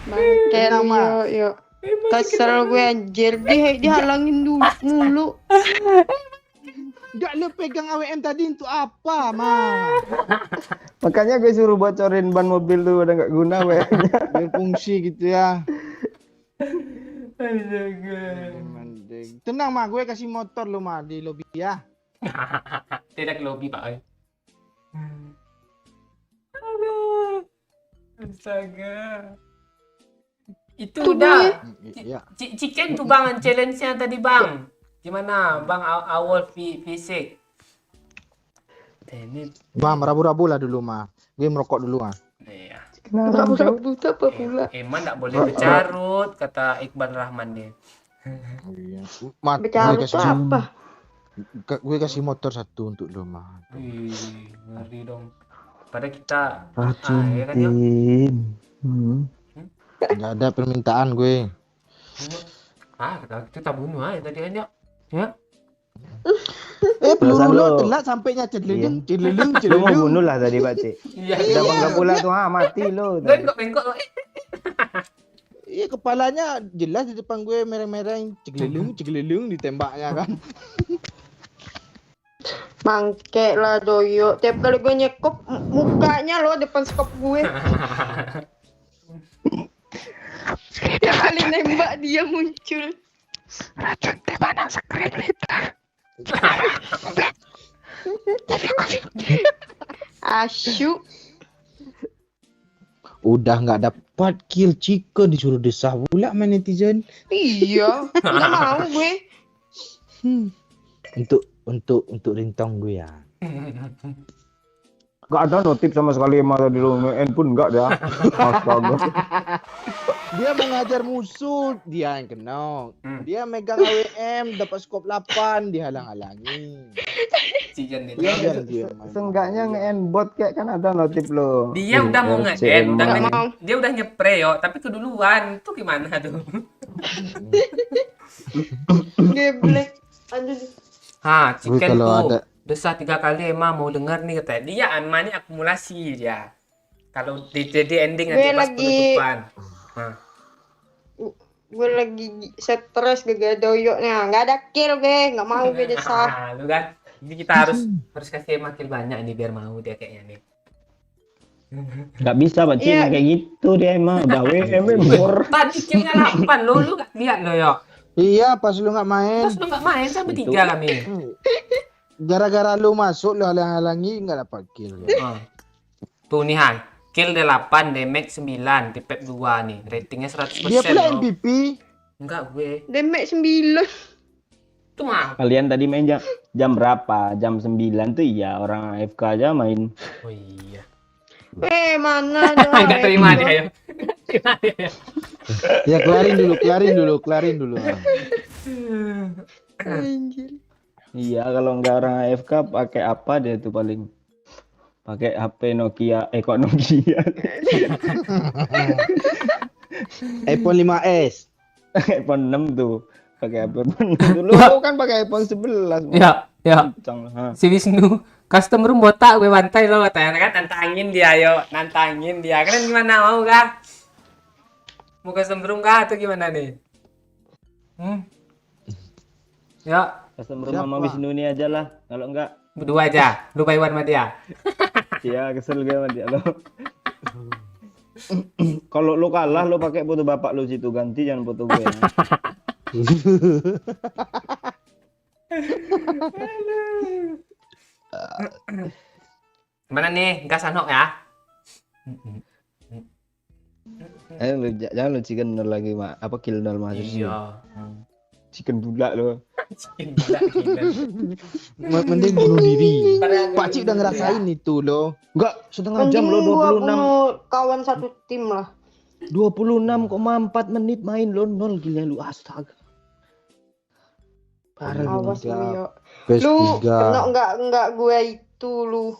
Speaker 4: Bangke lu
Speaker 2: Nama.
Speaker 4: yo. Kesel gue anjir. Dihalangin dulu mulu.
Speaker 2: Enggak, lu pegang AWM tadi untuk apa, Ma?
Speaker 7: Makanya gue suruh bocorin ban mobil tuh udah nggak guna WM-nya.
Speaker 2: Berfungsi gitu ya.
Speaker 1: Astaga.
Speaker 2: Mending. Tenang, Ma. Gue kasih motor lu, Ma, di lobby ya.
Speaker 1: Tidak ke lobby, Pak. Aduh. Astaga. Itu udah.
Speaker 2: Iya.
Speaker 1: Chicken tuh Bang, challenge-nya tadi Bang. Gimana Bang awal fisik? Ini
Speaker 2: Ma, merabu-rabu lah dulu, Ma. Gue merokok dulu, Ma.
Speaker 1: iya.
Speaker 4: Rabu-rabu apa pula?
Speaker 1: Emang nggak boleh bercarut kata Iqbal Rahman dia.
Speaker 2: Iya. Ma,
Speaker 4: Bicara itu apa?
Speaker 2: gue kasih motor satu untuk lu, Ma.
Speaker 1: Wih, ngeri dong. Padahal kita ya kan, yuk.
Speaker 7: Racunin.
Speaker 2: Enggak ada permintaan gue.
Speaker 1: Kata kita bunuh aja tadi kan, yuk. Ya.
Speaker 7: Perasaan
Speaker 2: Peluru lu
Speaker 7: lu-
Speaker 2: telat sampainya celeleng,
Speaker 7: Iya.
Speaker 2: celeleng,
Speaker 7: Lu mau
Speaker 2: celeleng.
Speaker 7: bunuh lah tadi, Pak Cik.
Speaker 1: Iya.
Speaker 7: Udah bangga pula tuh, mati lu.
Speaker 1: Bengkok.
Speaker 2: Iya, kepalanya jelas di depan gue merah-merah yang cegeleleng ditembaknya kan.
Speaker 4: Bangke lah doyo. Tiap kali gue nyekop mukanya lo depan skop gue. Tiap kali nembak dia muncul. Asyuk.
Speaker 2: Udah nggak dapat kill Cika disuruh desah pula main netizen.
Speaker 4: Iya. Nggak mau gue.
Speaker 2: Untuk rintong gue ya.
Speaker 7: Gak ada notif sama sekali emang tadi lu nge-end pun enggak dah. Astaga.
Speaker 2: Dia mengajar musuh, dia yang kena. Dia megang AWM dapat skop 8 dihalang-halangi.
Speaker 1: Cijan itu.
Speaker 2: Biar dia main.
Speaker 7: Seenggaknya nge-end bot kayak kan ada notif lo.
Speaker 1: Dia udah mau nge-end, udah
Speaker 4: Nggak mau.
Speaker 1: dia udah nyepre yo, tapi keduluan. Itu gimana tuh?
Speaker 4: Geblek. Aduh.
Speaker 1: Chicken
Speaker 2: kalau
Speaker 1: tuh
Speaker 2: ada-
Speaker 1: besar 3 kali emang mau denger nih katanya. Dia amannya akumulasi dia. Kalau jadi ending nanti
Speaker 4: Gue
Speaker 1: pas
Speaker 4: lagi-
Speaker 1: penutupan.
Speaker 4: Gue lagi stres gara-gara doyoknya. Nggak ada kill gue. Nggak mau gue desah.
Speaker 1: Lu kan. Jadi kita harus kasih makin banyak nih biar mau dia kayaknya nih.
Speaker 7: Gak bisa Pak Cik
Speaker 4: Iya.
Speaker 7: kayak gitu dia emang udah WM bor.
Speaker 1: Tadi killnya 8 lo, lu gak lihat lo yo.
Speaker 2: Iya, pas lu nggak main.
Speaker 1: Terus lu gak main sampai 3 kami.
Speaker 2: Gara-gara lu masuk lu halang-halangi nggak dapat kill.
Speaker 1: Tuh nih Han, kill 8, damage 9, di pep 2 nih. Ratingnya 100%.
Speaker 2: Dia pula
Speaker 1: loh.
Speaker 2: MVP.
Speaker 1: Enggak gue.
Speaker 4: Damage 9.
Speaker 1: Itu mah.
Speaker 7: Kalian tadi main jam berapa? Jam 9 tuh iya orang AFK aja main.
Speaker 1: Oh iya.
Speaker 4: Mana ada
Speaker 1: Enggak terima
Speaker 4: itu?
Speaker 1: dia ya. Terima dia ya.
Speaker 2: Ya kelarin dulu.
Speaker 4: Anjir.
Speaker 7: Iya, kalau nggak orang AFK pakai apa dia tuh paling pakai HP Nokia, kok Nokia.
Speaker 2: iPhone 5S.
Speaker 7: iPhone 6 tuh. Pakai iPhone 6 dulu kan pakai iPhone 11.
Speaker 1: Ya, ya.
Speaker 7: Kencang lah. Ha.
Speaker 1: Si Wisnu custom room botak gue bantai lo katanya kan, nantangin dia yo, nantangin dia. Kalian gimana, mau kah? Mau custom room kah atau gimana nih? Ya,
Speaker 7: Custom room sama Wisnu ini aja lah. Kalau enggak,
Speaker 1: berdua aja. Lu buy one sama dia.
Speaker 7: ya kesel gue sama dia lo. Kalau lu kalah lu pakai foto bapak lu situ, ganti jangan foto gue. Ya.
Speaker 1: Mana nih? Gas Anok ya?
Speaker 7: Lu jangan lu chicken nol lagi, Mak. Apa kill nol masuk sih?
Speaker 1: Iya.
Speaker 7: Chicken bulat lu.
Speaker 1: Gila, gila.
Speaker 2: Mending bunuh diri. Pak Cik udah ngerasain itu loh.
Speaker 7: Enggak, setengah jam lo,
Speaker 4: Mending gua
Speaker 7: 26.
Speaker 4: bunuh kawan satu tim lah.
Speaker 7: 26,4 menit main lo, nol gila lu, astaga. Parah lu.
Speaker 4: Awas lu yo.
Speaker 2: PS3.
Speaker 4: Lu kena enggak gue itu lu.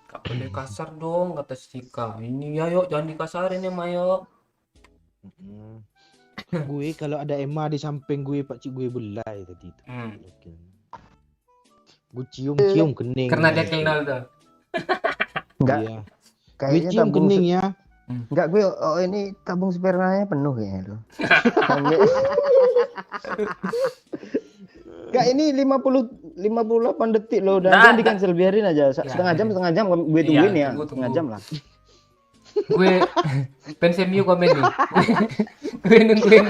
Speaker 1: Gak boleh kasar dong kata Sika. Ini ya yuk jangan dikasarin ya Mayo.
Speaker 2: Gue kalau ada Emma di samping gue, Pak Cik gue belai tadi itu. Gue cium kening.
Speaker 1: Karena dia kenal tuh.
Speaker 7: Enggak,
Speaker 2: Iya. Gue
Speaker 7: kayaknya
Speaker 2: cium
Speaker 7: tabung
Speaker 2: kening ya.
Speaker 7: enggak gue ini tabung spermanya penuh ya lo. Enggak, ini 58 detik loh, dan
Speaker 1: Nah,
Speaker 7: jangan di cancel, biarin aja. Setengah jam gue tungguin ya.
Speaker 1: tunggu.
Speaker 7: Setengah jam lah.
Speaker 1: Gue fans MU komen nih. Gue nungguin.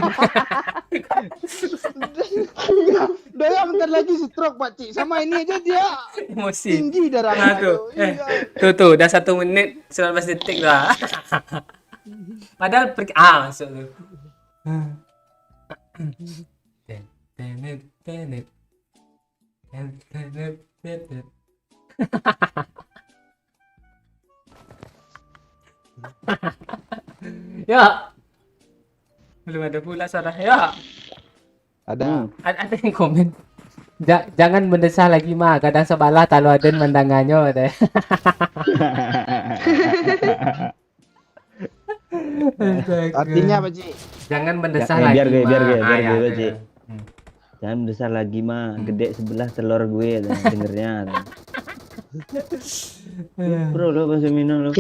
Speaker 2: Udah ya, bentar lagi stroke Pak Cik. Sama ini aja dia
Speaker 1: Emosi.
Speaker 2: tinggi
Speaker 1: Nah,
Speaker 2: darahnya.
Speaker 1: tuh. Tuh udah 1 menit 19 detik lah. Padahal pergi masuk lu. Tenet. Ya. Belum ada pula suara. Ya.
Speaker 2: Ada.
Speaker 1: Ada yang komen. Jangan mendesah lagi mah, kadang sebalah talu aden mandangannya deh.
Speaker 2: Artinya apa Cik?
Speaker 1: Jangan mendesah
Speaker 7: Ya,
Speaker 1: lagi.
Speaker 7: biar gue,
Speaker 1: mah.
Speaker 7: biar gue,
Speaker 1: Ah,
Speaker 7: biar
Speaker 1: ya,
Speaker 7: gue,
Speaker 1: ya.
Speaker 7: Cik. Jangan besar lagi mah, gede sebelah telur gue dengernya. Bro lo bahasa Minang lo.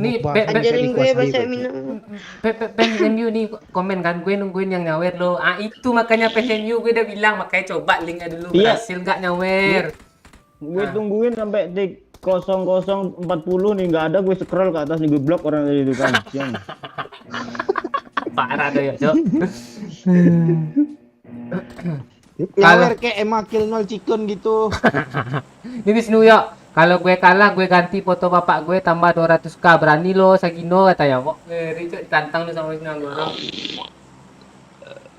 Speaker 1: Nih,
Speaker 4: Ajarin gue bahasa Minang.
Speaker 1: PSMU nih komen kan, gue nungguin yang nyawer lo. Itu makanya PSMU gue udah bilang, makanya coba linknya dulu.
Speaker 7: Iya.
Speaker 1: Berhasil nggak nyawer?
Speaker 7: Gue tungguin sampai detik 0040 nih nggak ada, gue scroll ke atas nih, gue blok orang dari itu kan. Siang.
Speaker 1: Parah tuh ya, Cok.
Speaker 2: Nyawer kayak Emma kill 0 chicken gitu.
Speaker 1: Ini Wisnu ya. Kalau gue kalah, gue ganti foto bapak gue tambah 200k. Berani lo, Sagino katanya. Kok ngeri Cok, tantang lu sama Wisnu Anggoro.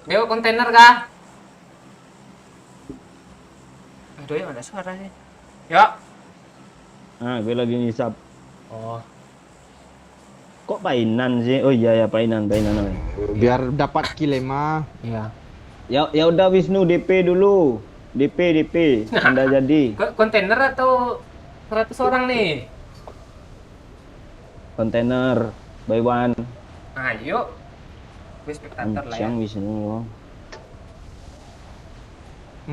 Speaker 1: Dewa kontainer kah? Aduh ya, ada suaranya. Ya.
Speaker 7: Ah, gue lagi ngisap.
Speaker 1: Oh.
Speaker 7: Kok painan sih? Oh iya ya, painan.
Speaker 2: Biar dapat kill Emma.
Speaker 1: Iya.
Speaker 7: Ya udah Wisnu DP dulu. DP. Anda jadi
Speaker 1: Kontainer atau 100 orang nih?
Speaker 7: kontainer by one.
Speaker 1: Ayo. Gue spektator lah ya.
Speaker 7: Siang Wisnu.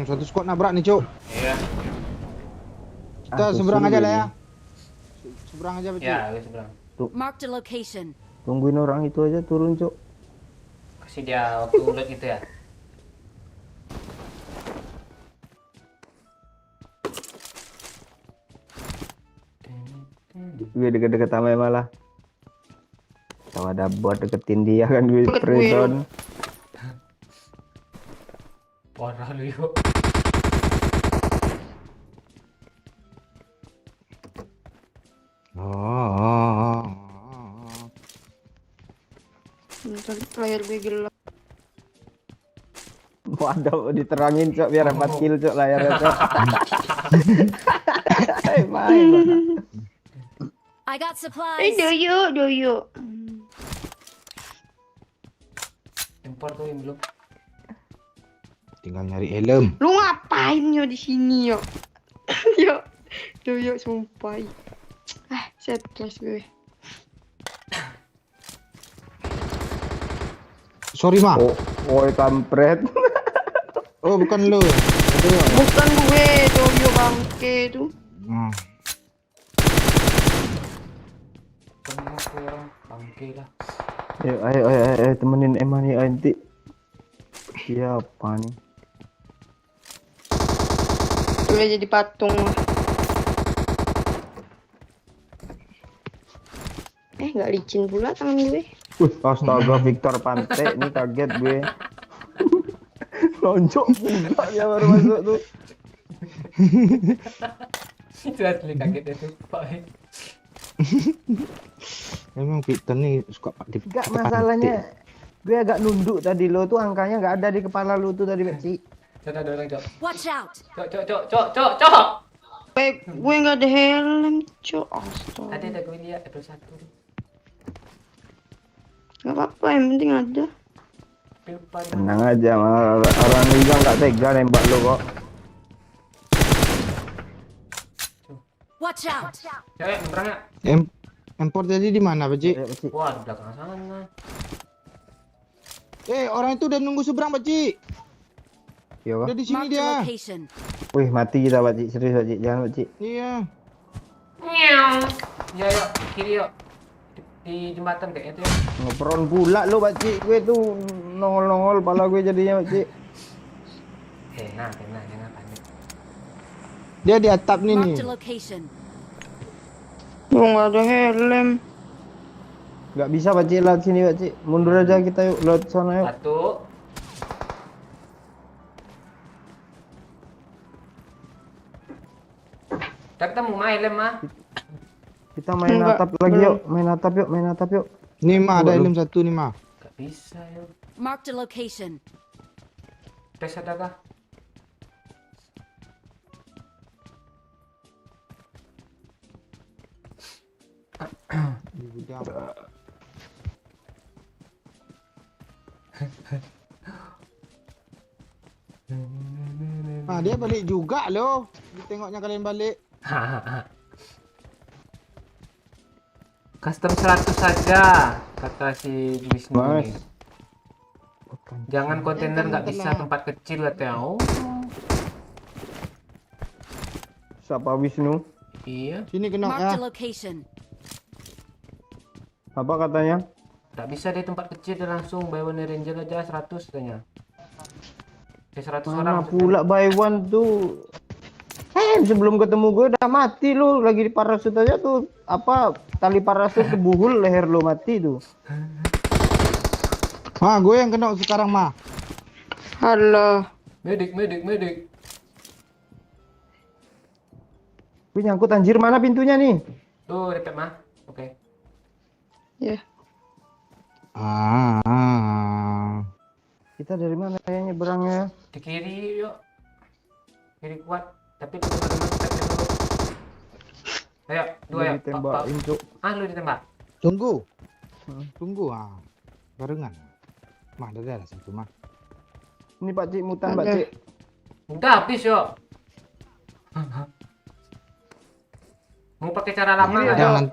Speaker 2: Satu squad nabrak nih Cuk.
Speaker 1: Iya.
Speaker 2: Kita seberang aja lah ya. Seberang aja Pak Cik.
Speaker 1: Ya, gue seberang.
Speaker 6: Marked a location.
Speaker 7: Tungguin orang itu aja turun, Cuk.
Speaker 1: Kasih dia waktu load gitu ya.
Speaker 7: Gue deket-deket sama Emma lah. Kalau ada bot deketin dia kan gue
Speaker 4: Deket
Speaker 7: spray
Speaker 4: gue lu.
Speaker 7: down.
Speaker 1: Parah lu yuk.
Speaker 4: layar gue gelap.
Speaker 7: Waduh, diterangin cok biar 4 kill cok layarnya cok. Main.
Speaker 6: I got
Speaker 4: Eh,
Speaker 6: supplies.
Speaker 4: doyok.
Speaker 1: Impor tuh yang belum.
Speaker 2: Tinggal nyari helm.
Speaker 4: Lu ngapain yo di sini yo? Yo, doyok sumpah. Stres gue.
Speaker 2: Sorry mah.
Speaker 7: Woi kampret.
Speaker 2: Oh bukan lu. Ada ya?
Speaker 4: Bukan gue, doyok bangke tuh.
Speaker 2: Hmm.
Speaker 1: Tengok tuh orang bangke lah.
Speaker 7: Ayo temenin Emma nih nanti. Siapa nih?
Speaker 4: Udah jadi patung. Nggak licin pula tangan gue.
Speaker 7: Astaga Victor Pante nih kaget gue. Lonjok buka dia baru masuk tuh.
Speaker 1: Itu asli kaget deh tuh Pak.
Speaker 2: Emang Victor nih suka di
Speaker 7: Enggak masalahnya. Gue agak nunduk tadi lo tuh angkanya nggak ada di kepala lu tuh tadi Beci.
Speaker 1: Cok, ada orang cok.
Speaker 6: Watch out.
Speaker 1: Cok.
Speaker 4: Gue nggak ada helm, cok. Astaga.
Speaker 1: Ada gue lihat ada satu.
Speaker 4: Nggak apa-apa, yang penting ada.
Speaker 1: Lupa.
Speaker 7: Tenang aja mah orang Liga nggak tega nembak lo kok.
Speaker 6: Watch out.
Speaker 1: Cewek, nyebrang ya?
Speaker 2: Empor tadi di mana, Pak Ci?
Speaker 7: Ayo, Beci.
Speaker 1: Wah, di belakang sana.
Speaker 2: Orang itu udah nunggu seberang, Pak Ci.
Speaker 7: Yo
Speaker 2: Udah
Speaker 7: kok.
Speaker 2: di sini
Speaker 6: Marked a
Speaker 2: dia.
Speaker 6: location.
Speaker 7: Wih mati kita Pak Ci, serius Pak Ci, jangan Pak Ci.
Speaker 2: Iya.
Speaker 1: Ya, yuk, kiri yuk. Di jembatan kayaknya tuh. Ya.
Speaker 7: Ngepron pula lo Pak Ci, gue tuh nongol-nongol pala gue jadinya Pak Ci.
Speaker 1: Tenang, jangan panik.
Speaker 2: Dia di atap nih nih.
Speaker 6: Marked a location.
Speaker 4: Gue nggak ada helm.
Speaker 7: Nggak bisa Pak Ci, lewat sini Pak Ci. Mundur aja kita yuk, lewat sana yuk.
Speaker 1: Satu. Kita ketemu main lem mah.
Speaker 7: Kita main
Speaker 4: Enggak,
Speaker 7: atap lagi
Speaker 4: belum.
Speaker 7: yuk, main atap yuk.
Speaker 2: Nih mah ada
Speaker 7: Waduh.
Speaker 2: helm satu nih mah.
Speaker 1: Gak bisa yuk.
Speaker 6: Marked a location.
Speaker 1: Tes ada kah?
Speaker 2: Di gudang. Dia balik juga loh. Tengoknya kalian balik.
Speaker 1: Custom 100 saja kata si Wisnu
Speaker 7: Mas.
Speaker 1: ini. Jangan kontainer nggak bisa tempat kecil katanya. Oh,
Speaker 7: Siapa Wisnu?
Speaker 1: iya.
Speaker 2: Sini kena
Speaker 6: Marked a
Speaker 2: ya.
Speaker 6: location.
Speaker 7: Apa katanya?
Speaker 1: Nggak bisa di tempat kecil dia langsung buy one ranger aja 100 katanya. 100 orang.
Speaker 7: Mana pula by one tuh? Sebelum ketemu gue udah mati lu, lagi di parasut aja tuh apa tali parasut kebuhul leher lu mati tuh.
Speaker 2: Gue yang kena sekarang mah.
Speaker 4: Halo.
Speaker 1: Medik.
Speaker 7: Gue nyangkut anjir, mana pintunya nih?
Speaker 1: Tuh, dekat mah. Oke.
Speaker 4: Ya.
Speaker 7: Kita dari mana ya nyeberangnya?
Speaker 1: Di kiri yuk. Kiri kuat. Tapi teman-teman step dulu. Ayo, dua ya.
Speaker 7: Ditembakin cuk.
Speaker 1: Lu ditembak.
Speaker 2: Tunggu. Tunggu barengan. Mah ada satu mah.
Speaker 7: Ini Pak Cik mutan Pak
Speaker 4: Ada.
Speaker 7: Cik.
Speaker 1: Udah habis yuk. Mau pakai cara lama nggak?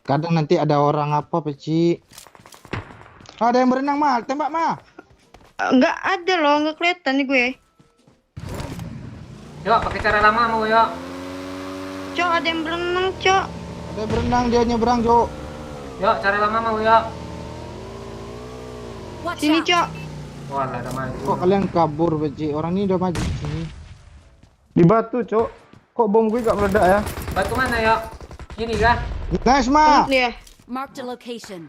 Speaker 2: Kadang nanti ada orang apa, Pak Ci? Ada yang berenang mah, tembak mah.
Speaker 4: Nggak ada loh, nggak kelihatan nih gue.
Speaker 1: Yuk, pakai cara lama mau yuk.
Speaker 4: Cok, ada yang berenang, Cok.
Speaker 2: Ada yang berenang dia nyebrang, Jo.
Speaker 1: Yuk, cara lama mau yuk.
Speaker 6: Watch
Speaker 4: Sini,
Speaker 6: out.
Speaker 4: Cok.
Speaker 1: Wah, lah ada maju.
Speaker 2: Kok kalian kabur, Pak Ci? Orang ini udah maju di sini.
Speaker 7: Di batu cuk. Kok bom gue gak meledak ya?
Speaker 1: Batu mana yuk? Kiri kah?
Speaker 2: Nice mah.
Speaker 4: Ini ya.
Speaker 6: Marked a location.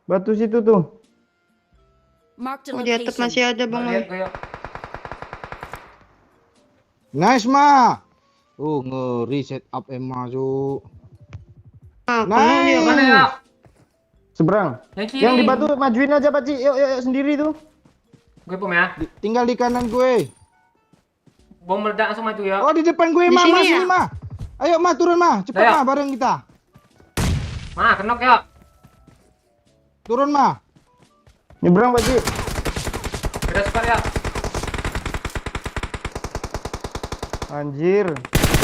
Speaker 7: Batu situ tuh.
Speaker 6: Marked a
Speaker 4: Oh, di atap
Speaker 6: location.
Speaker 4: masih ada, Bang.
Speaker 1: Lihat gue yuk.
Speaker 2: Nice mah. Ngeri set up Emma, Jo.
Speaker 4: Kemana dia?
Speaker 1: Mana ya?
Speaker 7: Seberang.
Speaker 1: Yang kiri.
Speaker 7: Yang di batu majuin aja Pak Ci. Yuk, yuk sendiri tuh.
Speaker 1: Gue pom ya.
Speaker 2: Tinggal di kanan gue.
Speaker 1: Bom meledak langsung maju ya.
Speaker 2: Oh, di depan gue,
Speaker 4: Di
Speaker 2: Ma.
Speaker 4: sini
Speaker 2: Ma,
Speaker 4: ya?
Speaker 2: sini, Ma. Ayo, Ma, turun, Ma. Cepat,
Speaker 1: Ayo.
Speaker 2: Ma, bareng kita.
Speaker 1: Kenok ya.
Speaker 2: Turun, Ma.
Speaker 7: Nyebrang Pak Ci.
Speaker 1: Beda squad ya.
Speaker 7: Anjir.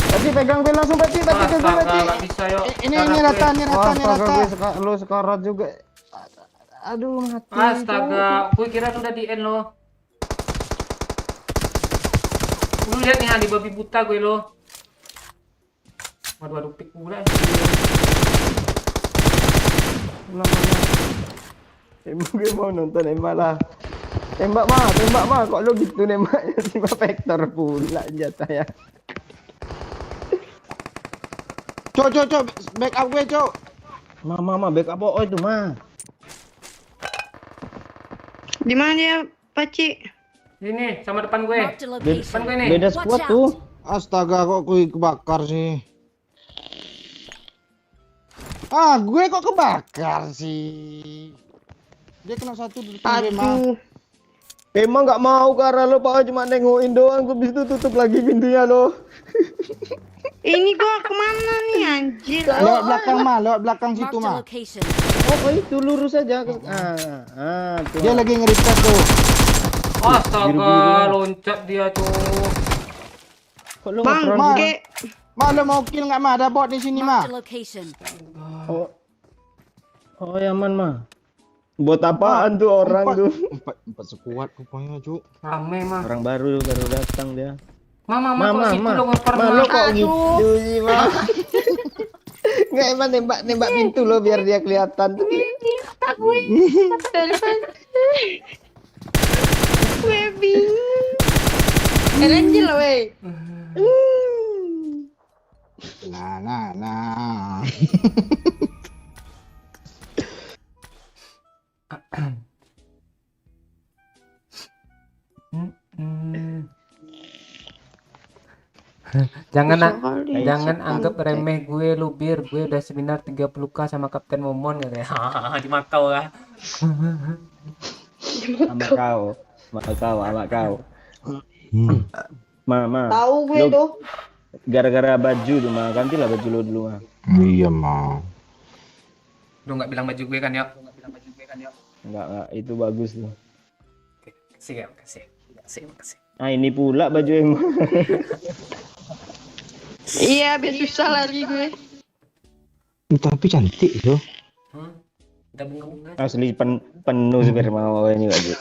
Speaker 7: Pak Ci pegang gue langsung Pak Ci. Pak Ci pegang Pak Ci.
Speaker 1: Astaga, nggak bisa yuk.
Speaker 2: Ini rata, ini rata, ini
Speaker 7: Astaga,
Speaker 2: rata.
Speaker 7: gue lu sekarat juga. Aduh, mati.
Speaker 1: Astaga, gue kira tuh udah di end lo. Lu lihat nih, di babi buta gue lo. Waduh, pik pula.
Speaker 7: Gue mau nonton nembak lah. Tembak mah. Kok lo gitu nembaknya si vektor pula jatahnya.
Speaker 2: Cok, backup gue, Cok.
Speaker 7: Ma, backup oh itu mah.
Speaker 4: Di mana dia, Paci?
Speaker 1: Ini sama depan gue.
Speaker 6: Marked a
Speaker 1: Depan
Speaker 6: location.
Speaker 1: gue nih.
Speaker 7: Beda
Speaker 6: Watch
Speaker 7: squad
Speaker 6: out.
Speaker 7: tuh.
Speaker 2: Astaga, kok gue kebakar sih. Ah, gue kok kebakar sih. Dia kena satu di depan gue, Ma.
Speaker 4: Aduh.
Speaker 7: Emang nggak mau ke arah lo Pak, cuma nengokin doang, habis itu tutup lagi pintunya lo.
Speaker 4: Ini gua kemana nih anjir?
Speaker 2: Lewat belakang, Ma. Lewat belakang situ,
Speaker 6: Marked a
Speaker 2: Ma.
Speaker 6: location.
Speaker 7: Oh itu lurus aja. Tuh.
Speaker 2: Dia lagi nge-reset tuh.
Speaker 1: Astaga,
Speaker 7: Biru-biru.
Speaker 1: loncat dia tuh.
Speaker 7: Kok lo
Speaker 4: Bang,
Speaker 7: nge-front
Speaker 4: Ge.
Speaker 2: Ma, lo mau kill nggak, Ma? Ada bot di sini, Ma.
Speaker 6: Marked a location.
Speaker 7: Oh Yaman mah. Buat apaan tuh orang tuh?
Speaker 2: Empat sekuat rupanya, Cuk.
Speaker 1: Rame mah.
Speaker 7: Orang baru datang dia.
Speaker 1: Mama, kok situ lo ngoper
Speaker 7: Ma, lo kok gitu sih, Ma? Nggak emang nembak pintu lo biar dia kelihatan tuh.
Speaker 4: Gue bingung. Erenjil weh.
Speaker 2: Nah.
Speaker 1: Jangan
Speaker 4: Sekali.
Speaker 1: jangan anggap remeh gue lu Bir, gue udah seminar 30k sama Kapten Momon katanya. Di Makau lah.
Speaker 7: Sama kau. Ma.
Speaker 4: Tahu gue
Speaker 7: Lo-
Speaker 4: tuh.
Speaker 7: Gara-gara baju tuh, Ma. Gantilah baju lo dulu, Ma.
Speaker 2: Iya, Ma.
Speaker 1: Lu nggak bilang baju gue kan ya?
Speaker 7: Enggak, itu bagus tuh.
Speaker 1: Oke, kasih ya, kasih.
Speaker 7: Ah, ini pula baju yang
Speaker 4: Iya, biar susah lari gue.
Speaker 2: Tapi cantik tuh.
Speaker 1: Udah bunga-bunga.
Speaker 7: asli penuh sperma ini baju.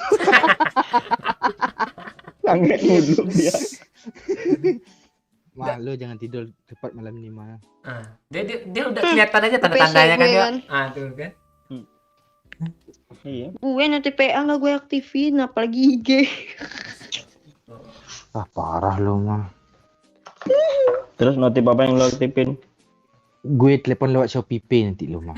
Speaker 7: Sangat mulu dia.
Speaker 2: Ma, lo jangan tidur cepat malam ini, Ma.
Speaker 1: Dia udah kelihatan aja tanda-tandanya kan
Speaker 4: gue
Speaker 1: ya.
Speaker 4: kan.
Speaker 1: Tuh kan.
Speaker 7: Iya.
Speaker 4: Gue nanti PA nggak gue aktifin, apalagi IG.
Speaker 2: Ah, parah lo, Ma.
Speaker 7: Terus notif apa yang lo aktifin?
Speaker 2: Gue telepon lewat Shopee Pay nanti lo, Ma.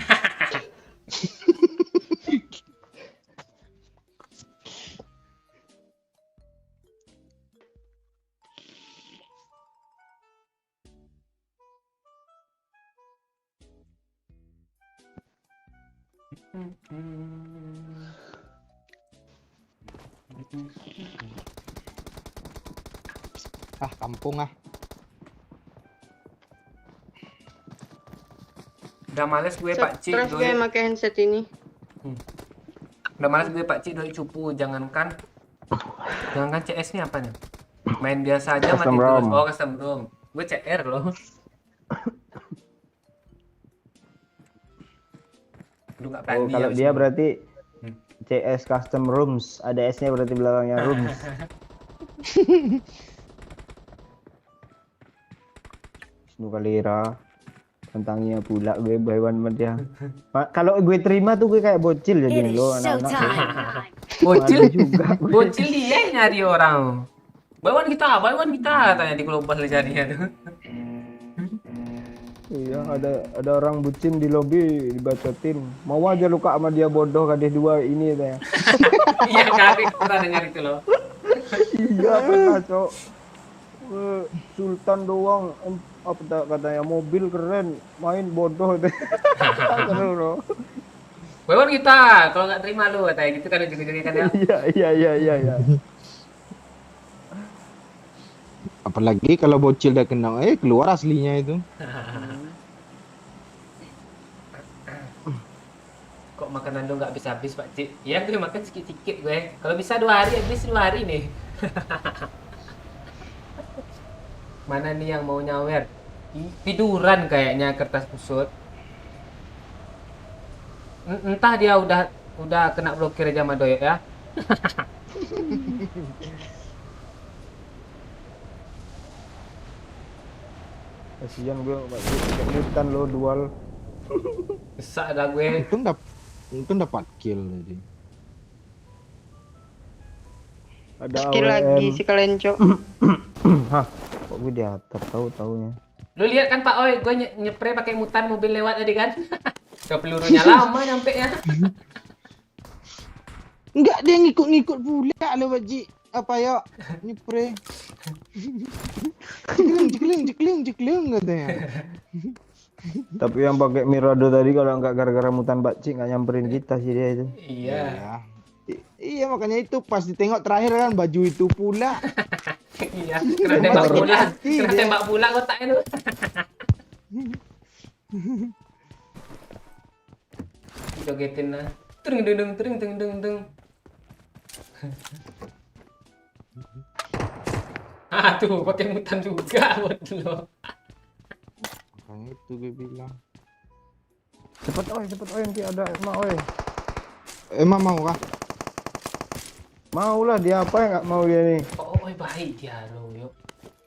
Speaker 2: Ah, kampung ah.
Speaker 1: Udah males gue Pak Cik
Speaker 4: Terus gue
Speaker 1: doi.
Speaker 4: pakai handset ini.
Speaker 1: Udah males gue Pak Cik doi cupu. Jangankan CS nih apa nih? Main biasa aja mati
Speaker 7: Custom
Speaker 1: terus.
Speaker 7: ROM.
Speaker 1: Oh, custom ROM. Gue CR loh. Lu nggak
Speaker 7: Oh,
Speaker 1: berani
Speaker 7: kalau
Speaker 1: ya,
Speaker 7: dia
Speaker 1: Wisnu.
Speaker 7: berarti CS custom rooms, ada S-nya berarti belakangnya rooms. Wisnu Kalira tentangnya pula gue baywan sama dia. Kalau gue terima tuh gue kayak bocil
Speaker 6: It
Speaker 7: jadi
Speaker 6: is
Speaker 7: lo anak-anak.
Speaker 6: showtime.
Speaker 1: Bocil
Speaker 7: Ada juga.
Speaker 1: Bocil dia yang nyari orang. Baywan kita katanya di global carinya tuh.
Speaker 7: Iya, ada orang bucin di lobi dibacotin. Mau aja luka sama dia bodoh kadeh dua ini ya.
Speaker 1: Iya kali pernah dengar itu loh.
Speaker 7: Iya pernah, Cok. Sultan doang Apa tak katanya mobil keren, main bodoh deh. Seru bro.
Speaker 1: Wewan kita, kalau nggak terima lu katanya gitu kan ujung-ujungnya kan ya.
Speaker 7: Iya.
Speaker 2: Apalagi kalau bocil udah kena, keluar aslinya itu.
Speaker 1: Kok makanan lu nggak habis-habis Pak Cik? Ya gue makan sedikit-sedikit gue. Kalau bisa 2 hari habis 2 hari nih. Mana nih yang mau nyawer? Tiduran kayaknya kertas kusut. Entah dia udah kena blokir aja sama Doyok ya.
Speaker 7: Kasihan gue pakai lo dual.
Speaker 1: Besar dah gue.
Speaker 2: Untung dapat kill tadi.
Speaker 7: Ada
Speaker 4: Skill lagi si Kelenco.
Speaker 7: Hah, kok gue di atas tahu-taunya.
Speaker 1: Lu lihat kan Pak Oi, gue nyepre pakai mutan mobil lewat tadi kan. Ke pelurunya lama nyampe ya.
Speaker 2: Enggak, dia ngikut-ngikut pula lo Baji. Apa ya? Nyepre. Jekling katanya.
Speaker 7: Tapi yang pakai Mirado tadi kalau nggak gara-gara mutan Bakci nggak nyamperin kita sih dia itu.
Speaker 1: Iya.
Speaker 2: Iya, makanya itu pas ditengok terakhir kan baju itu pula.
Speaker 1: Iya, kena tembak
Speaker 2: Sakit
Speaker 1: pula.
Speaker 2: hati
Speaker 1: Kena
Speaker 2: dia.
Speaker 1: tembak pula kotaknya tuh. Jogetin lah. Tring deng tring teng deng deng. Ah tuh pakai mutan juga buat lo.
Speaker 2: Makanya itu gue bilang.
Speaker 7: Cepet oi nanti ada emak oi.
Speaker 2: Emang mau kah?
Speaker 7: Mau lah dia apa yang nggak mau dia nih.
Speaker 1: Oh, baik dia lo yuk.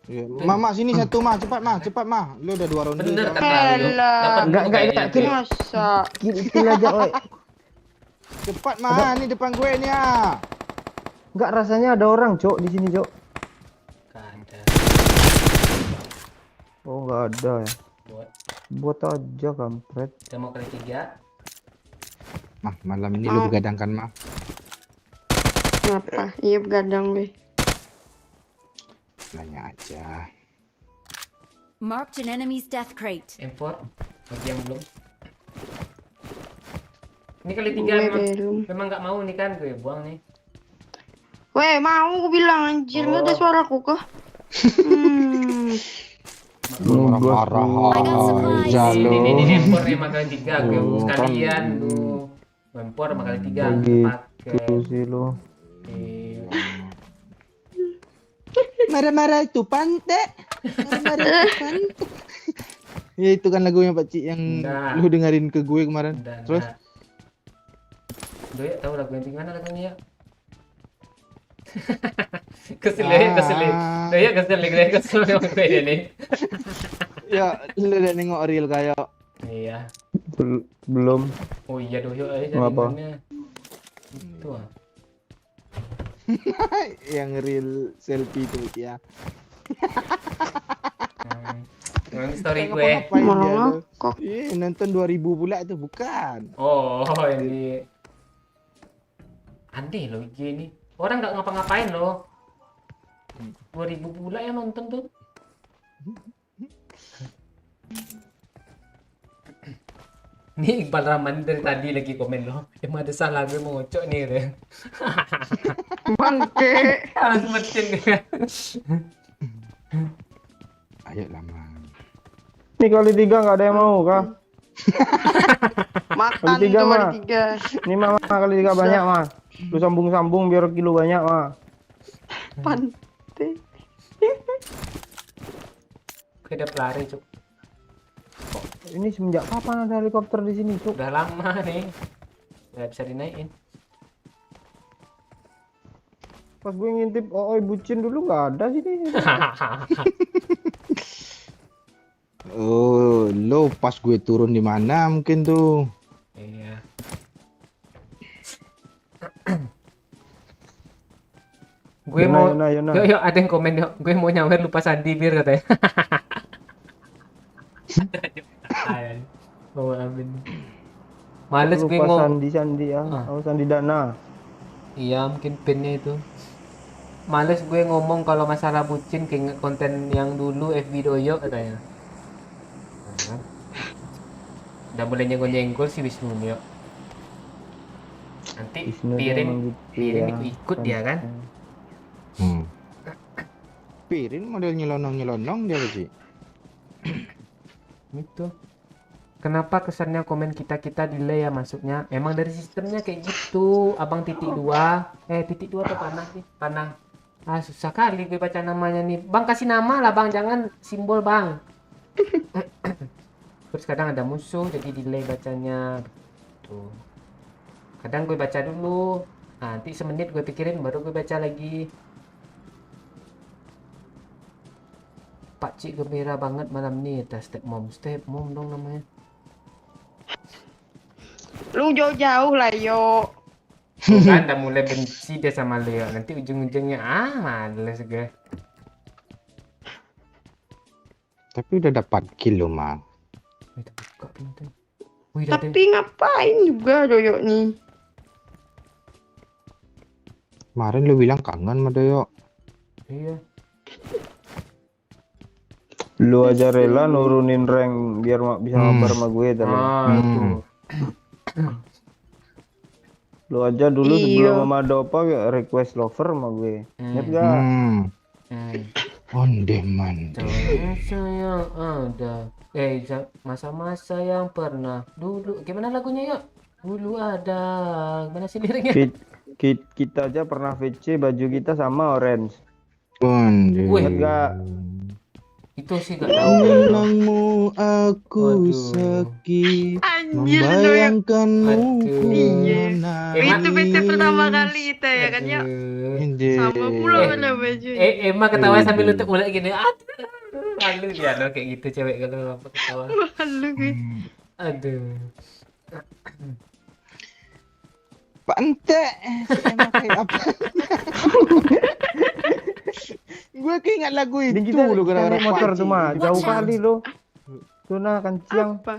Speaker 2: Iya. Mama sini satu mah, cepat mah. Lu udah 2 ronde.
Speaker 1: Bener
Speaker 2: kan?
Speaker 1: kata lo yuk.
Speaker 4: Alah.
Speaker 1: Dapat
Speaker 7: Enggak,
Speaker 1: kayaknya.
Speaker 4: Masa?
Speaker 7: Kill aja oi.
Speaker 2: Cepat mah, ini depan gue nih ya.
Speaker 7: Enggak, rasanya ada orang cok di sini cok.
Speaker 1: Gak ada.
Speaker 7: Oh nggak ada ya.
Speaker 1: Buat
Speaker 7: Buat aja kampret.
Speaker 1: kita mau kali 3.
Speaker 2: Mah, malam ini lu begadangkan mah.
Speaker 4: Kenapa? Iya begadang gue.
Speaker 2: Nanya aja.
Speaker 6: Marked an enemy's death crate.
Speaker 1: M4 bagi yang belum. Ini kali 3
Speaker 4: Gue
Speaker 1: memang
Speaker 4: belum.
Speaker 1: memang nggak mau nih kan gue buang nih.
Speaker 4: Weh, mau gue bilang anjir nggak ada suaraku kah?
Speaker 2: Marah-marah.
Speaker 6: I got supplies.
Speaker 2: Jalo.
Speaker 1: Ini M4 memang kali 3 gue
Speaker 2: Oh,
Speaker 1: sekalian tuh. M4 memang kali 3 pakai.
Speaker 7: Gitu sih lo.
Speaker 2: Marah-marah itu pantai. Marah-marah itu pantai. Ya itu kan lagunya Pak Cik yang
Speaker 1: Enggak.
Speaker 2: lu dengerin ke gue kemarin. Terus
Speaker 1: Doya tahu lagu yang gimana lagunya ya? kesel ya. Doya kesel memang gue nih.
Speaker 2: ya lu udah nengok real kayak
Speaker 1: Iya.
Speaker 7: Belum.
Speaker 1: Oh iya Doya
Speaker 7: Ngapa?
Speaker 1: jaringannya. Itu ah.
Speaker 2: yang real selfie itu ya.
Speaker 1: Yang story gue.
Speaker 2: Ngapain dia
Speaker 4: Malah
Speaker 2: lu?
Speaker 4: kok.
Speaker 2: Iya, nonton 2000 pula itu bukan.
Speaker 1: Oh, ini aneh loh IG ini. Orang nggak ngapa-ngapain loh. 2000 pula yang nonton tuh. Nih Iqbal Rahman dari tadi lagi komen loh. Emang ada salah gue mau ngocok nih deh.
Speaker 4: Bangke.
Speaker 1: Harus metin gue.
Speaker 2: Ayo lama.
Speaker 7: Ini kali 3 nggak ada yang mau kah?
Speaker 4: Makan
Speaker 7: Kali 3
Speaker 4: tuh
Speaker 7: mah.
Speaker 4: kali 3.
Speaker 7: Ini mah kali 3 banyak mah. Lu sambung biar kilo banyak mah.
Speaker 4: Pantai.
Speaker 1: Gue udah pelari cuk.
Speaker 7: Ini semenjak kapan ada helikopter di sini cuk?
Speaker 1: Udah lama nih. Udah bisa dinaikin.
Speaker 7: Pas gue ngintip oi bucin dulu nggak ada sih nih.
Speaker 2: Oh, lo pas gue turun di mana mungkin tuh.
Speaker 1: Iya. Gue mau
Speaker 7: Yona.
Speaker 1: yuk ada yang komen yuk. Gue mau nyawer lupa sandi bir katanya. Mau amin. Males gue
Speaker 7: Lupa
Speaker 1: ngomong.
Speaker 7: Sandi ya.
Speaker 1: Ah.
Speaker 7: Oh Sandi Dana.
Speaker 1: Iya mungkin pinnya itu. Males gue ngomong kalau masalah bucin keinget konten yang dulu FB Doyo katanya. kan. Udah boleh nyenggol-nyenggol si Wisnu nih, yuk. Nanti
Speaker 7: Wisnu
Speaker 1: Pirin
Speaker 7: emang gitu
Speaker 1: Pirin
Speaker 7: ya.
Speaker 1: ikut dia kan.
Speaker 2: Pirin model nyelonong-nyelonong dia Pak.
Speaker 1: Gitu. Kenapa kesannya komen kita delay ya masuknya? Emang dari sistemnya kayak gitu. Abang titik 2. Titik 2 atau panah sih? Panah. Susah kali gue baca namanya nih. Bang kasih nama lah bang, jangan simbol bang. Terus kadang ada musuh jadi delay bacanya. Tuh. Kadang gue baca dulu. Nanti semenit gue pikirin baru gue baca lagi. Pakcik gembira banget malam nih. Step mom dong namanya.
Speaker 4: Lu jauh-jauh lah, yo.
Speaker 1: Tuh kan udah mulai benci dia sama Leo. Nanti ujung-ujungnya males gue.
Speaker 2: Tapi udah dapat kill loh, Mang.
Speaker 1: Wih, buka pintu. Wih, udah
Speaker 4: Tapi ngapain juga Doyo nih?
Speaker 2: Kemarin lu bilang kangen sama Doyo.
Speaker 1: Iya.
Speaker 7: Lu aja rela nurunin rank biar bisa mabar sama gue tadi.
Speaker 1: Tuh.
Speaker 7: Lu aja dulu
Speaker 4: Iya.
Speaker 7: sebelum sama Dopa request lover sama gue. Ingat gak?
Speaker 2: Ondeman.
Speaker 1: Masa yang ada. Masa-masa yang pernah dulu. Gimana lagunya yuk? Dulu ada. Gimana sih liriknya?
Speaker 7: Kita aja pernah VC baju kita sama orange.
Speaker 2: Onde.
Speaker 1: Wih.
Speaker 7: Ingat gak?
Speaker 1: Itu sih gak tahu.
Speaker 2: Mengenangmu aku
Speaker 1: Waduh.
Speaker 2: sakit.
Speaker 4: Anjir, Doyo.
Speaker 2: Membayangkanmu
Speaker 1: Aduh.
Speaker 2: ku
Speaker 4: Iya.
Speaker 1: Emang-
Speaker 4: Itu PC pertama kali kita ya kan ya.
Speaker 2: menangis.
Speaker 4: Sama pula mana baju.
Speaker 1: Emma ketawa sambil nutup mulut gini. Aduh. Malu dia loh kayak gitu cewek kalau apa ketawa.
Speaker 4: Malu gue.
Speaker 1: Aduh.
Speaker 2: Pantai. Emang kayak apa? Gue keinget lagu itu
Speaker 7: Ini kita
Speaker 2: lu gara-gara
Speaker 7: naik motor
Speaker 2: Pakcik.
Speaker 7: tuh mah jauh
Speaker 6: Watch out.
Speaker 7: kali lo. Tuh nah kencang
Speaker 4: Apa?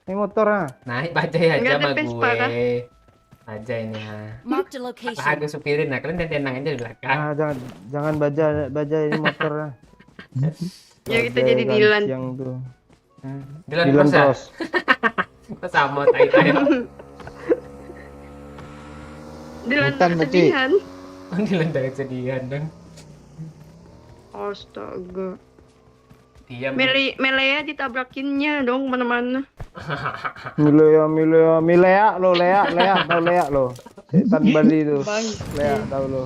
Speaker 7: naik motor ah.
Speaker 1: Naik bajai aja
Speaker 4: Nggak ada
Speaker 1: sama
Speaker 4: Vespa, kah?
Speaker 1: gue. Bajai nih ha.
Speaker 6: Marked a
Speaker 1: Lah
Speaker 6: location.
Speaker 1: gue supirin nah kalian tenang aja di belakang.
Speaker 7: Jangan baja ini motor ah.
Speaker 4: Ya kita jadi Dilan.
Speaker 7: Yang tuh.
Speaker 1: Dilan
Speaker 7: Dilan
Speaker 1: Cross ya?
Speaker 7: Cross.
Speaker 1: Kok sama tai-tai.
Speaker 4: Dilan
Speaker 2: Hutan, Pak Cik.
Speaker 4: kesedihan.
Speaker 1: Dilan dari sedihan dong.
Speaker 4: Astaga.
Speaker 1: Dia
Speaker 4: Melea ditabrakinnya dong mana-mana.
Speaker 7: Milea lo, tahu Lea lo. Setan Bali tuh.
Speaker 4: Bang.
Speaker 7: Lea tahu lo.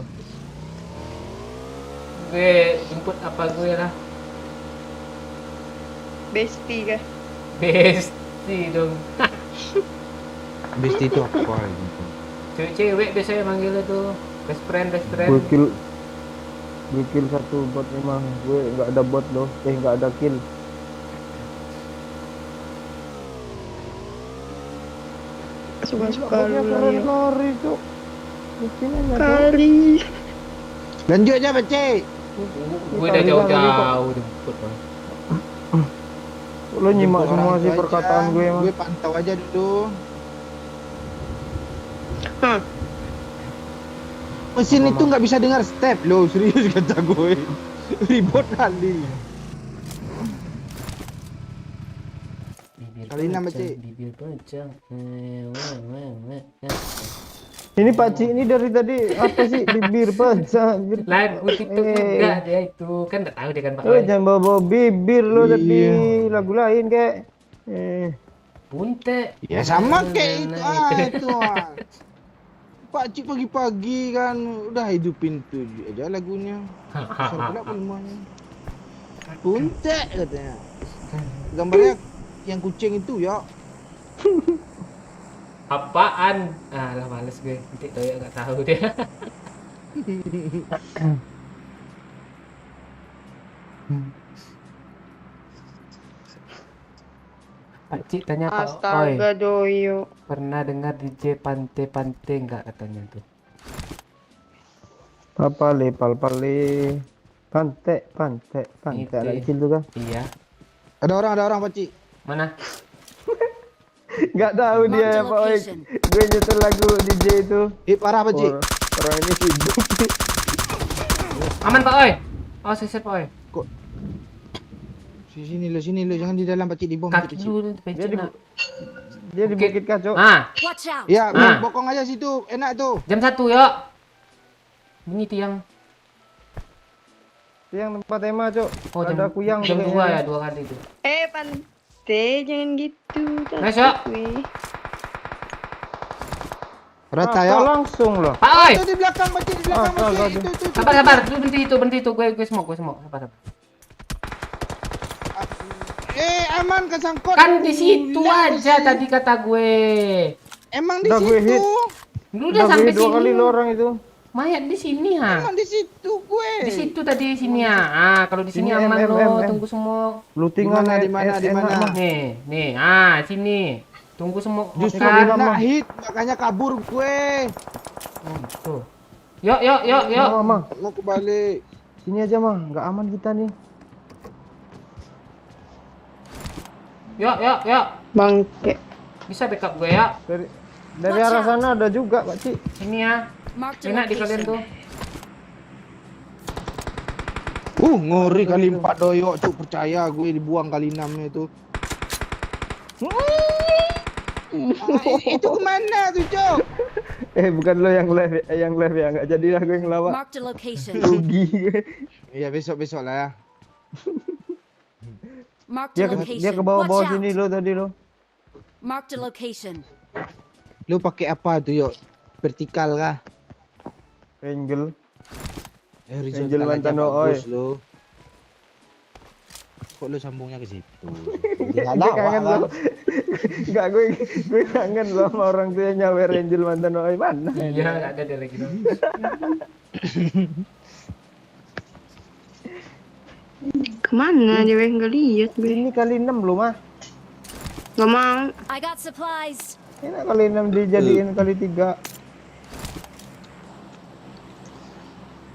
Speaker 1: gue jemput apa gue lah.
Speaker 4: Bestie kah?
Speaker 1: Besti dong.
Speaker 2: Besti itu apa gitu?
Speaker 1: Cewek-cewek biasanya manggilnya tuh. Best friend.
Speaker 7: Gue kill satu bot memang. Gue nggak ada bot loh. Nggak ada kill.
Speaker 4: Suka-suka lu lah ya.
Speaker 7: lari tuh. Mungkin aja tuh.
Speaker 4: Kali.
Speaker 2: Lanjut aja Pakcik.
Speaker 1: Gue udah jauh-jauh jemput bang.
Speaker 7: Lo nyimak
Speaker 2: Jemput
Speaker 7: semua
Speaker 2: orang
Speaker 7: sih
Speaker 2: itu
Speaker 7: perkataan
Speaker 2: aja.
Speaker 7: gue emang.
Speaker 2: Gue pantau aja dulu.
Speaker 4: Hah.
Speaker 2: Mesin itu nggak bisa dengar step lo, serius kata gue. Ribut kali.
Speaker 1: Bibir
Speaker 2: Kali nama,
Speaker 1: panjang,
Speaker 2: Cik.
Speaker 1: bibir panjang.
Speaker 7: Ini Pak Cik ini dari tadi apa sih bibir panjang.
Speaker 1: Lagu TikTok juga dia itu kan udah tahu dia kan Pak.
Speaker 7: Jangan bawa bibir lo tadi
Speaker 2: Iya.
Speaker 7: lagu lain kayak.
Speaker 1: Bunte.
Speaker 2: Ya sama kayak itu
Speaker 1: Nah,
Speaker 2: itu. Pakcik pagi-pagi kan udah hidupin tuh aja lagunya. Besar pula penemuannya. Bunte katanya. Gambarnya yang kucing itu ya.
Speaker 1: Apaan? Lah males gue. Nanti Doyo nggak tahu dia. Pakcik tanya Pak Oi,
Speaker 4: Astaga Doyo.
Speaker 1: pernah dengar DJ Pante nggak katanya tuh?
Speaker 7: Papale palpale. Pante.
Speaker 1: Itu
Speaker 7: Anak
Speaker 1: ya.
Speaker 7: kecil tuh kan.
Speaker 1: Iya.
Speaker 2: Ada orang Pakcik.
Speaker 1: Mana?
Speaker 7: Nggak tahu
Speaker 6: Marked
Speaker 7: dia
Speaker 6: a
Speaker 7: Pak Oi.
Speaker 6: location.
Speaker 7: Gue nyetel lagu DJ itu.
Speaker 2: Parah Pakcik.
Speaker 7: Orang ini sibuk.
Speaker 1: Aman Pak Oi. Oh, sisir Pak Oi.
Speaker 2: Sini lo, jangan di dalam pakcik, di bom.
Speaker 1: Kaki
Speaker 2: Pakcik.
Speaker 1: dulu
Speaker 7: Dia
Speaker 1: pecik
Speaker 7: di
Speaker 1: nak.
Speaker 7: dia di bukit kah, Cok?
Speaker 1: Ah,
Speaker 6: Watch out!
Speaker 2: Ya,
Speaker 1: Ah.
Speaker 2: bokong aja situ, enak tuh.
Speaker 1: jam 1 yuk. Bunyi tiang.
Speaker 7: Yang tempat tema, Cok.
Speaker 1: Oh,
Speaker 7: Ada kuyang
Speaker 1: jam
Speaker 7: kayaknya.
Speaker 1: 2 ya, 2 kali itu.
Speaker 4: Pante, jangan gitu.
Speaker 1: Nice,
Speaker 4: takut
Speaker 1: Cok.
Speaker 4: gue.
Speaker 2: Rata
Speaker 7: Apa
Speaker 2: ya.
Speaker 7: langsung loh.
Speaker 1: Pak oi.
Speaker 2: Itu di belakang pakcik, di belakang
Speaker 7: Ah,
Speaker 2: pakcik.
Speaker 7: kagak
Speaker 2: Itu.
Speaker 1: Sabar. Lu berhenti itu. Gue smoke. Sabar.
Speaker 2: Aman kesangkut.
Speaker 1: Kan di situ
Speaker 2: Gila,
Speaker 1: aja
Speaker 2: sih.
Speaker 1: tadi kata gue.
Speaker 2: Emang di
Speaker 7: Udah gue
Speaker 2: situ.
Speaker 7: hit.
Speaker 1: Lu udah
Speaker 7: Udah
Speaker 1: sampai
Speaker 7: dua kali
Speaker 1: sini.
Speaker 7: lo orang itu.
Speaker 1: Mayat di sini ha.
Speaker 2: Emang di situ gue.
Speaker 1: Di situ tadi sini ya. Ah, kalau di sini
Speaker 7: Sini,
Speaker 1: aman
Speaker 7: M.
Speaker 1: lo, tunggu semua.
Speaker 7: Lootingan
Speaker 2: Di mana?
Speaker 1: Nih. Sini. Tunggu semua.
Speaker 2: Justru
Speaker 1: Makan.
Speaker 7: lima,
Speaker 2: kena
Speaker 7: Mang.
Speaker 2: hit, makanya kabur gue.
Speaker 1: Oh, gitu. Yuk.
Speaker 7: Mama,
Speaker 2: Mau kebalik.
Speaker 7: sini aja mah, nggak aman kita nih.
Speaker 1: Yuk.
Speaker 4: Bangke.
Speaker 1: Bisa backup gue ya.
Speaker 7: Dari arah sana ada juga, Pak Ci.
Speaker 1: Sini ya.
Speaker 6: Marked a
Speaker 1: Enak di kalian tuh.
Speaker 6: location.
Speaker 2: Ngeri kali 4 doyok, cuk, percaya gue dibuang kali 6-nya itu. Itu kemana tuh, cuk?
Speaker 7: Bukan lo yang live ya, nggak jadilah gue yang lawak.
Speaker 6: Marked a location.
Speaker 7: Rugi.
Speaker 2: Iya, besok lah ya.
Speaker 6: Marked
Speaker 7: Dia
Speaker 6: a
Speaker 7: ke,
Speaker 6: location.
Speaker 7: dia ke bawah-bawah
Speaker 6: Watch
Speaker 7: sini
Speaker 6: out.
Speaker 7: lo tadi lo.
Speaker 6: Marked a location.
Speaker 2: Lu pakai apa tuh, yuk? Vertikal kah?
Speaker 7: Angel.
Speaker 2: Horizontal
Speaker 7: Angel
Speaker 2: aja
Speaker 7: mantan
Speaker 2: bagus
Speaker 7: Oi.
Speaker 2: lu. Kok lu sambungnya ke situ?
Speaker 7: Gue kangen lo. Enggak, gue kangen lo sama orang tuh yang nyawer Angel mantan Oi mana?
Speaker 1: Iya, ada dia lagi.
Speaker 4: Kemana dia nggak lihat gue.
Speaker 7: Ini kali 6 lo mah.
Speaker 4: Nggak mau.
Speaker 6: I got supplies.
Speaker 7: Ini kali 6 dijadiin kali 3.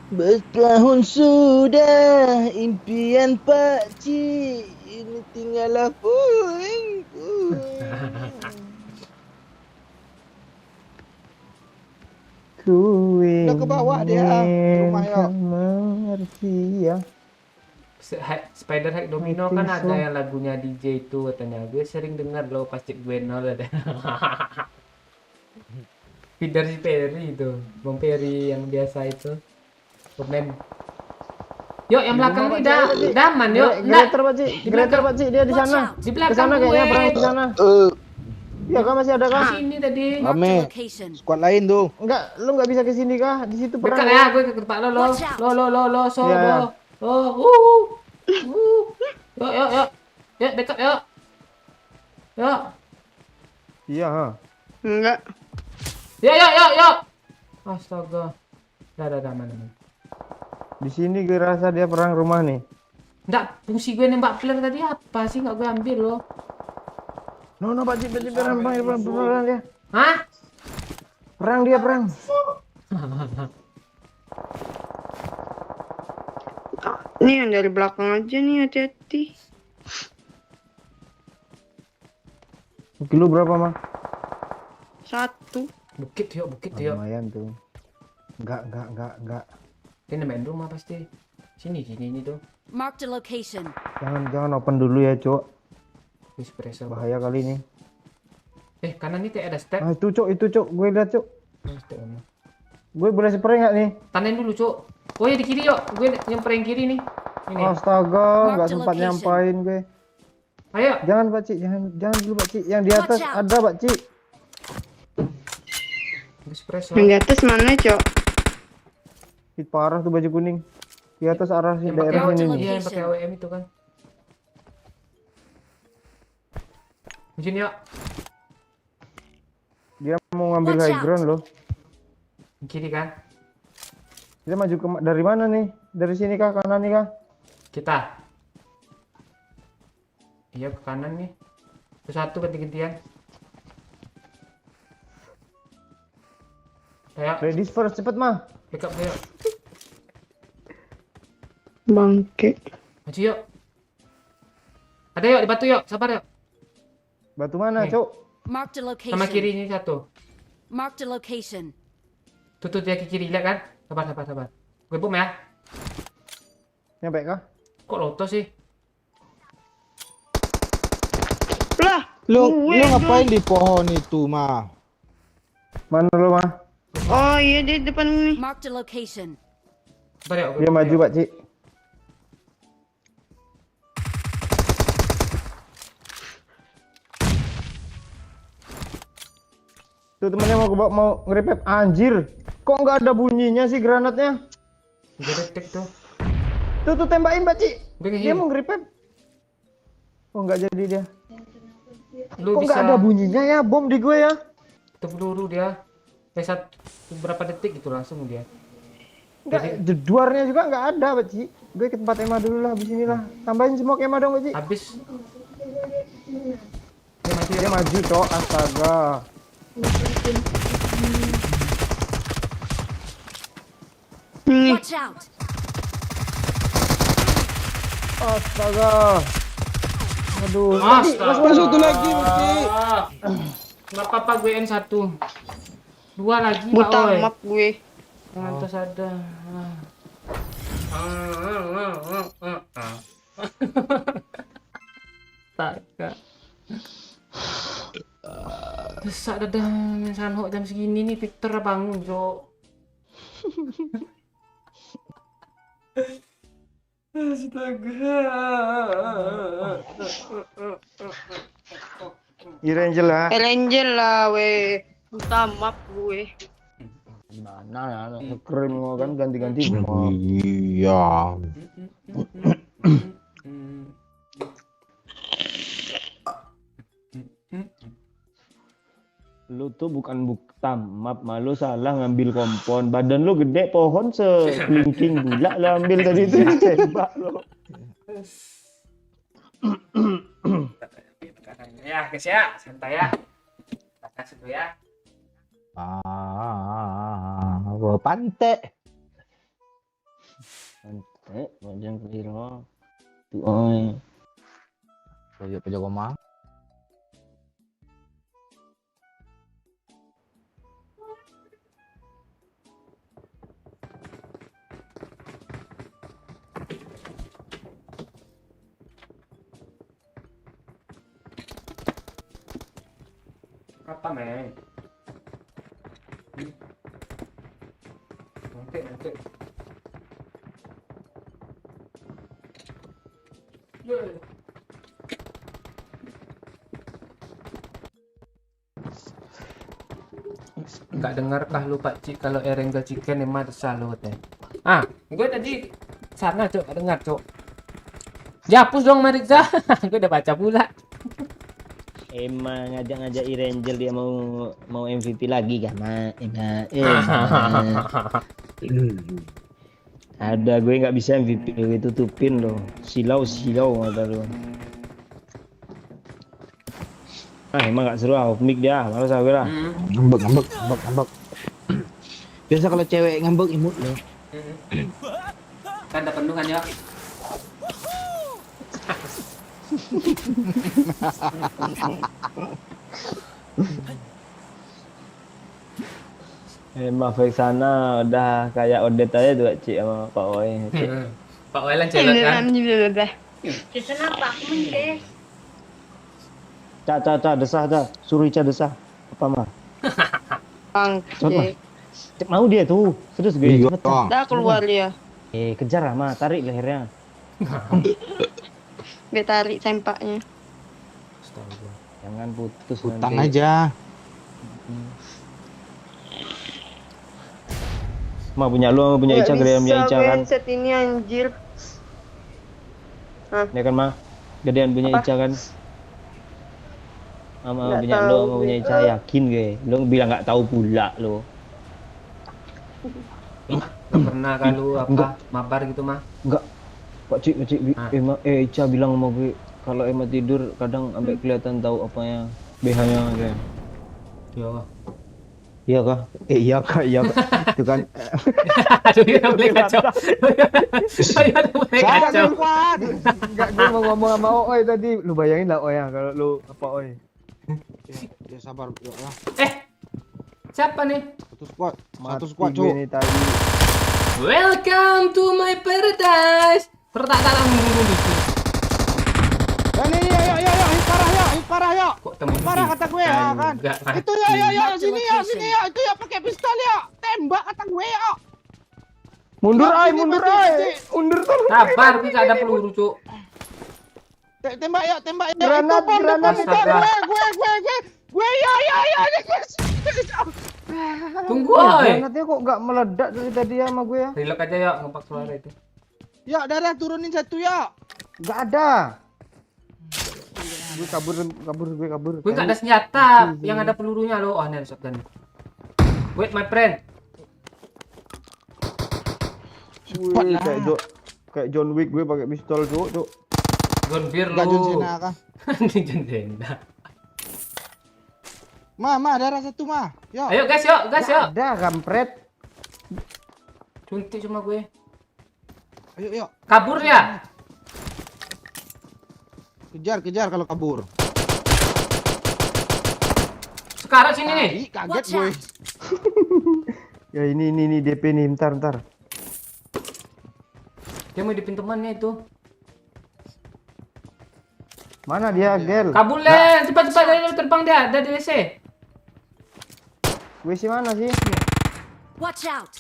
Speaker 2: Bertahun sudah impian Pak Ci, ini tinggallah puing-puing.
Speaker 7: Ku
Speaker 2: Udah ke bawah dia, ke rumah ya.
Speaker 7: mengerti ya.
Speaker 1: Spider Hack Domino kan ada yang lagunya DJ itu katanya. Gue sering dengar lo pasti gue nol ada. Peter si Perry itu, Bang Perry yang biasa itu. Komen. Yuk, yang belakang ini daman yuk.
Speaker 7: Greater Pak Ci, Greater Pak Ci, dia di
Speaker 6: Watch
Speaker 7: sana.
Speaker 6: out.
Speaker 1: Di
Speaker 7: Ke
Speaker 1: belakang
Speaker 7: sana kayaknya
Speaker 1: gue.
Speaker 7: perang di sana. Iya kan masih ada kah?
Speaker 1: Sini tadi.
Speaker 6: Marked
Speaker 2: Rame.
Speaker 6: a location.
Speaker 2: Squad lain tuh.
Speaker 7: Enggak, lu enggak bisa ke sini kah? Di situ perang.
Speaker 1: Dekat ya, gue ke tempat lo.
Speaker 6: Watch out.
Speaker 1: So.
Speaker 7: Iya, iya.
Speaker 1: Yuk. Yuk, dekat yuk. Yuk.
Speaker 7: Iya, ha.
Speaker 4: Enggak.
Speaker 1: Yuk. Astaga. Dah, mana.
Speaker 7: Di sini gue rasa dia perang rumah nih.
Speaker 1: Nggak, fungsi gue nembak flare tadi apa sih? Nggak gue ambil loh.
Speaker 7: No, Pak Ci, perang dia.
Speaker 1: Hah?
Speaker 7: Perang dia, perang.
Speaker 4: Ini yang dari belakang aja nih, hati-hati.
Speaker 7: Kilo berapa, Mang?
Speaker 4: 1.
Speaker 1: Bukit yuk.
Speaker 7: Lumayan tuh. Enggak.
Speaker 1: Dia main rumah pasti. Sini ini tuh.
Speaker 6: Marked a location.
Speaker 7: Jangan open dulu ya, Cok.
Speaker 1: Espresso.
Speaker 7: Bahaya kali ini.
Speaker 1: Kanan ini kayak ada step.
Speaker 7: Ah, itu, Cok. Gue lihat, Cok.
Speaker 1: Step mana?
Speaker 7: Gue boleh spray nggak nih?
Speaker 1: Tanin dulu, Cuk. Oh ya di kiri yuk. Gue nyamperin kiri nih. Ini.
Speaker 7: Astaga, nggak
Speaker 6: Mark the
Speaker 7: sempat
Speaker 6: location.
Speaker 7: nyampain gue.
Speaker 1: Ayo.
Speaker 7: Jangan, Pak Ci, jangan dulu, Pak Ci. Yang di atas
Speaker 6: Watch out.
Speaker 7: ada, Pak Ci.
Speaker 1: Espresso.
Speaker 4: Yang di atas mana, Cok?
Speaker 7: Ih, parah tuh baju kuning. Di atas arah si
Speaker 1: Yang pakai
Speaker 7: daerah
Speaker 6: Mark
Speaker 7: ini
Speaker 6: the
Speaker 7: nih.
Speaker 1: Iya, yang pakai AWM itu kan. Sini yuk.
Speaker 7: Dia mau ngambil
Speaker 6: Watch
Speaker 7: high
Speaker 6: out.
Speaker 7: ground loh.
Speaker 1: Kiri kan?
Speaker 7: Dia maju dari mana nih? Dari sini kah? Kanan nih kah?
Speaker 1: Kita. Iya ke kanan nih. Terus satu ganti-gantian. Ayo,
Speaker 7: Ladies first, cepet mah.
Speaker 1: backup yuk.
Speaker 4: Bangke.
Speaker 1: Maju yuk. Ada yuk di batu yuk. Sabar yuk.
Speaker 7: Batu mana,
Speaker 1: Nih.
Speaker 7: Cok?
Speaker 6: Marked a location.
Speaker 1: Sama kiri ini satu.
Speaker 6: Marked a location.
Speaker 1: Tutup dia ke kiri, lihat kan? Sabar. Gue bom ya.
Speaker 7: Nyampe kah?
Speaker 1: Kok loto sih?
Speaker 2: Lu
Speaker 4: Gue
Speaker 2: ngapain di pohon itu, mah?
Speaker 7: Mana lu mah?
Speaker 4: Oh iya di depan gue.
Speaker 6: Marked a location.
Speaker 1: Balik,
Speaker 7: Dia maju Pak Cik. Tuh temennya mau nge-revive, anjir. Kok nggak ada bunyinya sih granatnya?
Speaker 1: Udah detek tuh.
Speaker 7: Tuh tembakin Pak Cik.
Speaker 1: Udah
Speaker 7: Dia mau nge-revive. Oh nggak jadi dia.
Speaker 1: Lu
Speaker 7: Kok
Speaker 1: bisa
Speaker 7: nggak ada bunyinya ya bom di gue ya?
Speaker 1: peluru dia. Berapa detik gitu langsung dia.
Speaker 7: Nggak, duarnya juga nggak ada Pak Cik. Gue ke tempat Ema dulu lah, abis inilah. Tambahin semua Ema dong Pak Cik.
Speaker 1: Habis.
Speaker 7: Dia maju cok, astaga.
Speaker 6: Watch out.
Speaker 7: Astaga. Aduh,
Speaker 1: Astaga.
Speaker 2: Satu lagi, Cik.
Speaker 1: Nggak apa-apa gue N1. Dua lagi Pak
Speaker 4: Buta
Speaker 1: Oi.
Speaker 4: map gue.
Speaker 1: Lantas ada. Astaga. Desak dadah Sanhok jam segini nih Victor bangun, Cok.
Speaker 7: Irangel lah.
Speaker 4: Ranger lah weh. Buta map gue.
Speaker 7: Gimana ya, keren gua kan ganti-ganti map.
Speaker 2: Iya.
Speaker 7: Lu tuh bukan tamat, malu salah ngambil kompon. Badan lu gede, pohon sekelingking gula lah ambil tadi itu tembak lu.
Speaker 1: Ya, guys ya, santai ya. Kasih dulu ya.
Speaker 2: Gua pantai.
Speaker 7: Santai, jangan keliru. Tuh, oi.
Speaker 2: Pojok pojok mah.
Speaker 1: Apa, Meng? Nanti. Nggak dengarkah lu Pak Cik kalau Erengga Chicken emang salut ya? Gue tadi sana Cok, nggak dengar Cok. Dihapus dong Marikza. Gue udah baca pula.
Speaker 7: Emang ngajak-ngajak Irangel dia mau MVP lagi kan, Ada gue nggak bisa MVP gue tutupin loh. Silau kata lu. Emang nggak seru off mic dia, malas gue lah.
Speaker 2: Ngambek. Biasa kalau cewek ngambek imut loh.
Speaker 1: Kan ada penuh kan ya?
Speaker 7: Emang sana udah kayak Odet aja tuh Cik sama Pak Oi.
Speaker 1: Pak Welan celok kan?
Speaker 4: Udah.
Speaker 7: Cak desah. Suruh Ica desah. Apa mah?
Speaker 4: Bangke.
Speaker 7: Mau dia tuh. Terus gue
Speaker 2: Iya,
Speaker 7: cepet.
Speaker 2: Bang.
Speaker 4: Dah keluar dia.
Speaker 7: Kejar lah mah, tarik lehernya.
Speaker 4: Gue tarik sempaknya.
Speaker 1: Astaga.
Speaker 7: Jangan putus
Speaker 2: Utang
Speaker 7: nanti.
Speaker 2: aja.
Speaker 7: Mah punya lu sama punya Ica, gedean punya Ica kan.
Speaker 4: Set ini anjir.
Speaker 7: Ya kan mah, gedean punya
Speaker 4: Apa?
Speaker 7: Ica kan. Sama
Speaker 4: Nggak
Speaker 7: punya
Speaker 4: tahu
Speaker 7: lu sama punya
Speaker 4: gue.
Speaker 7: Ica yakin gue. Lu bilang nggak tahu pula lu.
Speaker 1: Nggak pernah kan lu apa mabar gitu mah?
Speaker 7: Enggak. Pak Cik, Ica bilang sama gue kalau Emma tidur kadang sampai kelihatan tahu apanya BH-nya kayak.
Speaker 1: Yo.
Speaker 7: Iya kah?
Speaker 2: Iya kak. Itu kan.
Speaker 1: Aduh, dia udah mulai kacau. Saya udah mulai kacau.
Speaker 7: Enggak, gue mau ngomong sama Oi tadi. Lu bayangin lah Oi ya kalau lu apa Oi.
Speaker 2: Ya sabar, ya lah.
Speaker 1: Siapa nih?
Speaker 2: Satu squad,
Speaker 7: gue
Speaker 2: Cuk.
Speaker 7: nih tadi.
Speaker 1: Welcome to my paradise. Tertak dalam bumi.
Speaker 2: Dan ini, ayo, hit parah, yuk.
Speaker 1: Kok ketemu
Speaker 2: Parah kata gue ya kan. Itu ya sini ya itu ya pakai pistol ya. Tembak kata gue ya.
Speaker 7: Mundur
Speaker 2: Ya,
Speaker 7: ay,
Speaker 2: sini,
Speaker 7: mundur
Speaker 2: Pak Cik,
Speaker 7: ay.
Speaker 2: Pak Cik.
Speaker 7: Mundur tuh.
Speaker 1: Sabar, gue gak ada peluru, Cuk.
Speaker 2: Tembak ya.
Speaker 7: Granat,
Speaker 2: Itu bom
Speaker 7: granat.
Speaker 2: depan muka gue ya.
Speaker 1: Tunggu, oi.
Speaker 7: Granatnya kok nggak meledak dari tadi ya sama gue ya?
Speaker 1: Reload aja yuk, ngepak suara itu.
Speaker 2: Ya, darah turunin satu ya.
Speaker 7: Nggak ada. Gue kabur.
Speaker 1: Gue gak ada senjata yang ada pelurunya loh. Oh, ini ada shotgun. Wait, my friend.
Speaker 2: Cepat
Speaker 7: Wih,
Speaker 2: lah.
Speaker 7: kayak John Wick gue pakai pistol, Cuk.
Speaker 1: Gonfir
Speaker 2: Gak John
Speaker 1: lu.
Speaker 2: Cena kah?
Speaker 1: Ini John Cena.
Speaker 2: Ma, darah satu ma. Yuk.
Speaker 1: Ayo gas yuk.
Speaker 7: Nggak ada, kampret.
Speaker 1: Suntik cuma gue.
Speaker 2: Yuk.
Speaker 1: Kabur ya?
Speaker 2: Kejar kalau kabur.
Speaker 1: Sekarang sini nih.
Speaker 2: Ih, kaget
Speaker 6: Watch
Speaker 2: gue.
Speaker 6: out.
Speaker 7: Ya ini DP nih, bentar.
Speaker 1: Dia mau di pintu temannya itu.
Speaker 7: Mana dia, Gel?
Speaker 1: Kabur Len, cepat dia terbang dia dari WC.
Speaker 7: WC mana sih?
Speaker 6: Watch out.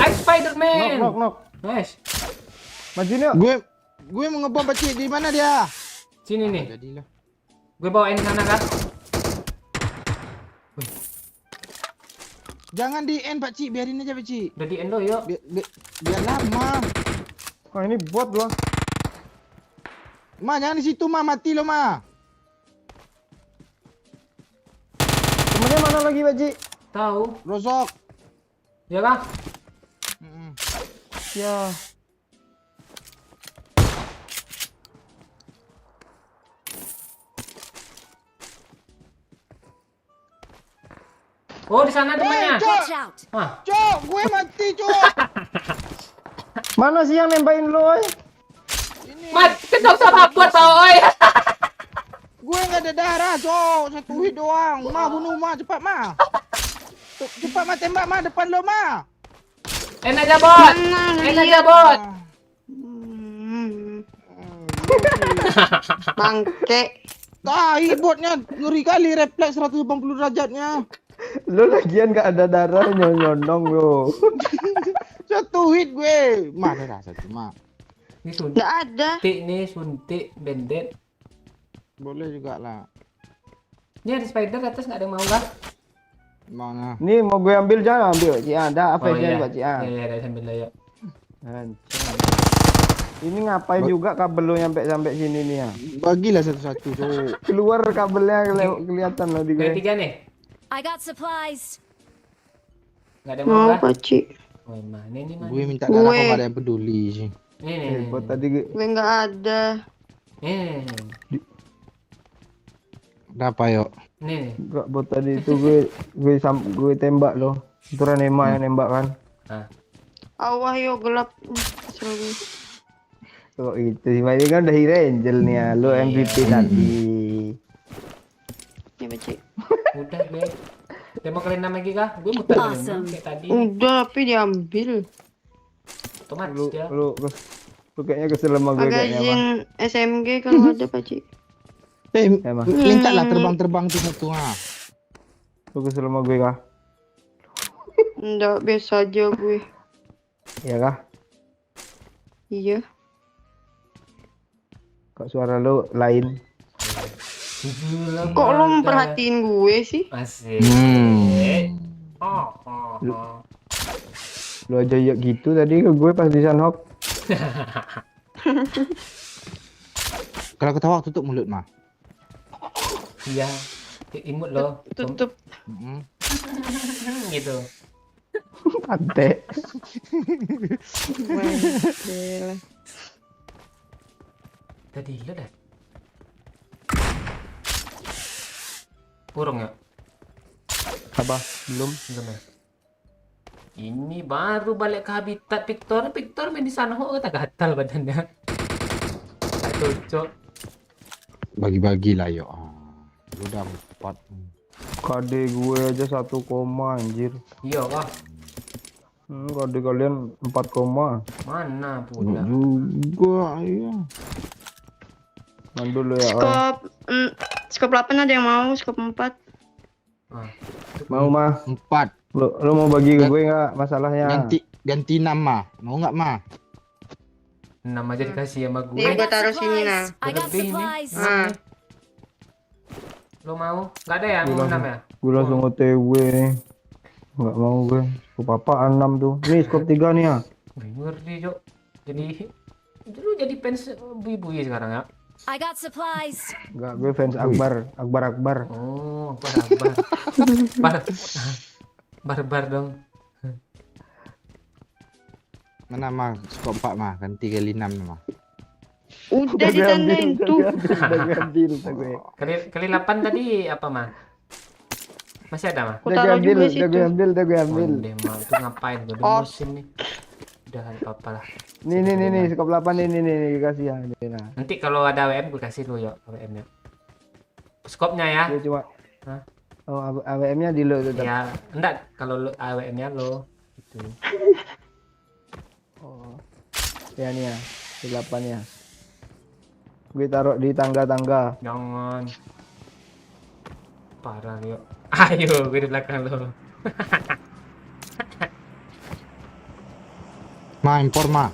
Speaker 1: I'm Spider-Man.
Speaker 7: Knock.
Speaker 1: Nice.
Speaker 7: Maju nih.
Speaker 2: Gue mau ngebom Pak Cik. Di mana dia?
Speaker 1: Sini nih.
Speaker 2: Jadilah.
Speaker 1: Gue bawain sana kan.
Speaker 2: Jangan di end Pak Cik, biarin aja Pak Cik.
Speaker 1: Udah di endo yuk.
Speaker 2: Biar lama.
Speaker 7: Oh, ini bot loh.
Speaker 2: Ma, jangan di situ ma, mati lo ma.
Speaker 7: Temennya mana lagi, Pak Ji?
Speaker 1: Tahu.
Speaker 2: Rosok.
Speaker 1: Ya kah?
Speaker 7: Ya.
Speaker 1: Oh, di sana temannya.
Speaker 6: Watch out.
Speaker 1: Hah.
Speaker 2: Cok, gue mati cok.
Speaker 7: Mana sih yang nembakin lo, oi?
Speaker 2: Ini.
Speaker 1: Mat, kedok sama buat oi.
Speaker 2: Gue nggak ada darah cok, satu hit doang. Ma bunuh ma, cepat ma. Cepat ma tembak ma depan lo ma.
Speaker 1: Enak aja bot. Enak aja bot.
Speaker 4: Bangke.
Speaker 2: Tai botnya ngeri kali refleks 180 derajatnya.
Speaker 7: Lo lagian gak ada darah nyonong lo.
Speaker 2: Satu hit gue. Ma darah satu ma.
Speaker 1: Ini suntik
Speaker 4: Nggak ada.
Speaker 1: nih, suntik bendet.
Speaker 2: Boleh juga lah.
Speaker 1: Ini ada spider atas nggak ada yang mau kah?
Speaker 2: Mana?
Speaker 7: Nih mau gue ambil jangan ambil. Ci ada apa
Speaker 1: Oh
Speaker 7: aja
Speaker 1: iya.
Speaker 7: Pak Ci? Ah.
Speaker 1: Iya, ada sambil layar.
Speaker 7: Hancur. Ini ngapain juga kabel lo sampai sini nih ya?
Speaker 2: Bagilah satu-satu cok.
Speaker 7: Keluar kabelnya kelihatan loh di
Speaker 1: Ada
Speaker 7: gue.
Speaker 1: 3 nih.
Speaker 6: I got supplies.
Speaker 1: Nggak ada yang mau
Speaker 4: Mau
Speaker 1: kah?
Speaker 4: Paci.
Speaker 1: Oh, mana ini mana?
Speaker 2: Gue minta darah kok
Speaker 4: Gue.
Speaker 2: nggak ada yang peduli sih.
Speaker 1: Nih.
Speaker 7: Bot tadi gue.
Speaker 4: Gue nggak ada.
Speaker 1: Nih.
Speaker 2: Ada apa yuk?
Speaker 1: Nih.
Speaker 7: Enggak, bot tadi itu gue tembak loh. Itu Ranema yang nembak kan.
Speaker 1: Ah.
Speaker 4: Awah yo gelap. Kesel gue.
Speaker 7: Kok itu sih, ini kan udah hero angel nih ya. Lo MVP tadi.
Speaker 4: Ya Paci.
Speaker 1: Udah deh. Dia mau kalian lagi kah? Gue muter
Speaker 6: Awesome.
Speaker 1: kayak tadi.
Speaker 4: Udah tapi diambil.
Speaker 1: Otomatis
Speaker 7: Lu
Speaker 1: dia.
Speaker 7: lu lu kayaknya kesel sama gue kayaknya mah.
Speaker 4: Magazin SMG kalau ada Paci.
Speaker 7: Emang
Speaker 2: Minta lah terbang-terbang tuh satu ha.
Speaker 7: lu kesel sama gue kah?
Speaker 4: Enggak, biasa aja gue.
Speaker 7: Iya kah?
Speaker 4: Iya.
Speaker 7: Kok suara lu lain?
Speaker 4: Kok lo memperhatiin gue sih?
Speaker 1: Asik. Oh.
Speaker 7: Lu aja ya gitu tadi ke gue pas di Sunhawk.
Speaker 2: Kalau ketawa tutup mulut mah.
Speaker 1: Iya. Imut loh.
Speaker 4: Tutup.
Speaker 1: Gitu.
Speaker 7: Pantai.
Speaker 4: Bangke.
Speaker 1: Tadi lo dah. Kurang ya?
Speaker 7: Apa? Belum.
Speaker 1: Belum ya? Ini baru balik ke habitat Victor. Victor main di sana kok kata gatal badannya. Tak cocok.
Speaker 2: Bagi-bagi lah yuk. Udah 4.
Speaker 7: KD gue aja 1 koma anjir.
Speaker 1: Iya kah?
Speaker 7: KD kalian 4 koma.
Speaker 1: Mana pula?
Speaker 2: Juga iya.
Speaker 7: Man dulu ya. Oi.
Speaker 4: Skop 8 ada yang mau, skop 4.
Speaker 1: Ah,
Speaker 7: Mau mah?
Speaker 2: 4.
Speaker 7: Lo mau bagi ke gue nggak masalahnya?
Speaker 2: Ganti 6 mah. Mau nggak mah?
Speaker 1: 6 aja dikasih sama gue.
Speaker 4: Nih,
Speaker 6: I
Speaker 4: gua
Speaker 6: got
Speaker 4: taruh sini, nah.
Speaker 6: supplies. I got
Speaker 1: Lebih ini.
Speaker 6: supplies.
Speaker 4: Nah,
Speaker 1: Lo mau? Nggak ada ya? Mau 6 ya?
Speaker 7: Gue langsung OTW nih. Nggak mau gue. Skop apa 6 tuh. Nih skop 3 nih ya.
Speaker 1: Wih, ngeri, Cok. Lu jadi fans bui-bui sekarang ya?
Speaker 6: I got supplies.
Speaker 7: Nggak, gue fans Akbar. Akbar.
Speaker 1: Oh, barbar. Barbar dong.
Speaker 2: Mana mah? Skop 4 mah. Ganti kali 6 mah.
Speaker 4: udah ditandain tuh.
Speaker 7: Udah gue ambil gue.
Speaker 1: Kali 8 tadi apa, mah? Masih ada, mah?
Speaker 4: Aku taruh juga situ.
Speaker 7: Udah gue ambil.
Speaker 1: Deh, mah. Itu ngapain? Gue udah musim nih. Udah, nggak apa-apa lah.
Speaker 7: Nih, skop 8 nih, kasih ya. Nah.
Speaker 1: Nanti kalau ada AWM gue kasih lu, yuk, AWM-nya. Skopnya ya?
Speaker 7: Gue cuma
Speaker 1: Hah?
Speaker 7: Oh, AWM-nya di lo tetap.
Speaker 1: Ya, enggak. Kalau lu AWM-nya lo. Gitu.
Speaker 7: Oh. Ya nih ya, di 8 ya. Gue taruh di tangga-tangga.
Speaker 1: Jangan. Parah, yuk. Ayo, gue di belakang lo.
Speaker 2: Mah, impor mah.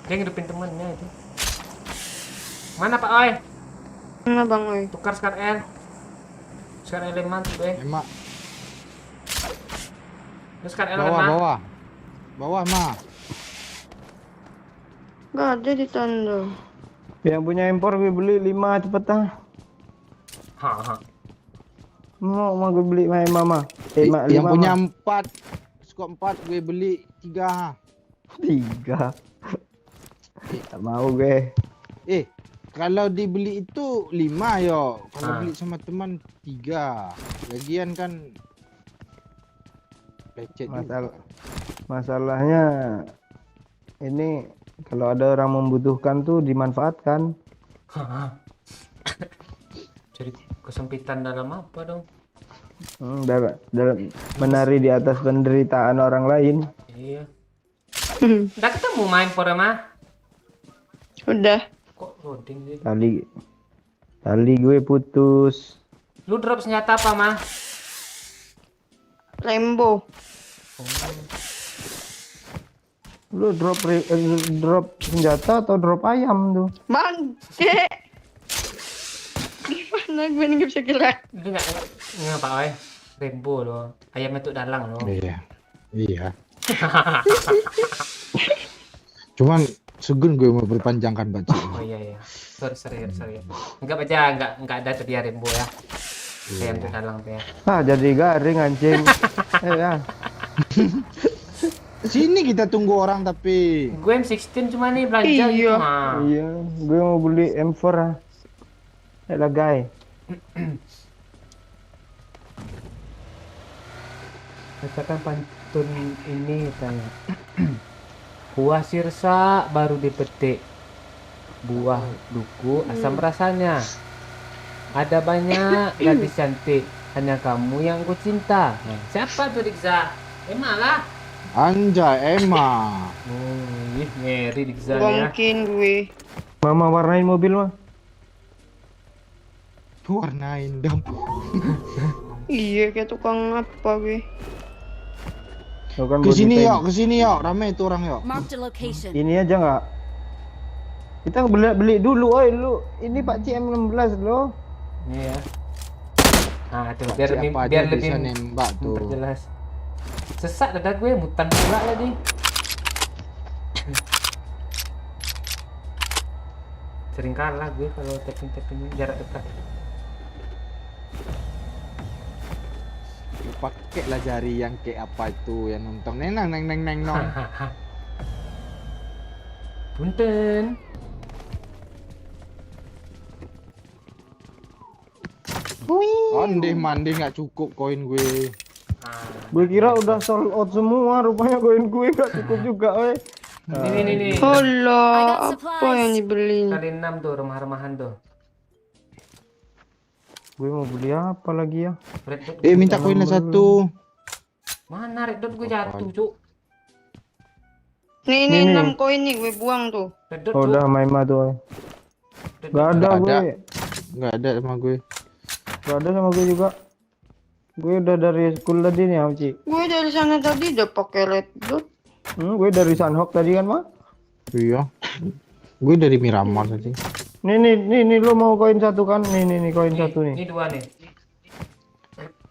Speaker 1: Dia ngidupin temennya itu. Mana Pak Oi?
Speaker 4: Mana Bang Oi?
Speaker 1: Tukar Scar L. Scar L 5 tuh, be.
Speaker 2: Emak.
Speaker 1: Terus Scar L
Speaker 2: Bawah,
Speaker 1: 5.
Speaker 2: bawah. Bawah mah.
Speaker 4: Gak ada di tanda.
Speaker 7: Yang punya impor gue beli 5 cepet ah.
Speaker 1: Ha.
Speaker 7: Mau gue beli main mama.
Speaker 2: Yang punya 4. Skop 4 gue beli 3.
Speaker 7: 3. Tak mau gue.
Speaker 2: Kalau dibeli itu 5 yo. Kalau
Speaker 1: Ah.
Speaker 2: beli sama teman 3. Lagian kan lecet juga.
Speaker 7: Masalahnya ini kalau ada orang membutuhkan tuh dimanfaatkan.
Speaker 1: Jadi kesempitan dalam apa dong?
Speaker 7: Dalam menari di atas penderitaan orang lain.
Speaker 1: Iya. Udah ketemu main pore mah?
Speaker 4: Udah.
Speaker 1: Kok loading sih?
Speaker 7: Tali gue putus.
Speaker 1: Lu drop senjata apa mah?
Speaker 4: Lembo.
Speaker 7: Lu drop senjata atau drop ayam tuh?
Speaker 4: Bangke. Gimana gue nih gak bisa gerak.
Speaker 1: Lu nggak Pak Oi? Rainbow loh. Ayamnya tuh dalang loh.
Speaker 2: Iya. Cuman segun gue mau berpanjangkan baju.
Speaker 1: Oh iya. Sorry. Enggak baca, enggak ada tadi Rainbow ya. Ayam tuh dalang tuh ya.
Speaker 7: Jadi garing anjing. Ya.
Speaker 2: Sini kita tunggu orang tapi
Speaker 1: Gue M16 cuma nih belanja
Speaker 4: Iya.
Speaker 1: gitu mah.
Speaker 7: Iya, gue mau beli M4 ah. Elah guys. Katakan pantun ini tanya. Buah sirsa baru dipetik. Buah duku asam rasanya. Ada banyak gadis cantik, hanya kamu yang ku cinta. Siapa tuh Dikza? Emang lah.
Speaker 2: anjay Emma.
Speaker 1: Ih, ngeri Dikza
Speaker 4: Gak
Speaker 1: ya.
Speaker 4: mungkin gue.
Speaker 7: Mama warnain mobil mah.
Speaker 2: Warnain dong.
Speaker 4: Iya kayak tukang apa gue.
Speaker 7: Tuh kan
Speaker 2: Kesini
Speaker 7: body
Speaker 2: yuk, kesini yuk. Rame itu orang yuk.
Speaker 6: Marked a location.
Speaker 7: Ini aja nggak? Kita beli dulu, oi lu. Ini Pak M16 loh.
Speaker 1: Iya. Nah, tuh
Speaker 2: Pak Cik apa aja
Speaker 1: biar lebih
Speaker 2: bisa nembak tuh.
Speaker 1: memperjelas. Sesat dada gue, mutan pula tadi. Sering kalah gue kalau tapping jarak dekat.
Speaker 2: Pakai lah jari yang kayak apa itu yang nonton neng nong.
Speaker 1: Punten.
Speaker 2: Mandi nggak cukup koin gue.
Speaker 7: Gue kira udah sold out semua, rupanya koin gue nggak cukup juga, oi.
Speaker 1: Nih.
Speaker 4: Hola, apa yang dibeli?
Speaker 1: Kali 6 tuh remah-remahan tuh.
Speaker 7: Gue mau beli apa lagi ya?
Speaker 1: Red dot.
Speaker 2: Minta koin lah satu.
Speaker 1: Mana red dot gue jatuh, Cuk.
Speaker 4: Nih,
Speaker 7: Nih.
Speaker 4: 6 koin nih gue buang tuh.
Speaker 1: Red dot,
Speaker 7: Oh,
Speaker 1: Cuk.
Speaker 7: udah Maima tuh, oi. Gak ada
Speaker 2: Nggak
Speaker 7: gue.
Speaker 2: ada. Nggak ada sama gue.
Speaker 7: Gak ada sama gue juga. Gue udah dari school tadi nih, Amci.
Speaker 4: Gue dari sana tadi udah pakai red dot.
Speaker 7: Gue dari Sunhawk tadi kan, mah.
Speaker 2: Iya. Gue dari Miramar tadi.
Speaker 7: Nih, lo mau koin satu kan? Nih, koin satu
Speaker 1: Ini
Speaker 7: nih.
Speaker 1: 2 nih.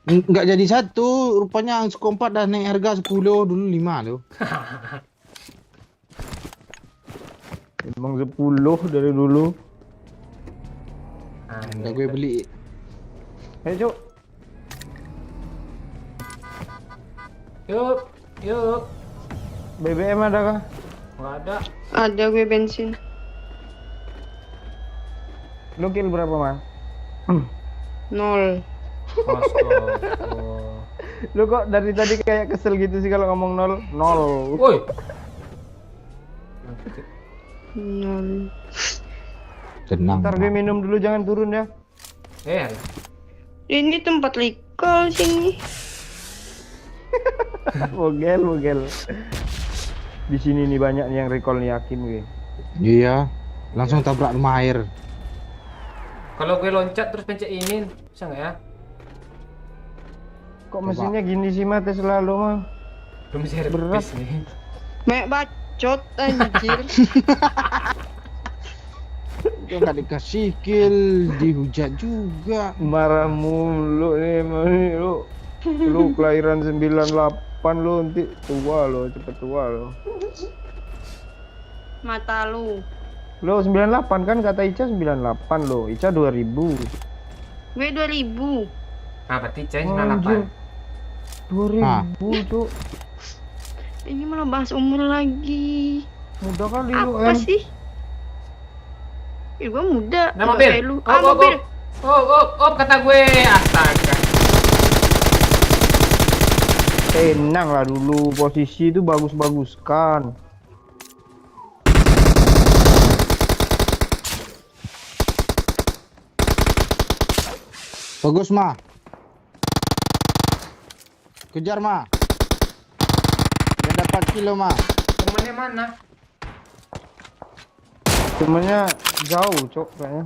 Speaker 2: Nggak jadi satu, rupanya yang sekompat dan naik harga 10 dulu 5 loh.
Speaker 7: Emang 10 dari dulu.
Speaker 1: Nah,
Speaker 2: Udah gue beli.
Speaker 7: Ayo, Cuk.
Speaker 1: Yuk.
Speaker 7: BBM ada kah?
Speaker 1: Nggak ada.
Speaker 4: Ada gue bensin.
Speaker 7: Lo kill berapa, Man?
Speaker 4: 0.
Speaker 1: Astaga.
Speaker 7: Lo kok dari tadi kayak kesel gitu sih kalau ngomong 0?
Speaker 1: Woi.
Speaker 4: 0.
Speaker 2: Tenang.
Speaker 7: Ntar gue minum dulu, jangan turun ya.
Speaker 1: Eh,
Speaker 4: Ini tempat recall sini.
Speaker 7: Bogel. Di sini nih banyak nih yang recall nih, yakin gue.
Speaker 2: Iya. Langsung tabrak rumah air.
Speaker 1: kalau gue loncat terus pencet ini, bisa nggak ya?
Speaker 7: Kok mesinnya gini sih, mah Tesla lo mah.
Speaker 1: Belum
Speaker 7: Berat.
Speaker 1: servis nih.
Speaker 4: Mek bacot anjir.
Speaker 2: Dia nggak dikasih kill, dihujat juga.
Speaker 7: Marah mulu nih, lu. Lu kelahiran 98 lu, nanti tua lo, cepet tua lo.
Speaker 4: Mata lu.
Speaker 7: Lo 98 kan, kata Ica 98 lo. Ica 2000.
Speaker 4: Gue 2000.
Speaker 1: Nah, berarti Cai
Speaker 7: Anjir.
Speaker 1: 98.
Speaker 7: 2000, Cuk.
Speaker 4: Ini malah bahas umur lagi.
Speaker 7: Mudah kali lu,
Speaker 4: Apa
Speaker 7: Em.
Speaker 4: sih? Gue muda.
Speaker 1: Nah,
Speaker 4: nggak
Speaker 1: mobil.
Speaker 4: kayak lu.
Speaker 1: Oh,
Speaker 4: Mobil.
Speaker 1: kata gue. Astaga.
Speaker 7: Tenang lah dulu, posisi itu bagus-baguskan.
Speaker 2: Bagus, Ma. Kejar, Ma. Dia dapat kilo, Ma.
Speaker 1: Temennya mana?
Speaker 7: Temennya jauh, Cok, kayaknya.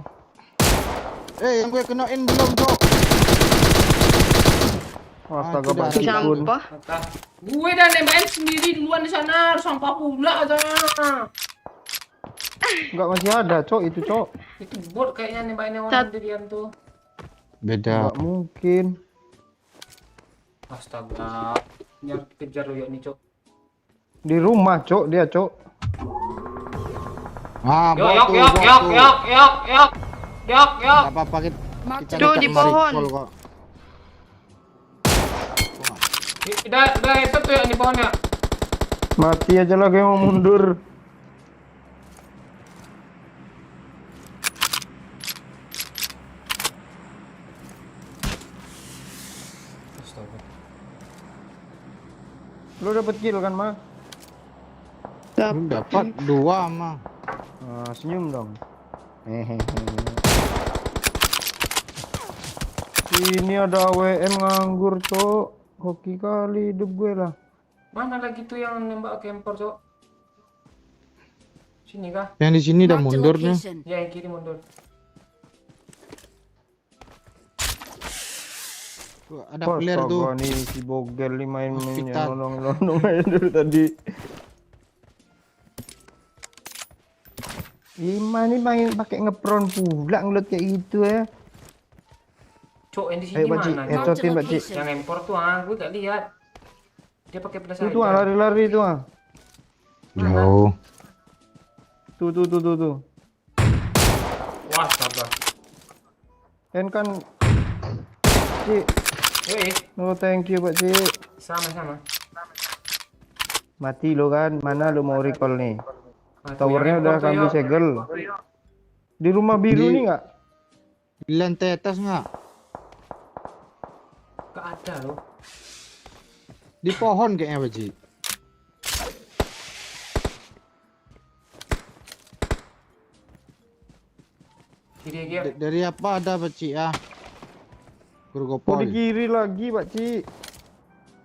Speaker 2: Yang gue kenain belum, Cok.
Speaker 7: Astaga,
Speaker 2: itu
Speaker 7: Pak
Speaker 2: dah.
Speaker 7: Cikun.
Speaker 4: Sampah.
Speaker 1: Kata gue dan nembakin sendiri duluan di sana, sampah pula katanya.
Speaker 7: Enggak, masih ada, Cok, itu, Cok.
Speaker 1: Itu bot kayaknya nembakin orang
Speaker 4: Tat.
Speaker 1: sendirian tuh.
Speaker 2: Beda.
Speaker 7: Enggak mungkin.
Speaker 1: Astaga. Nyar kejar Royok nih, Cok.
Speaker 7: Di rumah, Cok, dia, Cok.
Speaker 2: Ah,
Speaker 1: Yok.
Speaker 2: Gak apa-apa, kita
Speaker 4: Tuh,
Speaker 2: dekat
Speaker 4: di
Speaker 2: sama
Speaker 4: pohon.
Speaker 2: recall kok.
Speaker 1: Udah itu tuh yang di pohon ya.
Speaker 7: Mati aja lah, gue mau mundur.
Speaker 1: Astaga.
Speaker 7: Lu dapet kill kan, Ma?
Speaker 2: Lu dapat 2, Ma.
Speaker 7: Nah, senyum dong. Hehehe. Ini ada WM nganggur, Cok. Hoki kali hidup gue lah.
Speaker 1: Mana lagi tuh yang nembak camper, Cok? Sini kah?
Speaker 2: Yang di sini udah
Speaker 6: Marked a
Speaker 2: mundur nih.
Speaker 6: location.
Speaker 1: Ya, yang kiri mundur.
Speaker 2: Tuh, ada flare tuh.
Speaker 7: Astaga, nih si Bogel nih main-mainnya
Speaker 2: Hospital.
Speaker 7: nolong-nolong aja dari tadi. Ima nih main pakai ngepron pula ngeliat kayak gitu ya.
Speaker 1: Cok, yang di sini
Speaker 7: Ayo, Pak Cik,
Speaker 1: mana?
Speaker 6: Marked a
Speaker 7: headshot-in, Pak Cik.
Speaker 6: location.
Speaker 1: Yang impor tuh, gue gak lihat. Dia pakai pedas
Speaker 7: Tuh, lari-lari tuh, ah.
Speaker 2: Jauh.
Speaker 7: Tuh.
Speaker 1: Wah, astaga.
Speaker 7: Kan kan, Cik.
Speaker 1: Woi,
Speaker 7: Oh, thank you, Pak Cik.
Speaker 1: sama-sama.
Speaker 7: Mati lo kan, mana lo mau recall nih?
Speaker 1: Nah, tuh
Speaker 7: Towernya
Speaker 1: yang
Speaker 7: udah
Speaker 1: impor tuh,
Speaker 7: kami
Speaker 1: Yok.
Speaker 7: segel. Di rumah biru
Speaker 2: Di-
Speaker 7: nih nggak?
Speaker 2: Di lantai atas nggak?
Speaker 1: Gak ada loh.
Speaker 2: Di pohon kayaknya, Baji.
Speaker 1: Kiri dia.
Speaker 2: Dari apa ada, Baji ya?
Speaker 7: Oh, di
Speaker 2: Bergopol.
Speaker 7: kiri lagi, Pak Cik.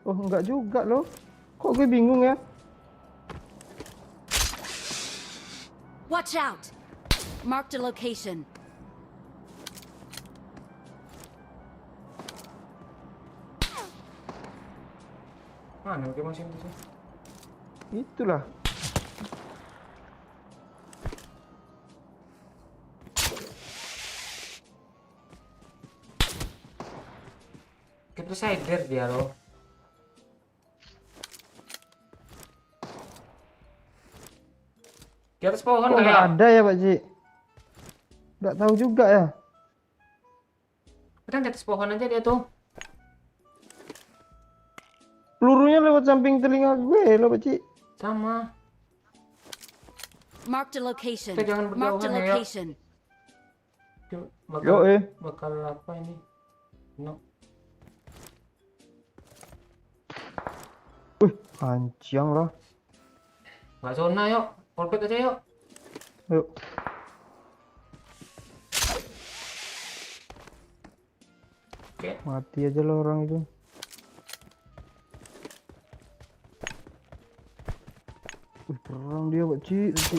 Speaker 7: Oh, enggak juga loh. Kok gue bingung ya?
Speaker 6: Watch out! Marked a location.
Speaker 1: Mana pakai mesin itu sih?
Speaker 7: Itulah.
Speaker 1: Kita sider dia loh. Di atas pohon
Speaker 7: Kok nggak
Speaker 1: kayak.
Speaker 7: ada ya Pak Ci? Nggak tahu juga ya.
Speaker 1: Kan di atas pohon aja dia tuh.
Speaker 7: Pelurunya lewat samping telinga gue loh Pak Ci.
Speaker 1: Sama.
Speaker 6: Marked a location.
Speaker 1: Kita jangan
Speaker 6: Marked a
Speaker 1: berjauhan ya.
Speaker 6: location.
Speaker 1: Dia
Speaker 7: Yo
Speaker 1: bakal apa ini? No.
Speaker 7: Panjang lah.
Speaker 1: Nggak zona yuk. Polpet aja yuk.
Speaker 7: Yuk.
Speaker 1: Oke.
Speaker 7: Mati aja lah orang itu. Perang dia Pak Ci. Nanti.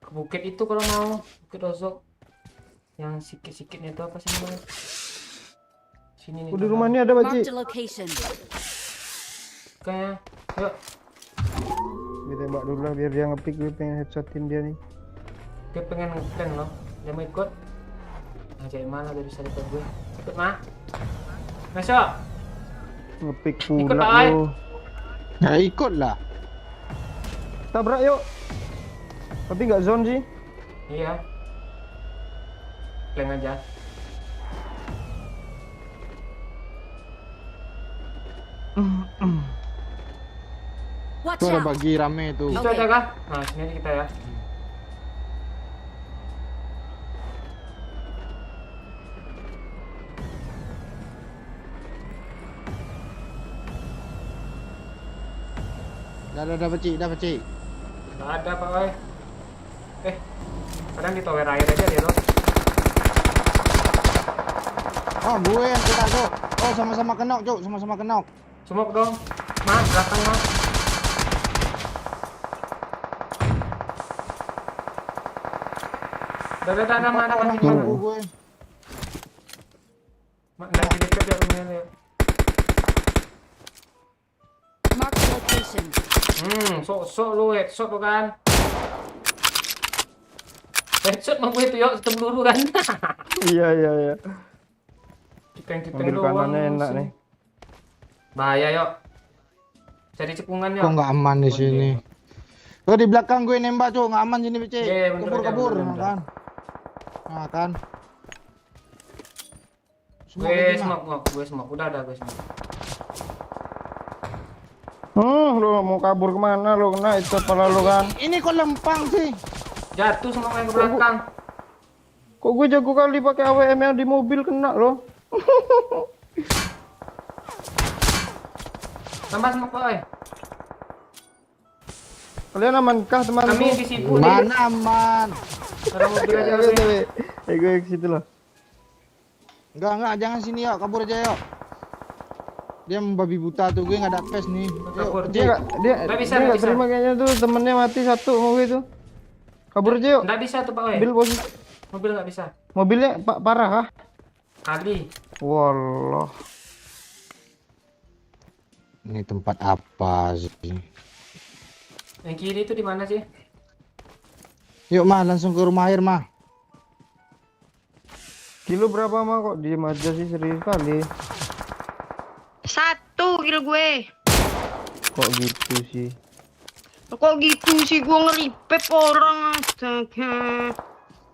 Speaker 1: Ke bukit itu kalau mau. Bukit Rozok. Yang sikit-sikitnya itu apa sih namanya? Sini nih.
Speaker 7: Oh, di rumah ini ada Pak Ci.
Speaker 6: Marked a location.
Speaker 1: Kayaknya. Yuk.
Speaker 7: Gue tembak dulu lah biar dia ngepick, gue pengen headshotin dia nih.
Speaker 1: Dia pengen ngeplank loh. Dia mau ikut. Nah, jadi mana dia bisa ikut gue? Ikut mah. Masuk.
Speaker 7: Ngepick
Speaker 1: Ikut,
Speaker 7: pula
Speaker 1: Pak,
Speaker 7: lo.
Speaker 2: Ya ikut lah.
Speaker 7: Tabrak yuk. Tapi nggak zone sih.
Speaker 1: Iya. Plank aja.
Speaker 6: Watch
Speaker 2: Tuh ada
Speaker 6: out.
Speaker 2: bagi rame tuh.
Speaker 1: Itu
Speaker 6: Oke.
Speaker 1: ada kah? Nah, sini aja kita ya.
Speaker 2: Dah pecik, dah pecik.
Speaker 1: Nggak ada Pak Wai. Kadang di tower air aja dia loh.
Speaker 2: Oh, gue yang kena, Cuk. Oh, sama-sama kenok, Cuk. Sama-sama kenok.
Speaker 1: Smoke dong. Mah, belakang mah. Dah, mana
Speaker 2: Orang
Speaker 1: kan
Speaker 2: tunggu gue.
Speaker 1: Mak, lagi dekat ya rumahnya ya.
Speaker 6: Marked a location.
Speaker 1: Sok lu headshot lu kan. Headshot mah gue itu yuk, sistem dulu kan.
Speaker 7: Iya.
Speaker 1: Kita
Speaker 7: Ambil kanannya enak nih.
Speaker 1: Bahaya yuk. Cari cekungan yuk.
Speaker 2: Kok nggak aman di sini? Oh, di belakang gue nembak, Cuk. Nggak aman sini, pecik.
Speaker 1: Iya, bener,
Speaker 2: Kabur,
Speaker 1: bener,
Speaker 2: nah,
Speaker 1: bener.
Speaker 2: kan. Nah, kan. Semua
Speaker 1: Gue
Speaker 2: lagi, Mak.
Speaker 1: smoke. Udah gue smoke.
Speaker 7: Lo mau kabur kemana lo? Kena itu kepala lo kan.
Speaker 2: Ini kok lempang sih?
Speaker 1: Jatuh semua yang ke belakang.
Speaker 7: Kok gue jago kali pakai AWM yang di mobil kena lo?
Speaker 1: Tambah smoke Pak Wai.
Speaker 7: Kalian amankah
Speaker 1: Kami
Speaker 7: teman-teman?
Speaker 1: di situ nih.
Speaker 2: Mana aman?
Speaker 1: Taruh mobil aja. Wai.
Speaker 7: Gue ke situ lah.
Speaker 2: Enggak, jangan sini yuk, kabur aja yuk. Dia membabi buta tuh, gue nggak ada pes nih.
Speaker 1: Kabur.
Speaker 2: Yuk,
Speaker 7: Dia
Speaker 1: Nggak bisa,
Speaker 7: nggak
Speaker 1: nggak bisa.
Speaker 7: terima kayaknya tuh temennya mati satu mau itu. Kabur aja yuk.
Speaker 1: Nggak bisa tuh Pak Wai.
Speaker 7: Mobil posisi.
Speaker 1: Mobil nggak bisa.
Speaker 7: Mobilnya parah kah?
Speaker 1: Kali.
Speaker 7: Wallah.
Speaker 2: Ini tempat apa sih?
Speaker 1: Yang kiri itu di mana sih?
Speaker 2: Yuk mah, langsung ke rumah air mah.
Speaker 7: Kilo berapa mah kok diem aja sih, serius kali.
Speaker 4: 1 kill gue.
Speaker 7: Kok gitu sih?
Speaker 4: Kok gitu sih gue ngeripep orang, astaga.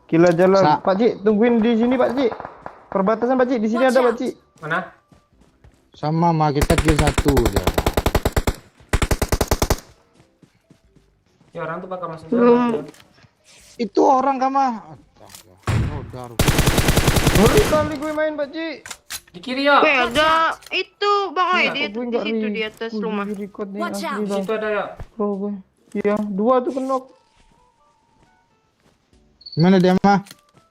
Speaker 7: Gila jalan.
Speaker 2: Sa-
Speaker 7: Pak Cik, tungguin di sini Pak Cik. Perbatasan Pak Cik, di sini
Speaker 6: Watch
Speaker 7: ada Pak
Speaker 6: out.
Speaker 7: Cik.
Speaker 1: Mana?
Speaker 2: Sama mah, kita kill 1 aja.
Speaker 1: Ya orang tuh pakai masuk
Speaker 4: Belum.
Speaker 1: sana.
Speaker 2: Itu orang kama. Astaga, rodar.
Speaker 7: Ngeri kali gue main Pak Cik.
Speaker 1: Di kiri yuk.
Speaker 4: Gue ada itu Bang Oi,
Speaker 7: Kok
Speaker 4: di
Speaker 7: gue
Speaker 4: di
Speaker 7: nggak
Speaker 4: situ
Speaker 7: ri-
Speaker 4: di atas
Speaker 7: gue
Speaker 4: rumah.
Speaker 7: di record nih,
Speaker 6: Watch
Speaker 7: asli
Speaker 6: out.
Speaker 1: Di
Speaker 7: Bang.
Speaker 1: situ ada yuk.
Speaker 7: Bro, gue. Iya, 2 tuh kenok.
Speaker 2: Mana dia mah?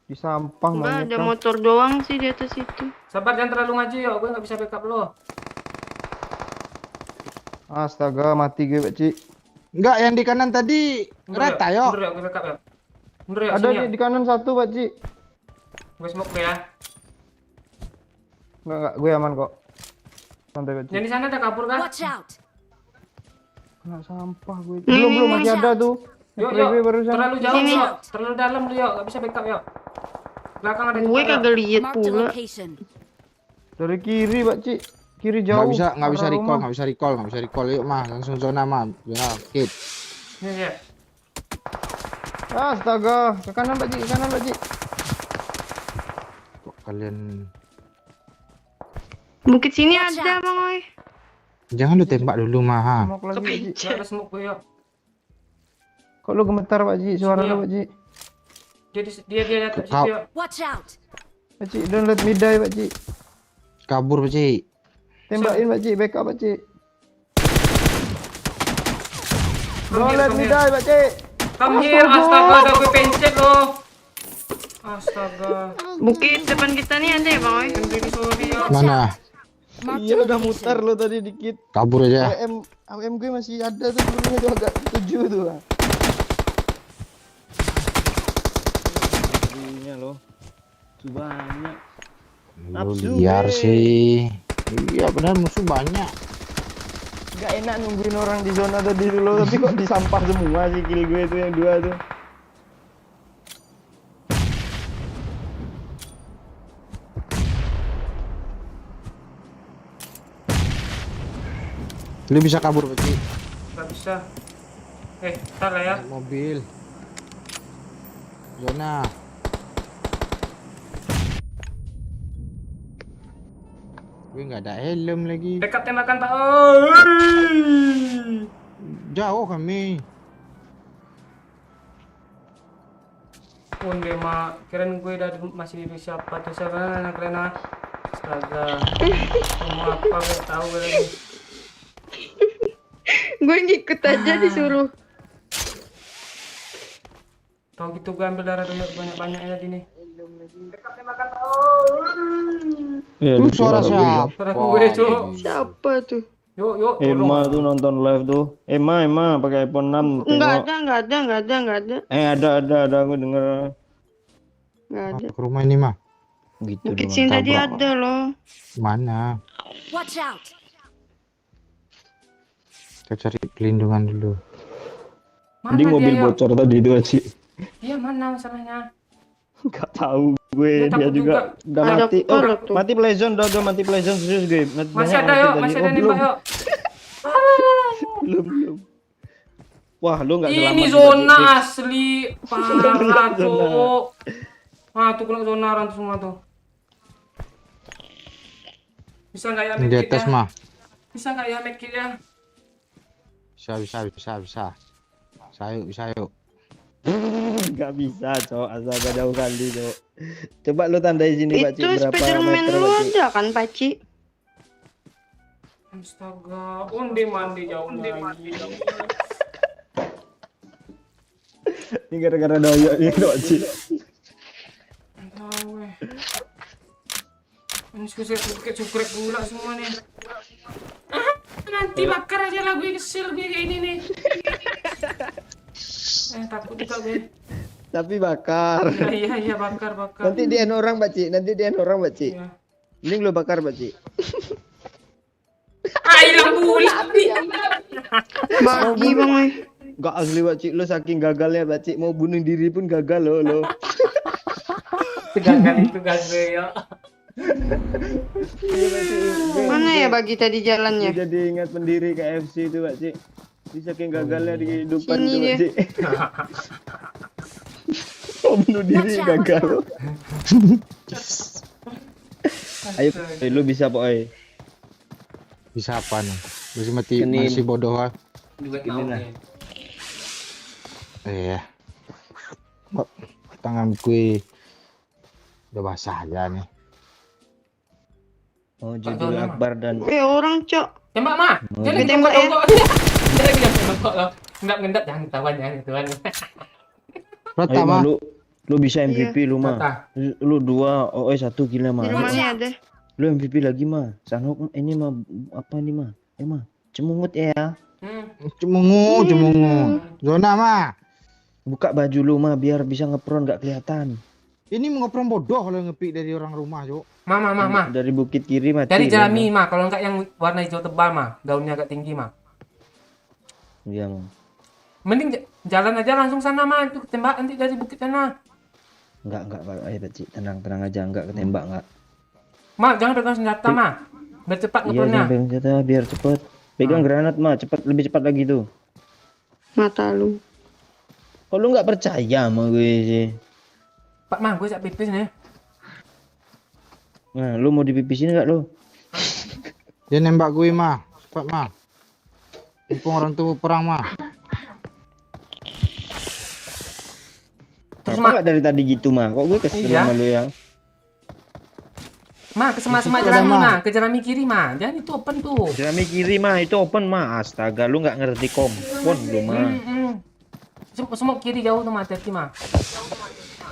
Speaker 7: Di sampah
Speaker 4: Enggak
Speaker 7: banyak
Speaker 4: ada
Speaker 7: kan.
Speaker 4: motor doang sih di atas itu.
Speaker 1: Sabar jangan terlalu maju yuk. Gue nggak bisa backup lo.
Speaker 7: Astaga, mati gue Pak Cik.
Speaker 2: Enggak, yang di kanan tadi reta yuk.
Speaker 1: Mundur yuk, gue backup yuk. Mundur ya,
Speaker 7: Ada
Speaker 1: sini ya.
Speaker 7: di kanan satu, Pak Ci.
Speaker 1: Gue smoke ya.
Speaker 7: Enggak, gue aman kok. Santai, Pak Ci.
Speaker 1: Yang di sana ada kapur kan?
Speaker 6: Watch out!
Speaker 7: Kena sampah gue. Belum masih ada tuh.
Speaker 1: Yuk,
Speaker 7: FPV
Speaker 1: yuk.
Speaker 7: barusan.
Speaker 1: Terlalu jauh,
Speaker 4: Sini.
Speaker 1: yuk. Terlalu dalam lu, yuk. Gak bisa backup, yuk. Belakang ada
Speaker 4: Gue
Speaker 1: juga, yuk.
Speaker 4: kagak lihat
Speaker 6: Marked a
Speaker 4: pula.
Speaker 6: location.
Speaker 7: Dari kiri, Pak Ci. Kiri
Speaker 2: Nggak
Speaker 7: jauh.
Speaker 2: bisa
Speaker 7: arah
Speaker 2: recall,
Speaker 7: rumah.
Speaker 2: nggak bisa recall, nggak bisa recall. Yuk mah, langsung zona mah. Zona kit.
Speaker 1: Ini ya.
Speaker 7: Astaga, ke kanan Pak Ci, ke kanan Pak Ci.
Speaker 2: Kok kalian
Speaker 4: Bukit sini
Speaker 6: Watch
Speaker 4: ada,
Speaker 6: out.
Speaker 4: Bang Oi.
Speaker 2: jangan lu tembak dulu mah. Ha.
Speaker 7: Smoke lagi Pak Ci.
Speaker 1: Gak ada smoke gue, yuk.
Speaker 7: Kok lu gemetar Pak Ci? Suara
Speaker 1: Sini,
Speaker 7: lu
Speaker 1: yuk.
Speaker 7: Pak Ci.
Speaker 1: Dia datang
Speaker 2: Kau-
Speaker 1: situ, yuk.
Speaker 6: Watch out!
Speaker 7: Pak Ci, don't let me die Pak Ci.
Speaker 2: Kabur Pak Ci.
Speaker 7: Tembakin Pak Ci, backup Pak Ci.
Speaker 1: Come
Speaker 7: Don't
Speaker 1: here,
Speaker 7: let
Speaker 1: come
Speaker 7: me
Speaker 1: here.
Speaker 7: die Pak Ci.
Speaker 1: Come here, astaga, udah gue pencet loh. Astaga.
Speaker 4: Bukit depan kita nih ada ya, Bang Oi.
Speaker 1: Sorry, yuk.
Speaker 2: Mana?
Speaker 6: Marked
Speaker 7: Iya
Speaker 6: a
Speaker 7: udah
Speaker 6: location.
Speaker 7: muter lo tadi dikit.
Speaker 2: Kabur aja.
Speaker 7: AM gue masih ada tuh peluru tuh agak 7 tuh. Bang. Ininya loh. Tuh banyak.
Speaker 2: Lu
Speaker 7: Nafsu,
Speaker 2: liar
Speaker 7: weh.
Speaker 2: sih. Iya benar musuh banyak.
Speaker 7: Gak enak nungguin orang di zona tadi dulu tapi kok disampah semua sih kill gue tuh yang 2 tuh.
Speaker 2: Lu bisa kabur Pak Ci.
Speaker 1: Gak bisa. Ntar lah ya.
Speaker 2: Naik mobil. Zona. Gue nggak ada helm lagi.
Speaker 1: Backup tembakan, Pak. Oh.
Speaker 2: Jauh kami.
Speaker 1: Onde mak, kirain gue udah masih di siapa tuh siapa anak Lena. Astaga. Mau apa gue tahu gue lagi.
Speaker 4: Gue ngikut aja disuruh.
Speaker 1: Tahu gitu gue ambil darah dulu banyak-banyaknya di nih.
Speaker 7: Iya,
Speaker 2: Tuh suara siapa?
Speaker 1: Suara gue, Cuk.
Speaker 4: Siapa tuh?
Speaker 1: Yuk, yuk.
Speaker 7: Emma tuh nonton live tuh. Emma pakai iPhone 6
Speaker 4: Enggak
Speaker 7: tengok.
Speaker 4: ada.
Speaker 7: Ada aku denger.
Speaker 4: Enggak ada.
Speaker 2: Ke rumah ini mah.
Speaker 7: Gitu
Speaker 4: Bukit
Speaker 7: doang.
Speaker 4: sini tadi
Speaker 2: tabrak.
Speaker 4: ada loh.
Speaker 2: Mana?
Speaker 6: Watch out!
Speaker 2: Kita cari pelindungan dulu.
Speaker 1: Mana
Speaker 7: Jadi
Speaker 1: dia,
Speaker 7: mobil
Speaker 1: yuk?
Speaker 7: bocor tadi itu aja.
Speaker 1: Iya, mana masalahnya?
Speaker 7: Gak tahu gue,
Speaker 1: Dia
Speaker 7: dia
Speaker 1: takut
Speaker 7: juga
Speaker 1: juga.
Speaker 7: udah
Speaker 4: Ada
Speaker 7: mati. Oh,
Speaker 4: korek tuh.
Speaker 7: mati playzone, udah mati playzone serius gue.
Speaker 1: Masih ada yuk, masih ada nembak yuk.
Speaker 7: Belum. Wah, lu nggak selamat.
Speaker 1: Ini
Speaker 7: di
Speaker 1: zona
Speaker 7: Bajik.
Speaker 1: asli parah, Cuk. Ah, tuh kena zona orang tuh semua tuh. Bisa nggak ya
Speaker 2: Di
Speaker 1: medkit
Speaker 2: atas
Speaker 1: ya?
Speaker 2: mah.
Speaker 1: Bisa nggak ya medkit ya?
Speaker 2: Bisa. Bisa yuk.
Speaker 7: Nggak bisa, cok. Astaga jauh kali, cok. Coba lu tandai sini, Pak Ci,
Speaker 4: Itu
Speaker 7: berapa
Speaker 4: Spiderman
Speaker 7: meter,
Speaker 4: lu
Speaker 7: Pak Ci?
Speaker 4: ada kan, Paci?
Speaker 1: Astaga, undi mandi jauh lagi.
Speaker 7: Ini gara-gara doyok ini, Pak Ci.
Speaker 1: Tahu weh. Ini sukrek gula semua nih. Ah, nanti bakar aja lah gue kesel gue kayak ini nih. Takut juga gue.
Speaker 7: Tapi bakar.
Speaker 1: Iya bakar.
Speaker 7: Nanti dia orang, Pak Ci.
Speaker 1: Iya.
Speaker 7: Mending lu bakar, Pak Ci.
Speaker 1: Ah, hilang bulat nih.
Speaker 4: Bagi, Bang Oi.
Speaker 7: Gak asli, Pak Ci. Lu saking gagalnya, Pak Ci. Mau bunuh diri pun gagal lo.
Speaker 1: Gagal itu gagal ya.
Speaker 7: Iya, Pak Ci.
Speaker 4: Mana ya bagi tadi
Speaker 7: Gue
Speaker 4: jalannya?
Speaker 7: jadi ingat pendiri KFC itu, Pak Ci. Dia saking gagalnya di kehidupan
Speaker 4: Sini
Speaker 7: tuh, Pak
Speaker 4: dia.
Speaker 7: Ci. Mau bunuh diri gagal. Ayo, lu bisa, Boy.
Speaker 2: Bisa apa nih?
Speaker 7: Kenin.
Speaker 2: Masih bodoh ah.
Speaker 1: Juga
Speaker 7: Ini
Speaker 1: tahu
Speaker 7: lah.
Speaker 1: nih.
Speaker 2: Iya. Kok tangan gue udah basah aja nih.
Speaker 7: Oh, judul Akbar dan
Speaker 4: Orang, Cok.
Speaker 1: Tembak mah. Dia lagi
Speaker 4: Tembak ya.
Speaker 1: tembak. Dia lagi tembak loh. Ngendap jangan tawan.
Speaker 2: Rata
Speaker 7: ayo
Speaker 2: mah.
Speaker 7: mah, lu bisa MVP lu mah.
Speaker 1: Rata.
Speaker 7: Lu 2 OE 1 gila mah.
Speaker 4: Di rumahnya ada.
Speaker 7: Lu MVP lagi mah. Sanhok ini mah apa nih mah? Mah cemungut ya.
Speaker 2: Cemungu. Zona mah.
Speaker 7: Buka baju lu mah biar bisa ngepron nggak kelihatan.
Speaker 2: Ini ngoprong bodoh kalau ngepick dari orang rumah, Cok.
Speaker 1: Ma.
Speaker 7: Dari bukit kiri mati.
Speaker 1: Dari
Speaker 7: lu,
Speaker 1: jerami,
Speaker 7: mah.
Speaker 1: Ma. Kalau enggak yang warna hijau tebal, Ma. Daunnya agak tinggi, Ma.
Speaker 7: Iya, mah.
Speaker 1: Mending jalan aja langsung sana, Ma. Itu tembak nanti dari bukit sana.
Speaker 7: Enggak, Pak. Ayo, Pak, tenang aja, enggak ketembak enggak.
Speaker 1: Ma, jangan pegang senjata, Ma. Biar cepat
Speaker 7: Iya,
Speaker 1: ngepronnya.
Speaker 7: jangan pegang senjata biar cepet. Pegang granat mah, lebih cepat lagi tuh.
Speaker 4: Mata lu.
Speaker 7: Kok lu nggak percaya sama gue sih?
Speaker 1: Pak, Ma, gue siap pipis nih.
Speaker 7: Nah, lu mau dipipisin nggak lu?
Speaker 2: Dia nembak gue, mah. Cepat, mah. Mumpung orang tuh perang, mah.
Speaker 1: Terus,
Speaker 7: Kenapa
Speaker 1: Ma.
Speaker 7: nggak dari tadi gitu mah? Kok gue kesel
Speaker 1: Iya.
Speaker 7: sama lu ya?
Speaker 1: Ma, ke semak-semak
Speaker 2: Di situ ada,
Speaker 1: jerami,
Speaker 2: Ma.
Speaker 1: Ma. Ke jerami kiri, Ma. Jangan itu open tuh.
Speaker 7: Jerami kiri mah itu open mah. Astaga, lu nggak ngerti kompon lu mah.
Speaker 1: Semua kiri jauh tuh, Ma. Hati-hati, Ma.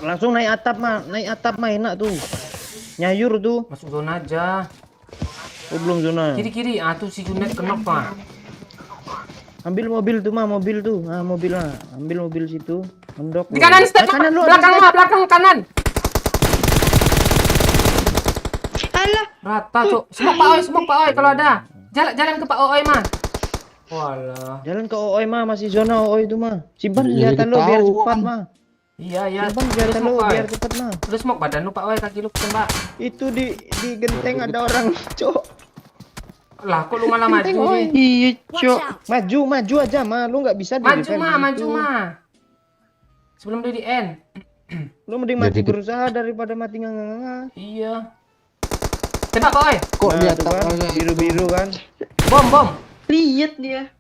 Speaker 7: Langsung naik atap mah enak tuh. Nyayur tuh.
Speaker 1: Masuk zona aja.
Speaker 7: Oh belum zona.
Speaker 1: Kiri-kiri. Ah, tuh si Junet kenok, Ma.
Speaker 7: Ambil mobil tuh mah, mobil tuh. Ah mobil lah. Ambil mobil situ. Mendok.
Speaker 1: Di kanan, step, Ma.
Speaker 7: kanan lu.
Speaker 1: Belakang, Ma. Belakang, kanan.
Speaker 4: Alah,
Speaker 1: Rata, Cok. Semok Pak Oi kalau ada. Jalan ke Pak Oi, Ma. Walah.
Speaker 7: Jalan ke OOI mah, masih zona OOI itu mah. Simpan
Speaker 2: Iya,
Speaker 7: senjata lu biar
Speaker 2: tahu,
Speaker 7: cepat
Speaker 2: Om.
Speaker 7: mah.
Speaker 1: Iya.
Speaker 7: Simpan senjata lu biar cepat mah.
Speaker 1: Lu smoke badan lu Pak Oi, kaki lu tembak.
Speaker 7: Itu di genteng ada orang, Cok.
Speaker 1: Lah, kok lu malah maju sih?
Speaker 4: iya,
Speaker 6: Watch
Speaker 4: Cok.
Speaker 6: out!
Speaker 7: Maju aja mah. Lu nggak bisa di
Speaker 1: Maju,
Speaker 7: defend
Speaker 1: Ma,
Speaker 7: di
Speaker 1: maju,
Speaker 7: situ.
Speaker 1: Ma. Sebelum dia di end.
Speaker 7: Lu mending mati
Speaker 2: Jadi-
Speaker 7: berusaha daripada mati nganga.
Speaker 1: Iya. Tembak Pak Oi.
Speaker 2: Kok di
Speaker 7: Nah,
Speaker 2: atas
Speaker 7: tuh kan,
Speaker 2: kayak
Speaker 7: biru-biru kan.
Speaker 1: Bom.
Speaker 4: Lihat dia.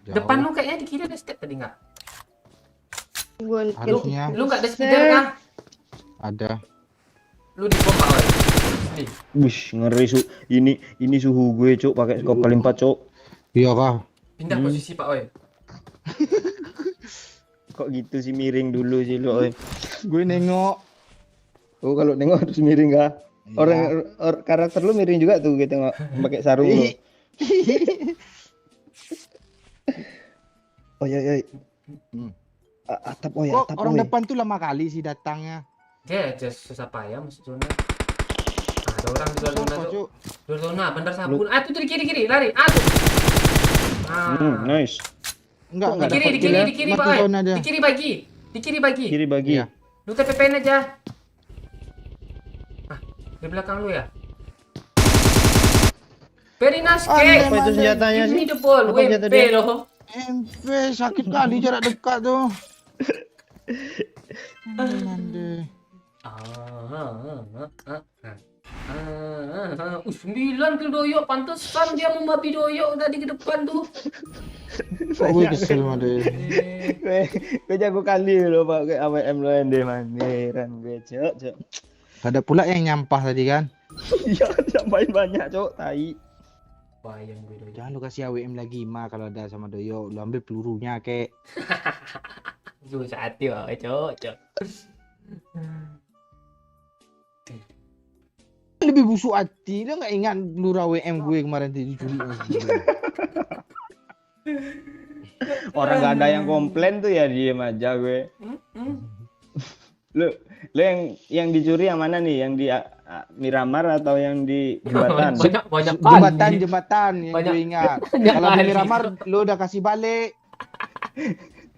Speaker 2: Jauh.
Speaker 1: Depan lu kayaknya di kiri ada step tadi enggak?
Speaker 4: Gua
Speaker 2: Harusnya
Speaker 1: Lu enggak ada speeder kah?
Speaker 2: ada.
Speaker 1: Lu di bom Pak Oi. Asli.
Speaker 7: Wush, ngeri ini suhu gue, Cok, pakai skop kali 4, Cok.
Speaker 2: Iya, kah?
Speaker 1: Pindah posisi Pak Oi.
Speaker 7: Kok gitu sih miring dulu sih lu, oi.
Speaker 2: Gue nengok.
Speaker 7: Oh, kalau nengok harus miring kah?
Speaker 2: Iya.
Speaker 7: Karakter lu miring juga tuh gue tengok pakai sarung lu. Oh ya.
Speaker 2: Hmm.
Speaker 7: Atap oh ya,
Speaker 2: Kok
Speaker 7: atap
Speaker 2: orang
Speaker 7: oi.
Speaker 2: depan tuh lama kali sih datangnya.
Speaker 1: Dia aja susah payah masuk zona. Ah, ada orang di luar zona,
Speaker 2: Siapa,
Speaker 1: Cok.
Speaker 2: Cuk?
Speaker 1: Luar zona, bandar sabun. Ah, tuh di kiri, lari. Ah, tuh.
Speaker 7: Nice.
Speaker 2: Enggak
Speaker 1: Di kiri,
Speaker 2: dapat kill ya.
Speaker 1: di kiri,
Speaker 2: Mati
Speaker 1: Pak Oi.
Speaker 2: zona dia.
Speaker 1: Di kiri bagi.
Speaker 7: Kiri bagi.
Speaker 2: Iya.
Speaker 1: Lu TPP-in aja. Ah, di belakang lu ya? Very nice, Kek.
Speaker 7: Apa itu senjatanya
Speaker 1: Give me
Speaker 7: sih?
Speaker 1: the ball,
Speaker 7: Apa senjata
Speaker 1: WP
Speaker 7: dia?
Speaker 1: loh.
Speaker 2: MP sakit kali jarak dekat tuh. Mande.
Speaker 1: 9 kill doyok, pantesan dia membabi doyok tadi ke depan tuh.
Speaker 2: Kok gue kesel sama dia.
Speaker 7: Gue jago kali lo pakai AWM lo ende maniran gue, Cok.
Speaker 2: Ada pula yang nyampah tadi kan.
Speaker 7: Iya, sampain banyak, Cok. Tai.
Speaker 1: Bayang gue doyok.
Speaker 2: Jangan lu kasih AWM lagi mah kalau ada sama Doyo. Lu ambil pelurunya, Kek.
Speaker 1: Susah hati, Cok.
Speaker 2: Lebih busuk hati. Lu nggak ingat peluru AWM gue kemarin tadi dicuri.
Speaker 7: Orang gak ada yang komplain tuh ya diem aja gue. Lu yang dicuri yang mana nih? Yang di Miramar atau yang di jembatan?
Speaker 1: Banyak
Speaker 2: Jembatan yang
Speaker 1: Banyak-
Speaker 2: gue ingat.
Speaker 1: banyak
Speaker 2: Kalau di
Speaker 1: kali.
Speaker 2: Miramar lu udah kasih balik.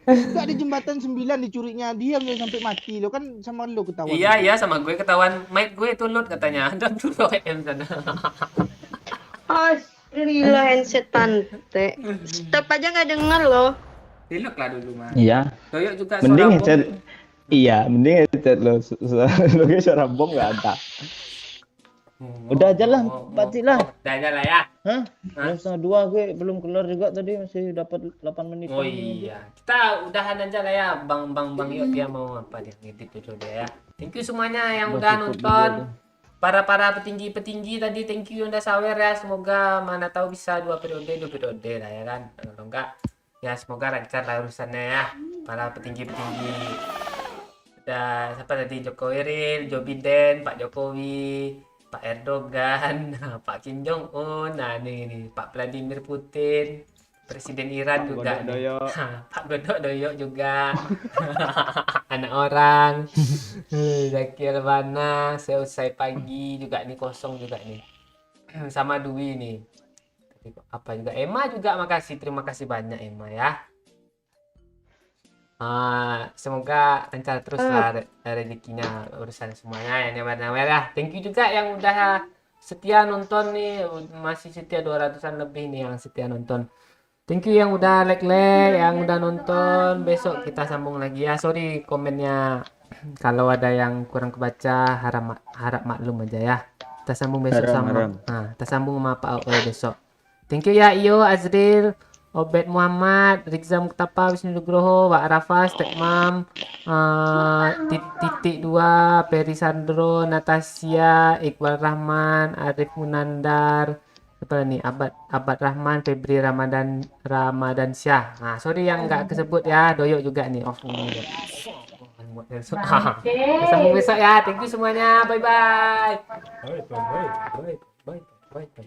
Speaker 2: Enggak di jembatan 9 dicurinya dia udah sampai mati lo kan sama lu ketahuan.
Speaker 1: Iya, sama gue ketahuan. Mate gue itu loot katanya. Dan dulu M sana.
Speaker 4: Gila handset tante. Stop aja nggak denger loh.
Speaker 1: Diluk lah dulu, mah.
Speaker 7: Iya.
Speaker 1: Doyok juga
Speaker 7: Mending
Speaker 1: suara bom.
Speaker 7: headset. Iya, mending headset lo. Lo suara bom gak ada. Udah aja lah, pasti lah.
Speaker 1: Udah aja lah ya.
Speaker 7: Hah? Jam setengah 2 gue belum keluar juga tadi masih dapat 8 menit.
Speaker 1: Oh iya, kita udahan aja lah ya, bang yuk dia mau apa dia ngedit dulu dia ya. Thank you semuanya yang udah nonton. Para petinggi tadi thank you yang udah sawer ya. Semoga mana tahu bisa 2 periode lah ya kan. Kalau enggak ya semoga lancar lah urusannya ya. Para petinggi ada siapa tadi, Jokowi Ril, Joe Biden, Pak Jokowi, Pak Erdogan, Pak Kim Jong Un, nah nih Pak Vladimir Putin, Presiden Iran juga
Speaker 7: Godok
Speaker 1: nih.
Speaker 7: doyok.
Speaker 1: Pak Godok doyok juga. Anak orang. Zaki Albana seusai pagi juga nih kosong juga nih. Sama Dwi nih. Tapi apa juga Emma juga makasih, terima kasih banyak Emma ya. Semoga lancar terus lah rezekinya urusan semuanya yang nyawer ya. Thank you juga yang udah setia nonton nih, masih setia 200-an lebih nih yang setia nonton. Thank you yang udah like, yang udah nonton. Besok kita sambung lagi ya. Sorry komennya kalau ada yang kurang kebaca, harap maklum aja ya. Kita sambung besok kita sambung sama Pak Aoe besok. Thank you ya Iyo, Azril, Obed Muhammad, Rizza Muktapa, Wisnu Nugroho, Wak Rafa, Stekmam, titik 2, Peri Sandro, Natasha, Iqbal Rahman, Arif Munandar, apa nih, Abad Rahman, Febri Ramadan Syah. Nah, sorry yang nggak kesebut ya, doyok juga nih off ini. Sambung besok ya. Thank you semuanya. Bye bye. Bye bye. Bye bye. Bye bye.